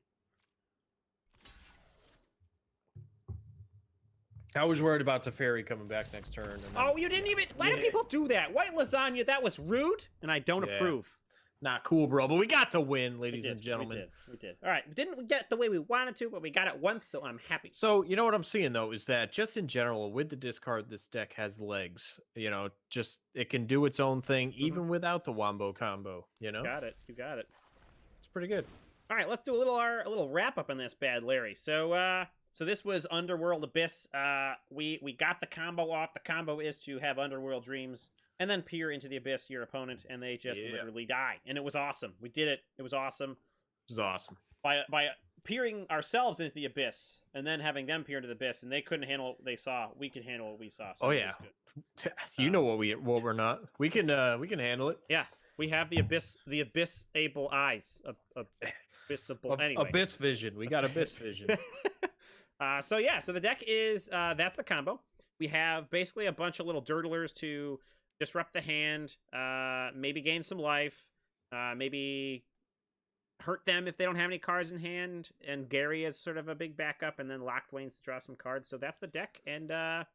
I was worried about Teferi coming back next turn. And then, Oh, you didn't even. Why do people do that? White lasagna. That was rude, and I don't approve. Not cool, bro. But we got the win, ladies and We gentlemen. did. All right. Didn't get the way we wanted to, but we got it once, so I'm happy. So, you know what I'm seeing, though, is that just in general, with the discard, this deck has legs. You know, just it can do its own thing, even without the Wombo combo, you know? Got it. You got it. It's pretty good. All right, let's do a little wrap up on this bad Larry. So this was Underworld Abyss. We got the combo off. The combo is to have Underworld Dreams and then peer into the abyss your opponent, and they just literally die. And it was awesome. We did it. It was awesome. It was awesome. By peering ourselves into the abyss and then having them peer into the abyss, and they couldn't handle what they saw. We could handle what we saw. So it was good. You know what we're not. We can handle it. Yeah, we have the abyss-able eyes. Abyssable. Anyway. Abyss vision. We got abyss vision. So the deck is that's the combo. We have basically a bunch of little dirtlers to disrupt the hand, maybe gain some life, maybe hurt them if they don't have any cards in hand, and Gary is sort of a big backup, and then locked lanes to draw some cards. So that's the deck, and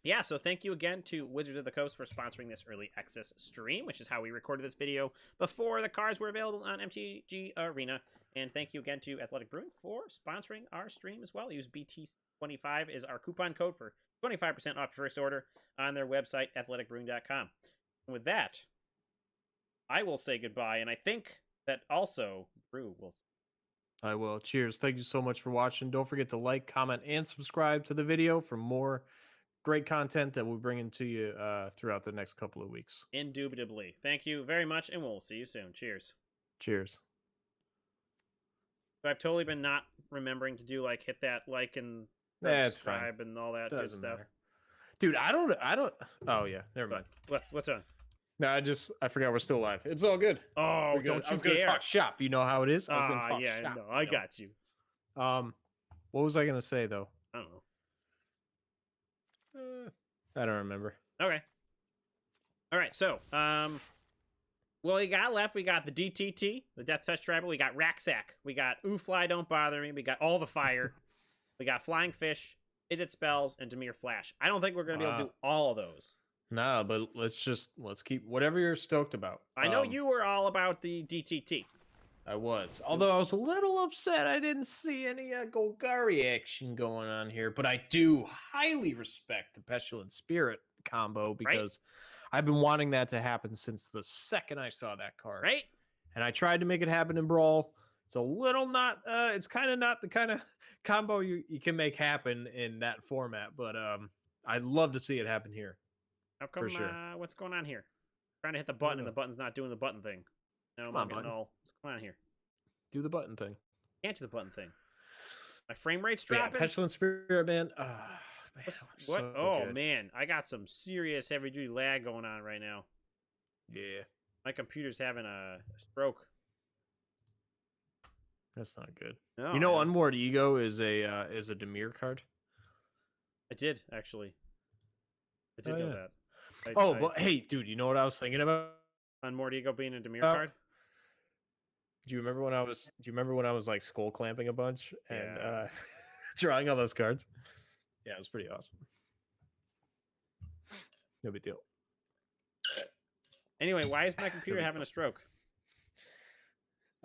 yeah, so thank you again to Wizards of the Coast for sponsoring this early access stream, which is how we recorded this video before the cards were available on MTG Arena. And thank you again to Athletic Brewing for sponsoring our stream as well. Use BT25 is our coupon code for 25% off your first order on their website, athleticbrewing.com. And with that, I will say goodbye, and I think that also Brew will say. I will. Cheers. Thank you so much for watching. Don't forget to like, comment, and subscribe to the video for more great content that we'll bring into you throughout the next couple of weeks. Indubitably. Thank you very much, and we'll see you soon. Cheers. Cheers. So I've totally been not remembering to do hit that like and subscribe and all that good stuff. Matter. Dude, I don't. Oh yeah, never mind. What's on? No, I forgot we're still live. It's all good. Oh, don't you I was dare gonna talk shop. You know how it is. I was gonna talk yeah, shop. No, I got you. What was I gonna say though? I don't know. I don't remember. Okay. All right. So, what we got left? We got the DTT, the Death Touch Tribal. We got Racksack. We got Fly, Don't Bother Me. We got All the Fire. We got Flying Fish, Izzet Spells, and Dimir Flash. I don't think we're gonna be able to do all of those. No, but let's keep whatever you're stoked about. I know you were all about the DTT. I was, although I was a little upset I didn't see any Golgari action going on here, but I do highly respect the Pestilent Spirit combo because I've been wanting that to happen since the second I saw that card. Right? And I tried to make it happen in Brawl. It's a little not, it's kind of not the kind of combo you can make happen in that format, but I'd love to see it happen here. How come, for sure. What's going on here? Trying to hit the button and the button's not doing the button thing. No, Come on, button. What's going on here? Do the button thing. Can't do the button thing. My frame rate's dropping. Yeah, Petulant Spirit, man. Man, what? So Oh, good. man. I got some serious heavy-duty lag going on right now. Yeah. My computer's having a stroke. That's not good. No, you know, man. Unmoored Ego is a Dimir card. I did, actually. I did know that. But hey, dude, you know what I was thinking about? Unmoored Ego being a Dimir card? Do you remember when I was like skull clamping a bunch and Yeah. drawing all those cards? Yeah, it was pretty awesome. No big deal. Anyway, why is my computer having a stroke?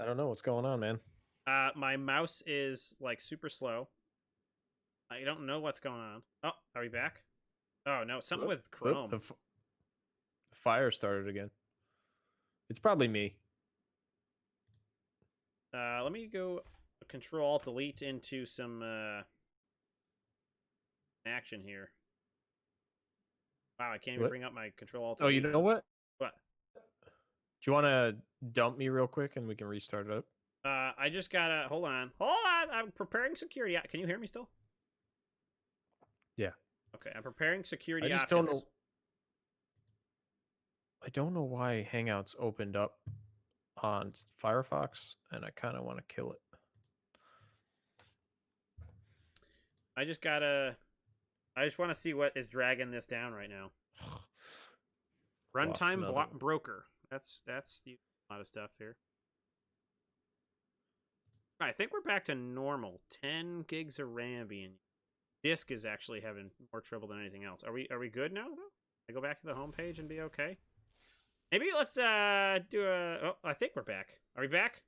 I don't know what's going on, man. My mouse is super slow. I don't know what's going on. Oh, are we back? Oh no, something with Chrome. The fire started again. It's probably me. Let me go Control Delete into some action here. Wow, I can't even bring up my Control Alt. Oh, you know what? What? Do you want to dump me real quick and we can restart it up? I just gotta hold on. I'm preparing security. Can you hear me still? Yeah. Okay, I'm preparing security. I just options. don't know. I don't know why Hangouts opened up on Firefox, and I kind of want to kill it. I just want to see what is dragging this down right now. Runtime broker. That's a lot of stuff here. I think we're back to normal. 10 gigs of RAM being. Disk is actually having more trouble than anything else. Are we good now though? I go back to the home page and be okay. Maybe let's do a. Oh, I think we're back. Are we back?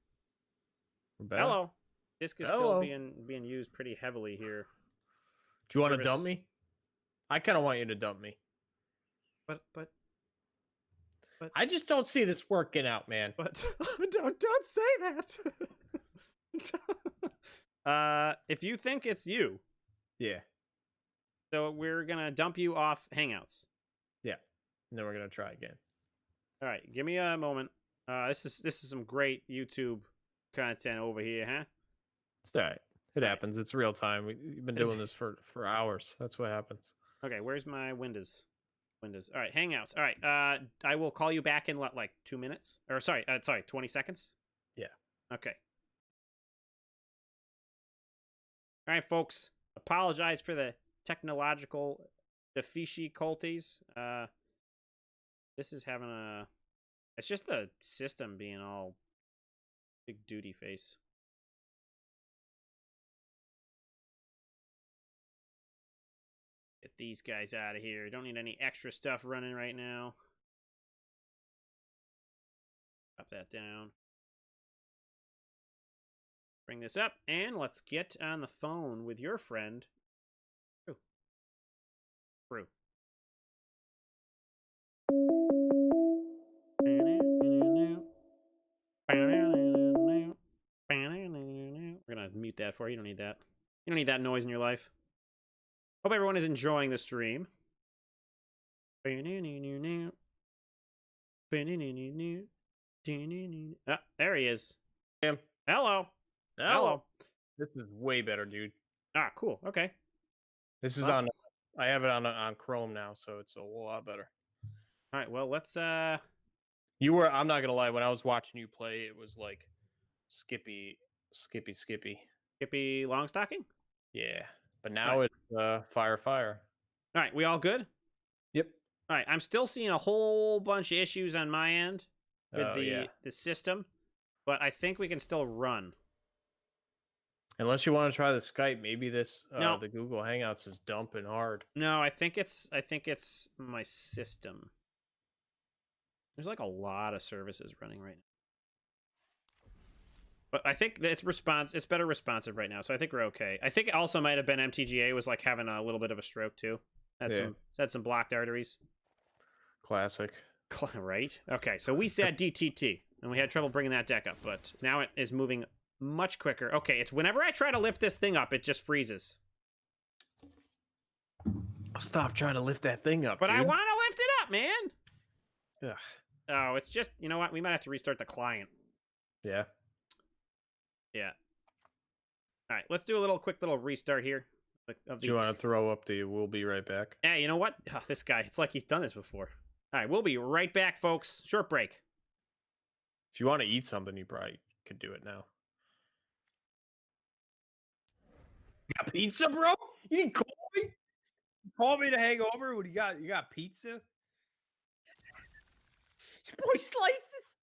We're back. Hello. Disk is still Hello. being used pretty heavily here. Do you want to Service- dump me? I kind of want you to dump me. But I just don't see this working out, man. don't say that. If you think it's you, Yeah. so we're gonna dump you off Hangouts. And then we're gonna try again. All right, give me a moment. This is some great YouTube content over here, huh? It's all right. It happens. It's real time. We've been doing this for hours. That's what happens. Okay, where's my Windows? Windows. All right, Hangouts. All right, I will call you back in like 2 minutes. Or sorry, 20 seconds. Yeah. Okay. All right, folks. Apologize for the technological difficulties. This is having a. It's just the system being all big duty face. Get these guys out of here. Don't need any extra stuff running right now. Drop that down. Bring this up, and let's get on the phone with your friend. Brew. We're gonna mute that for you. You don't need that. You don't need that noise in your life. Hope everyone is enjoying the stream. Ah, there he is. Sam. Hello. Hello. This is way better, dude. Ah, cool. Okay. This is Well- on. I have it on Chrome now, so it's a whole lot better. All right. Well, let's You were. I'm not gonna lie. When I was watching you play, it was like Skippy. Skippy Longstocking. Yeah, but now it's fire. All right. We all good? Yep. All right. I'm still seeing a whole bunch of issues on my end with yeah. the system, but I think we can still run. Unless you want to try the Skype, maybe this No. the Google Hangouts is dumping hard. No, I think it's my system. There's like a lot of services running right now. But I think that it's better responsive right now, so I think we're okay. I think it also might have been MTGA was like having a little bit of a stroke too. Had some blocked arteries. Classic. Right? Okay, so we said DTT, and we had trouble bringing that deck up, but now it is moving much quicker. Okay, it's whenever I try to lift this thing up, it just freezes. Stop trying to lift that thing up, But dude. I want to lift it up, man! Ugh. Oh, it's just, you know what? We might have to restart the client. Yeah. Yeah. All right, let's do a quick little restart here. Do you want to throw up the "We'll be right back"? Hey, you know what? Oh, this guy, it's like he's done this before. All right, we'll be right back, folks. Short break. If you want to eat something, you probably could do it now. You got pizza, bro? You didn't call me? You called me to hang over? What do you got? You got pizza? Boy, slices.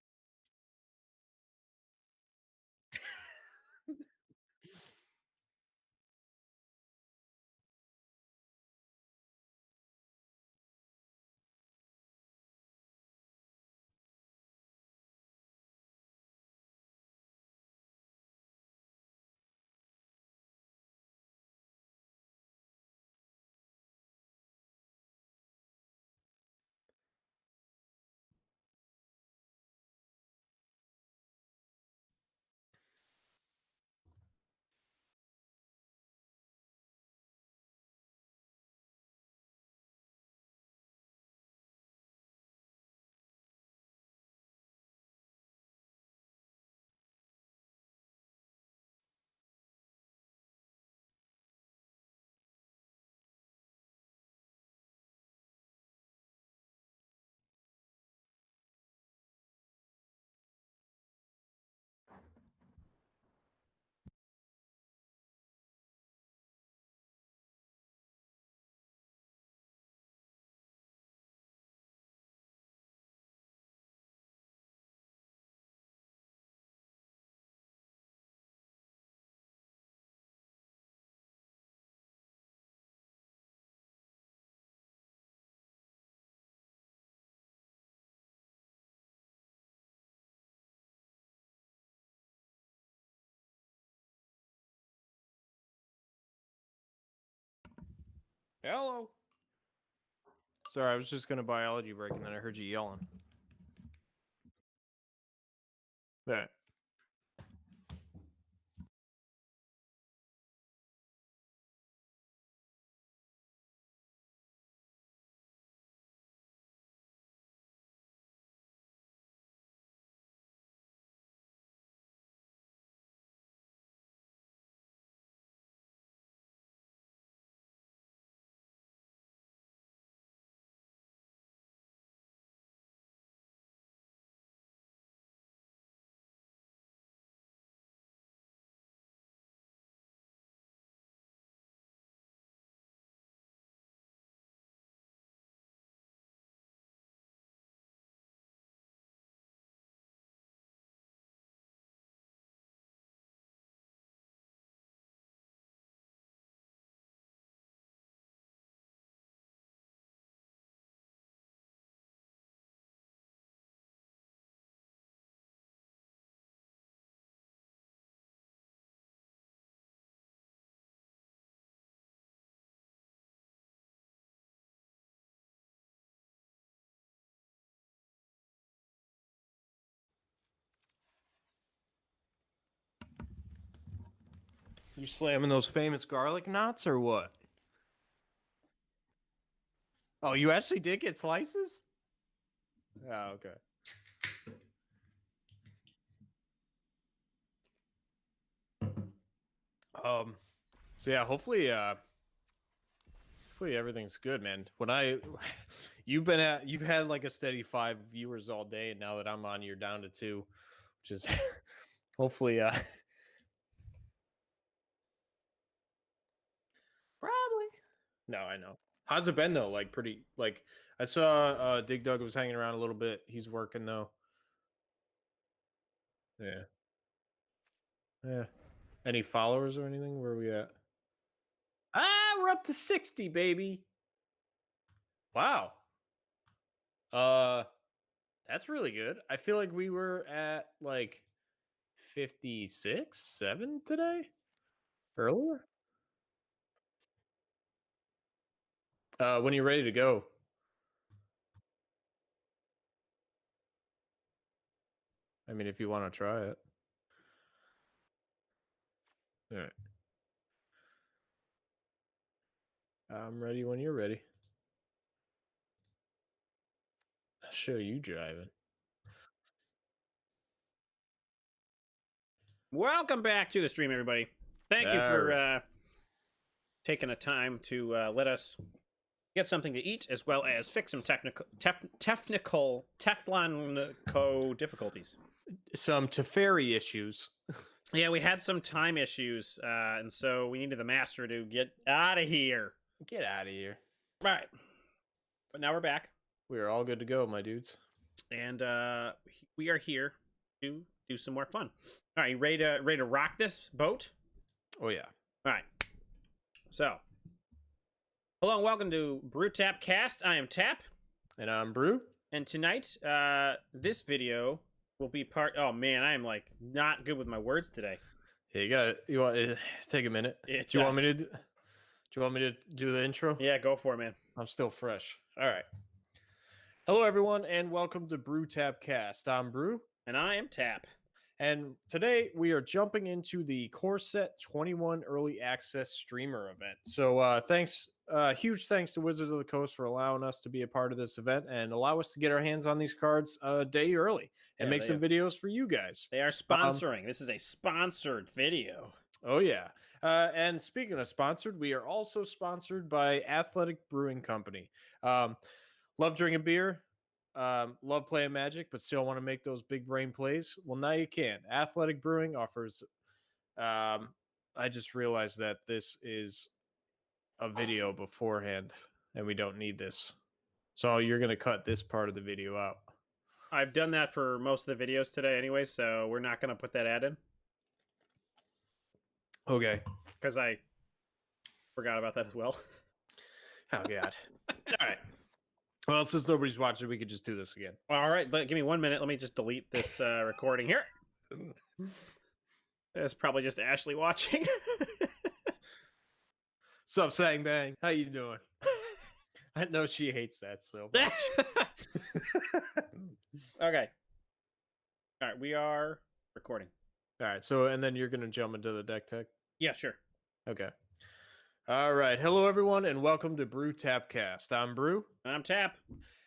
Hello. Sorry, I was just gonna biology break and then I heard you yelling. Yeah. You slamming those famous garlic knots or what? Oh, you actually did get slices? Oh, okay. So yeah, hopefully everything's good, man. You've had like a steady 5 viewers all day, and now that I'm on, you're down to 2, which is hopefully probably. No, I know. How's it been though? Like pretty like I saw Dig Dug was hanging around a little bit. He's working though. Yeah. Yeah. Any followers or anything? Where are we at? We're up to 60, baby. Wow. Uh that's really good. I feel like we were at like 56, 7 today? Earlier? When are you ready to go? I mean, if you want to try it. All right. I'm ready when you're ready. I'll show you driving. Welcome back to the stream, everybody. Thank you for taking the time to let us get something to eat, as well as fix some technical Teflon difficulties. Some Teferi issues. Yeah, we had some time issues, and so we needed the master to get out of here. Get out of here. All right. But now we're back. We are all good to go, my dudes. And we are here to do some more fun. All right, you ready to rock this boat? Oh, yeah. All right. So, hello and welcome to Brew Tap Cast. I am Tap. And I'm Brew. And tonight, this video will be part... Oh, man, I am, like, not good with my words today. Yeah, you want to take a minute? Do you want me to do the intro? Yeah, go for it, man. I'm still fresh. All right. Hello, everyone, and welcome to Brew Tap Cast. I'm Brew. And I am Tap. And today we are jumping into the Core Set 21 Early Access Streamer event. So huge thanks to Wizards of the Coast for allowing us to be a part of this event and allow us to get our hands on these cards a day early and make some videos for you guys. They are sponsoring. This is a sponsored video. Oh, yeah. And speaking of sponsored, we are also sponsored by Athletic Brewing Company. Love drinking beer. Love playing Magic, but still want to make those big brain plays? Well, now you can. Athletic Brewing offers... I just realized that this is a video beforehand, and we don't need this. So you're going to cut this part of the video out. I've done that for most of the videos today anyway, so we're not going to put that ad in. Okay. Because I forgot about that as well. Oh, God. All right. Well, since nobody's watching, we could just do this again. All right, give me 1 minute. Let me just delete this recording here. It's probably just Ashley watching. Sup, Sang Bang? How you doing? I know she hates that so much. Okay. All right, we are recording. All right, so and then you're gonna jump into the deck tech. Yeah, sure. Okay. All right. Hello, everyone, and welcome to Brew Tapcast. I'm Brew, And I'm Tap.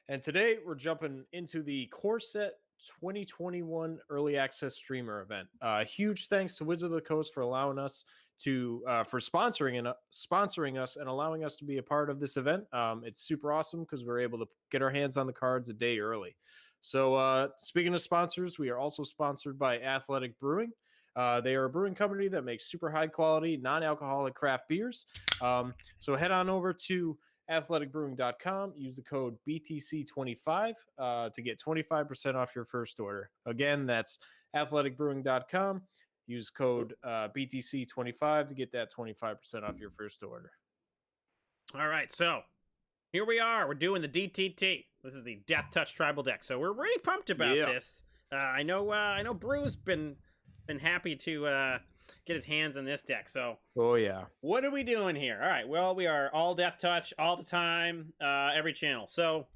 and today we're jumping into the Core Set 2021 Early Access Streamer event. Huge thanks to Wizard of the Coast for allowing us to for sponsoring us and allowing us to be a part of this event. It's super awesome because we're able to get our hands on the cards a day early. So, speaking of sponsors, we are also sponsored by Athletic Brewing. They are a brewing company that makes super high quality, non-alcoholic craft beers. So head on over to athleticbrewing.com. Use the code BTC25 to get 25% off your first order. Again, that's athleticbrewing.com. Use code BTC25 to get that 25% off your first order. All right, so here we are. We're doing the DTT. This is the Death Touch Tribal deck. So we're really pumped about this. I know Brew's been happy to get his hands on this deck. So Oh yeah. what are we doing here? All right, well, we are all Death Touch all the time, every channel. So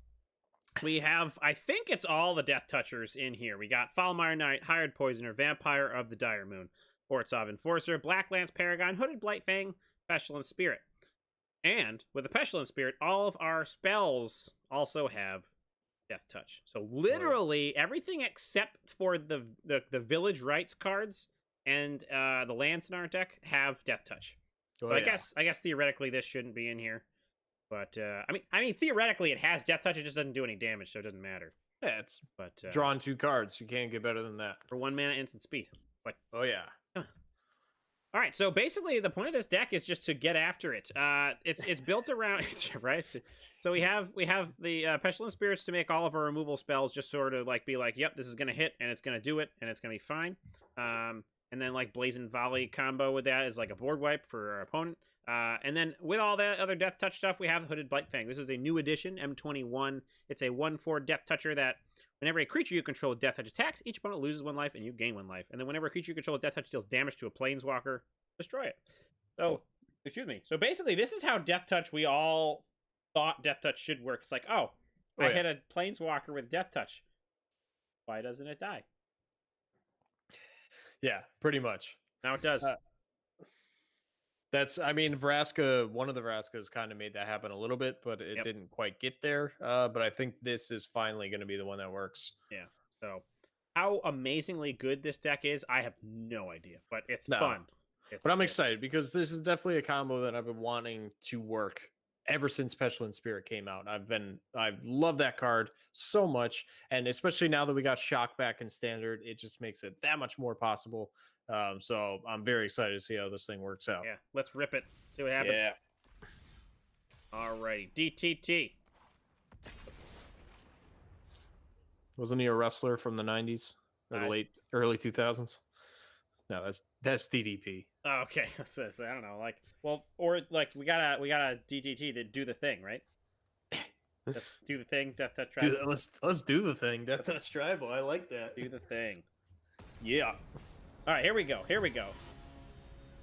we have, I think it's all the Death Touchers in here. We got Foulmire Knight, Hired Poisoner, Vampire of the Dire Moon, Fortsov Enforcer, Black Lance Paragon, Hooded Blightfang, Pestilence Spirit. And with the Pestilence Spirit, all of our spells also have Death Touch. So literally everything except for the Village Rites cards and the lands in our deck have Death Touch. Oh, So yeah. I guess theoretically this shouldn't be in here. But I mean theoretically it has Death Touch, it just doesn't do any damage, so it doesn't matter. Yeah, it's But drawing 2 cards. You can't get better than that. for 1 mana instant speed. But Oh yeah. all right, so basically the point of this deck is just to get after it. It's built around right. So we have the Pestilence Spirits to make all of our removal spells just sort of like be like, yep, this is gonna hit and it's gonna do it and it's gonna be fine. And then like Blazing Volley combo with that is like a board wipe for our opponent. And then with all that other Death Touch stuff, we have Hooded Blightfang. This is a new edition, M21. It's a 1/4 Death Toucher that whenever a creature you control with Death Touch attacks, each opponent loses 1 life and you gain 1 life. And then whenever a creature you control with Death Touch deals damage to a Planeswalker, destroy it. So, excuse me. So basically, this is how Death Touch we all thought Death Touch should work. It's like, I hit a Planeswalker with Death Touch. Why doesn't it die? Yeah, pretty much. Now it does. I mean, Vraska, one of the Vraskas kind of made that happen a little bit, but it didn't quite get there. But I think this is finally going to be the one that works. Yeah. So, how amazingly good this deck is, I have no idea, but it's fun. But I'm excited because this is definitely a combo that I've been wanting to work ever since Pestilence Spirit came out. I've loved that card so much, and especially now that we got Shock back in Standard, it just makes it that much more possible. So I'm very excited to see how this thing works out. Yeah, let's rip it. See what happens. Yeah. Alrighty, DTT. Wasn't he a wrestler from the 90s or the early 2000s? No, that's DDP. Oh, okay. So, I don't know, we got a DTT to do the thing, right? Let's do the thing. Death Touch Tribal. Let's do the thing. Death Touch Tribal. I like that. Do the thing. Yeah. All right, here we go.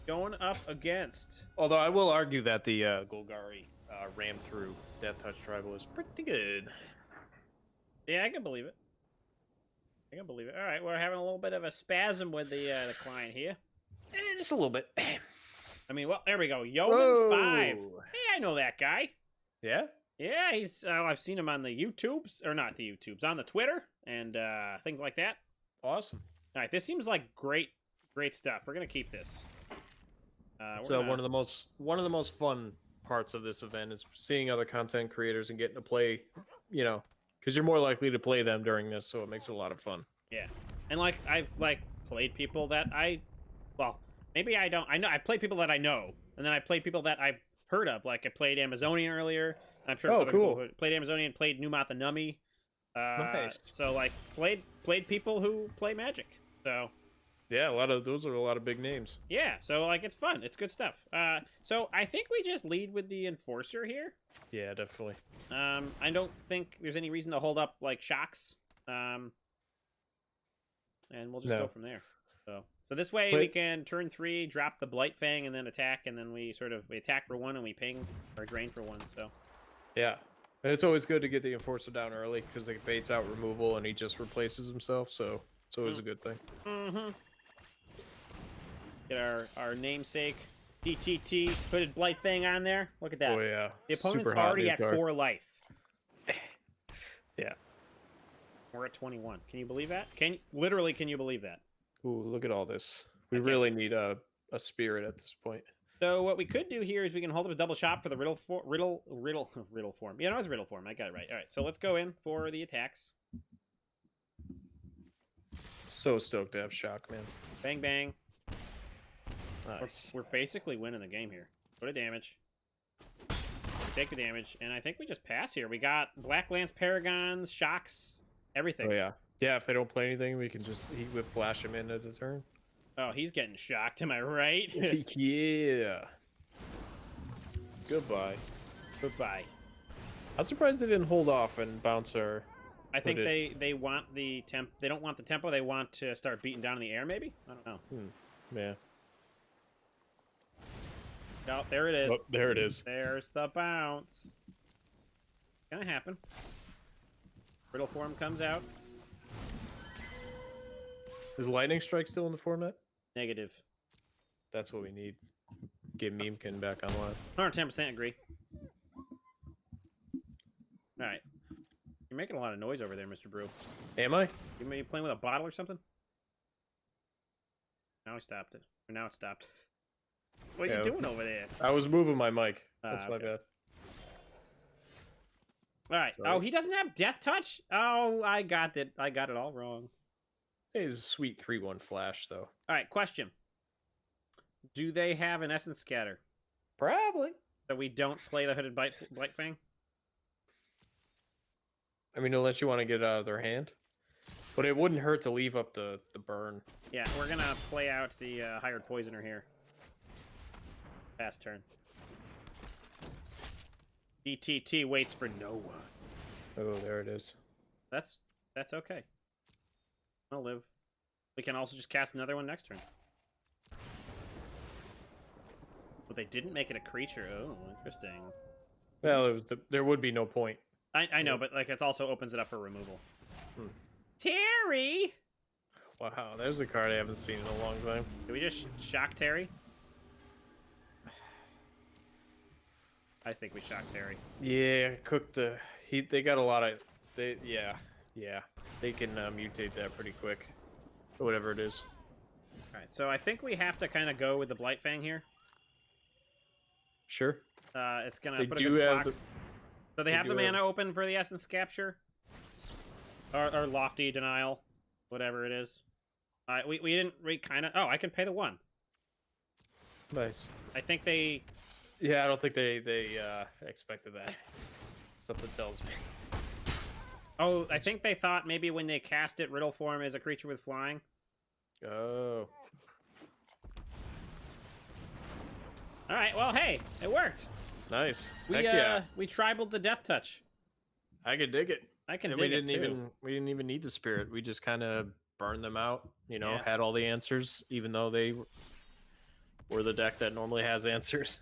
Going up against. Although I will argue that the Golgari ram through Death Touch Tribal is pretty good. Yeah, I can believe it. All right, we're having a little bit of a spasm with the client here. Just a little bit. I mean, well, there we go. Yeoman 5. Hey, I know that guy. Yeah? Yeah, he's. I've seen him on the YouTubes, or not the YouTubes, on the Twitter and things like that. Awesome. All right, this seems like great stuff. We're gonna keep this. So one of the most fun parts of this event is seeing other content creators and getting to play, because you're more likely to play them during this, so it makes it a lot of fun. Yeah, and I've played people that maybe I don't. I play people that I know, and then I play people that I've heard of. Like I played Amazonian earlier. I'm sure. Oh, cool. People who played Amazonian, played Numath and Nummy. Nice. So played people who play Magic. So yeah, those are a lot of big names. Yeah, so it's fun. It's good stuff. So I think we just lead with the Enforcer here. Yeah, definitely. I don't think there's any reason to hold up shocks. And we'll just go from there. So this way But- we can turn 3, drop the Blight Fang, and then attack, and then we attack for 1 and we ping or drain for 1. So Yeah. And it's always good to get the Enforcer down early because it baits out removal and he just replaces himself, so it's always a good thing. Get our namesake DTT Hooded Blight Fang on there. Look at that. Oh yeah. The opponent's Super hot already new at card. 4 life. Yeah. We're at 21. Can you believe that? Can you believe that? Ooh, look at all this. We Okay. really need a spirit at this point. So what we could do here is we can hold up a double shot for the riddle form. Yeah, no, it was riddle form. I got it right. All right, so let's go in for the attacks. So stoked to have shock, man. Bang bang. Nice. We're basically winning the game here. Go to damage. We take the damage, and I think we just pass here. We got Black Lance Paragons, shocks, everything. Oh yeah. Yeah, if they don't play anything, we can just would flash him in at a turn. Oh, he's getting shocked. Am I right? Yeah. Goodbye. Goodbye. I'm surprised they didn't hold off and bounce our. I think Hooded. they want the temp. They don't want the tempo. They want to start beating down in the air. Maybe I don't know. Yeah. Oh, there it is. Oh, there it is. There's the bounce. Gonna happen. Riddle form comes out. Is Lightning Strike still in the format? Negative. That's what we need. Get Memekin back online. 110% agree. All right. You're making a lot of noise over there, Mr. Brew. Am I? You maybe playing with a bottle or something? Now he stopped it. Or now it stopped. What are Yeah. you doing over there? I was moving my mic. Ah, That's my okay. bad. All right. Sorry. Oh, he doesn't have Death Touch? Oh, I got it. I got it all wrong. Hey, it's a sweet 3/1 flash though. All right, question. Do they have an Essence Scatter? Probably. So we don't play the Hooded Blight Fang? I mean, unless you want to get it out of their hand. But it wouldn't hurt to leave up the burn. Yeah, we're gonna play out the Hired Poisoner here. Fast turn. DTT waits for no one. Oh, there it is. That's okay. I'll live. We can also just cast another one next turn. But they didn't make it a creature. Oh, interesting. Well, there would be no point. I know, but like it also opens it up for removal. Hmm. Terry! Wow, there's a card I haven't seen in a long time. Did we just shock Terry? I think we shocked Terry. Yeah, cooked the. They got a lot of. Yeah. They can mutate that pretty quick. Or whatever it is. Alright, so I think we have to kind of go with the Blight Fang here. Sure. It's gonna They put do a good have block. the. So they they have the do mana have- open for the Essence Capture. Or Lofty Denial. Whatever it is. We didn't kind of... Oh, I can pay the 1. Nice. I think they... Yeah, I don't think they expected that. Something tells me. Oh, I think they thought maybe when they cast it, Riddle Form is a creature with flying. Oh. Alright, well, hey, it worked. Nice. We, Heck yeah. we tribaled the Death Touch. I could dig it. I can And dig we it, didn't too. even need the spirit. We just kind of burned them out. You know, Yeah. had all the answers, even though they were the deck that normally has answers.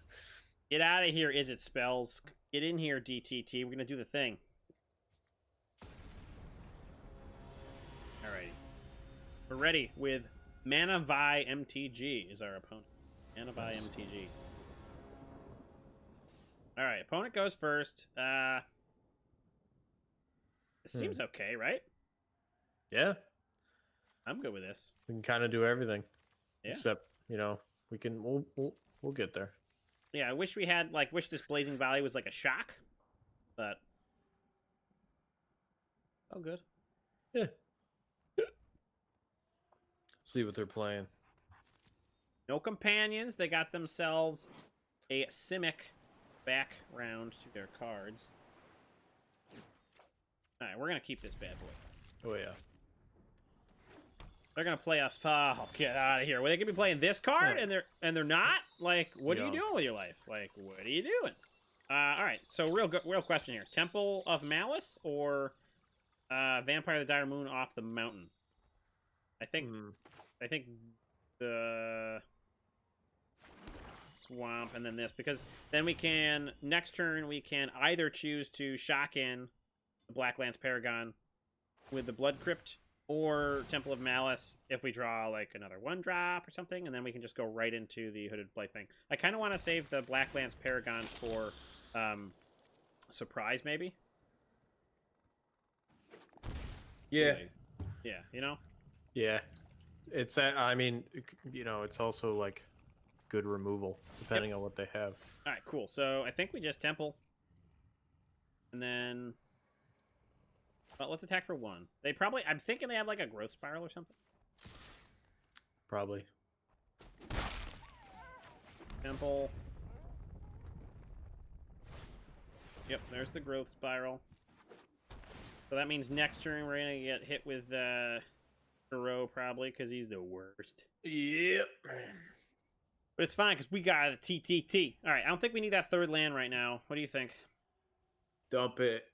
Get out of here, Is It Spells. Get in here, DTT. We're going to do the thing. Alrighty. We're ready with Mana Vi MTG is our opponent. Mana Vi MTG. Alright, opponent goes first. This seems okay, right? Yeah, I'm good with this. we can kind of do everything. Yeah. Except, you know, we can. We'll get there. Yeah, I wish we had, wish this Blazing Valley was like a shock. But. Oh, good. Yeah. Let's see what they're playing. No companions. They got themselves a Simic background to their cards. Alright, we're going to keep this bad boy. Oh yeah. They're going to play a... Oh, get out of here. Well, they could be playing this card, Yeah. and they're not? Like, what are you Yeah. doing with your life? Like, what are you doing? Alright, so real question here. Temple of Malice or Vampire of the Dire Moon off the mountain? I think... Hmm. I think the swamp and then this, because then we can next turn we can either choose to shock in the Blacklands Paragon with the Blood Crypt or Temple of Malice if we draw like another 1-drop or something, and then we can just go right into the Hooded Blightfang. I kind of want to save the Blacklands Paragon for surprise, maybe. Yeah. Yeah, you know? Yeah. It's I mean, you know, it's also like good removal depending on what they have. All right, cool. So I think we just Temple. And then... Well, let's attack for 1. They probably... I'm thinking they have like a growth spiral or something. Probably. Temple. Yep, there's the growth spiral. So that means next turn we're going to get hit with Hero probably because he's the worst. Yep. But it's fine because we got a TTT. All right, I don't think we need that 3rd land right now. What do you think? Dump it.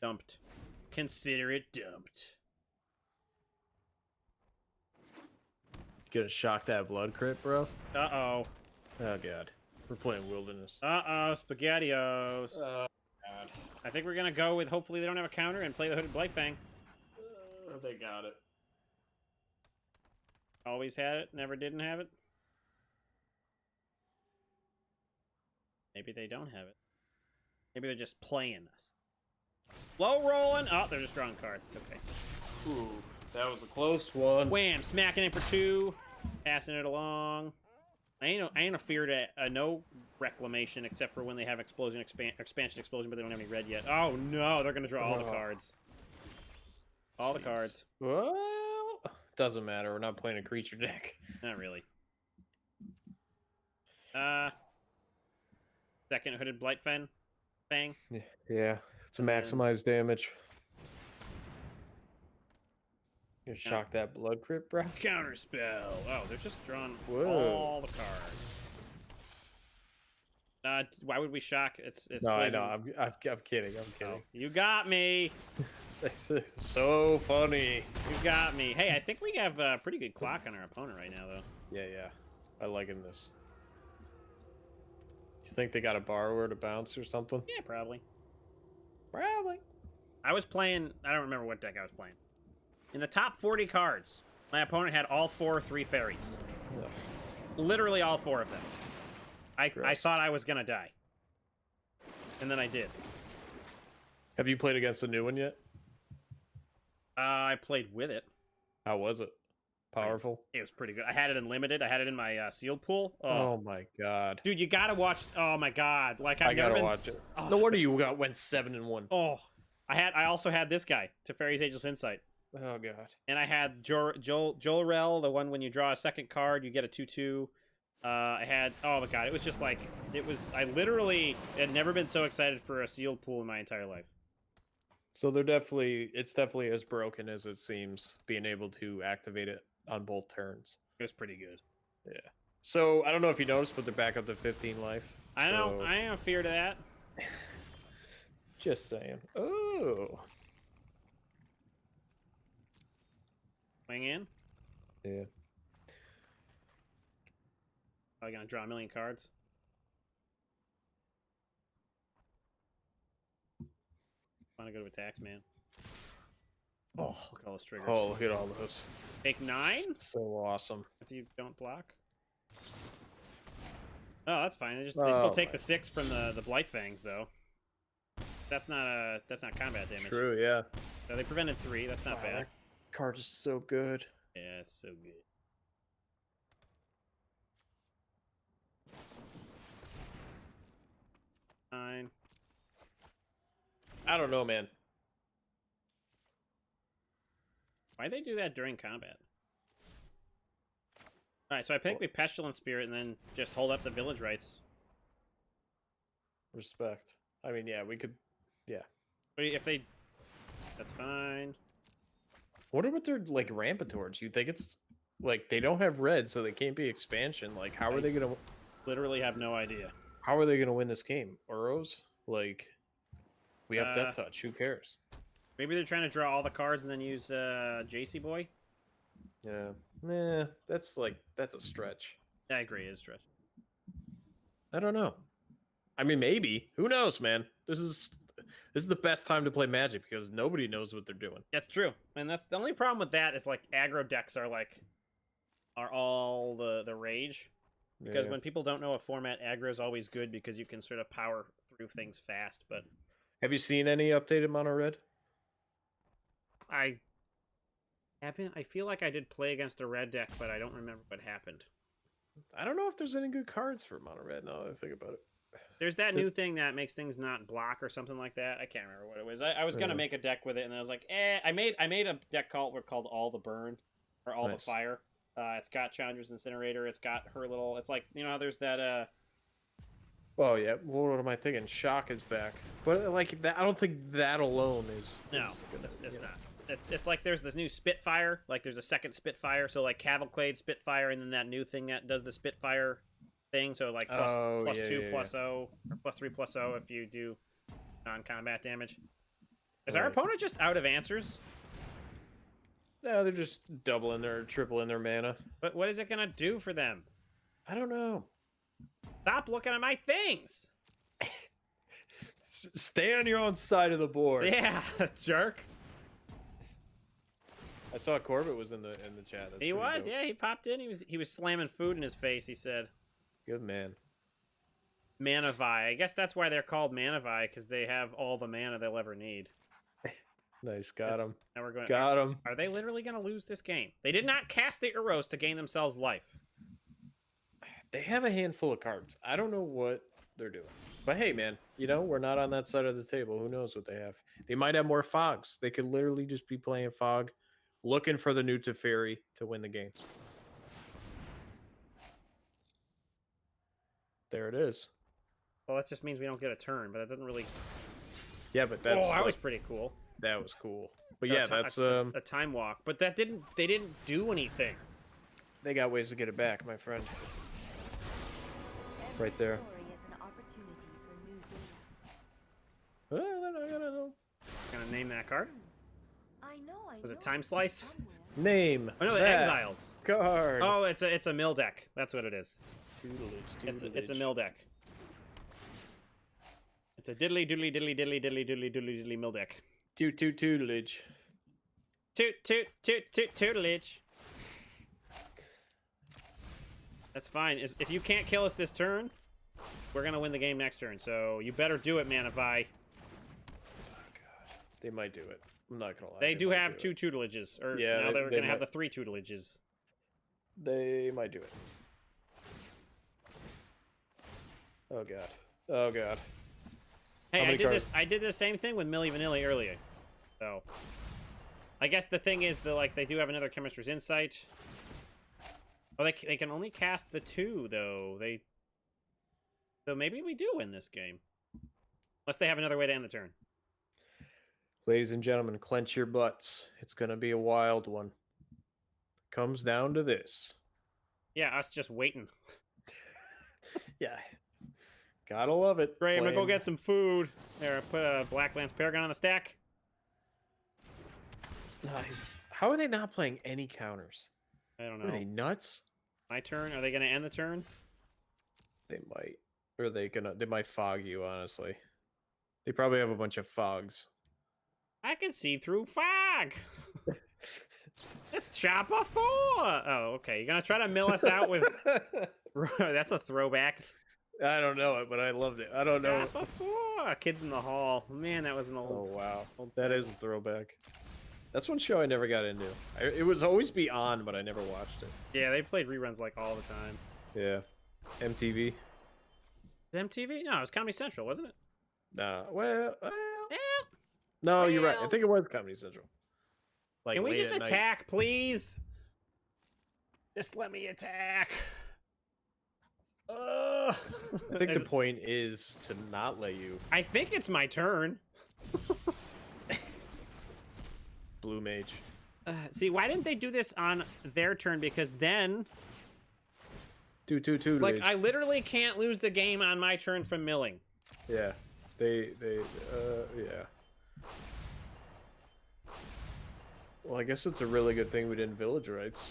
Dumped. Consider it dumped. Gonna shock that Blood Crypt, bro? Uh-oh. Oh, God. We're playing Wilderness. Uh-oh, SpaghettiOs. Oh, God. I think we're going to go with hopefully they don't have a counter and play the Hooded Blightfang. They got it. Always had it, never didn't have it. Maybe they don't have it. Maybe they're just playing us. Low rolling. Oh, they're just drawing cards. It's okay. Ooh, that was a close one. Wham! Smacking in for 2. Passing it along. I ain't afeared a no reclamation except for when they have expansion explosion, but they don't have any red yet. Oh no, they're gonna draw all the cards. All the cards. Well, doesn't matter. We're not playing a creature deck. Not really. Second Hooded Blightfang. Bang. Yeah, it's a maximized damage. You shock that Blood Crypt, bro. Counterspell. Oh, they're just drawing Whoa. all the cards. Why would we shock? It's No, I poison. know. I'm kidding. I'm Oh, kidding. you got me. It's so funny. You got me. Hey, I think we have a pretty good clock on our opponent right now, though. Yeah. I liking this. You think they got a borrower to bounce or something? Yeah, probably. Probably. I was playing... I don't remember what deck I was playing. In the top 40 cards, my opponent had all 4 3 fairies. Ugh. Literally all 4 of them. I Gross. thought I was going to die. And then I did. Have you played against the new one yet? I played with it. How was it? Powerful? It was pretty good. I had it in limited. I had it in my sealed pool. Oh my god. Dude, you gotta watch. Oh my god! Like I I've never gotta been. watch it. Oh, No wonder you went 7-1. oh, I also had this guy, Teferi's Ageless Insight, Oh god. and I had Jolrel, the one when you draw a second card, you get a 2/2. I had. Oh my god! It was just like it was. I literally had never been so excited for a sealed pool in my entire life. So it's definitely as broken as it seems, being able to activate it on both turns. It was pretty good. Yeah. So I don't know if you noticed, but they're back up to 15 life. I know. So, I am feared of that. just saying. Oh. Swing in. Yeah. Are you gonna draw a million cards? Want to go to attacks, man? Oh, look at all those triggers. Oh, look at all those. Take 9 So awesome. if you don't block. Oh, that's fine. They still take the 6 from the Blightfangs, though. That's not combat damage. True, yeah. So they prevented 3. That's not Wow, bad. that card is so good. Yeah, it's so good. Fine. I don't know, man. Why'd they do that during combat? Alright, so I think we Pestilent Spirit and then just hold up the village rights. Respect. I mean, yeah, we could. Yeah. But if they... That's fine. Wonder what they're like rampant towards. You think it's like they don't have red, so they can't be expansion. Like, how are they gonna? Literally have no idea. How are they gonna win this game? Uros? Like, we have Death Touch. Who cares? Maybe they're trying to draw all the cards and then use JC Boy? Yeah. That's a stretch. I agree, it's stretch. I don't know. I mean, maybe. Who knows, man? This is the best time to play Magic because nobody knows what they're doing. That's true, and that's the only problem with that is like aggro decks are all the rage. Because Yeah. when people don't know a format, aggro is always good because you can sort of power through things fast. But Have you seen any updated Mono Red? I haven't. I feel like I did play against a red deck, but I don't remember what happened. I don't know if there's any good cards for Mono Red now that I think about it. There's that new thing that makes things not block or something like that. I can't remember what it was. I was gonna make a deck with it, and I was like, I made a deck called All the Burn or All Nice. the Fire. It's got Chandra's Incinerator. It's got her little. It's like how there's that. Oh yeah. Well, what am I thinking? Shock is back, but like that, I don't think that alone is. No, gonna, it's not. It's like there's this new Spitfire. Like there's a second Spitfire. So like Cavalcade, Spitfire, and then that new thing that does the Spitfire thing. So like plus 2 plus 0 or plus 3 plus 0 if you do non-combat damage. Is our opponent just out of answers? No, they're just doubling or tripling their mana. But what is it gonna do for them? I don't know. Stop looking at my things. Stay on your own side of the board. Yeah, jerk. I saw Corbett was in the chat. That's He pretty was, dope. yeah. He popped in. He was slamming food in his face. He said, Good man. "Manavai." I guess that's why they're called Manavai because they have all the mana they'll ever need. Nice, got him. Now we're going. Got him. Are they literally going to lose this game? They did not cast the Uros to gain themselves life. They have a handful of cards. I don't know what they're doing. But hey, man, we're not on that side of the table. Who knows what they have? They might have more Fogs. They could literally just be playing Fog, looking for the new Teferi to win the game. There it is. Well, that just means we don't get a turn, but that doesn't really... Yeah, but that's that was pretty cool. that was cool. But No, yeah, ti- that's a time walk. But they didn't do anything. they got ways to get it back, my friend. Right there. Story is an opportunity for new data. Well, I gotta know. Gonna name that card? I know. Was it know Time it's Slice? somewhere. Name. Oh no, the that Exiles. card. Oh, it's a mill deck. That's what it is. Tutelage, It's a mill deck. It's a diddly doodly diddly diddly diddly diddly diddly diddly mill deck. Tutelage. Tutelage. That's fine. If you can't kill us this turn, we're gonna win the game next turn. So you better do it, Manavai. Oh, God. They might do it. I'm not gonna lie. They do might have do two it. tutelages, or Yeah, now they're they gonna have the might. 3 tutelages. They might do it. Oh god. Oh god. Hey, How I many did cards? this. I did the same thing with Milli Vanilli earlier. So, I guess the thing is that they do have another Chemist's Insight. Oh, they can only cast the 2 though. So maybe we do win this game, unless they have another way to end the turn. Ladies and gentlemen, clench your butts. It's gonna be a wild one. Comes down to this. Yeah, us just waiting. Yeah. Gotta love it. Great, I'm gonna go Playing- get some food. There, put a Black Lance Paragon on the stack. Nice. How are they not playing any counters? I don't Are they know. nuts? My turn. Are they gonna end the turn? They might. Or they might fog you, honestly. They probably have a bunch of fogs. I can see through fog. It's Chopper 4. Oh, okay. You're gonna try to mill us out with. That's a throwback. I don't know it, but I loved it. I don't know. Chopper 4. Kids in the Hall. Man, that was an Oh old. wow, that is a throwback. That's one show I never got into. It was always be on, but I never watched it. Yeah, they played reruns like all the time. Yeah, MTV. MTV? No, it was Comedy Central, wasn't it? Nah, well, Yeah. no, you're right. I well. think it was Comedy Central. Like, Can we late just at night. attack, please? Just let me attack. I think the point is to not let you. I think it's my turn. Blue Mage. See, why didn't they do this on their turn? Because then, 2/2/2. like, I literally can't lose the game on my turn from milling. Yeah, yeah. Well, I guess it's a really good thing we didn't village rights.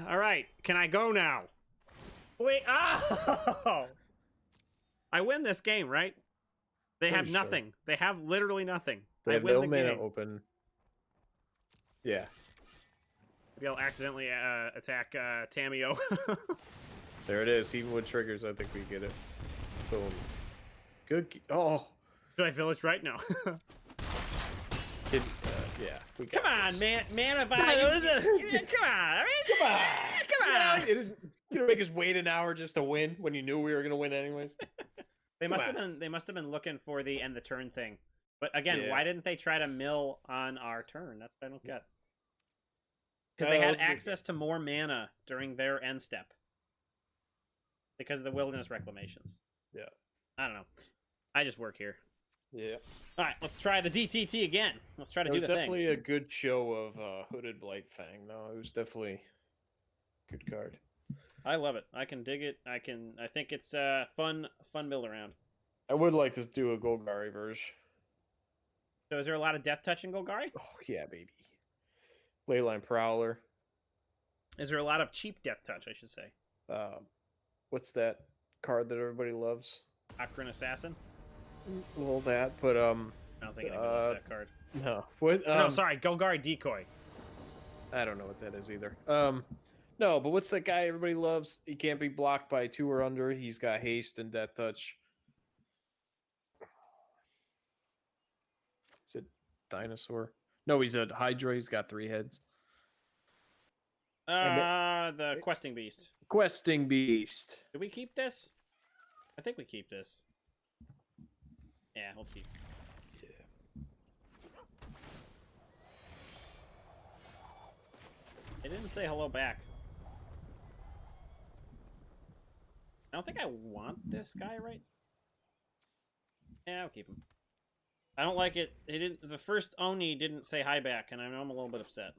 All right, can I go now? Wait, oh! I win this game, right? They have Pretty sure. nothing. They have literally nothing. They I have win no the mana game. open. Yeah. Maybe I'll accidentally attack Tamio. There it is. Even with triggers, I think we get it. Boom. Good. Oh. Should I village right now? Yeah. We Come got on, this. man of Come on, what is it? Come on, I mean, Come on. come on. You gonna make us wait an hour just to win when you knew we were gonna win anyways? They must Come have been. They must have been looking for the end the turn thing. But again, Yeah. why didn't they try to mill on our turn? That's what I don't get. Because Yeah, they that had was a good access to more mana during their end step. Because of the wilderness reclamations. Yeah. I don't know. I just work here. Yeah. All right, let's try the DTT again. Let's try to It do was the definitely thing. a good show of Hooded Blightfang, though. It was definitely a good card. I love it. I can dig it. I think it's fun build around. I would like to do a Golgari version. So is there a lot of death touch in Golgari? Oh yeah, baby. Leyline Prowler. Is there a lot of cheap death touch, I should say? What's that card that everybody loves? Akron Assassin? Well, that, but I don't think anybody loves that card. no. What? No, sorry, Golgari Decoy. I don't know what that is either. No, but what's that guy everybody loves? He can't be blocked by 2 or under. He's got haste and death touch. Is it dinosaur? No, he's a Hydra. He's got 3 heads. The Questing Beast. Questing Beast. Do we keep this? I think we keep this. Yeah, let's keep. Yeah. It didn't say hello back. I don't think I want this guy, right? Yeah, I'll keep him. I don't like it. It didn't. The first Oni didn't say hi back, and I know I'm a little bit upset.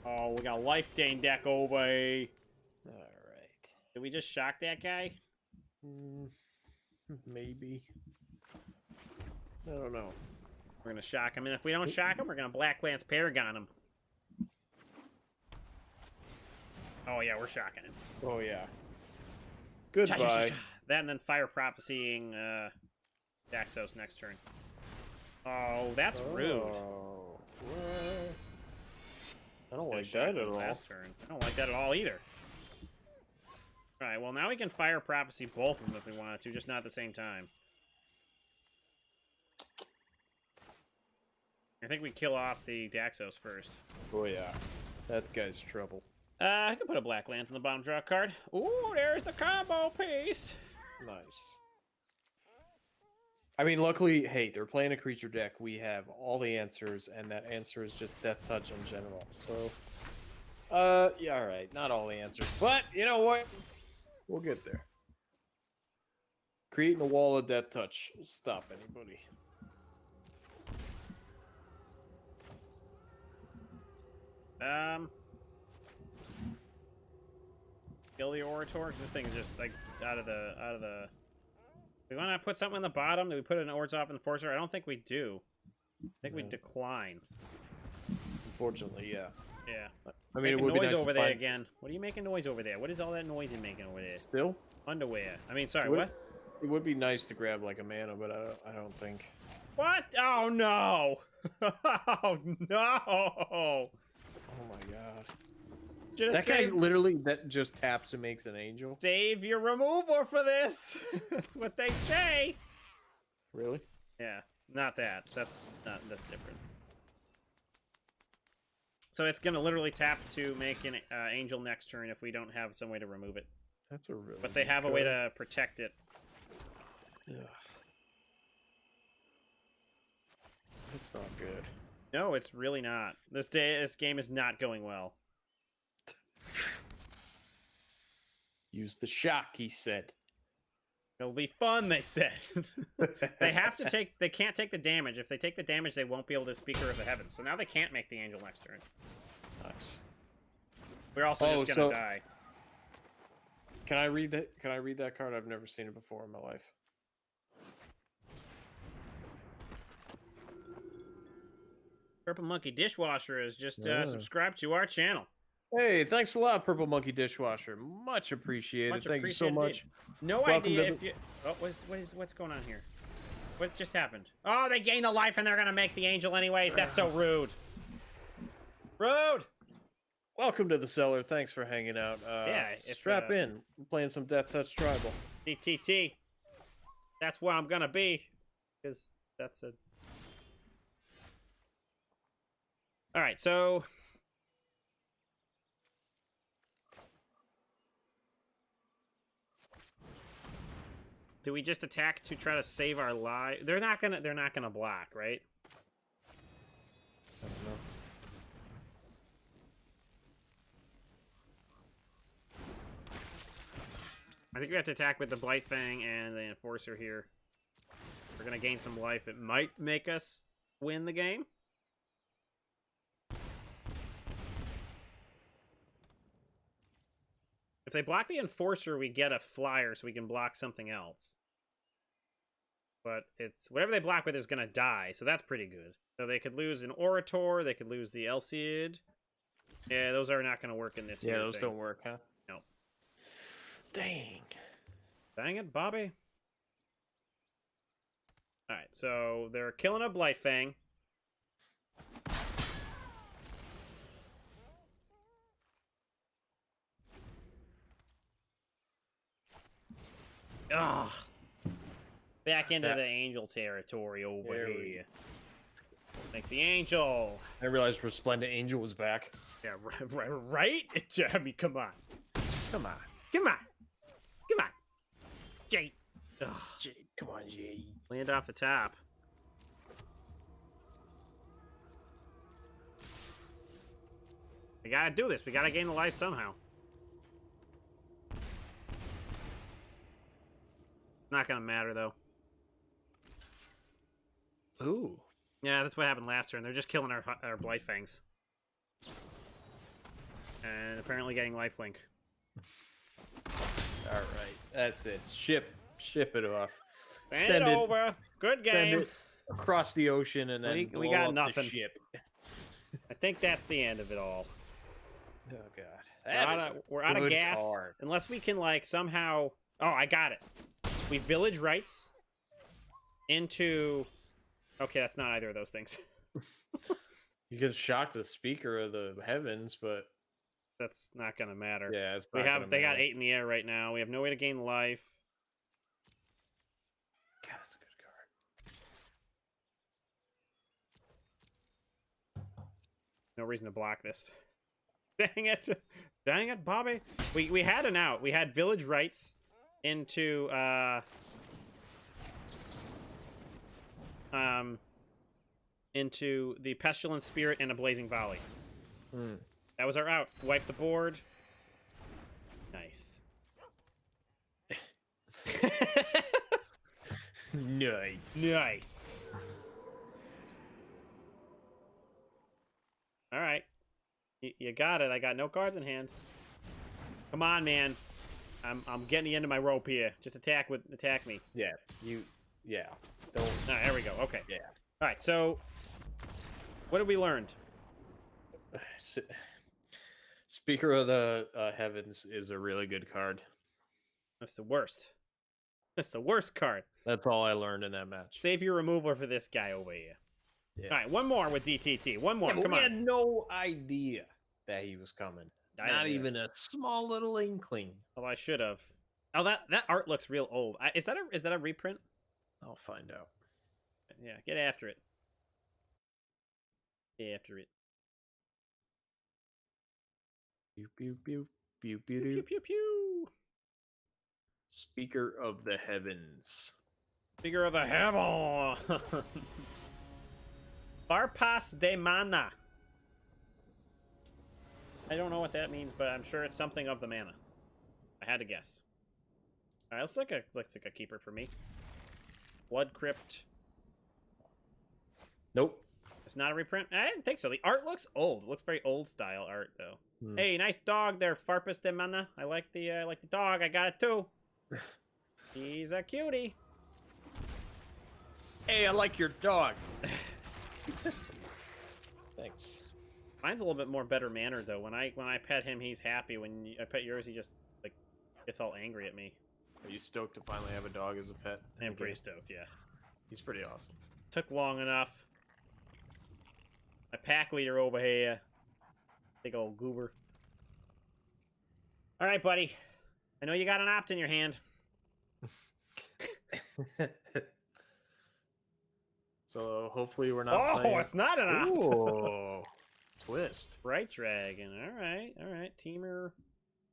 Oh, we got a Life Dane deck over. All right. Did we just shock that guy? Maybe. I don't know. We're gonna shock him, and if we don't shock him, we're gonna Black Lance Paragon him. Oh yeah, we're shocking him. Oh yeah. Goodbye. That and then Fire Prophecying Daxos next turn. Oh, that's rude. Oh, what? I don't Could've like shocked that at him all. last turn. I don't like that at all either. Alright, well now we can Fire Prophecy both of them if we wanted to, just not at the same time. I think we kill off the Daxos first. Oh yeah. That guy's trouble. I can put a Black Lance in the bottom draw card. Ooh, there's the combo piece. Nice. I mean, luckily, hey, they're playing a creature deck. We have all the answers, and that answer is just Death Touch in general. So, yeah, all right. Not all the answers, but you know what? We'll get there. Creating a wall of Death Touch will stop anybody. Kill the Orator, 'cause this thing is just like out of the. We want to put something in the bottom. Do we put an Orzhov Enforcer? I don't think we do. I think we No. decline. Unfortunately, yeah. Yeah. I mean, it Making would be noise nice over to there find... again. What are you making noise over there? What is all that noise you're making over there? Still? Underwear. I mean, sorry, What? what? It would be nice to grab like a mana, but I don't think. What? Oh no! Oh no! Oh my god. Just That guy literally that just taps and makes an angel. save your removal for this. That's what they say. Really? Yeah, not that. That's different. So it's gonna literally tap to make an angel next turn if we don't have some way to remove it. That's a really. But they good have a way card. to protect it. Yeah. That's not good. No, it's really not. This game is not going well. Use the shock, he said. It'll be fun, they said. They have to take. They can't take the damage. If they take the damage, they won't be able to Speaker of the Heavens. So now they can't make the angel next turn. Nice. We're also Oh, just gonna so- die. Can I read that? Can I read that card? I've never seen it before in my life. Purple Monkey Dishwasher is just subscribed to our channel. Hey, thanks a lot, Purple Monkey Dishwasher. Much appreciated. Much Thank you so appreciated much. No Welcome idea to if you. Oh, what's going on here? What just happened? Oh, they gained a life and they're gonna make the angel anyways. That's so rude. Rude. Welcome to the cellar. Thanks for hanging out. Yeah, if, strap in. I'm playing some Death Touch Tribal. DTT. That's where I'm gonna be, because that's a. All right, so. Do we just attack to try to save our life? They're not gonna block, right? I don't know. I think we have to attack with the Blight Fang and the Enforcer here. We're gonna gain some life. It might make us win the game. If they block the Enforcer, we get a flyer so we can block something else. But it's whatever they block with is gonna die, so that's pretty good. So they could lose an Orator, they could lose the Elcid. Yeah, those are not gonna work in this. Yeah, here those thing. don't work, huh? No. Dang. Dang it, Bobby. Alright, so they're killing a Blight Fang. Ugh. Back into the angel territory over There here. Make the angel. I realized Resplendent Angel was back. Yeah, right? I mean, come on. Come on. Come on. Come on. Jade. Ugh. Jade. Come on, Jade. Land off the top. We gotta do this. We gotta gain the life somehow. Not gonna matter, though. Ooh. Yeah, that's what happened last turn. They're just killing our Blight Fangs. And apparently getting lifelink. All right. That's it. Ship it off. Send it over. Good Send game. it across the ocean and then We blow got up nothing. the ship. I think that's the end of it all. Oh god. We're out of gas. Card. Unless we can, like, somehow... Oh, I got it. We village rights into... Okay, that's not either of those things. You could shock the speaker of the heavens, but That's not gonna matter. yeah, it's They not got 8 in the air right now. We have no way to gain life. God, that's a good card. No reason to block this. Dang it. Dang it, Bobby. We had an out. We had village rights into into the Pestilent Spirit and a Blazing Volley. That was our out. Wipe the board. Nice. Nice. Nice. All right. You got it. I got no cards in hand. Come on, man. I'm getting you into my rope here. Just attack me. Yeah. Yeah. Don't. Ah, there we go. Okay. Yeah. All right. So, what have we learned? Speaker of the Heavens is a really good card. That's the worst. That's the worst card. That's all I learned in that match. Save your removal for this guy over here. Yeah. All right, one more with DTT. One more. Yeah, but Come we on. had no idea that he was coming. I Not didn't either. even a small little inkling. Well, I should have. Oh, that art looks real old. Is that a reprint? I'll find out. Yeah, get after it. Get after it. Pew pew pew pew pew Pew pew. pew pew. Speaker of the Heavens. Figure of the heaven. Barpas de mana. I don't know what that means, but I'm sure it's something of the mana. I had to guess. All right, looks like a keeper for me. Blood Crypt. Nope. It's not a reprint. I didn't think so. The art looks old. It looks very old style art though. Hmm. Hey, nice dog there, Farpas de mana. I like the dog. I got it too. He's a cutie. Hey, I like your dog. Mine's a little bit more better mannered though. When I pet him, he's happy. When I pet yours, he just like gets all angry at me. Are you stoked to finally have a dog as a pet? I'm pretty stoked. Yeah. He's pretty awesome. Took long enough. My pack leader over here. Big old goober. All right, buddy. I know you got an opt in your hand. So hopefully we're not. Oh, playing... it's not an opt. Ooh, twist. Bright Dragon. All right. Teamer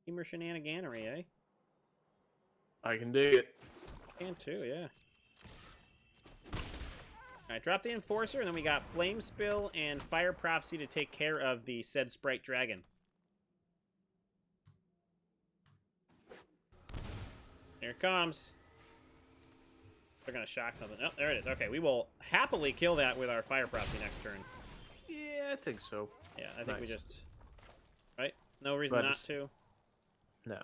shenaniganery, eh? I can dig it. Can too, yeah. All right, drop the Enforcer, and then we got Flame Spill and Fire Prophecy to take care of the said Sprite Dragon. Here it comes. They're gonna shock something. Oh, there it is. Okay, we will happily kill that with our Fire Prophecy next turn. Yeah, I think so. Yeah, I think we Nice. just... Right? No reason Glad to not s- to. No. And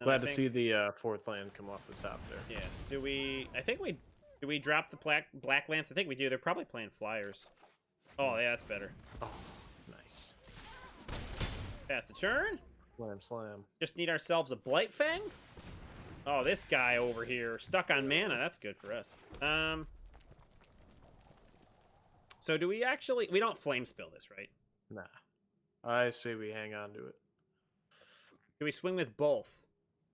Glad I to think- see the fourth land come off the top there. Yeah. Do we drop the Black Lance? I think we do. They're probably playing Flyers. Oh, yeah, that's better. Oh, nice. Pass the turn. Slam. Just need ourselves a Blight Fang. Oh, this guy over here, stuck on mana. That's good for us. So do we actually... We don't Flame Spill this, right? Nah. I say we hang on to it. Do we swing with both?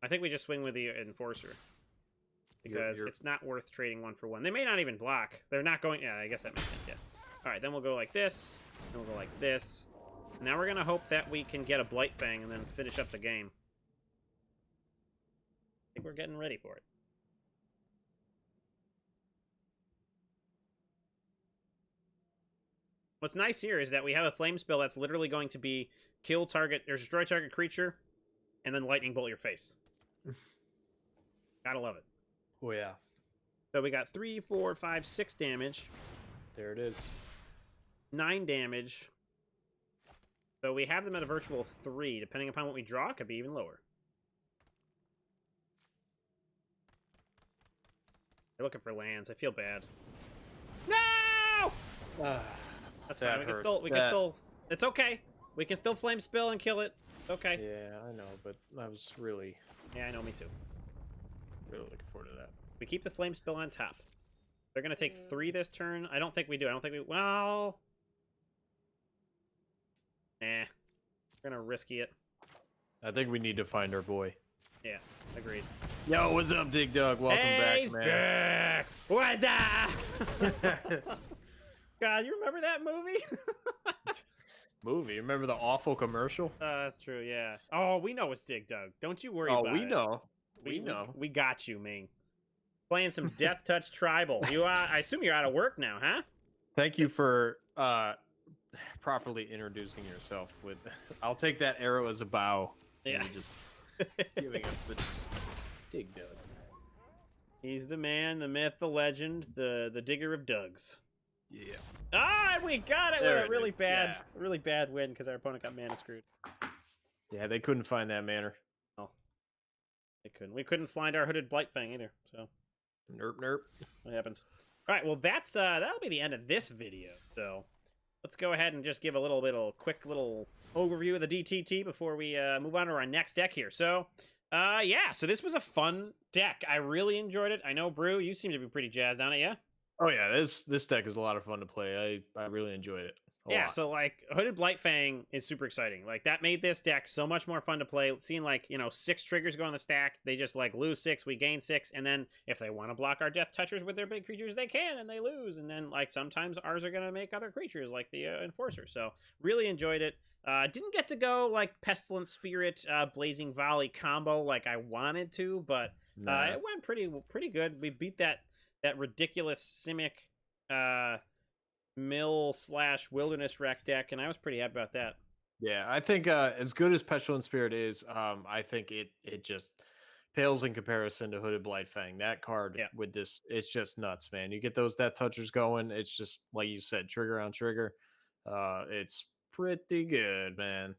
I think we just swing with the Enforcer. Because You're- it's not worth trading one for one. They may not even block. They're not going... Yeah, I guess that makes sense, yeah. Alright, then we'll go like this. Then we'll go like this. Now we're going to hope that we can get a Blight Fang and then finish up the game. I think we're getting ready for it. What's nice here is that we have a Flame Spell that's literally going to be kill target, or destroy target creature, and then Lightning Bolt your face. Gotta love it. Oh, yeah. So we got 3, 4, 5, 6 damage, There it is. 9 damage. So we have them at a virtual 3. Depending upon what we draw, it could be even lower. They're looking for lands. I feel bad. No! That's fine. That We can hurts. still. We can still. It's okay. We can still Flame Spill and kill it. It's okay. Yeah, I know, but I was really Yeah, I know. Me too. looking forward to that. We keep the Flame Spill on top. They're gonna take 3 this turn. I don't think we do. I don't think we. Well. Nah. We're gonna risky it. I think we need to find our boy. Yeah. Agreed. Yo, what's up, Dig Dug? Welcome Hey, he's back, man. back. What's up? God, you remember that movie? Movie. Remember the awful commercial? That's true. Yeah. Oh, we know it's Dig Dug. Don't you worry Oh, about we it. know. We know. We got you, Ming. Playing some Death Touch Tribal. You, I assume you're out of work now, huh? Thank you for properly introducing yourself. With, I'll take that arrow as a bow. Yeah. And just giving us the Dig Dug. He's the man, the myth, the legend, the digger of Dugs. Yeah. Ah, we got it There with a it really is. bad, Yeah. really bad win because our opponent got mana screwed. Yeah, they couldn't find that manner. They couldn't. We couldn't find our Hooded Blight Fang either. So Nerp. what happens? All right. Well, that's that'll be the end of this video. So let's go ahead and just give a quick little overview of the DTT before we move on to our next deck here. So. Yeah, so this was a fun deck. I really enjoyed it. I know, Brew, you seem to be pretty jazzed on it, yeah? Oh yeah, this deck is a lot of fun to play. I really enjoyed it. A Yeah, lot. so like Hooded Blight Fang is super exciting. Like that made this deck so much more fun to play. Seeing like 6 triggers go on the stack, they just like lose 6, we gain 6, and then if they want to block our Death Touchers with their big creatures, they can, and they lose. And then like sometimes ours are gonna make other creatures like the Enforcer. So really enjoyed it. Didn't get to go like Pestilent Spirit, Blazing Volley combo like I wanted to, but Nah. it went pretty good. We beat that ridiculous Simic mill/wilderness wreck deck, and I was pretty happy about that. Yeah, I think as good as Pestilent Spirit is, I think it just pales in comparison to Hooded Blightfang. That card Yeah. with this, it's just nuts, man. You get those Death Touchers going, it's just like you said, trigger on trigger. It's pretty good, man.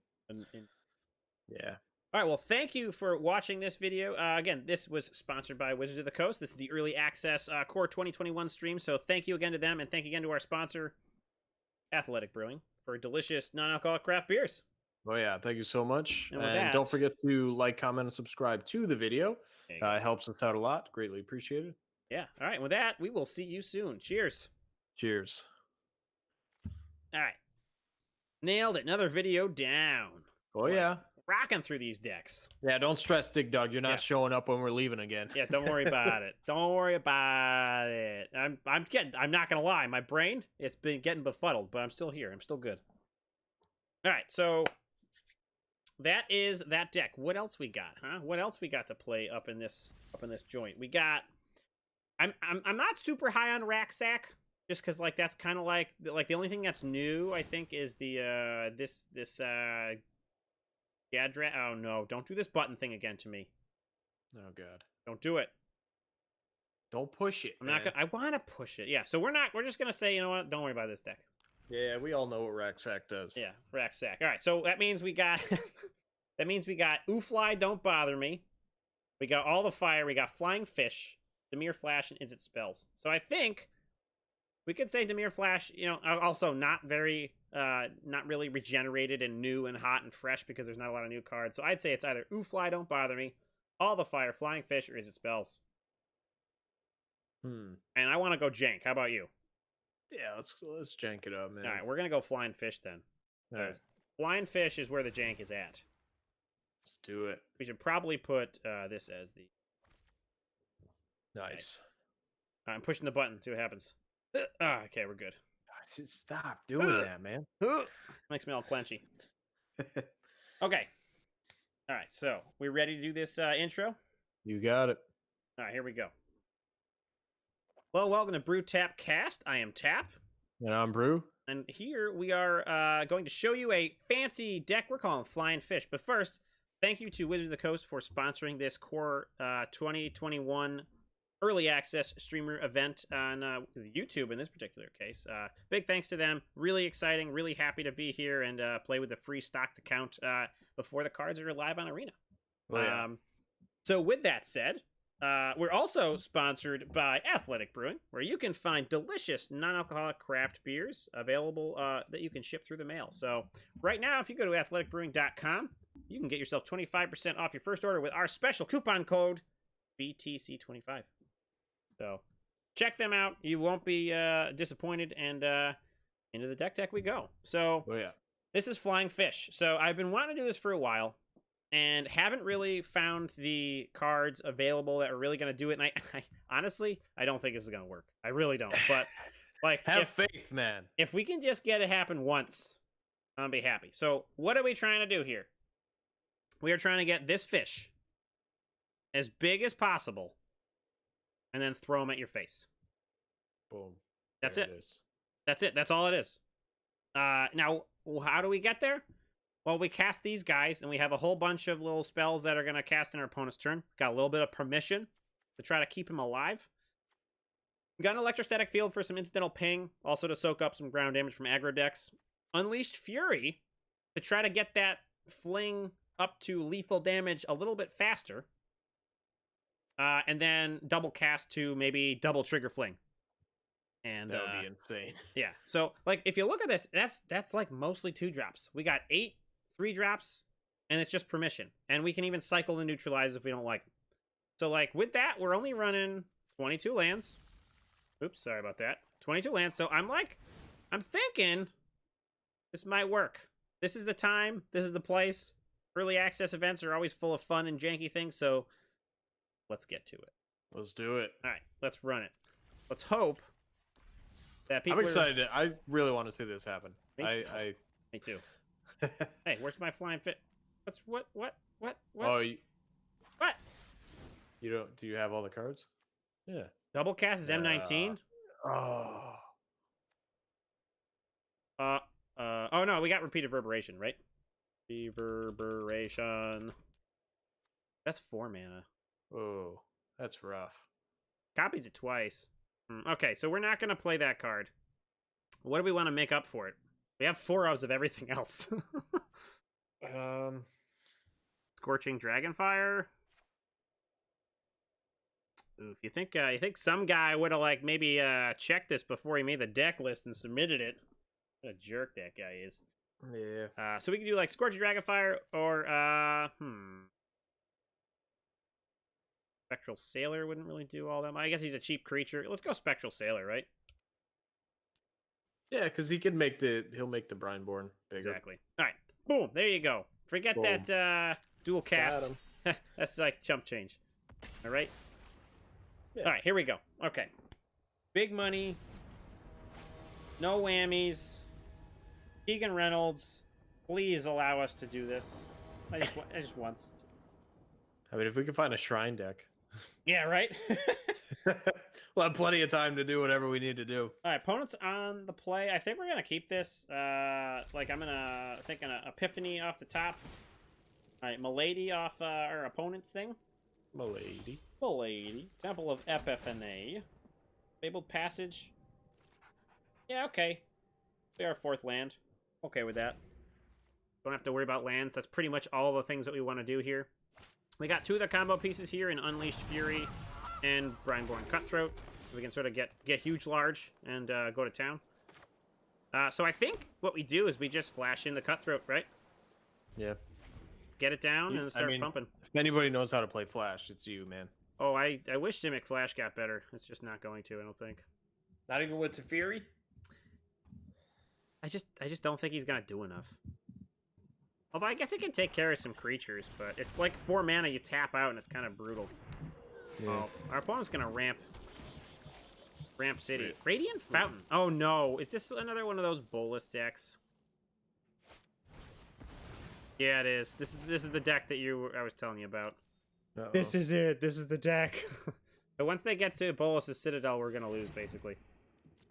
Yeah. All right, well, thank you for watching this video. Again, this was sponsored by Wizards of the Coast. This is the early access Core 2021 stream, so thank you again to them, and thank you again to our sponsor, Athletic Brewing. for delicious non-alcoholic craft beers. Oh yeah, thank you so much. And And with don't that- forget to like, comment, and subscribe to the video. There you go. It helps us out a lot. Greatly appreciated. Yeah. All right. With that, we will see you soon. Cheers. Cheers. All right. Nailed it. Another video down. Oh yeah. Rocking through these decks. Yeah, don't stress, Dig Dug. You're not Yeah. showing up when we're leaving again. Yeah, don't worry about it. Don't worry about it. I'm not gonna lie, my brain, it's been getting befuddled, but I'm still here. I'm still good. Alright, so that is that deck. What else we got, huh? What else we got to play up in this joint? We got I'm not super high on Racksack, just because like that's kind of like the only thing that's new, I think, is the this Gadra. Oh no, don't do this button thing again to me. Oh god. Don't do it. Don't push it. I'm not man. gonna. I want to push it. Yeah. So we're just gonna say, you know what? Don't worry about this deck. Yeah, we all know what Racksack does. Yeah, Racksack. All right. So that means we got. that means we got Oofly, Don't Bother Me. We got All the Fire. We got Flying Fish, Dimir Flash, and Is It Spells. So I think we could say Dimir Flash. You know, also not very, not really regenerated and new and hot and fresh because there's not a lot of new cards. So I'd say it's either Oofly, Don't Bother Me, All the Fire, Flying Fish, or Is It Spells. And I want to go Jank. How about you? Yeah, let's jank it up, man. All right, we're gonna go Flying Fish then. All right, Flying Fish is where the jank is at. let's do it. We should probably put this as the. Nice. I'm pushing the button. See what happens. Okay, we're good. Just stop doing that, man. Makes me all clenchy. Okay. All right, so we ready to do this intro? You got it. All right, here we go. Well, welcome to Brew Tap Cast. I am Tap. And I'm Brew. And here we are going to show you a fancy deck we're calling Flying Fish. But first, thank you to Wizards of the Coast for sponsoring this Core 2021 Early Access Streamer event on YouTube in this particular case. Big thanks to them. Really exciting. Really happy to be here and play with a free stocked account before the cards are live on Arena. Oh, yeah. So with that said, we're also sponsored by Athletic Brewing, where you can find delicious non-alcoholic craft beers available that you can ship through the mail. So right now, if you go to athleticbrewing.com, you can get yourself 25% off your first order with our special coupon code BTC25. So check them out. You won't be disappointed, and into the deck we go. So Oh yeah. this is Flying Fish. So I've been wanting to do this for a while and haven't really found the cards available that are really going to do it. And I honestly, I don't think this is going to work. I really don't. But like, Have faith, man. if we can just get it happen once, I'll be happy. So what are we trying to do here? We are trying to get this fish as big as possible and then throw them at your face. Boom. That's There it. is. That's it. That's all it is. Now, how do we get there? Well, we cast these guys, and we have a whole bunch of little spells that are going to cast in our opponent's turn. Got a little bit of permission to try to keep him alive. We got an Electrostatic Field for some incidental ping, also to soak up some ground damage from aggro decks. Unleashed Fury to try to get that fling up to lethal damage a little bit faster. And then double cast to maybe double trigger fling. And That would be insane. yeah. So like if you look at this, that's like mostly 2-drops. We got 8 3-drops, and it's just permission. And we can even cycle the neutralize if we don't like them. So like with that, we're only running 22 lands. Oops, sorry about that. 22 lands. So I'm thinking this might work. This is the time, this is the place. Early access events are always full of fun and janky things, so let's get to it. Let's do it. All right, let's run it. Let's hope that people I'm excited. I really want to see this happen. Me I too. Hey, where's my flying fit? What? Oh, you What? don't? Do you have all the cards? Yeah. Double cast is M19. Oh. Oh no, we got repeated reverberation, right? Reverberation. That's 4 mana. Oh, that's rough. Copies it twice. Okay, so we're not gonna play that card. What do we want to make up for it? We have 4 ofs of everything else. Scorching Dragonfire. Oof, you think some guy would have like maybe checked this before he made the deck list and submitted it? What a jerk that guy is. Yeah. So we can do like Scorching Dragonfire or Spectral Sailor wouldn't really do all that much. I guess he's a cheap creature. Let's go Spectral Sailor, right? Yeah, because he'll make the Brineborn bigger. Exactly. All right. Boom. There you go. Forget Boom. that dual cast. him. That's like chump change. All right. Yeah. All right. Here we go. Okay. Big money. No whammies. Keegan Reynolds, please allow us to do this. I just once. I mean, if we can find a shrine deck, Yeah, right? we'll have plenty of time to do whatever we need to do. All right, opponents on the play. I think we're going to keep this. Like, I'm going to think an Epiphany off the top. All right, Milady off our opponent's thing. Milady. Milady. Temple of Epiphany. Fabled Passage. Yeah, okay. Be our fourth land. Okay with that. Don't have to worry about lands. That's pretty much all the things that we want to do here. We got two of the combo pieces here in Unleashed Fury and Brineborn Cutthroat. We can sort of get huge large and go to town. So I think what we do is we just flash in the Cutthroat, right? Yeah. Get it down and start pumping. If anybody knows how to play Flash, it's you, man. Oh, I wish Dimmick Flash got better. It's just not going to, I don't think. Not even with Teferi? I just don't think he's gonna do enough. Although I guess he can take care of some creatures, but it's like 4 mana you tap out and it's kind of brutal. Yeah. Oh, our opponent's gonna ramp City. Radiant Fountain. Oh no, is this another one of those Bolus decks? Yeah, it is. This is the deck that I was telling you about. Uh-oh. This is it. This is the deck. But once they get to Bolus's Citadel, we're gonna lose basically.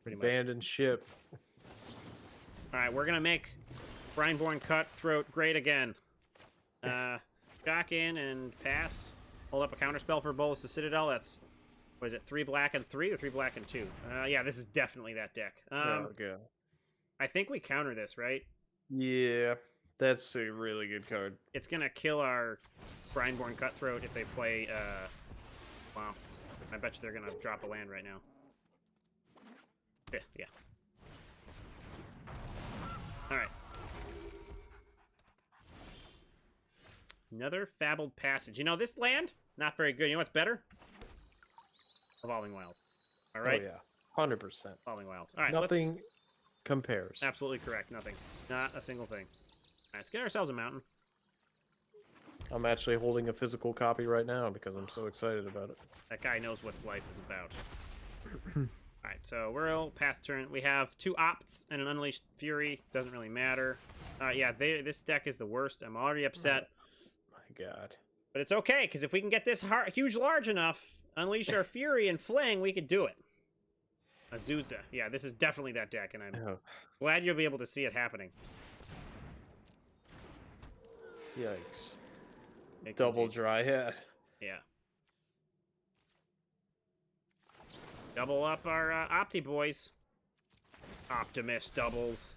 Pretty much. Abandoned ship. All right, we're gonna make Brineborn Cutthroat great again. Shock in and pass. Hold up a counterspell for Bolas' Citadel. That's, what is it, 3 black and 3 or 3 black and 2? Yeah, this is definitely that deck. Okay. I think we counter this, right? Yeah, that's a really good card. It's gonna kill our Brineborn Cutthroat if they play. Wow, I bet you they're gonna drop a land right now. Yeah. All right. Another Fabled Passage. You know, this land, not very good. You know what's better? Evolving Wilds. All right? Oh, yeah. 100%. Evolving Wilds. All right, Nothing compares. Absolutely correct. Nothing. Not a single thing. All right, let's get ourselves a mountain. I'm actually holding a physical copy right now because I'm so excited about it. That guy knows what life is about. All right, so we're all past turn. We have 2 Opts and an Unleashed Fury. Doesn't really matter. Yeah, this deck is the worst. I'm already upset. My God. But it's okay, because if we can get this huge large enough, unleash our Fury and Fling, we could do it. Azusa. Yeah, this is definitely that deck, and I'm glad you'll be able to see it happening. Yikes. Makes Double indeed. dry head. Yeah. Double up our Opti boys. Optimus doubles.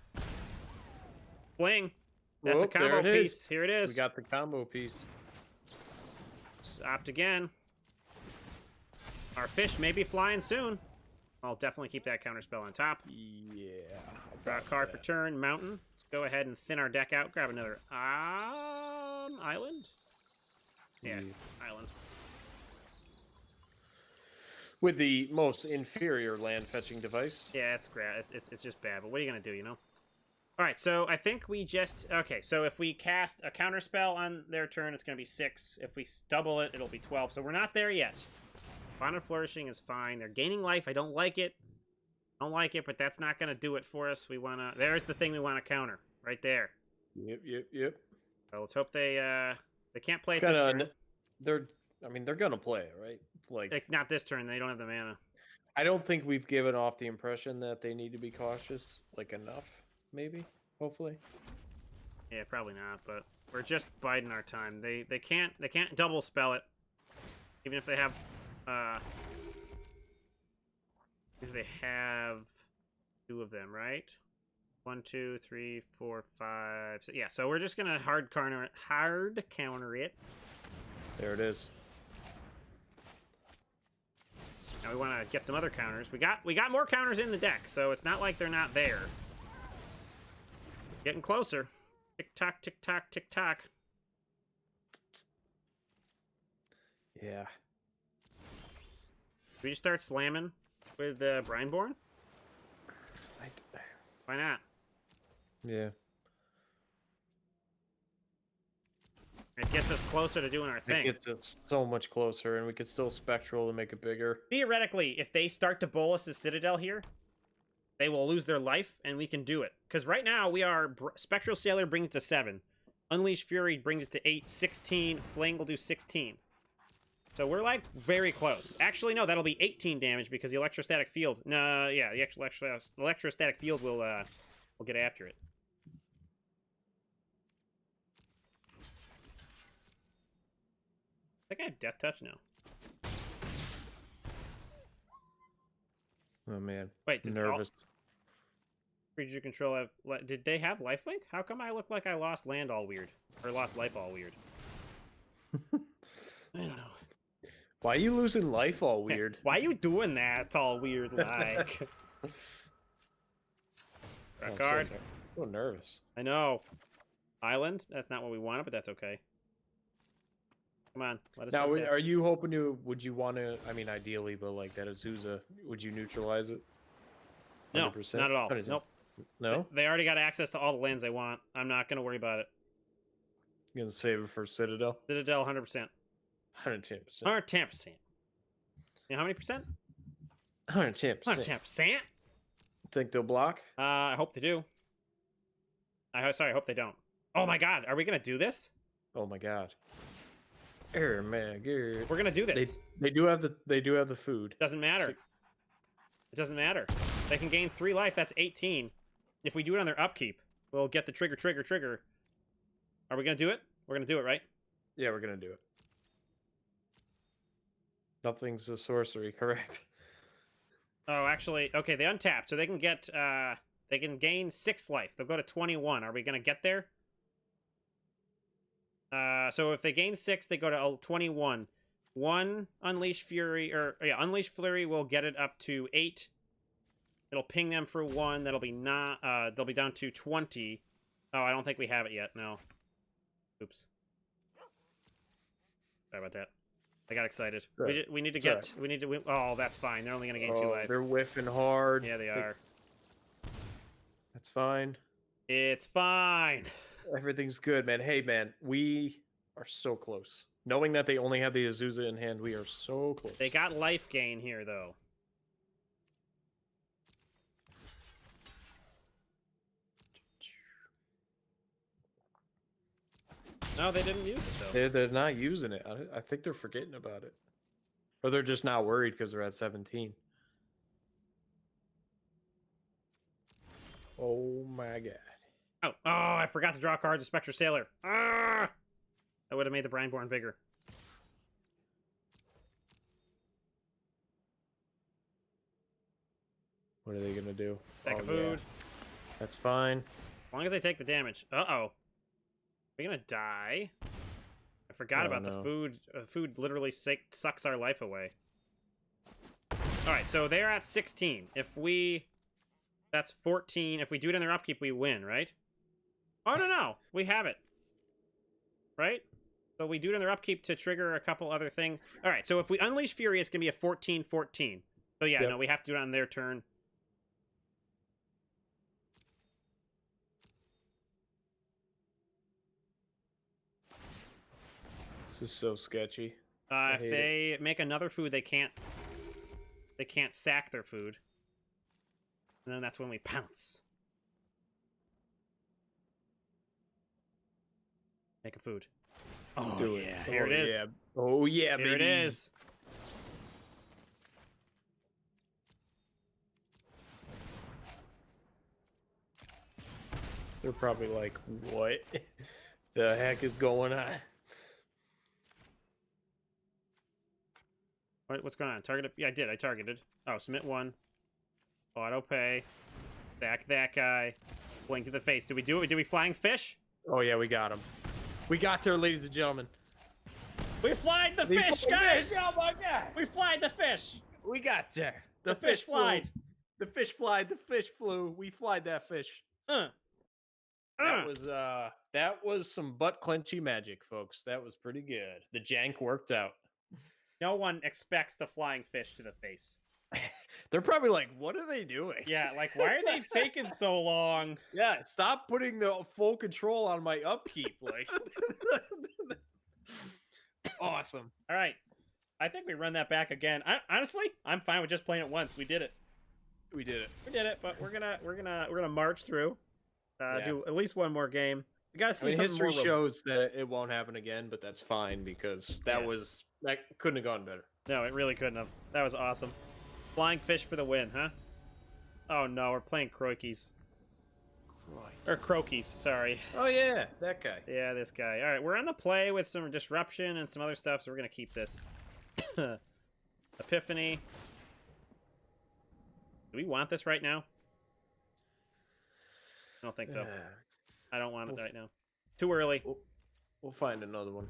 Fling. That's a Whoop, there combo it piece. is. Here it is. We got the combo piece. Opt again. Our fish may be flying soon. I'll definitely keep that counterspell on top. Yeah. Draw a card for turn. Mountain. Let's go ahead and thin our deck out. Grab another island. Yeah, island. With the most inferior land fetching device. Yeah, it's great. It's just bad. But what are you gonna do? You know. All right. So I think we just So if we cast a counterspell on their turn, it's gonna be 6. If we double it, it'll be 12. So we're not there yet. Bond of Flourishing is fine. They're gaining life. I don't like it. But that's not gonna do it for us. We wanna. There's the thing we want to counter right there. Yep. So let's hope they can't play It's it this kinda, turn. they're gonna play it, right? Like not this turn. They don't have the mana. I don't think we've given off the impression that they need to be cautious, like enough, maybe, hopefully. Yeah, probably not. But we're just biding our time. They can't double spell it, even if they have because they have 2 of them, right? 1, 2, 3, 4, 5. So, yeah, so we're just gonna hard counter it. There it is. Now we want to get some other counters. We got more counters in the deck, so it's not like they're not there. Getting closer. Tick tock, tick tock, tick tock. Yeah. Should we just start slamming with Brineborn? Why not? Yeah. It gets us closer to doing our It thing. gets us so much closer, and we could still spectral to make it bigger. Theoretically, if they start to bolus the Citadel here, they will lose their life, and we can do it. Because right now, we are... Spectral Sailor brings it to 7. Unleash Fury brings it to 8. 16. Fling will do 16. So we're, like, very close. Actually, no, that'll be 18 damage because the electrostatic field... No, yeah, the actual electrostatic field will get after it. I think I have Death Touch now. Oh man. Wait, does Nervous. Creature control have... Did they have lifelink? How come I look like I lost land all weird? Or lost life all weird? I don't know. Why are you losing life all weird? Why you doing that? It's all weird like. I'm Card. so nervous. I know. Island? That's not what we wanted, but that's okay. Come on, let us Now, untap. are you hoping to? Would you want to? I mean, ideally, but like that Azusa, would you neutralize it? No, 100%? not at all. What is it? Nope. No. They already got access to all the lands they want. I'm not going to worry about it. You gonna save it for Citadel? Citadel, 100%. 110%. 110%. You know how many percent? 110%. 110%? Think they'll block? I hope they do. Sorry, I hope they don't. Oh my god, are we going to do this? Oh my god. Oh my god. We're going to do this. They do have the food. Doesn't matter. It doesn't matter. They can gain 3 life. That's 18. If we do it on their upkeep, we'll get the trigger. Are we going to do it? We're going to do it, right? Yeah, we're gonna do it. Nothing's a sorcery, correct? Oh, actually, okay, they untap, so they can get, they can gain 6 life. They'll go to 21. Are we going to get there? So if they gain 6, they go to 21. 1 Unleash Fury, Unleash Flurry will get it up to 8. It'll ping them for 1. That'll be they'll be down to 20. Oh, I don't think we have it yet. No. Oops. Sorry about that. I got excited. Sure. We need to It's get. We need to win. Oh, that's fine. They're only gonna gain 2 life. They're whiffing hard. Yeah, they are. That's fine. It's fine. Everything's good, man. Hey, man, we are so close. Knowing that they only have the Azusa in hand, we are so close. They got life gain here, though. No, they didn't use it, though. They're not using it. I think they're forgetting about it. Or they're just not worried because they're at 17. Oh my god. Oh, I forgot to draw cards of Spectre Sailor. Ah! That would have made the Brineborn bigger. What are they going to do? Take a Oh, food. yeah. That's fine. As long as they take the damage. Uh-oh. We're gonna die. I forgot Oh, about the no. food. Food literally sucks our life away. Alright, so they're at 16. If we... That's 14. If we do it in their upkeep, we win, right? Oh, no. We have it. Right? So we do it in their upkeep to trigger a couple other things. Alright, so if we Unleash Fury, it's going to be a 14-14. So yeah, Yep. no, we have to do it on their turn. This is so sketchy. If hate they make another food, they can't sack their food. And then that's when we pounce. Make a food. Oh, Do yeah. it. Here Oh, it is. Yeah. Oh, yeah, Here it baby. is. They're probably like, what the heck is going on? What's going on? Target? Yeah, I did. I targeted. Oh, submit 1. Auto pay. Sack that guy. Blink to the face. Did we do it? Did we flying fish? Oh, yeah, we got him. We got there, ladies and gentlemen. We flied the fish, flew guys! fish. Oh, my God. We flied the fish! We got there. The fish flew. flied. The fish flied. The fish flew. We flied that fish. That was some butt clenchy magic, folks. That was pretty good. The jank worked out. No one expects the flying fish to the face. They're probably like, what are they doing? Yeah, like, why are they taking so long? Yeah, stop putting the full control on my upkeep. Like, awesome. All right. I think we run that back again. Honestly, I'm fine with just playing it once. We did it. We did it. We did it, but we're gonna march through. Yeah. Do at least one more game. We gotta see something history more shows that it won't happen again, but that's fine because that couldn't have gone better. No, it really couldn't have. That was awesome. Flying fish for the win, huh? Oh no, we're playing croakies. Or croakies, sorry. Oh yeah, that guy. Yeah, this guy. All right, we're on the play with some disruption and some other stuff, so we're gonna keep this. Epiphany. Do we want this right now? I don't think so. I don't want it right now. Too early. We'll find another one.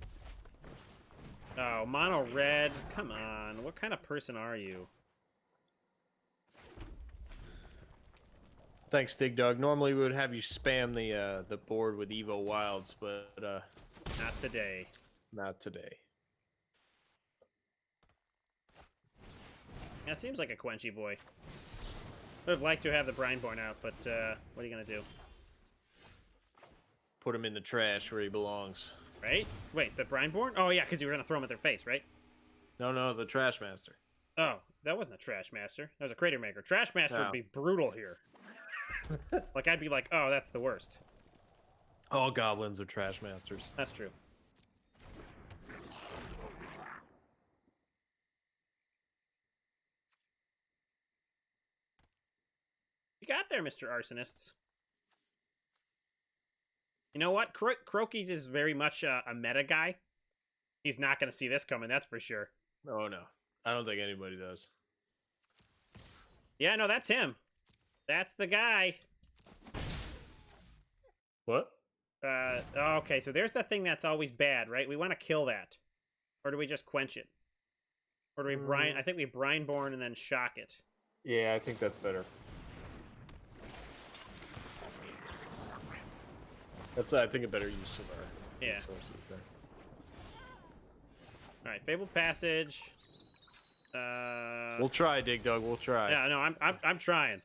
Oh, mono red. Come on. What kind of person are you? Thanks, Dig Dog. Normally we would have you spam the board with Evo Wilds, but Not today. not today. Yeah, seems like a Quenchy boy. Would have liked to have the Brineborn out, but what are you gonna do? Put him in the trash where he belongs. Right? Wait, the Brineborn? Oh yeah, because you were gonna throw him at their face, right? No, the Trash Master. Oh, that wasn't a Trash Master. That was a Crater Maker. Trash Master No. would be brutal here. Like, I'd be like, oh, that's the worst. All goblins are Trash Masters. That's true. You got there, Mr. Arsonists. You know what? Croakies is very much a meta guy. He's not going to see this coming, that's for sure. Oh no, I don't think anybody does. Yeah, no, that's him. That's the guy. What? Okay, so there's the thing that's always bad, right? We want to kill that. Or do we just quench it? Or do we brine? I think we Brineborn and then shock it. Yeah, I think that's better. That's, I think, a better use of our Yeah. resources there. All right, Fabled Passage. We'll try, Dig Dog. We'll try. Yeah, no, I'm trying.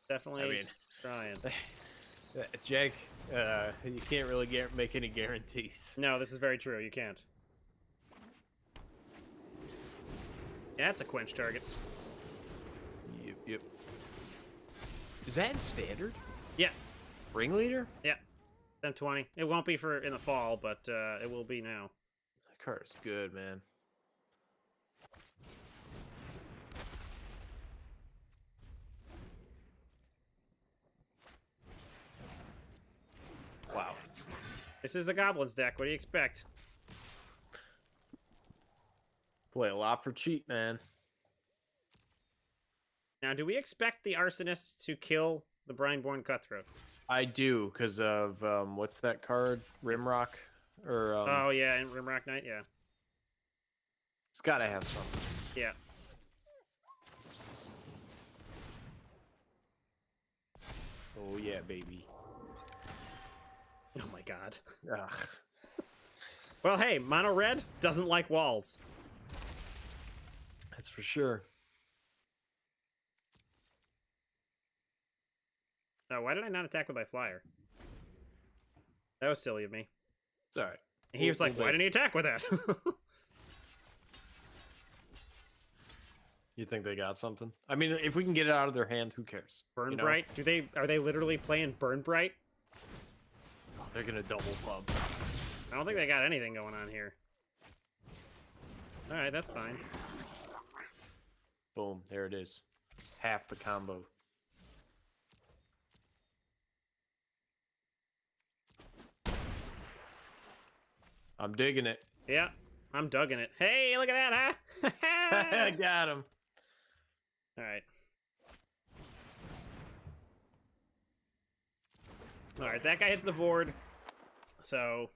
Definitely I mean, trying. Jake, you can't really make any guarantees. No, this is very true. You can't. Yeah, that's a quench target. Yep. Is that in standard? Yeah, Ringleader? yeah. 1020. It won't be for in the fall, but it will be now. That card is good, man. Wow. This is a Goblins deck. What do you expect? Play a lot for cheap, man. Now, do we expect the Arsonists to kill the Brineborn Cutthroat? I do, because of, what's that card? Rimrock? Or, Oh, yeah, and Rimrock Knight, yeah. It's gotta have something. Yeah. Oh, yeah, baby. Oh, my God. Ugh. Well, hey, Mono Red doesn't like walls. That's for sure. Oh, why did I not attack with my flyer? That was silly of me. It's alright. He was like, why didn't he attack with that? You think they got something? I mean, if we can get it out of their hand, who cares? Burn You know? Bright? Are they literally playing Burn Bright? Oh, they're gonna double pub. I don't think they got anything going on here. Alright, that's fine. Boom, there it is. Half the combo. I'm digging it. Yeah, I'm dugging it. Hey, look at that, huh? I got him. Alright. Alright, that guy hits the board. So,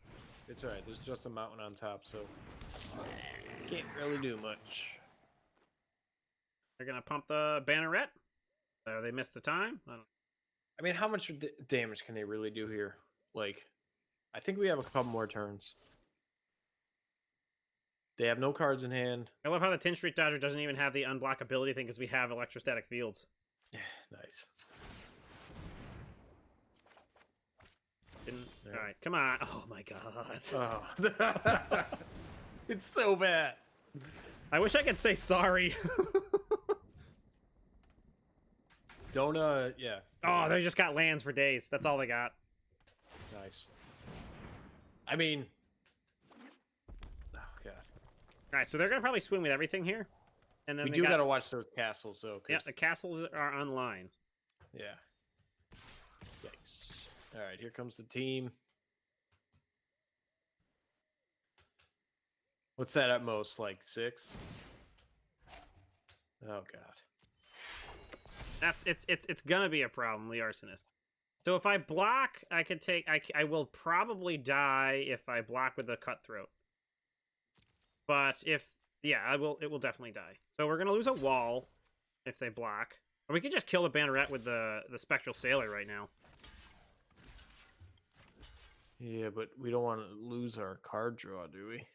It's alright. There's just a mountain on top, so can't really do much. they're gonna pump the Banneret. They missed the time. I don't I mean, how much damage can they really do here? Like, I think we have a couple more turns. They have no cards in hand. I love how the 10th Street Dodger doesn't even have the unblockability thing because we have electrostatic fields. Nice. All right, come on. Oh my god. Oh. It's so bad. I wish I could say sorry. Don't, yeah. Oh, they just got lands for days. That's all they got. Nice. I mean... Oh, God. All right, so they're going to probably swing with everything here. And then We do got to watch those castles, though. Yeah, the castles are online. Yeah. Yikes. All right, here comes the team. What's that at most? Like 6? Oh, God. It's gonna be a problem, the Arsonist. So if I block, I could take. I will probably die if I block with the Cutthroat. But if I will. It will definitely die. So we're gonna lose a wall if they block, or we could just kill the Banneret with the Spectral Sailor right now. Yeah, but we don't want to lose our card draw, do we?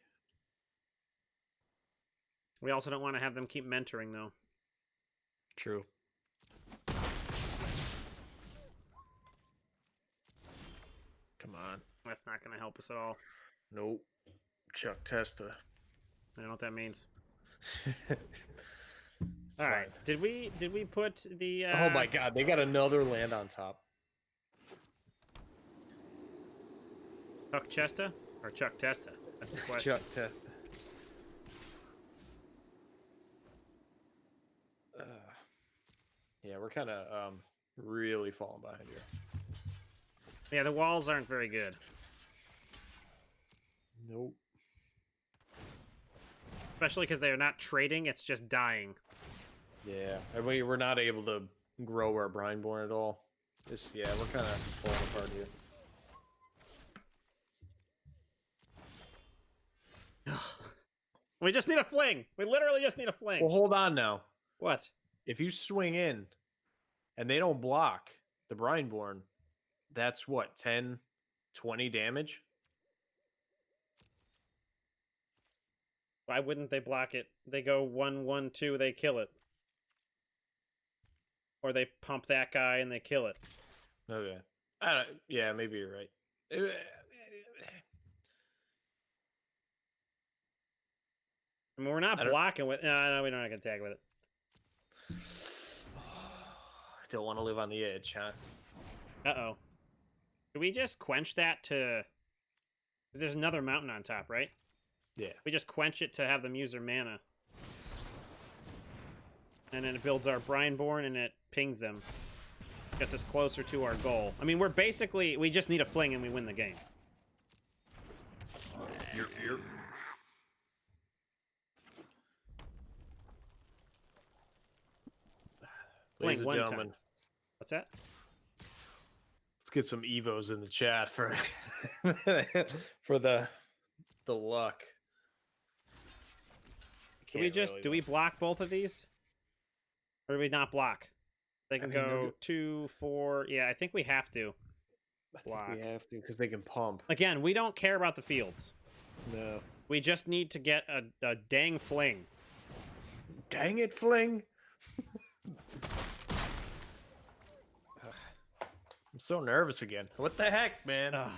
We also don't want to have them keep mentoring though. True. Come on. That's not gonna help us at all. Nope. Chuck Testa. I don't know what that means. It's All right. fine. Did we put the? Oh my God! They got another land on top. Chuck Chesta or Chuck Testa? That's the question. Chuck Testa. Yeah, we're kind of really falling behind here. Yeah, the walls aren't very good. Nope. Especially because they are not trading; it's just dying. Yeah, and we're not able to grow our Brineborn at all. Yeah, we're kind of falling apart here. We just need a fling. We literally just need a fling. Well, hold on now. What? If you swing in and they don't block the Brineborn, that's what, 10, 20 damage? Why wouldn't they block it? They go 1-1-2, they kill it. Or they pump that guy and they kill it. Okay. Yeah, maybe you're right. I mean, we're not blocking with... No, we're not going to tag with it. I don't want to live on the edge, huh? Uh-oh. Should we just quench that to... Because there's another mountain on top, right? Yeah. We just quench it to have them use their mana. And then it builds our Brineborn and it pings them. Gets us closer to our goal. I mean, we're basically... We just need a fling and we win the game. Ladies and one gentlemen, time. What's that? let's get some evos in the chat for for the luck. Do we block both of these? Or do we not block? They can go 2, 4. Yeah, I think we have to. I think we have to because they can pump. Again, we don't care about the fields. No. We just need to get a dang fling. Dang it, Fling! I'm so nervous again. What the heck, man? Ugh,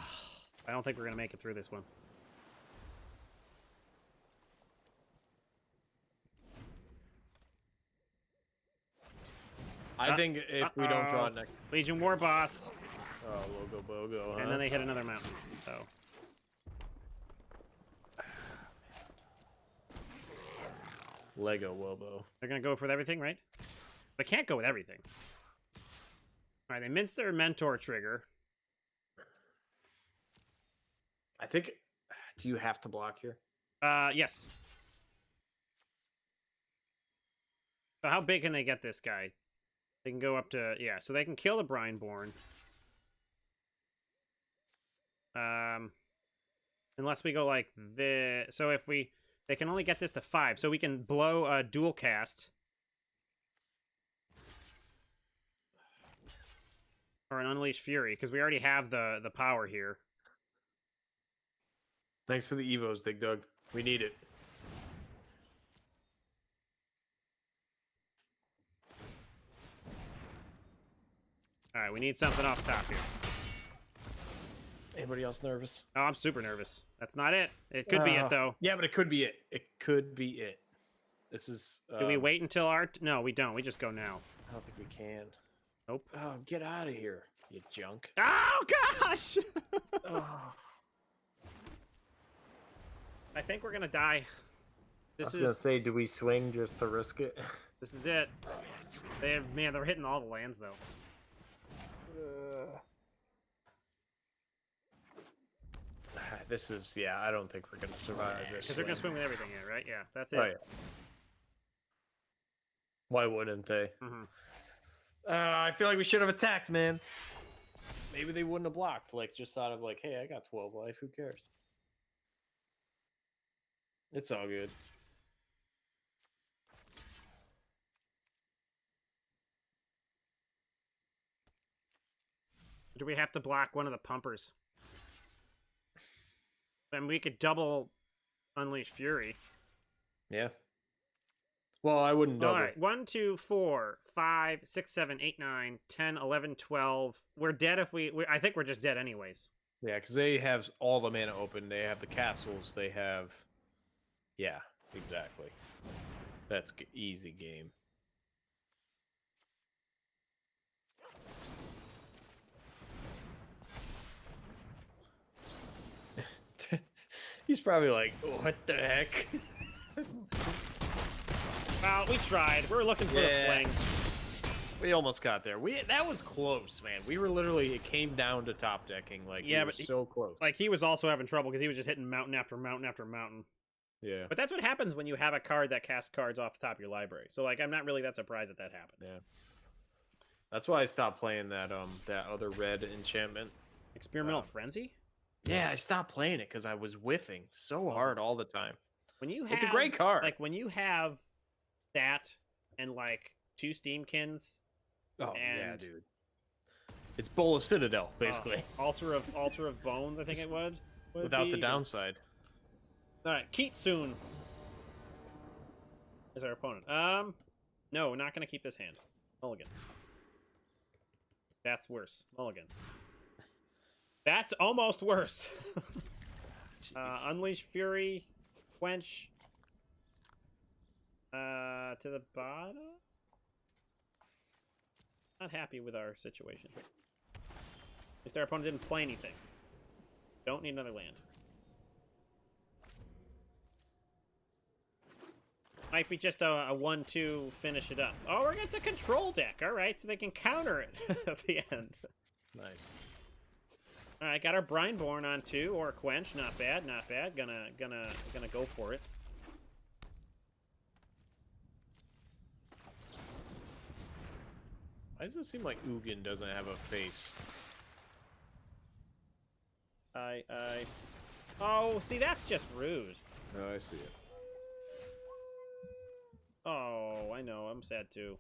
I don't think we're going to make it through this one. I think if we don't draw next... Legion War Boss. Oh, Logo Bogo, huh? And then they hit another mountain. So Lego Wobo. they're going to go for everything, right? They can't go with everything. All right, they minced their Mentor trigger. I think... Do you have to block here? Yes. So how big can they get this guy? They can go up to... Yeah, so they can kill the Brineborn. Unless we go like this. So if we... They can only get this to 5. So we can blow a dual cast. Or an Unleash Fury, because we already have the power here. Thanks for the Evos, Dig Dug. We need it. All right, we need something off top here. Anybody else nervous? Oh, I'm super nervous. That's not it. It could be it, though. Yeah, but it could be it. It could be it. This is... Do we wait until our... No, we don't. We just go now. I don't think we can. Nope. Oh, get out of here, you junk. Oh, gosh! Oh. I think we're going to die. I was gonna say, do we swing just to risk it? This is it. Man, they're hitting all the lands, though. This is, yeah, I don't think we're gonna survive this. Because they're going to swing with everything in, right? Yeah, that's it. Oh, yeah. Why wouldn't they? Mhm. I feel like we should have attacked, man. Maybe they wouldn't have blocked. Like, just thought of like, hey, I got 12 life. Who cares? It's all good. Do we have to block one of the pumpers? Then we could double Unleash Fury. Yeah. Well, I wouldn't double. All right, 1, 2, 4, 5, 6, 7, 8, 9, 10, 11, 12. We're dead if I think we're just dead anyways. Yeah, because they have all the mana open. They have the castles. They have... Yeah, exactly. That's easy game. He's probably like, what the heck? Well, we tried. We were looking for the fling. We almost got there. That was close, man. We were literally, it came down to top decking. Like, yeah, we were but so close. Like, he was also having trouble because he was just hitting mountain after mountain after mountain. Yeah. But that's what happens when you have a card that casts cards off the top of your library. So, like, I'm not really that surprised that happened. Yeah. That's why I stopped playing that other red enchantment. Experimental Frenzy? Yeah, I stopped playing it because I was whiffing so hard all the time. When you have, it's a great card. Like, when you have that and, like, 2 Steamkins. Oh, yeah, dude. It's Bowl of Citadel, basically. Altar of Bones, I think it would Without be. the downside. All right, Kitsune is our opponent. No, we're not going to keep this hand. Mulligan. That's worse. Mulligan. That's almost worse. Unleash Fury, Quench. To the bottom. Not happy with our situation. At least our opponent didn't play anything. Don't need another land. Might be just a 1-2 finish it up. Oh, we're against a control deck. All right, so they can counter it at the end. Nice. All right, got our Brineborn on 2 or a Quench. Not bad, not bad. Gonna go for it. Why does it seem like Ugin doesn't have a face? Oh, see, that's just rude. Oh, I see it. Oh, I know. I'm sad too.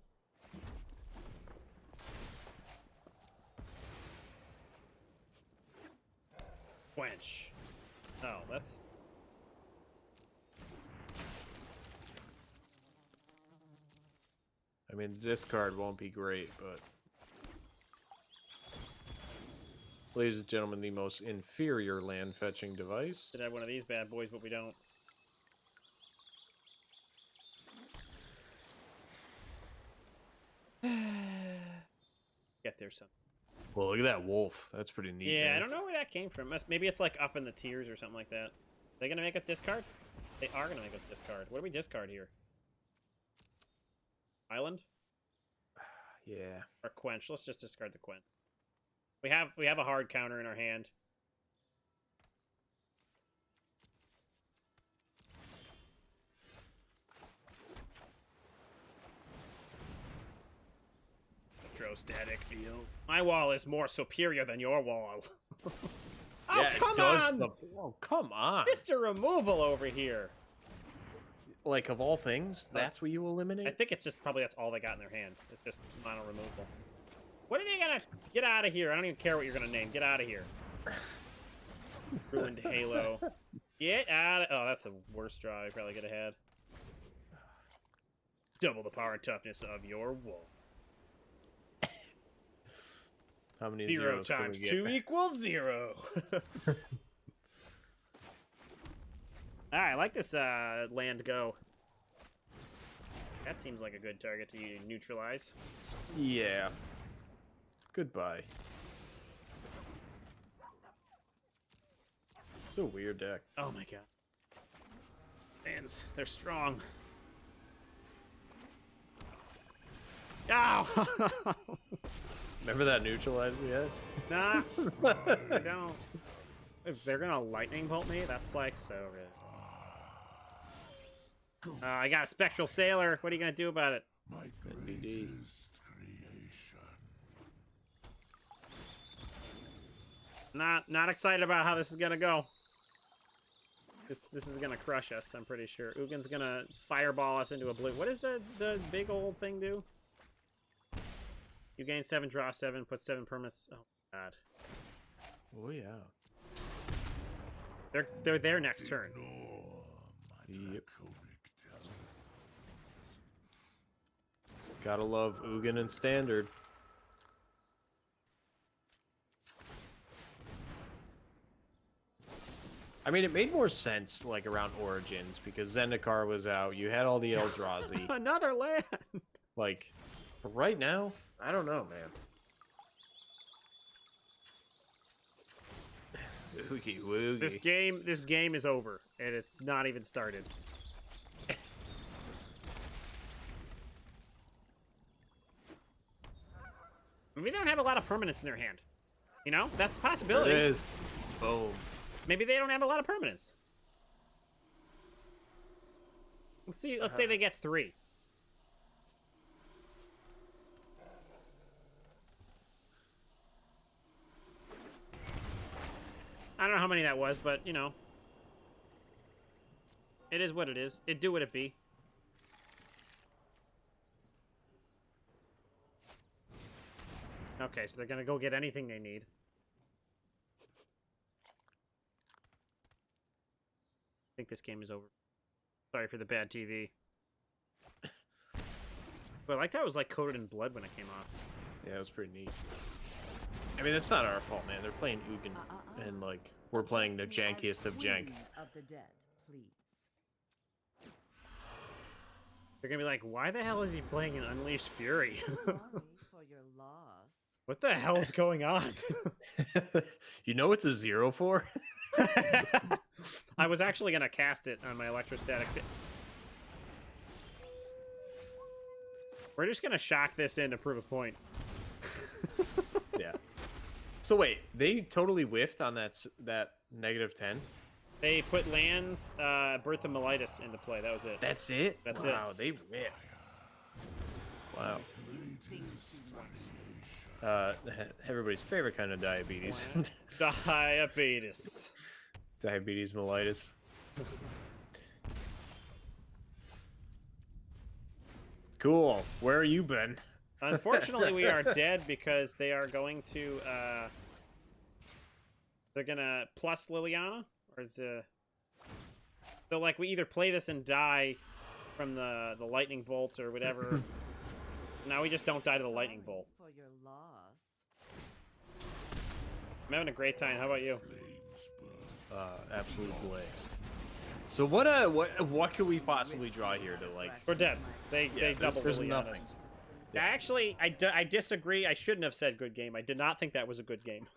Quench. Oh, that's... I mean, this card won't be great, but... Ladies and gentlemen, the most inferior land fetching device. Should have one of these bad boys, but we don't. Get there some. Well, look at that wolf. That's pretty neat. Yeah, man. I don't know where that came from. Maybe it's like up in the tiers or something like that. They gonna make us discard? They are gonna make us discard. What do we discard here? Island Yeah. or Quench? Let's just discard the Quench. We have a hard counter in our hand. Electrostatic field. My wall is more superior than your wall. Oh, Yeah, it come does on! Oh, come on. Mr. Removal over here. Like, of all things, that's what you eliminate? I think it's just probably that's all they got in their hand. It's just mono removal. What are they gonna get out of here? I don't even care what you're gonna name. Get out of here. Ruined Halo. Get out of... Oh, that's the worst draw I probably could have had. Double the power and toughness of your wolf. How many 0 zeros can we times get? 2 equals 0. Alright, I like this land go. That seems like a good target to neutralize. Yeah. Goodbye. It's a weird deck. Oh my god. Fans, they're strong. Ow! Remember that neutralize we had? Nah, I don't. If they're gonna lightning bolt me, that's like so good. I got a spectral sailor. What are you gonna do about it? My BD. greatest creation. Not excited about how this is gonna go. This is gonna crush us. I'm pretty sure. Ugin's gonna fireball us into a blue. What does the big old thing do? You gain 7, draw 7, put 7 permanents. Oh god. Oh yeah. They're there next turn. Yep. Gotta love Ugin and Standard. I mean, it made more sense, like, around Origins, because Zendikar was out, you had all the Eldrazi. Another land! Like, but right now, I don't know, man. Oogie woogie. This game is over, and it's not even started. Maybe they don't have a lot of permanents in their hand. You know, that's a possibility. It is. Boom. Maybe they don't have a lot of permanents. Let's see. Let's say they get 3. I don't know how many that was, but you know, it is what it is. It do what it be. Okay, so they're gonna go get anything they need. I think this game is over. Sorry for the bad TV. But I liked how it was like coated in blood when it came off. Yeah, it was pretty neat. I mean, that's not our fault, man. They're playing Ugin, and, like, we're playing the jankiest of jank. Of the dead, please. They're gonna be like, why the hell is he playing an Unleashed Fury? Sorry for your loss. What the hell is going on? You know it's a 0 for? I was actually gonna cast it on my electrostatic. We're just gonna shock this in to prove a point. Yeah. So wait, they totally whiffed on that -10? They put lands, Birth of Melitus into play. That was it. That's it? That's it. Wow, they whiffed. Wow. Everybody's favorite kind of diabetes. Diabetes. Diabetes mellitus. Cool. Where are you been? Unfortunately, we are dead because they are going to, they're gonna plus Liliana, or is so like we either play this and die from the lightning bolts or whatever. Now we just don't die to the lightning bolt. For your loss. I'm having a great time. How about you? Absolute blast. So what could we possibly draw here to, like? We're dead. They double there's Liliana. nothing. Actually, I disagree. I shouldn't have said good game. I did not think that was a good game.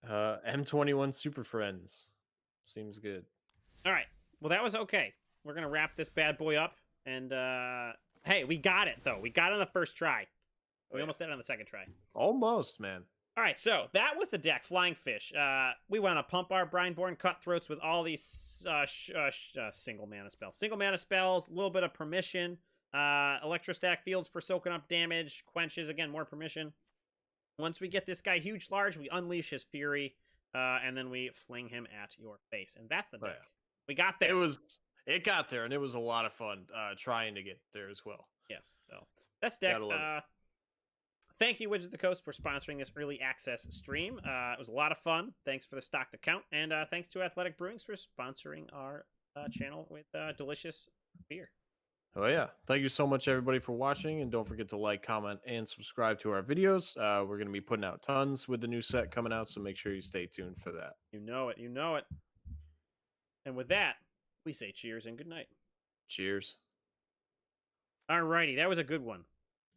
M21 Super Friends. Seems good. All right. Well, that was okay. We're going to wrap this bad boy up. And, hey, we got it, though. We got it on the first try. We almost did it on the second try. Almost, man. All right, so that was the deck, Flying Fish. We want to pump our Brineborn Cutthroats with all these single mana spells. Single mana spells, a little bit of permission. Electrostatic fields for soaking up damage. Quenches, again, more permission. Once we get this guy huge, large, we unleash his fury, and then we fling him at your face. And that's the deck. Yeah. We got there. It got there, and it was a lot of fun trying to get there as well. Yes, so that's deck. Gotta love it. thank you, Wizards of the Coast, for sponsoring this early access stream. It was a lot of fun. Thanks for the stocked account, and thanks to Athletic Brewings for sponsoring our channel with delicious beer. Oh yeah, thank you so much everybody for watching, and don't forget to like, comment, and subscribe to our videos. We're going to be putting out tons with the new set coming out, so make sure you stay tuned for that. You know it. You know it. And with that, we say cheers and good night. Cheers. Alrighty, that was a good one.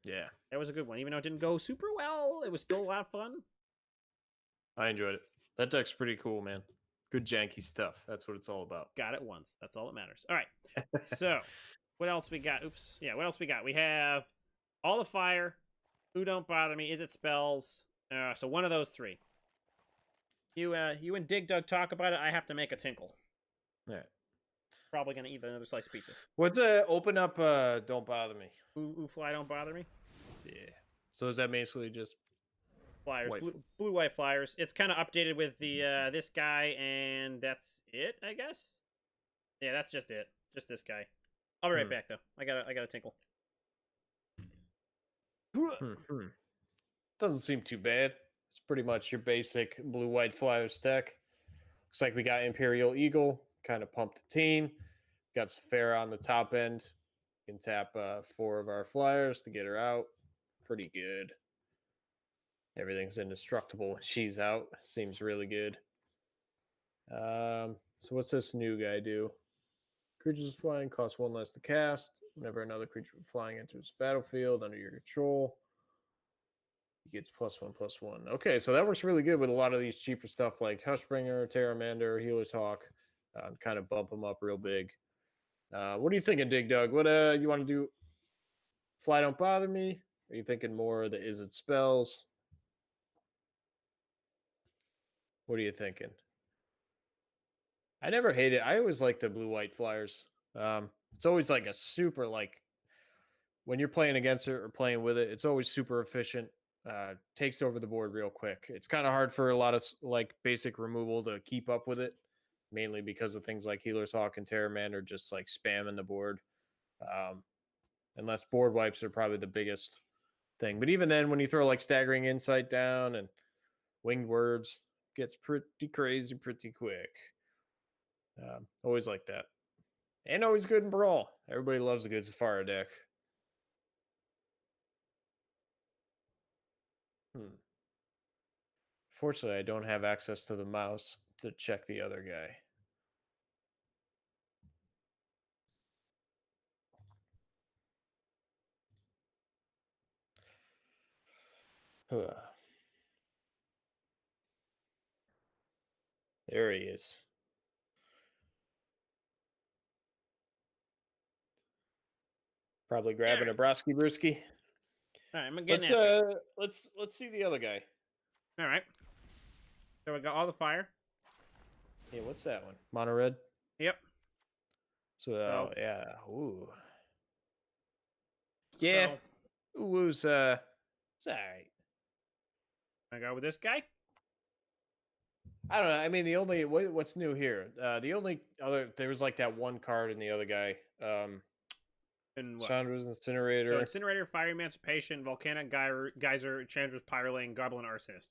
Yeah, That was a good one. Even though it didn't go super well, it was still a lot of fun. I enjoyed it. That deck's pretty cool, man. Good janky stuff. That's what it's all about. Got it once. That's all that matters. All right. So, what else we got? Oops. Yeah, what else we got? We have all the fire. Who don't bother me? Is it spells? So one of those three. You and Dig Dug talk about it. I have to make a tinkle. Yeah. Probably gonna eat another slice of pizza. What's open up? Don't bother me. Ooh, fly don't bother me. Yeah. So is that basically just Flyers, White. blue white flyers. It's kind of updated with the this guy, and that's it, I guess. Yeah, that's just it. Just this guy. I'll be right back though. I gotta tinkle. Doesn't seem too bad. It's pretty much your basic blue white flyers deck. Looks like we got Imperial Eagle, kind of pumped the team. Got Saphira on the top end. Can tap 4 of our flyers to get her out. Pretty good. Everything's indestructible when she's out. Seems really good. So what's this new guy do? Creatures flying cost 1 less to cast. Whenever another creature flying enters the battlefield under your control, he gets +1/+1. Okay, so that works really good with a lot of these cheaper stuff like Hushbringer, Terramander, Healer's Hawk. Kind of bump them up real big. What are you thinking, Dig Dug? What you want to do? Fly don't bother me? Are you thinking more of the is it spells? What are you thinking? I never hated. I always like the blue white flyers. It's always like a super like when you're playing against it or playing with it. It's always super efficient. Takes over the board real quick. It's kind of hard for a lot of like basic removal to keep up with it, mainly because of things like Healer's Hawk and Terramander just like spamming the board. Unless board wipes are probably the biggest thing. But even then, when you throw like Staggering Insight down and Winged Words, gets pretty crazy pretty quick. Always like that. And always good in Brawl. Everybody loves a good Saphira deck. Fortunately, I don't have access to the mouse to check the other guy. There he is. Probably grabbing a Brosky Brewski. All right, I'm getting Let's see the other guy. All right. So we got all the fire. Yeah, what's that one? Mono red. Yep. So yeah, ooh, yeah, So, ooh, it's all right. I go with this guy. I don't know. I mean, the only what's new here? The only other there was like that one card in the other guy. And what? Chandra's Incinerator. So Incinerator, Fire Emancipation, Volcanic Geyser, Chandra's Pyrolane, Goblin Arsonist.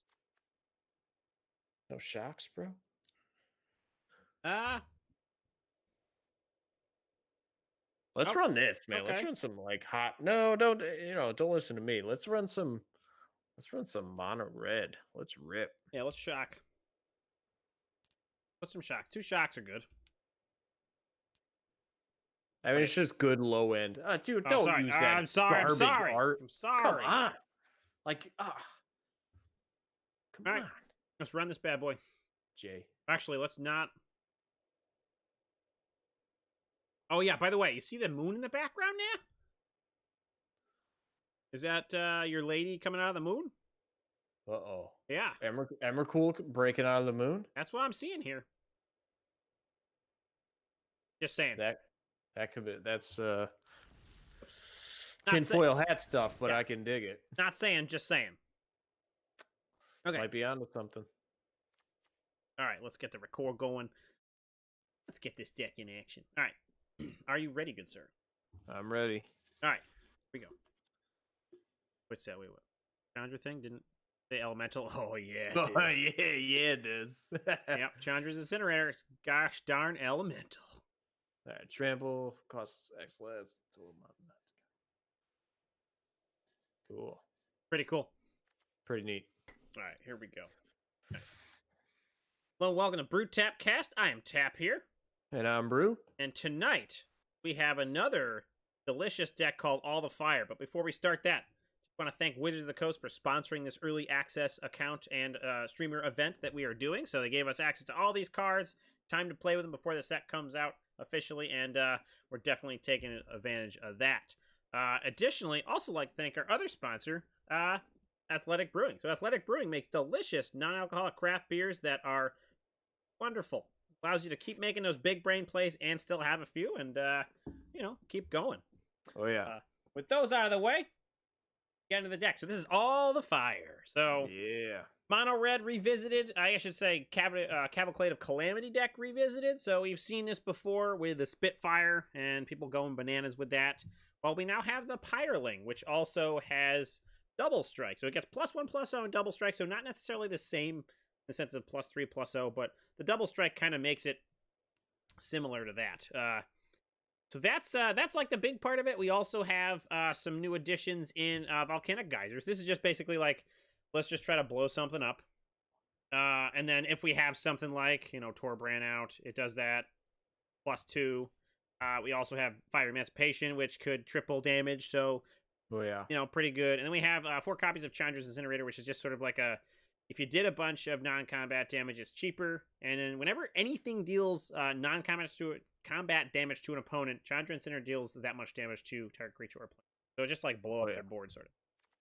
No shocks, bro. Let's run this, man. Let's okay. run some like hot. No, don't don't listen to me. Let's run some mono red. Let's rip. Yeah, let's shock. Put some shock. 2 shocks are good. I mean, it's just good low end. Dude, don't sorry. use that. I'm sorry. I'm garbage sorry. art. I'm sorry. Come on. Like, come All right. on. Let's run this bad boy. Jay. Actually, let's not. Oh, yeah, by the way, you see the moon in the background now? Is that your lady coming out of the moon? Uh-oh. Yeah. Emrakul breaking out of the moon? That's what I'm seeing here. Just saying. That could be, that's Not tinfoil hat stuff, but Yeah. I can dig it. Not saying, just saying. Okay. Might be onto something. All right, let's get the record going. Let's get this deck in action. All right. Are you ready, good sir? I'm ready. All right. Here we go. What's that? Wait. Chandra thing didn't say elemental. Oh yeah. Oh, Dude. yeah, it is. Yep, Chandra's incinerator. It's gosh darn elemental. All right, trample costs X less. Cool. Pretty cool. Pretty neat. All right, here we go. Okay. Hello, and welcome to Brew Tap Cast. I am Tap here, And I'm Brew. and tonight we have another delicious deck called All the Fire. But before we start that, I want to thank Wizards of the Coast for sponsoring this early access account and streamer event that we are doing. So they gave us access to all these cards, time to play with them before the set comes out officially, and we're definitely taking advantage of that. Additionally, also like to thank our other sponsor, Athletic Brewing. So Athletic Brewing makes delicious non-alcoholic craft beers that are wonderful. Allows you to keep making those big brain plays and still have a few, and keep going. Oh, yeah. With those out of the way, get into the deck. So this is All the Fire. So Yeah. Mono Red revisited. I should say Cavalcade of Calamity deck revisited. So we've seen this before with the Spitfire and people going bananas with that. Well, we now have the Pyreling, which also has double strike. So it gets +1/+0 and double strike. So not necessarily the same in the sense of +3/+0, but the double strike kind of makes it similar to that. So that's like the big part of it. We also have some new additions in Volcanic Geysers. This is just basically like, let's just try to blow something up. And then if we have something like, Torbran out, it does that. +2. We also have Fire Emancipation, which could triple damage. So, Oh, yeah. pretty good. And then we have 4 copies of Chandra's Incinerator, which is just sort of like if you did a bunch of non-combat damage, it's cheaper. And then whenever anything deals combat damage to an opponent, Chandra Incinerator deals that much damage to target creature or player. So it just like blow up their board, sort of.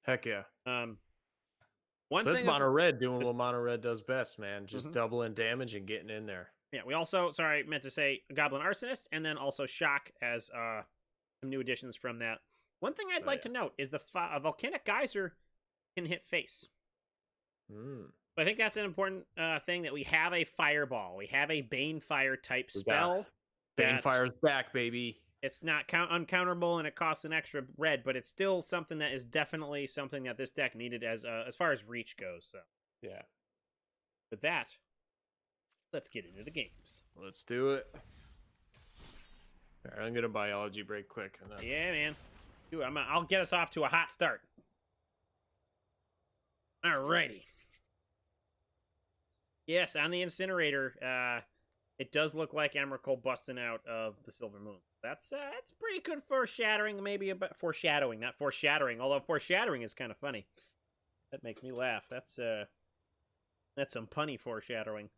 Heck yeah. One So that's thing Mono Red doing what Mono Red does best, man. Just Mhm. doubling damage and getting in there. Yeah, we also, meant to say Goblin Arsonist, and then also Shock as some new additions from that. One thing I'd like to note is the Volcanic Geyser can hit face. Mm. But I think that's an important thing, that we have a Fireball. We have a Bane Fire type We got spell. that Banefire's back, baby. It's not uncounterable, and it costs an extra red, but it's still something that is definitely something that this deck needed as far as reach goes. So Yeah. with that, let's get into the games. Let's do it. All right, I'm going to biology break quick. And then... Yeah, man. Dude, I'll get us off to a hot start. Alrighty. Yes, on the Incinerator, it does look like Emrakul busting out of the Silver Moon. That's pretty good foreshadowing, maybe a bit foreshadowing, not foreshadowing, although foreshadowing is kind of funny. That makes me laugh. That's some punny foreshadowing.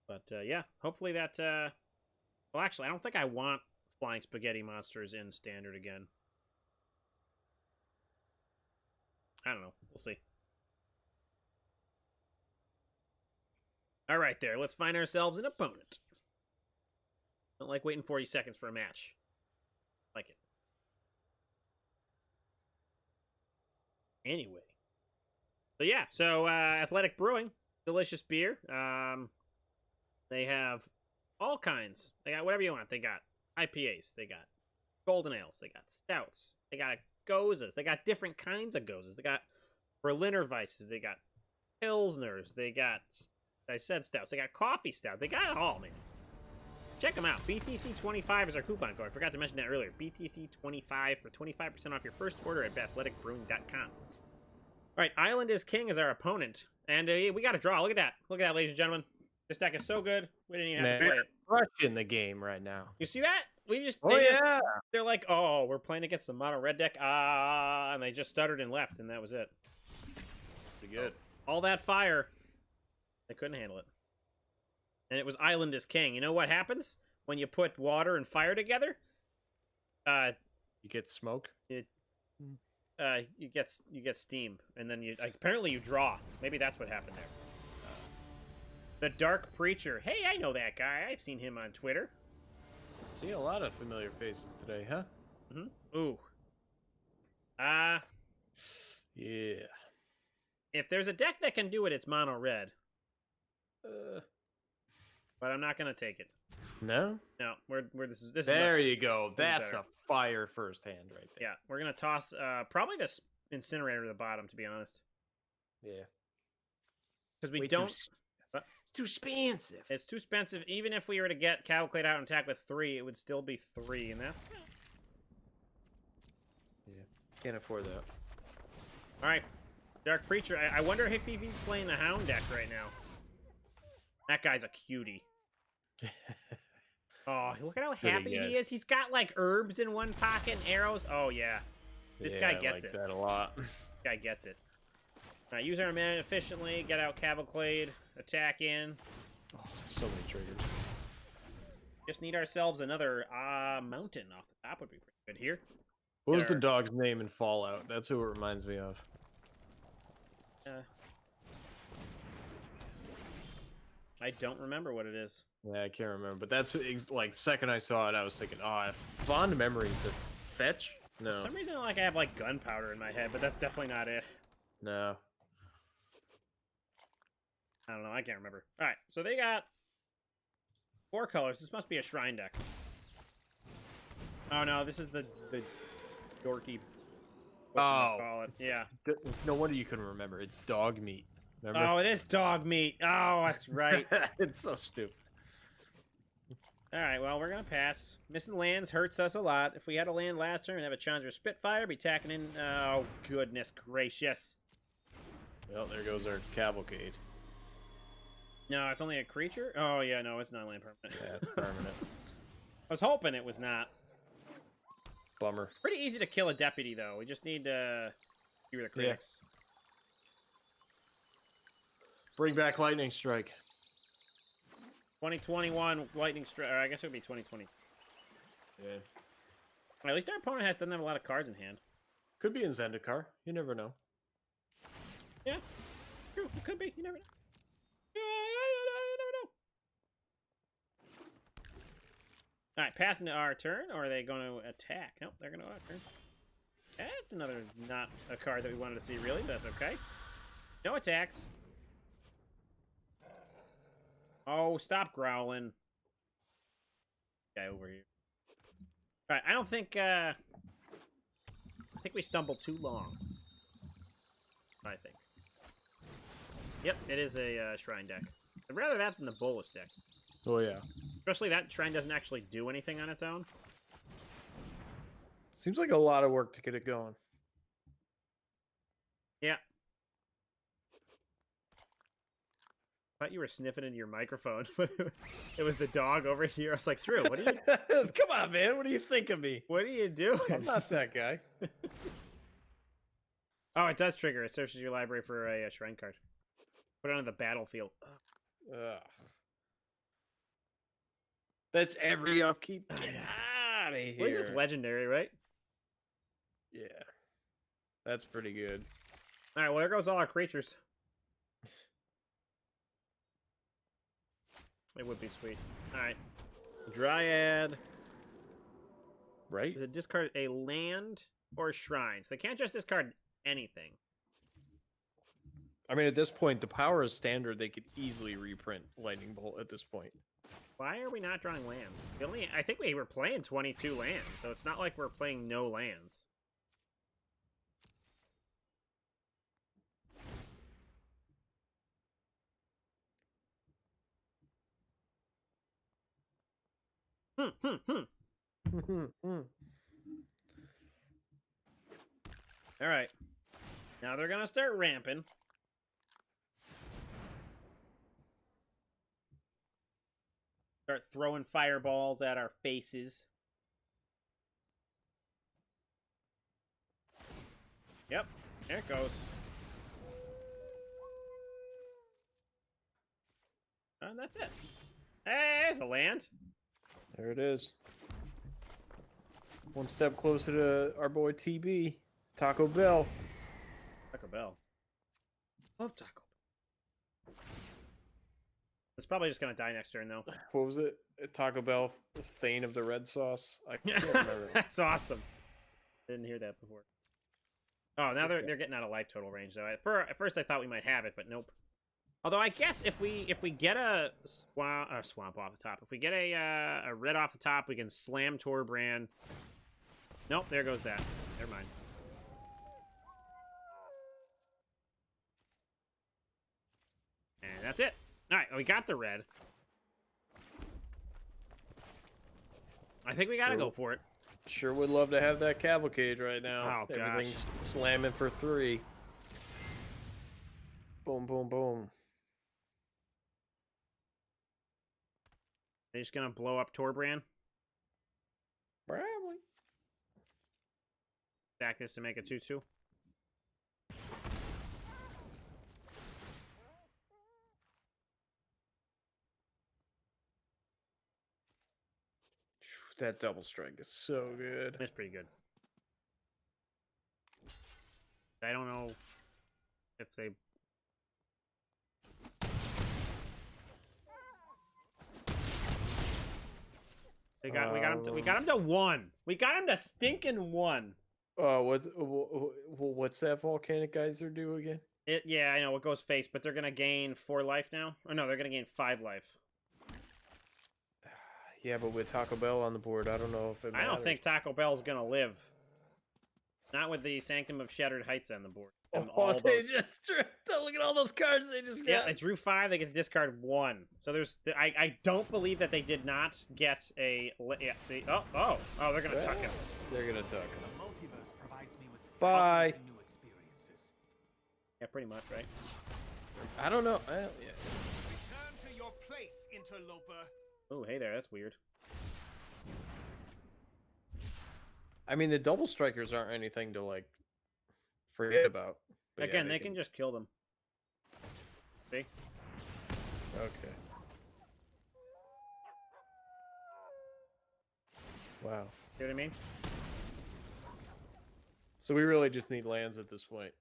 But yeah, hopefully that well, actually, I don't think I want Flying Spaghetti Monsters in Standard again. I don't know. We'll see. All right, there. Let's find ourselves an opponent. Don't like waiting 40 seconds for a match. Like it. Anyway. So yeah, Athletic Brewing, delicious beer. They have all kinds. They got whatever you want. They got IPAs. They got golden ales. They got stouts. They got gozas. They got different kinds of gozas. They got Berliner Weisses. They got Pilsners. They got, I said stouts. They got coffee stout. They got it all, man. Check them out. BTC25 is our coupon code. I forgot to mention that earlier. BTC25 for 25% off your first order at athleticbrewing.com. All right, Island is King is our opponent. And we got a draw. Look at that. Look at that, ladies and gentlemen. This deck is so good, we didn't even have to play it. Crushing the game right now. You see that? They're like, oh, we're playing against the mono red deck. And they just stuttered and left, and that was it. Pretty good. All that fire, they couldn't handle it. And it was Island is King. You know what happens when you put water and fire together? You get smoke. You get steam, and then apparently you draw. Maybe that's what happened there. The Dark Preacher. Hey, I know that guy. I've seen him on Twitter. See a lot of familiar faces today, huh? Mm-hmm. Ooh. Yeah. If there's a deck that can do it, it's mono red. But I'm not gonna take it. No. No, this is There much, you go. this is That's better. a fire first hand right there. Yeah, we're gonna toss probably this. incinerator at the bottom, to be honest. Yeah. Because we Way don't. It's too expensive. It's too expensive. Even if we were to get Cavalcade out and attack with 3, it would still be 3, and that's. Yeah. Can't afford that. All right, Dark Preacher. I wonder if he's playing the Hound deck right now. That guy's a cutie. Oh, look at how happy he is. He's got like herbs in one pocket and arrows. Oh yeah, this guy gets it. I like that a lot. This guy gets it. All right, use our mana efficiently. Get out Cavalcade. Attack in. Oh, so many triggers. Just need ourselves another mountain off the top would be pretty good here. What was the dog's name in Fallout? That's who it reminds me of. I don't remember what it is. Yeah, I can't remember, but that's like second I saw it, I was thinking, oh, I have fond memories of Fetch. No, For some reason, I have like gunpowder in my head, but that's definitely not it. no. I don't know. I can't remember. All right, so they got 4 colors. This must be a shrine deck. Oh no, this is the dorky. Call it. Yeah. No wonder you couldn't remember. It's dog meat. Remember? Oh, it is dog meat. Oh, that's right. It's so stupid. All right, well, we're going to pass. Missing lands hurts us a lot. If we had a land last turn and have a Challenger Spitfire, be tacking in... Oh, goodness gracious. Well, there goes our Cavalcade. No, it's only a creature? Oh, yeah, no, it's not land permanent. Yeah, it's permanent. I was hoping it was not. Bummer. Pretty easy to kill a deputy, though. We just need to... get rid of critics. Bring back Lightning Strike. 2021 Lightning Strike. I guess it would be 2020. Yeah. At least our opponent doesn't have a lot of cards in hand. Could be in Zendikar. You never know. Yeah, true. It could be. You never know. You never know. All right, passing to our turn, or are they going to attack? Nope, they're going to our turn. That's another not a card that we wanted to see, really, but that's okay. No attacks. Oh, stop growling. Guy over here. All right, I don't think. I think we stumbled too long. I think. Yep, it is a shrine deck. I'd rather that than the Bolus deck. Oh, yeah. Especially that shrine doesn't actually do anything on its own. Seems like a lot of work to get it going. Yeah. I thought you were sniffing into your microphone, but it was the dog over here. I was like, Drew, what are you? Come on, man. What do you think of me? What are you doing? I'm not that guy. Oh, it does trigger. It searches your library for a shrine card. Put it on the battlefield. Ugh. That's every upkeep. Get out of here. What is this, legendary, right? Yeah. That's pretty good. All right, well, there goes all our creatures. It would be sweet. All right. Dryad. Right? Does it discard a land or a shrine? So they can't just discard anything. I mean, at this point, the power is standard. They could easily reprint Lightning Bolt at this point. Why are we not drawing lands? I think we were playing 22 lands, so it's not like we're playing no lands. All right. Now they're going to start ramping. Start throwing fireballs at our faces. Yep. There it goes. And that's it. Hey, there's a land. There it is. One step closer to our boy TB. Taco Bell. Taco Bell. Love Taco Bell. It's probably just going to die next turn, though. What was it? Taco Bell, Thane of the Red Sauce. I can't remember. That's awesome. Didn't hear that before. Oh, now they're getting out of life total range, though. At first, I thought we might have it, but nope. Although I guess if we get a swamp off the top, if we get a red off the top, we can slam Torbrand. Nope, there goes that. Never mind. And that's it. All right, we got the red. I think we gotta go for it. Sure would love to have that cavalcade right now. Oh, gosh. Everything's slamming for 3. Boom, boom, boom. They're just gonna blow up Torbrand. Probably. Stack this to make a 2-2. That double strike is so good. That's pretty good. I don't know if they... we got him to 1. We got him to stinking 1. What's that volcanic geyser do again? Yeah, I know it goes face, but they're gonna gain 4 life now. Or no, they're gonna gain 5 life. Yeah, but with Taco Bell on the board, I don't know if it matters. I don't think Taco Bell's gonna live. Not with the Sanctum of Shattered Heights on the board. And all they those... just look at all those cards they just got. Yeah, they drew 5. They get to discard 1. So there's, I don't believe that they did not get a. Yeah, see, they're gonna tuck him. They're gonna tuck him. The multiverse provides me with Bye. new experiences. Yeah, pretty much, right? I don't know. Yeah. Return to your place, interloper. Oh, hey there, that's weird. I mean, the double strikers aren't anything to like forget about. But Again, yeah, they can just kill them. See? Okay. Wow. See what I mean? So we really just need lands at this point.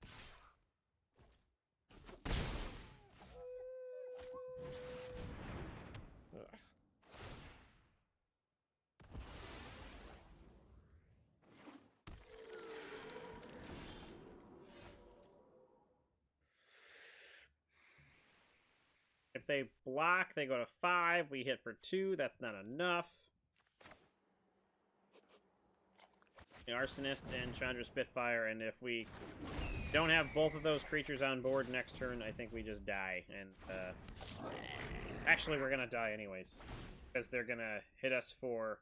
Ugh. If they block, they go to 5. We hit for 2. That's not enough. The Arsonist and Chandra Spitfire, and if we don't have both of those creatures on board next turn, I think we just die. And actually, we're gonna die anyways, because they're gonna hit us for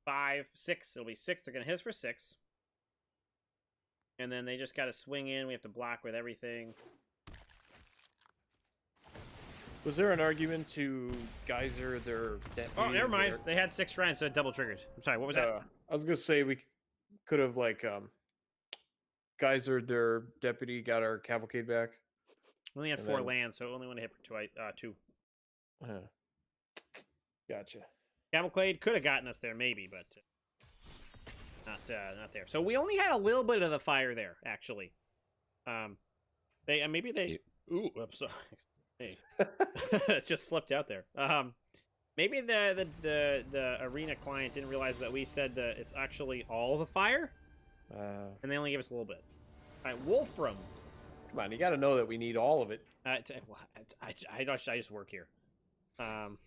5, 6. It'll be 6. They're gonna hit us for 6, and then they just gotta swing in. We have to block with everything. Was there an argument to Geyser their deputy? Oh, never mind. They had 6 shrines, so it double triggered. I'm sorry. What was that? I was gonna say we could have like Geyser their deputy, got our cavalcade back. We only had and 4 then- lands, so only want to hit for 2. Gotcha. Cavalcade could have gotten us there, maybe, but not there. So we only had a little bit of the fire there, actually. Maybe they. Ooh, I'm sorry. Hey, it just slipped out there. Maybe the arena client didn't realize that we said that it's actually all the fire, and they only gave us a little bit. All right, Wolfram. Come on, you got to know that we need all of it. I just work here. All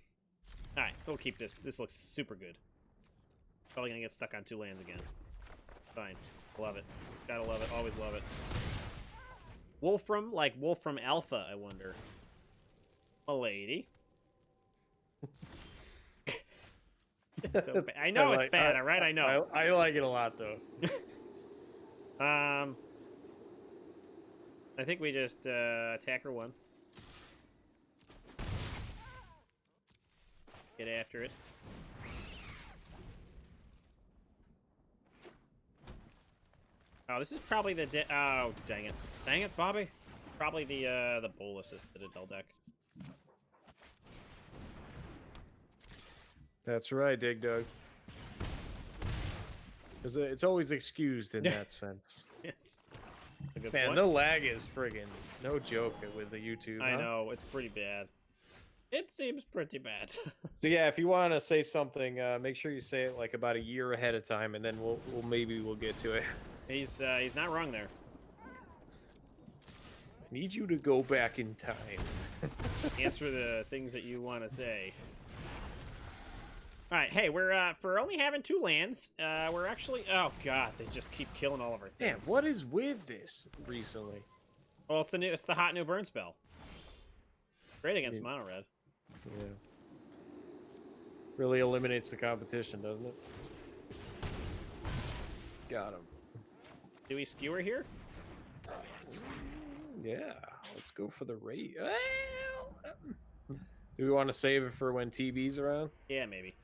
right, we'll keep this. This looks super good. Probably gonna get stuck on 2 lands again. Fine, love it. Gotta love it. Always love it. Wolfram, like Wolfram Alpha, I wonder. A lady. It's so bad. I know it's bad, all right? I know. I like it a lot, though. I think we just attack her 1. Get after it. Oh, this is probably the oh, dang it. Dang it, Bobby. It's probably the Bolas Citadel deck. That's right, Dig Dug. It's always excused in that sense. It's a good Man, point. the lag is friggin' no joke with the YouTube. I huh? know, it's pretty bad. It seems pretty bad. So yeah, if you want to say something, make sure you say it like about a year ahead of time, and then we'll get to it. He's not wrong there. I need you to go back in time. Answer the things that you want to say. All right, hey, we're for only having 2 lands, we're actually. Oh God, they just keep killing all of our Damn, things. what is with this recently? Well, it's the hot new burn spell. Great against Yeah. mono red. Yeah. Really eliminates the competition, doesn't it? Got him. Do we skewer here? Yeah, let's go for the rate. Do we want to save it for when TB's around? Yeah, maybe.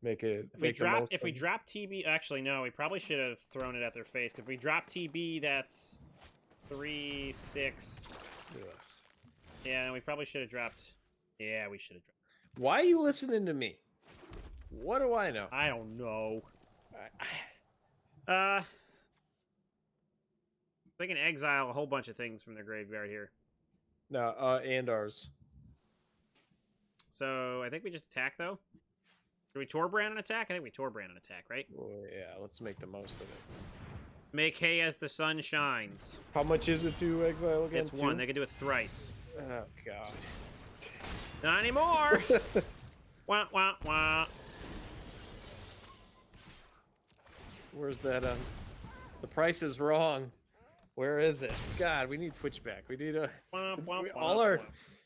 Make it. If we make the drop, most if we of it. drop TB, actually no, we probably should have thrown it at their face. If we drop TB, that's 3, 6. Ugh. Yeah, we probably should have dropped. Yeah, we should have dropped. Why are you listening to me? What do I know? I don't know. I- They can exile a whole bunch of things from their graveyard here. No, and ours. So I think we just attack though. Do we Torbrand an attack? I think we Torbrand an attack, right? Oh, yeah, let's make the most of it. Make hay as the sun shines. How much is it to exile again? It's 1. Two? They can do it thrice. Oh God. Not anymore. Wah wah wah. Where's that? The price is wrong. Where is it? God, we need Twitch back. We need a. Wah, wah, we- wah, all our.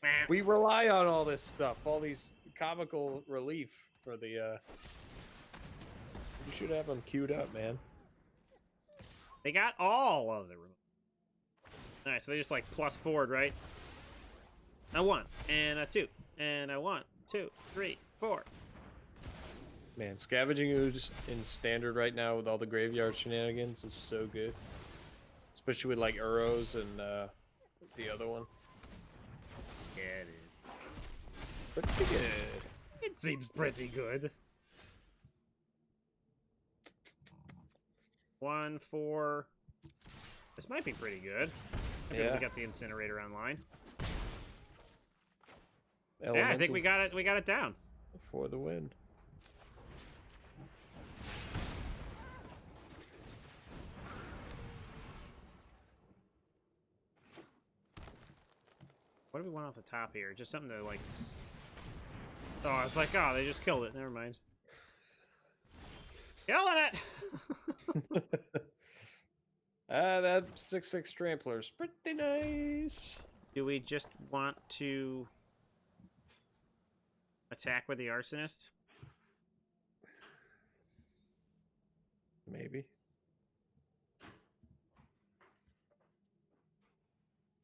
wah. We rely on all this stuff, all these comical relief for the. You should have them queued up, man. They got all of the removal. All right, so they just like plus forward, right? A 1 and a 2 and a 1, 2, 3, 4. Man, Scavenging Ooze in standard right now with all the graveyard shenanigans is so good. Especially with like Uros and the other one. Yeah, it is. Pretty good. It seems pretty good. 1, 4. This might be pretty good. Okay, Yeah. we got the incinerator online. Yeah, I think Elemental we got it. We got it down. for the win. What do we want off the top here? Just something to like. Oh, I was like, oh, they just killed it. Never mind. Killing it. That 6/6 Trampler's pretty nice. Do we just want to attack with the arsonist? Maybe.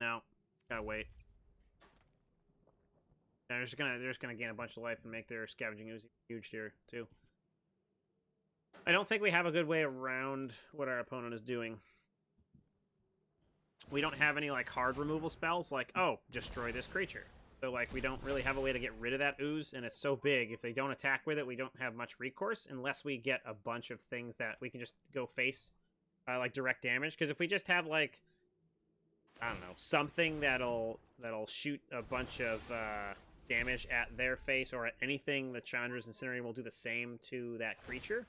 No, gotta wait. They're just gonna gain a bunch of life and make their scavenging ooze huge here too. I don't think we have a good way around what our opponent is doing. We don't have any like hard removal spells like, oh, destroy this creature. So like we don't really have a way to get rid of that ooze, and it's so big, if they don't attack with it, we don't have much recourse unless we get a bunch of things that we can just go face like direct damage. Because if we just have like, I don't know, something that'll shoot a bunch of damage at their face or at anything, the Chandra's Incinerator will do the same to that creature.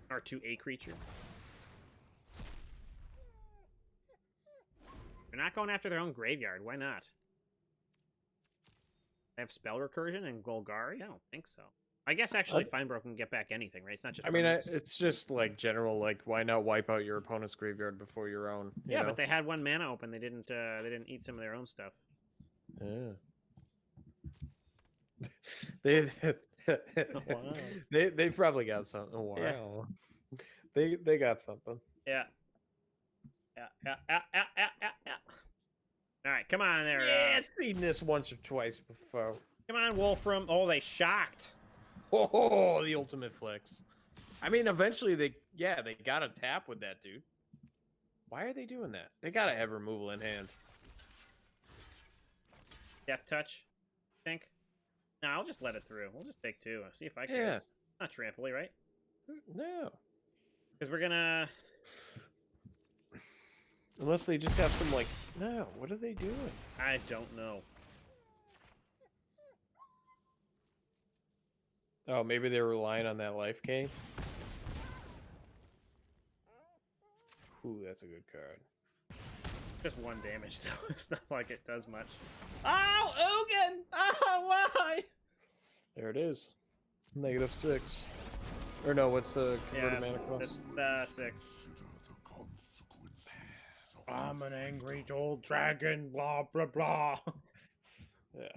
Or to a creature. They're not going after their own graveyard. Why not? They have spell recursion and Golgari? I don't think so. I guess actually Feinbrook can get back anything, right? It's not just. I mean, permanents. it's just like general, like why not wipe out your opponent's graveyard before your own? you Yeah, know? but they had 1 mana open. They didn't eat some of their own stuff. Yeah. they Wow. they probably got something. Wow. Yeah. They got something. Yeah. Yeah. All right, come on there. Yeah, I've seen this once or twice before. Come on, Wolfram. Oh, they shocked. Oh, the ultimate flex. I mean, eventually they gotta tap with that dude. Why are they doing that? They gotta have removal in hand. Death touch, I think. No, I'll just let it through. We'll just take 2. See if I can. Yeah. It's not trampoly, right? No. Because we're gonna. Unless they just have some like, no, what are they doing? I don't know. Oh, maybe they're relying on that life cane. Ooh, that's a good card. Just 1 damage though. It's not like it does much. Oh, Ugin! Oh, why? There it is. -6. Or no, what's the Yeah, converted mana cost? it's 6. Consider the consequences of I'm an angry old dragon, blah, blah, blah. Yeah.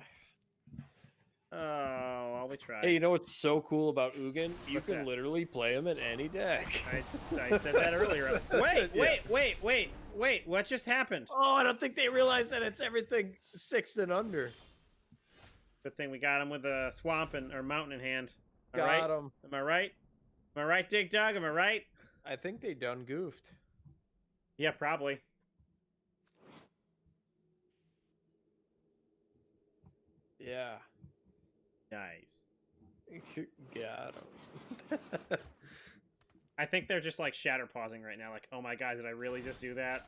Oh, well, we tried. Hey, you know what's so cool about Ugin? You What's can that? literally play him in any deck. I said that earlier. Wait, Yeah. wait. What just happened? Oh, I don't think they realize that it's everything 6 and under. Good thing we got him with a swamp and or mountain in hand. Am I Got right? him. Am I right? Am I right, Dig Dug? Am I right? I think they done goofed. Yeah, probably. Yeah. Nice. Got him. I think they're just like shatter pausing right now. Like, oh my god, did I really just do that?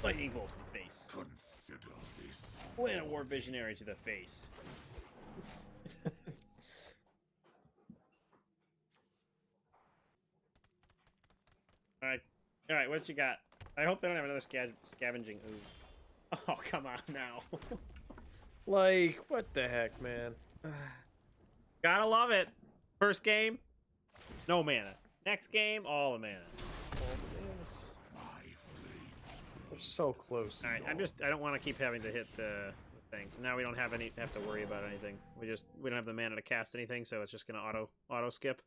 Lightning bolt to the face. Consider this. Planet War Visionary to the face. All right. What you got? I hope they don't have another scavenging ooze. Oh, come on now. Like, what the heck, man? Gotta love it. First game, no mana. Next game, all the mana. My flames We're so close. All right, I don't want to keep having to hit the things. Now we don't have to worry about anything. We don't have the mana to cast anything, so it's just gonna auto skip.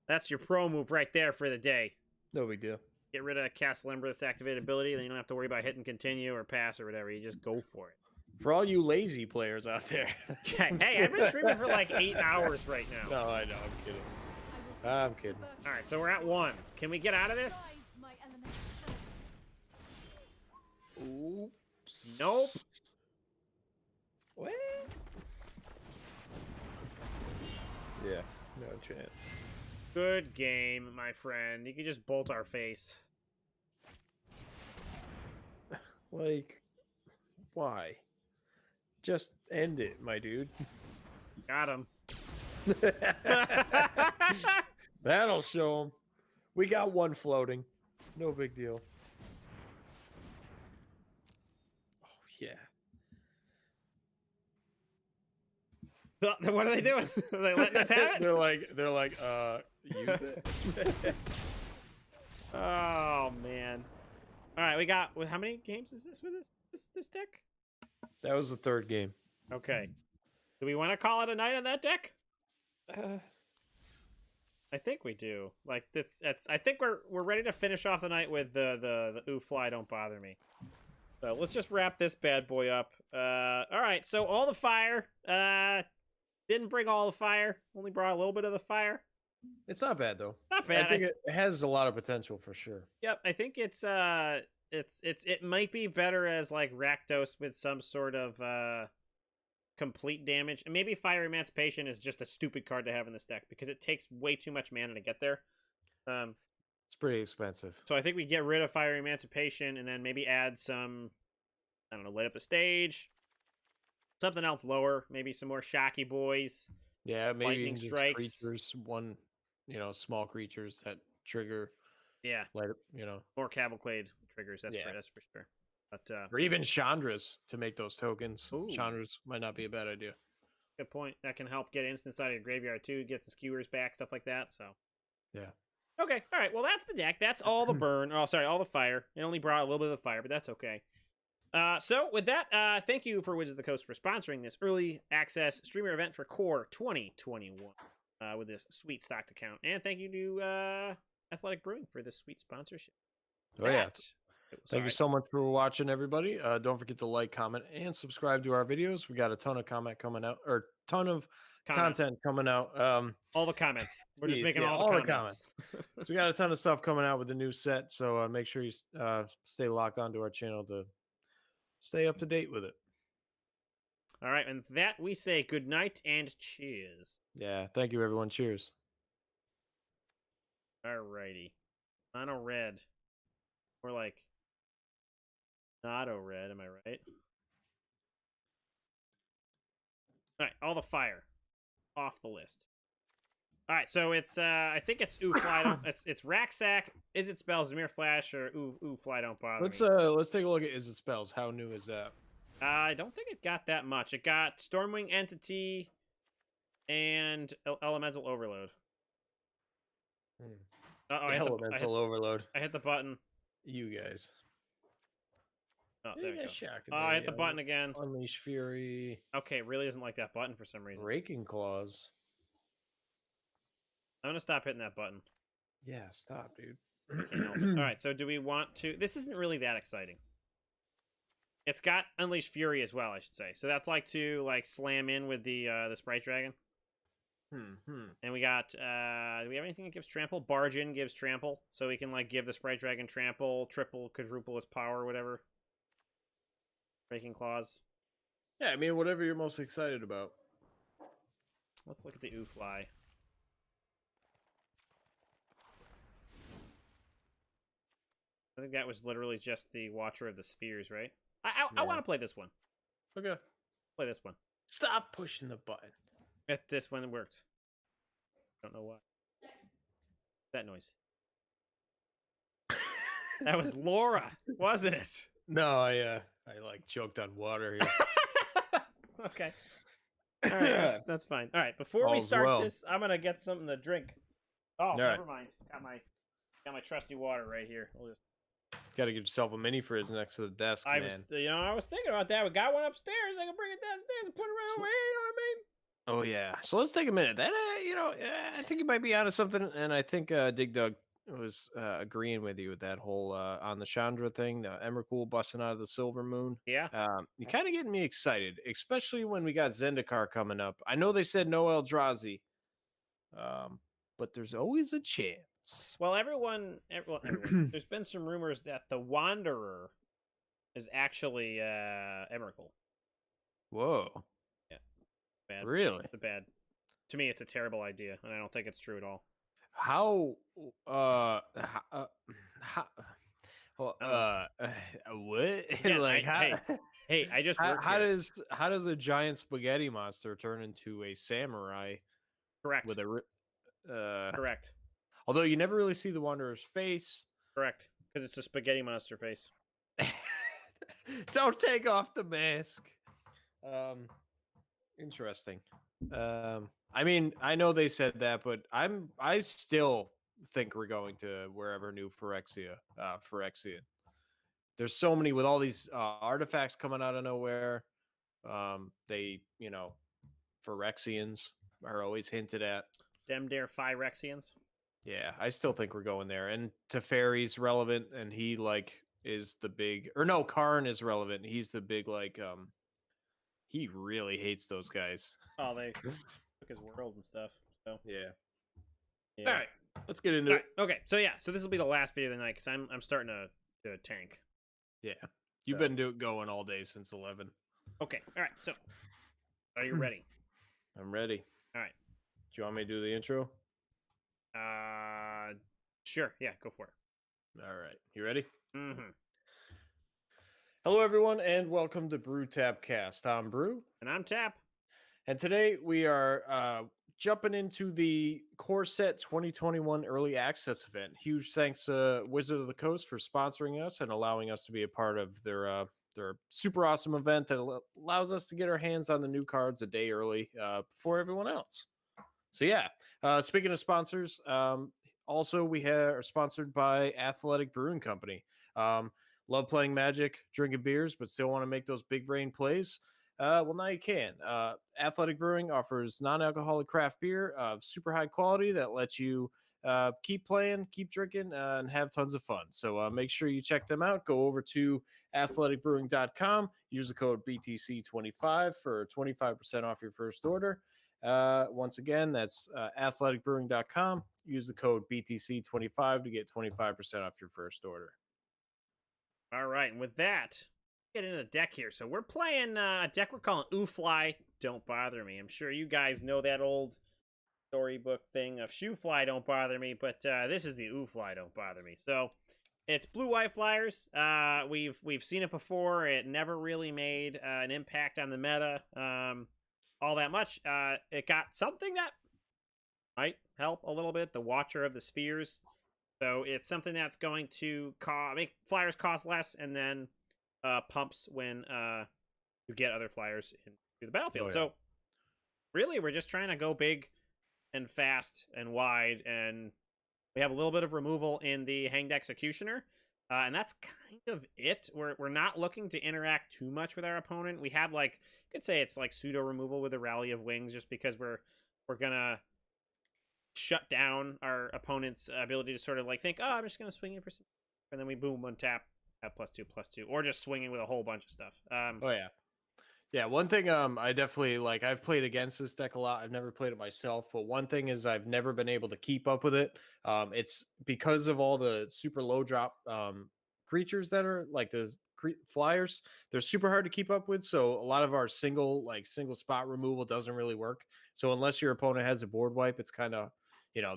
That's your pro move right there for the day. No big deal. Get rid of Castle Embereth's activated ability, then you don't have to worry about hitting continue or pass or whatever. You just go for it. For all you lazy players out there. Okay. Hey, I've been streaming for like 8 hours right now. No, I know. I'm kidding. I'm kidding. All right, so we're at 1. Can we get out of this? Oops. Nope. What? Yeah, no chance. Good game, my friend. You can just bolt our face. Like, why? Just end it, my dude. Got him. That'll show him. We got one floating. No big deal. Oh, yeah. What are they doing? Are they letting us have it? they're like, use it. Oh, man. All right, we got... How many games is this with this deck? That was the third game. Okay. Do we want to call it a night on that deck? I think we do. Like it's I think we're ready to finish off the night with the ooh fly don't bother me. So let's just wrap this bad boy up. All right, so all the fire. Didn't bring all the fire. Only brought a little bit of the fire. It's not bad though. Not bad. I think it has a lot of potential for sure. Yep, I think it might be better as like Rakdos with some sort of complete damage. And maybe Fire Emancipation is just a stupid card to have in this deck because it takes way too much mana to get there. It's pretty expensive. So I think we get rid of Fire Emancipation and then maybe add some, I don't know, light up the stage. Something else lower. Maybe some more Shocky Boys. Yeah, maybe Lightning even just strikes. creatures, small creatures that trigger, Yeah, more Cavalcade triggers. That's for sure. But or even Chandra's to make those tokens. Ooh. Chandra's might not be a bad idea. good point. That can help get instants out of your graveyard too. Get the skewers back, stuff like that. So Yeah. okay, all right. Well, that's the deck. That's all the burn. Oh, sorry, all the fire. It only brought a little bit of the fire, but that's okay. So with that, thank you for Wizards of the Coast for sponsoring this early access streamer event for Core 2021 with this sweet stocked account, and thank you to Athletic Brewing for this sweet sponsorship. Oh yeah. That- Thank you so much for watching, everybody. Don't forget to like, comment, and subscribe to our videos. We got a ton of content coming out. All the comments. We're just Jeez, making yeah, all the comments. So we got a ton of stuff coming out with the new set. So make sure you stay locked onto our channel to stay up to date with it. All right, and that we say good night and cheers. Yeah. Thank you, everyone. Cheers. All righty. Mono red. Or like Auto red, am I right? All right, all the fire off the list. All right, so it's I think it's ooh fly don't it's Racksack, is it spells Dimir Flash or ooh fly don't bother Let's me. let's take a look at Is It Spells. How new is that? I don't think it got that much. It got Stormwing Entity and Elemental Overload. Uh-oh, Elemental Overload. I hit the button. You guys. Oh, there we Yeah, go. shock it Oh, there, I hit the yeah. button again. Unleash Fury. Okay, really doesn't like that button for some reason. Raking Claws. I'm gonna stop hitting that button. Yeah, stop, dude. I can't help it. All right, so do we want to? This isn't really that exciting. It's got Unleash Fury as well, I should say. So that's like to like slam in with the Sprite Dragon. And we got do we have anything that gives trample? Barge in gives trample, so we can like give the Sprite Dragon trample, triple, quadruple its power, whatever. Raking Claws. Yeah, I mean, whatever you're most excited about. Let's look at the Oofly. I think that was literally just the Watcher of the Spheres, right? I Yeah. want to play this one. Okay. Play this one. Stop pushing the button. This one worked. Don't know why. That noise. That was Laura, wasn't it? No, I like choked on water here. Okay. All right, that's fine. All right, before we All's start well. this, I'm gonna get something to drink. Oh, right. never mind. Got my trusty water right here. We'll just... Got to get yourself a mini fridge next to the desk, I man. was, I was thinking about that. We got one upstairs. I can bring it downstairs and put it right away. You know what I mean? Oh yeah. So let's take a minute. That I think you might be onto something, and I think Dig Dug was agreeing with you with that whole on the Chandra thing, the Emrakul busting out of the Silver Moon. Yeah. You're kind of getting me excited, especially when we got Zendikar coming up. I know they said no Eldrazi, but there's always a chance. Well, everyone. There's been some rumors that the Wanderer is actually Emrakul. Whoa. Bad. Really? It's bad. To me, it's a terrible idea, and I don't think it's true at all. How what? Yeah, Like Hey, I just worked how here. does a giant spaghetti monster turn into a samurai Correct. with a Correct. although you never really see the Wanderer's face. Correct. Because it's a spaghetti monster face. Don't take off the mask. Interesting. I mean, I know they said that, but I still think we're going to wherever new Phyrexian. There's so many with all these artifacts coming out of nowhere. They, Phyrexians are always hinted at. Dem dare Phyrexians. Yeah, I still think we're going there. And Teferi's relevant, and he is the big, or no, Karn is relevant. He's the big he really hates those guys. Oh, they took his world and stuff. So Yeah. yeah. All right, let's get into All it. right. Okay. So yeah. So this will be the last video of the night because I'm starting to tank. Yeah, you've been going all day since 11. Okay. All right. So are you ready? I'm ready. All right. Do you want me to do the intro? Sure. Yeah. Go for it. All right, you ready? Mm-hmm. Hello, everyone, and welcome to Brew Tap Cast. I'm Brew, And I'm Tap. and today we are jumping into the Core Set 2021 Early Access event. Huge thanks to Wizard of the Coast for sponsoring us and allowing us to be a part of their super awesome event that allows us to get our hands on the new cards a day early before everyone else. So yeah, speaking of sponsors, also we are sponsored by Athletic Brewing Company. Love playing Magic, drinking beers, but still want to make those big brain plays? Well, now you can. Athletic Brewing offers non-alcoholic craft beer of super high quality that lets you keep playing, keep drinking, and have tons of fun. So make sure you check them out. Go over to athleticbrewing.com. Use the code BTC25 for 25% off your first order. Once again, that's athleticbrewing.com. Use the code BTC25 to get 25% off your first order. All right. And with that, get into the deck here. So we're playing a deck we're calling Oofly. Don't Bother Me. I'm sure you guys know that old storybook thing of Shoe Fly Don't Bother Me, but this is the Oofly Don't Bother Me. So it's blue-white flyers. We've seen it before. It never really made an impact on the meta all that much. It got something that might help a little bit, the Watcher of the Spheres. So it's something that's going to make flyers cost less, and then pumps when you get other flyers into the battlefield. Oh, yeah. So really, we're just trying to go big and fast and wide, and we have a little bit of removal in the Hanged Executioner. And that's kind of it. We're not looking to interact too much with our opponent. We have like, you could say it's like pseudo removal with a Rally of Wings, just because we're gonna shut down our opponent's ability to sort of like think, oh, I'm just gonna swing in for some, and then we boom one tap at +2/+2, or just swinging with a whole bunch of stuff. Oh yeah. Yeah, one thing I definitely like, I've played against this deck a lot. I've never played it myself, but one thing is I've never been able to keep up with it. It's because of all the super low drop creatures that are like the flyers. They're super hard to keep up with, so a lot of our single spot removal doesn't really work. So unless your opponent has a board wipe, it's kind of,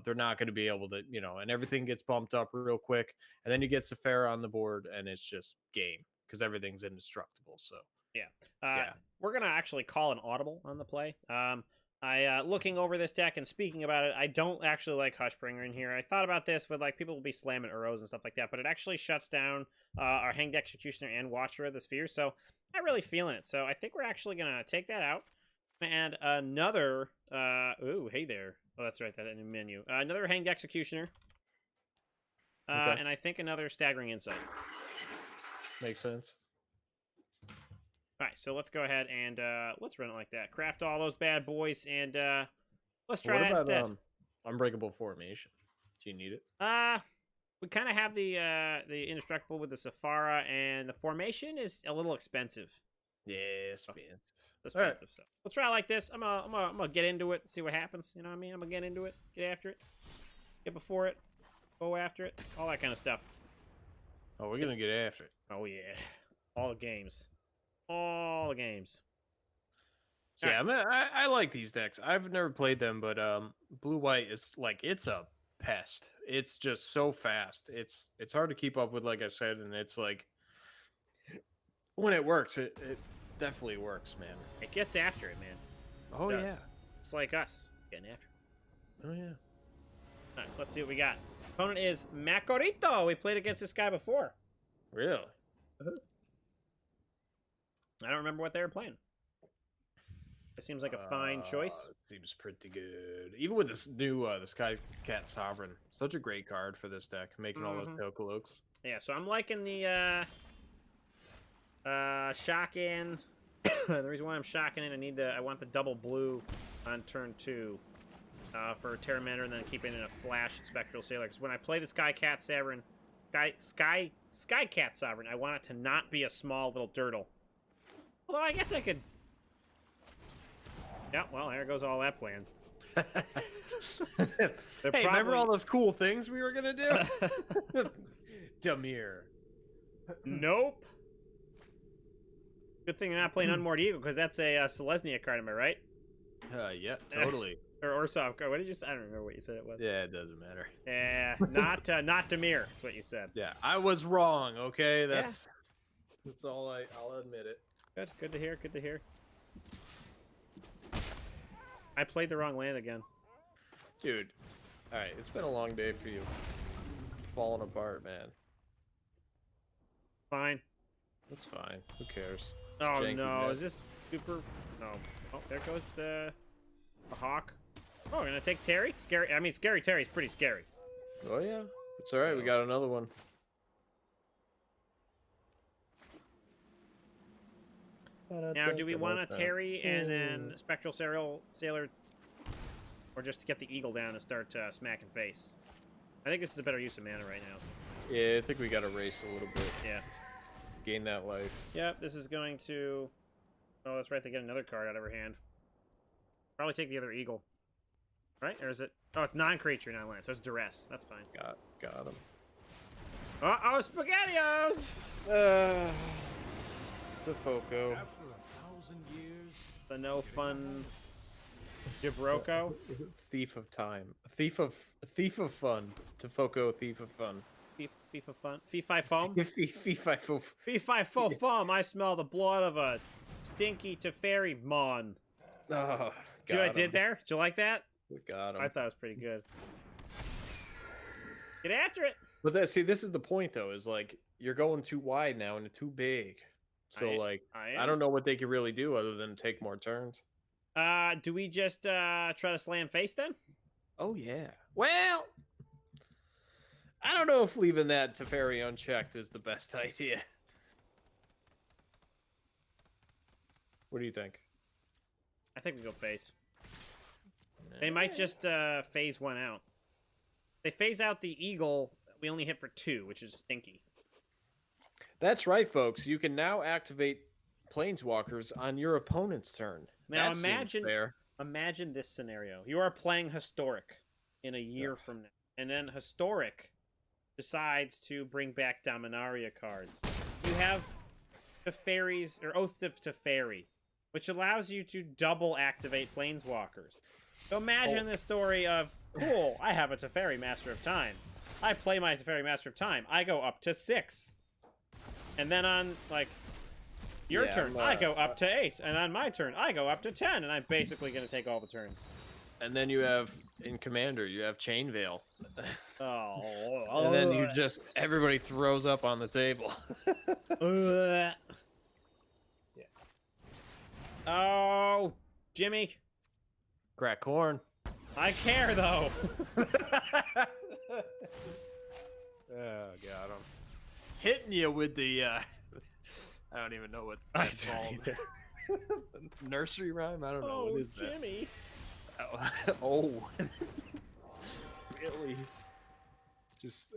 they're not going to be able to, and everything gets bumped up real quick, and then you get Sephara on the board and it's just game because everything's indestructible. So yeah. We're gonna actually call an audible on the play. Looking over this deck and speaking about it, I don't actually like Hushbringer in here. I thought about this, but like people will be slamming Uros and stuff like that, but it actually shuts down our Hanged Executioner and Watcher of the Sphere, so I'm not really feeling it. So I think we're actually gonna take that out. And another hey there. Oh, that's right, that in the menu. Another Hanged Executioner. Okay. And I think another Staggering Insight. Makes sense. All right, so let's go ahead and let's run it like that. Craft all those bad boys, and let's try that instead. Unbreakable Formation? Do you need it? We kind of have the Indestructible with the Sephara, and the Formation is a little expensive. Yeah, expensive. Expensive, so let's try it like this. I'm gonna get into it, see what happens. You know what I mean? I'm gonna get into it, get after it, get before it, go after it, all that kind of stuff. Oh, we're gonna get after it. Oh yeah, all the games. All the games. So, yeah, I like these decks. I've never played them, but blue white is like, it's a pest. It's just so fast. It's hard to keep up with, like I said, and it's like when it works, it definitely works, man. It gets after it, man. Oh yeah, it's like us getting after it. Oh yeah. All right, let's see what we got. Opponent is Makorito. We played against this guy before. Really? I don't remember what they were playing. It seems like a fine choice. Seems pretty good. Even with this new the Skycat Sovereign, such a great card for this deck, making all those Tokalooks. Yeah, so I'm liking the shock-in. The reason why I'm shocking in, I want the double blue on turn 2 for Terramander, and then keeping in a flash Spectral Sailor. Because when I play the Skycat Sovereign, Skycat Sovereign, I want it to not be a small little dirtle. Although I guess I could. Yeah, well, there goes all that plan. Hey, remember all those cool things we were gonna do? Damir. Nope. Good thing I'm not playing Unmoored Eagle, because that's a Selesnya card, am I right? Yeah, totally. Or Orsov card. What did you say? I don't remember what you said it was. Yeah, it doesn't matter. Yeah, not Damir. That's what you said. Yeah, I was wrong. Okay, that's all. I'll admit it. Good to hear. Good to hear. I played the wrong land again. Dude, all right, it's been a long day for you. Falling apart, man. Fine. That's fine. Who cares? Oh no, net. is this super? No. Oh, there goes the hawk. Oh, we're gonna take Terry. Scary. I mean, Scary Terry's pretty scary. Oh yeah, it's all right. We got another one. Now, do we want a Terry and then Spectral Sailor, or just to get the Eagle down and start smacking face? I think this is a better use of mana right now. So. Yeah, I think we got to race a little bit. Yeah. Gain that life. Yep, this is going to... Oh, that's right, they get another card out of her hand. Probably take the other Eagle. Right? Or is it... Oh, it's non-creature, non-land, so it's Duress. That's fine. Got him. Uh-oh, SpaghettiOs! Defoco. After 1,000 years, The no-fun... Jabroko? Thief of time. Thief of fun. Defoco, thief of fun. FIFA fun. Fee-fi foam? Fee-fi-fo. Fee-fi fo foam. I smell the blood of a stinky Teferi mon. Oh, See what I did there? Did you like that? Got him. I thought it was pretty good. Get after it. But this is the point though, is like you're going too wide now and too big. So I don't know what they could really do other than take more turns. Do we just try to slam face then? Oh yeah. Well, I don't know if leaving that Teferi unchecked is the best idea. What do you think? I think we go phase. They might just phase one out. They phase out the eagle. We only hit for 2, which is stinky. That's right, folks. You can now activate planeswalkers on your opponent's turn. Now That seems imagine, fair. imagine this scenario: you are playing Historic in a year from now, and then Historic decides to bring back Dominaria cards. You have Teferi's or Oath of Teferi, which allows you to double activate planeswalkers. So imagine the story of, cool, I have a Teferi Master of Time. I play my Teferi Master of Time. I go up to 6. And then on, like, your Yeah, turn, I go up to 8. And on my turn, I go up to 10. And I'm basically going to take all the turns. And then you have, in Commander, you have Chain Veil. Oh. And then you just, everybody throws up on the table. Yeah. Oh, Jimmy. Crack corn. I care, though. Oh, God. I'm hitting you with the, I don't even know what that's called. Nursery rhyme? I don't know. Oh, What is that? Jimmy. Oh. Really? Just,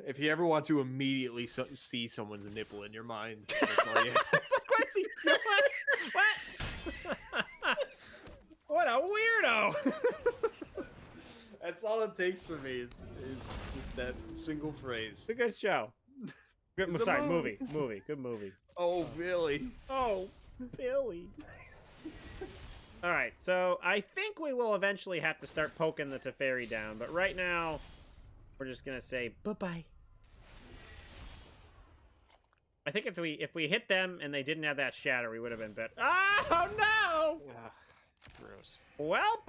if you ever want to immediately see someone's nipple in your mind, that's all you have. It's like, what's he doing? What? What a weirdo! That's all it takes for me is just that single phrase. It's a good show. Good, It's a sorry, movie. movie. Good movie. Oh, really? Oh, Billy. All right, so I think we will eventually have to start poking the Teferi down, but right now, we're just gonna say bye-bye. I think if we hit them and they didn't have that shatter, we would have been better. Oh no! Ugh, gross. Well,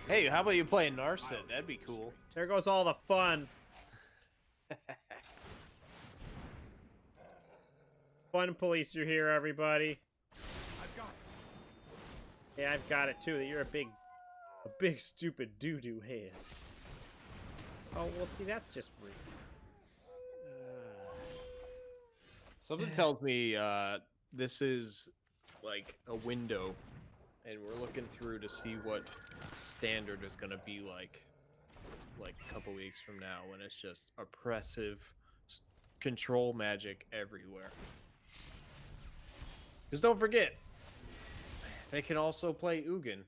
Hey, how about you play Narset? That'd be cool. there goes all the fun. Fun police, you're here, everybody. I've got it. Yeah, I've got it too. That you're a big stupid doo-doo head. Oh, well, see, that's just rude. Something tells me this is like a window, and we're looking through to see what standard is going to be like a couple weeks from now, when it's just oppressive control magic everywhere. Because don't forget, they can also play Ugin.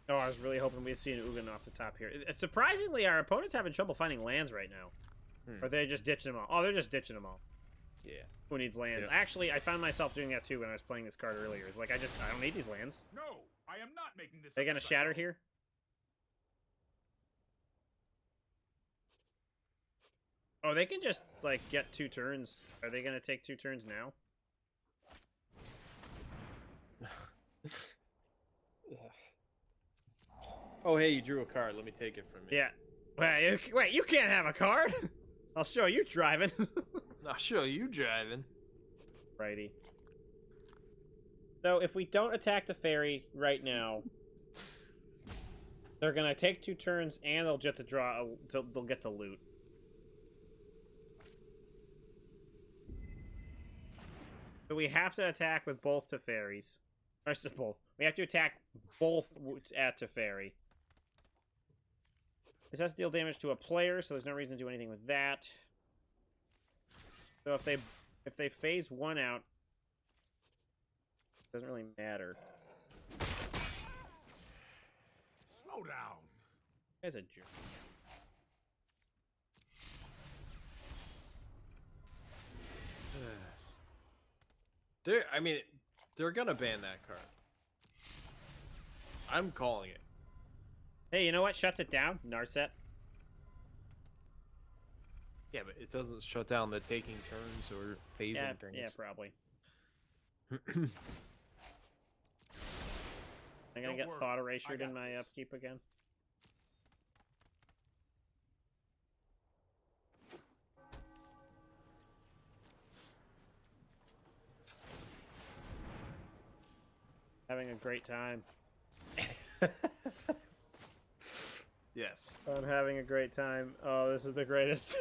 Oh, I was really hoping we'd see an Ugin off the top here. Surprisingly, our opponent's having trouble finding lands right now. Or they're just ditching them all. Oh, they're just ditching them all. Yeah. Who needs lands? Yeah. Actually, I found myself doing that too when I was playing this card earlier. It's like, I don't need these lands. No, I am not making this. Are they gonna shatter here? Oh, they can just, like, get 2 turns. Are they gonna take 2 turns now? Oh, hey, you drew a card. Let me take it from you. Yeah. Wait, you can't have a card? I'll show you driving. I'll show you driving. Righty. So if we don't attack the fairy right now, they're gonna take 2 turns and they'll get to draw. They'll get to loot. So we have to attack with both Teferis. Or both. We have to attack both at Teferi. This has to deal damage to a player, so there's no reason to do anything with that. So if they phase 1 out, it doesn't really matter. Slow down. As a jerk. They're gonna ban that card. I'm calling it. Hey, you know what shuts it down? Narset. Yeah, but it doesn't shut down the taking turns or phasing Yeah, things. yeah, probably. I'm gonna Don't get worry, thought I erasured got in my this. upkeep again. Having a great time. Yes. I'm having a great time. Oh, this is the greatest.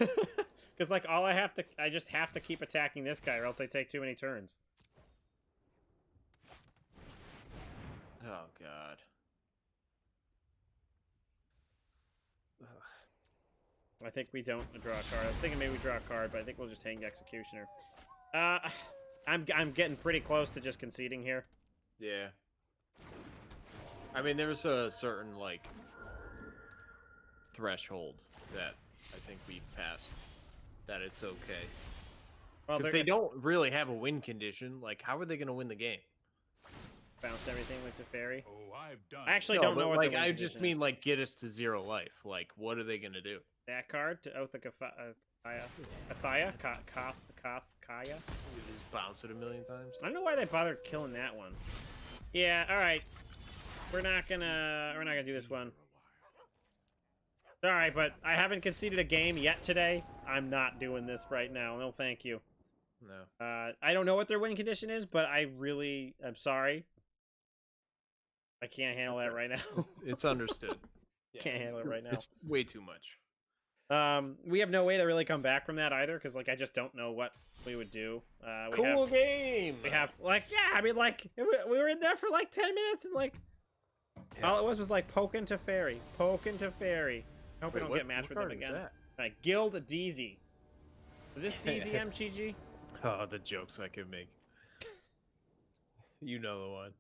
Because, like, I just have to keep attacking this guy or else I take too many turns. Oh, God. I think we don't draw a card. I was thinking maybe we draw a card, but I think we'll just hang Executioner. I'm getting pretty close to just conceding here. Yeah. I mean, there's a certain, like, threshold that I think we've passed. That it's okay. Well, Because they don't really have a win condition. Like, how are they going to win the game? bounce everything with Teferi. Oh, I've done. I actually No, don't but, know what like, the win I just condition mean, is. like, get us to 0 life. Like, what are they going to do? That card to Othaka Kaya? Kaya? You just bounce it a million times? I don't know why they bothered killing that one. Yeah, alright. We're not gonna do this one. Sorry, but I haven't conceded a game yet today. I'm not doing this right now. No, thank you. No. I don't know what their win condition is, but I'm sorry. I can't handle that right now. It's understood. Can't handle it right now. It's way too much. We have no way to really come back from that either, because, like, I just don't know what we would do. Cool game! We have, like, yeah, I mean, like, we were in there for, like, 10 minutes, and, like, all it was, like, poking to fairy. Poking to fairy. I hope we don't get matched with them again. Alright, Guild Deezy. Is this DZM, GG? Oh, the jokes I could make. You know the one.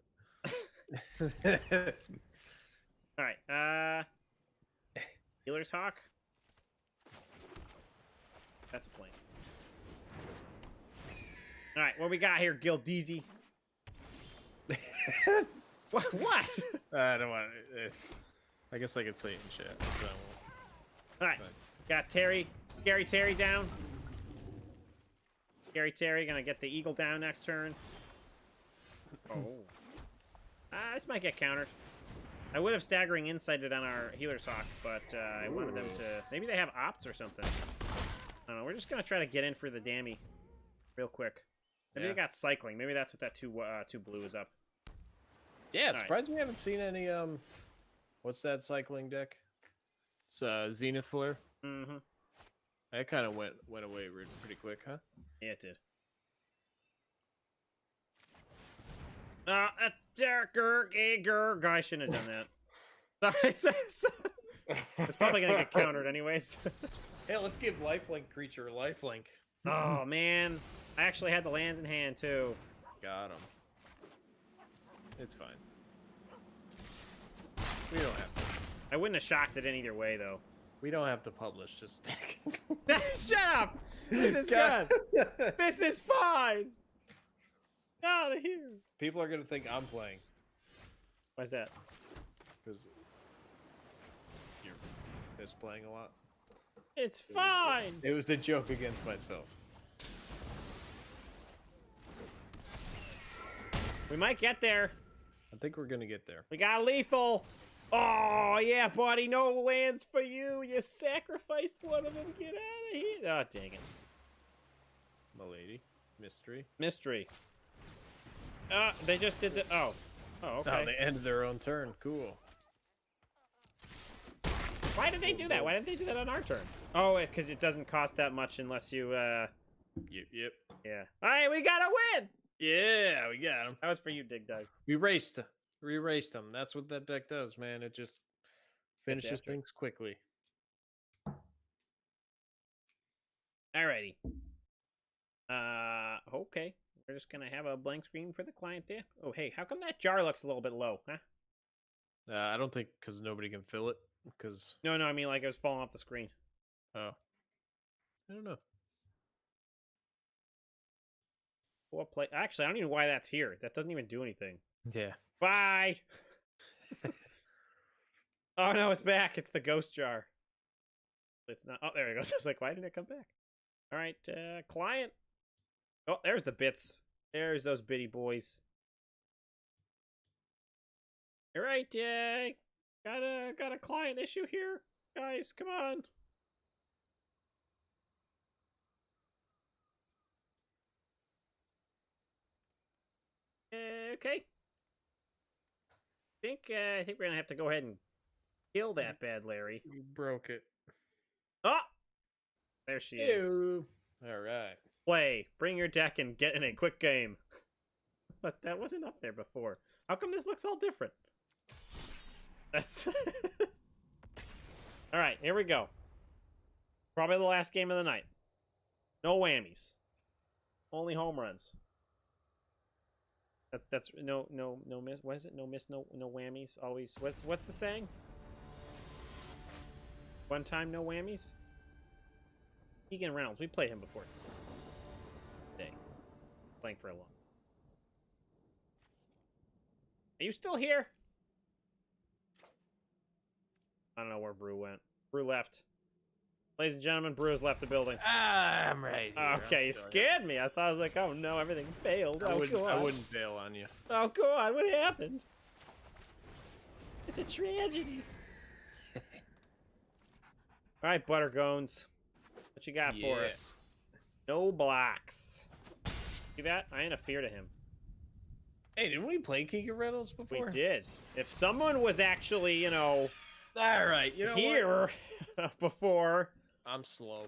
Alright, Healer's Hawk? That's a plane. Alright, what we got here, Guild Deezy? What? I don't want to. I guess I could say it in chat. So Alright, got Terry. Scary Terry down. Scary Terry gonna get the Eagle down next turn. Oh. This might get countered. I would have Staggering Insighted on our Healer's Hawk, but I wanted them to... Maybe they have Opts or something. I don't know. We're just gonna try to get in for the Dammy real quick. Maybe they got Cycling. Maybe that's what that two blue is up. yeah, All right. surprised we haven't seen any. What's that cycling deck? It's Zenith Flare. Mm-hmm. That kind of went away pretty quick, huh? Yeah, it did. I shouldn't have done that. Sorry, it's probably gonna get countered anyways. Hey, let's give lifelink creature a lifelink. Oh man, I actually had the lands in hand too. Got him. It's fine. We don't have to. I wouldn't have shocked it in either way though. We don't have to publish this deck. Shut up! This is good. This is fine. Out of here. People are gonna think I'm playing Why's that? because you're playing a lot. It's fine. It was a joke against myself. We might get there. I think we're gonna get there. We got lethal. Oh yeah, buddy. No lands for you. You sacrificed one of them. Get out of here. Oh dang it. Milady, mystery. Mystery. They just did the. Oh, okay. Oh, they ended their own turn. Cool. Why did they do that? Why didn't they do that on our turn? Oh, because it doesn't cost that much unless you. Yep. Yeah. All right, we gotta win. Yeah, we got him. That was for you, Dig Dug. We raced them. That's what that deck does, man. It just finishes after it. things quickly. Alrighty. Okay. We're just gonna have a blank screen for the client there. Oh, hey, how come that jar looks a little bit low, huh? I don't think because nobody can fill it. Because No, I mean like it was falling off the screen. I don't know. What play? Actually, I don't even know why that's here. That doesn't even do anything. Yeah. Bye. Oh no, it's back. It's the ghost jar. It's not. Oh, there it goes. I was like, why didn't it come back? All right, client. Oh, there's the bits. There's those bitty boys. All right, got a client issue here, guys. Come on. Okay. I think we're gonna have to go ahead and kill that bad Larry. You broke it. Oh! There she is. Ew. All right. Play. Bring your deck and get in a quick game. But that wasn't up there before. How come this looks all different? That's... Alright, here we go. Probably the last game of the night. No whammies. Only home runs. That's no miss. What is it? No miss, no whammies. Always. What's the saying? One time, no whammies. Keegan Reynolds. We played him before. Today. Playing for a long. Are you still here? I don't know where Brew went. Brew left. Ladies and gentlemen, Brew has left the building. I'm right here. Okay, you scared me. I thought I was like, oh no, everything failed. I Oh, wouldn't, God. I wouldn't bail on you. Oh, God, what happened? It's a tragedy. All right, Buttergones. What you got for Yeah. us? No blocks. See that? I ain't a fear to him. Hey, didn't we play Keegan Reynolds before? We did. If someone was actually, you know, All right. You know what? here before, I'm slow.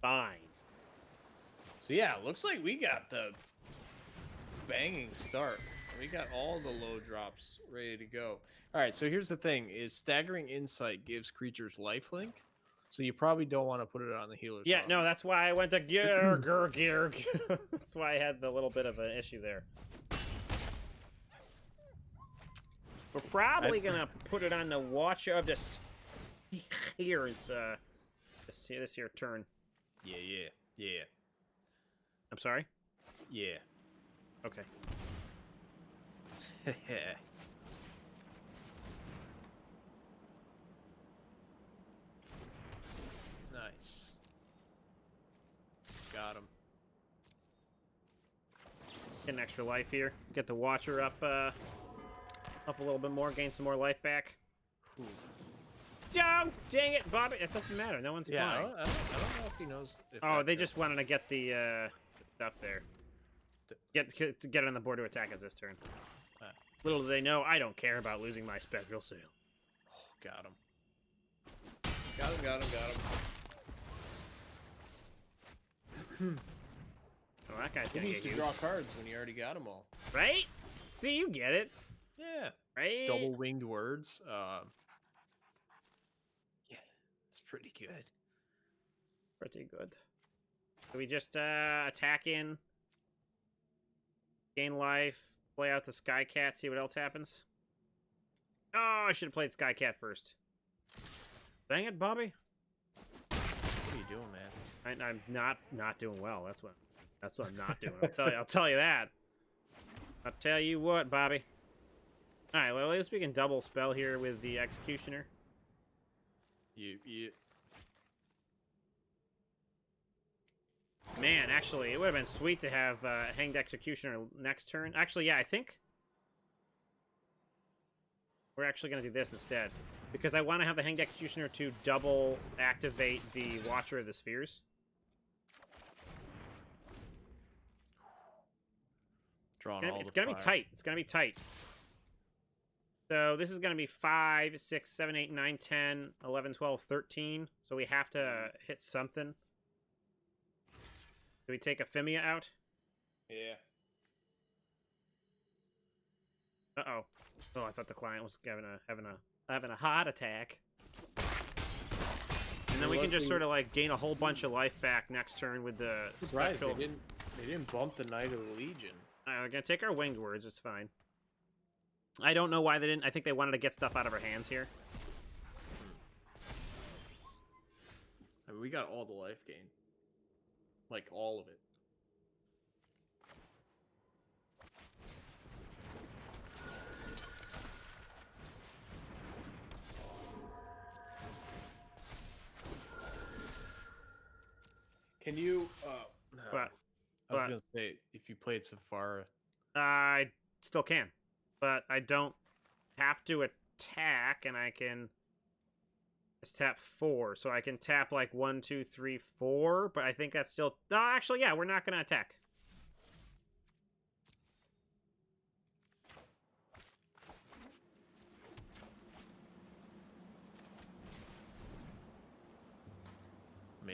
fine. So yeah, looks like we got the banging start. We got all the low drops ready to go. All right, so here's the thing: is staggering insight gives creatures lifelink, so you probably don't want to put it on the healer. Yeah, song. no, that's why I went to gear. That's why I had the little bit of an issue there. We're probably gonna put it on the Watcher of the Spheres. This here turn. Yeah. I'm sorry. Yeah. Okay. Nice. Got him. Get an extra life here. Get the Watcher up a little bit more. Gain some more life back. Ooh. Oh, dang it, Bobby! It doesn't matter. No one's Yeah, I flying. don't know if he knows. If Oh, that- they just wanted to get the stuff there. Get it on the board to attack us this turn. Little do they know, I don't care about losing my spectral seal. Oh, got him. Got him. Oh, that guy's Who gonna needs get to you. draw cards when you already got them all? Right? See, you get it. Yeah. Right? Double winged words. Yeah, it's pretty good. Pretty good. Do we just attack in? Gain life. Play out the Skycat, see what else happens. Oh, I should have played Skycat first. Dang it, Bobby. What are you doing, man? I'm not doing well. That's what I'm not doing. I'll tell you that. I'll tell you what, Bobby. All right, well, at least we can double spell here with the Executioner. You Man, actually, it would have been sweet to have Hanged Executioner next turn. Actually, yeah, I think we're actually going to do this instead. Because I want to have the Hanged Executioner to double activate the Watcher of the Spheres. drawing all It's the going to be fire. tight. It's going to be tight. So this is going to be 5, 6, 7, 8, 9, 10, 11, 12, 13. So we have to hit something. Do we take Ephemia out? Yeah. Uh-oh. Oh, I thought the client was having a heart attack. And then we can just sort of like gain a whole bunch of life back next turn with the Surprised spectral. they didn't bump the Knight of the Legion. We're gonna take our winged words. It's fine. I don't know why they didn't. I think they wanted to get stuff out of our hands here. I mean, we got all the life gain. Like, all of it. Can you, no. But I was but- gonna say, if you played Safara, I still can, but I don't have to attack, and I can just tap 4, so I can tap like 1, 2, 3, 4. But I think that's still. No, actually, yeah, we're not gonna attack.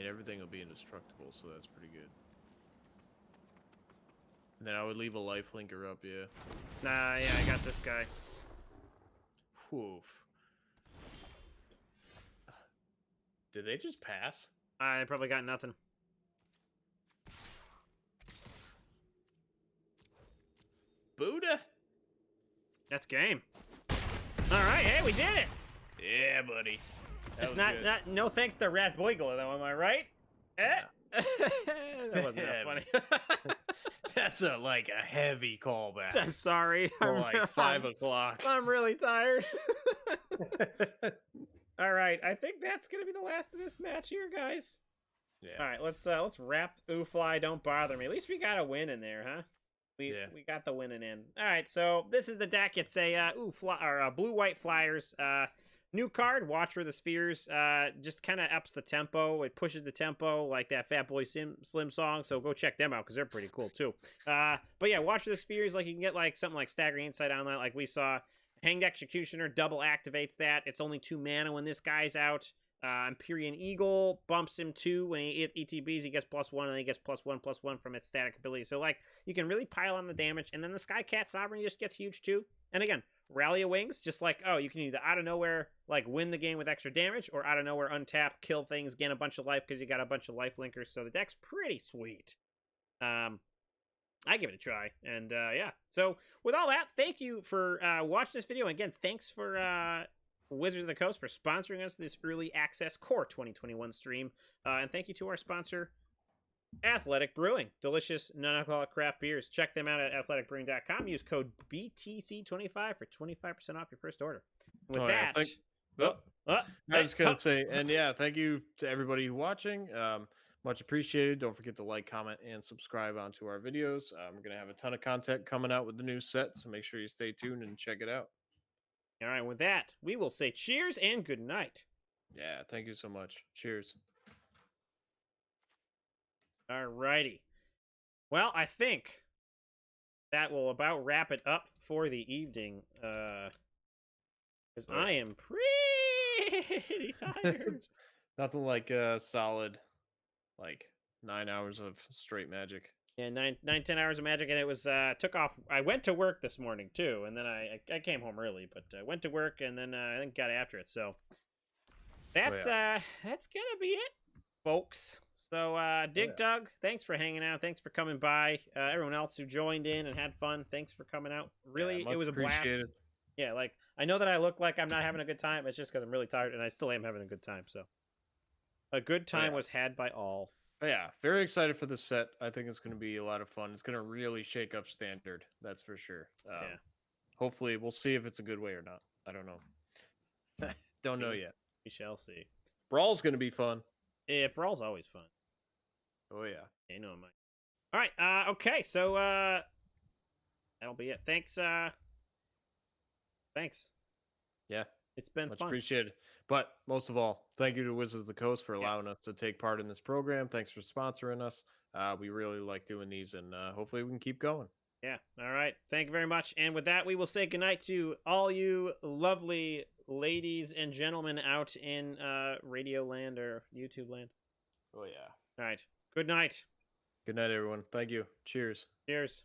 mean, everything will be indestructible, so that's pretty good. And then I would leave a life linker up, yeah. Nah, yeah, I got this guy. Woof. Did they just pass? I probably got nothing. Buddha? That's game. All right, hey, we did it. Yeah, buddy. That It's was not, good. no thanks to Rat Boigler, though, am I right? That wasn't that funny. That's like a heavy callback. I'm sorry. For like 5 o'clock. I'm really tired. All right, I think that's gonna be the last of this match here, guys. Yeah. All right, let's wrap Ooh Fly Don't Bother Me. At least we got a win in there, huh? We got the winning in. All right, so this is the deck. It's a blue white flyers. New card, Watcher of the Spheres. Just kind of ups the tempo. It pushes the tempo like that Fat Boy Slim song. So go check them out because they're pretty cool too. But yeah, Watcher of the Spheres. Like you can get like something like Staggering Insight on that, like we saw. Hanged Executioner double activates that. It's only 2 mana when this guy's out. Empyrean Eagle bumps him 2 when he ETBs. He gets +1 and he gets +1/+1 from its static ability. So like you can really pile on the damage. And then the Skycat Sovereign just gets huge too. And again, Rally of Wings, just like, oh, you can either out of nowhere like win the game with extra damage, or out of nowhere untap, kill things, gain a bunch of life because you got a bunch of life linkers. So the deck's pretty sweet. I give it a try, and yeah. So with all that, thank you for watching this video. And again, thanks for Wizards of the Coast for sponsoring us this early access Core 2021 stream. And thank you to our sponsor, Athletic Brewing. Delicious non-alcoholic craft beers. Check them out at athleticbrewing.com. Use code BTC25 for 25% off your first order. With that, I was going to say, and yeah, thank you to everybody watching. Much appreciated. Don't forget to like, comment, and subscribe onto our videos. We're going to have a ton of content coming out with the new set, so make sure you stay tuned and check it out. All right, with that, we will say cheers and good night. Yeah, thank you so much. Cheers. All righty. Well, I think that will about wrap it up for the evening. Because I am pretty tired. Nothing like a solid, like 9 hours of straight magic. Yeah, 10 hours of magic, and it was took off. I went to work this morning too, and then I came home early, but I went to work and then I think got after it. So that's gonna be it, folks. So Dig Dug, thanks for hanging out. Thanks for coming by. Everyone else who joined in and had fun, thanks for coming out. Really, it was a blast. Yeah, like I know that I look like I'm not having a good time. It's just because I'm really tired, and I still am having a good time. So a good time was had by all. But yeah, very excited for this set. I think it's going to be a lot of fun. It's going to really shake up Standard. That's for sure. Yeah. Hopefully, we'll see if it's a good way or not. I don't know. Don't know yet. We shall see. Brawl's going to be fun. Yeah, Brawl's always fun. Oh, yeah. You know, Mike. All right. Okay. So that'll be it. Thanks. Thanks. Yeah. It's been much fun. Appreciated. But most of all, thank you to Wizards of the Coast for allowing us to take part in this program. Thanks for sponsoring us. We really like doing these, and hopefully we can keep going. Yeah. All right. Thank you very much. And with that, we will say goodnight to all you lovely ladies and gentlemen out in Radio Land or YouTube Land. Oh, yeah. All right. Good night. Good night, everyone. Thank you. Cheers. Cheers.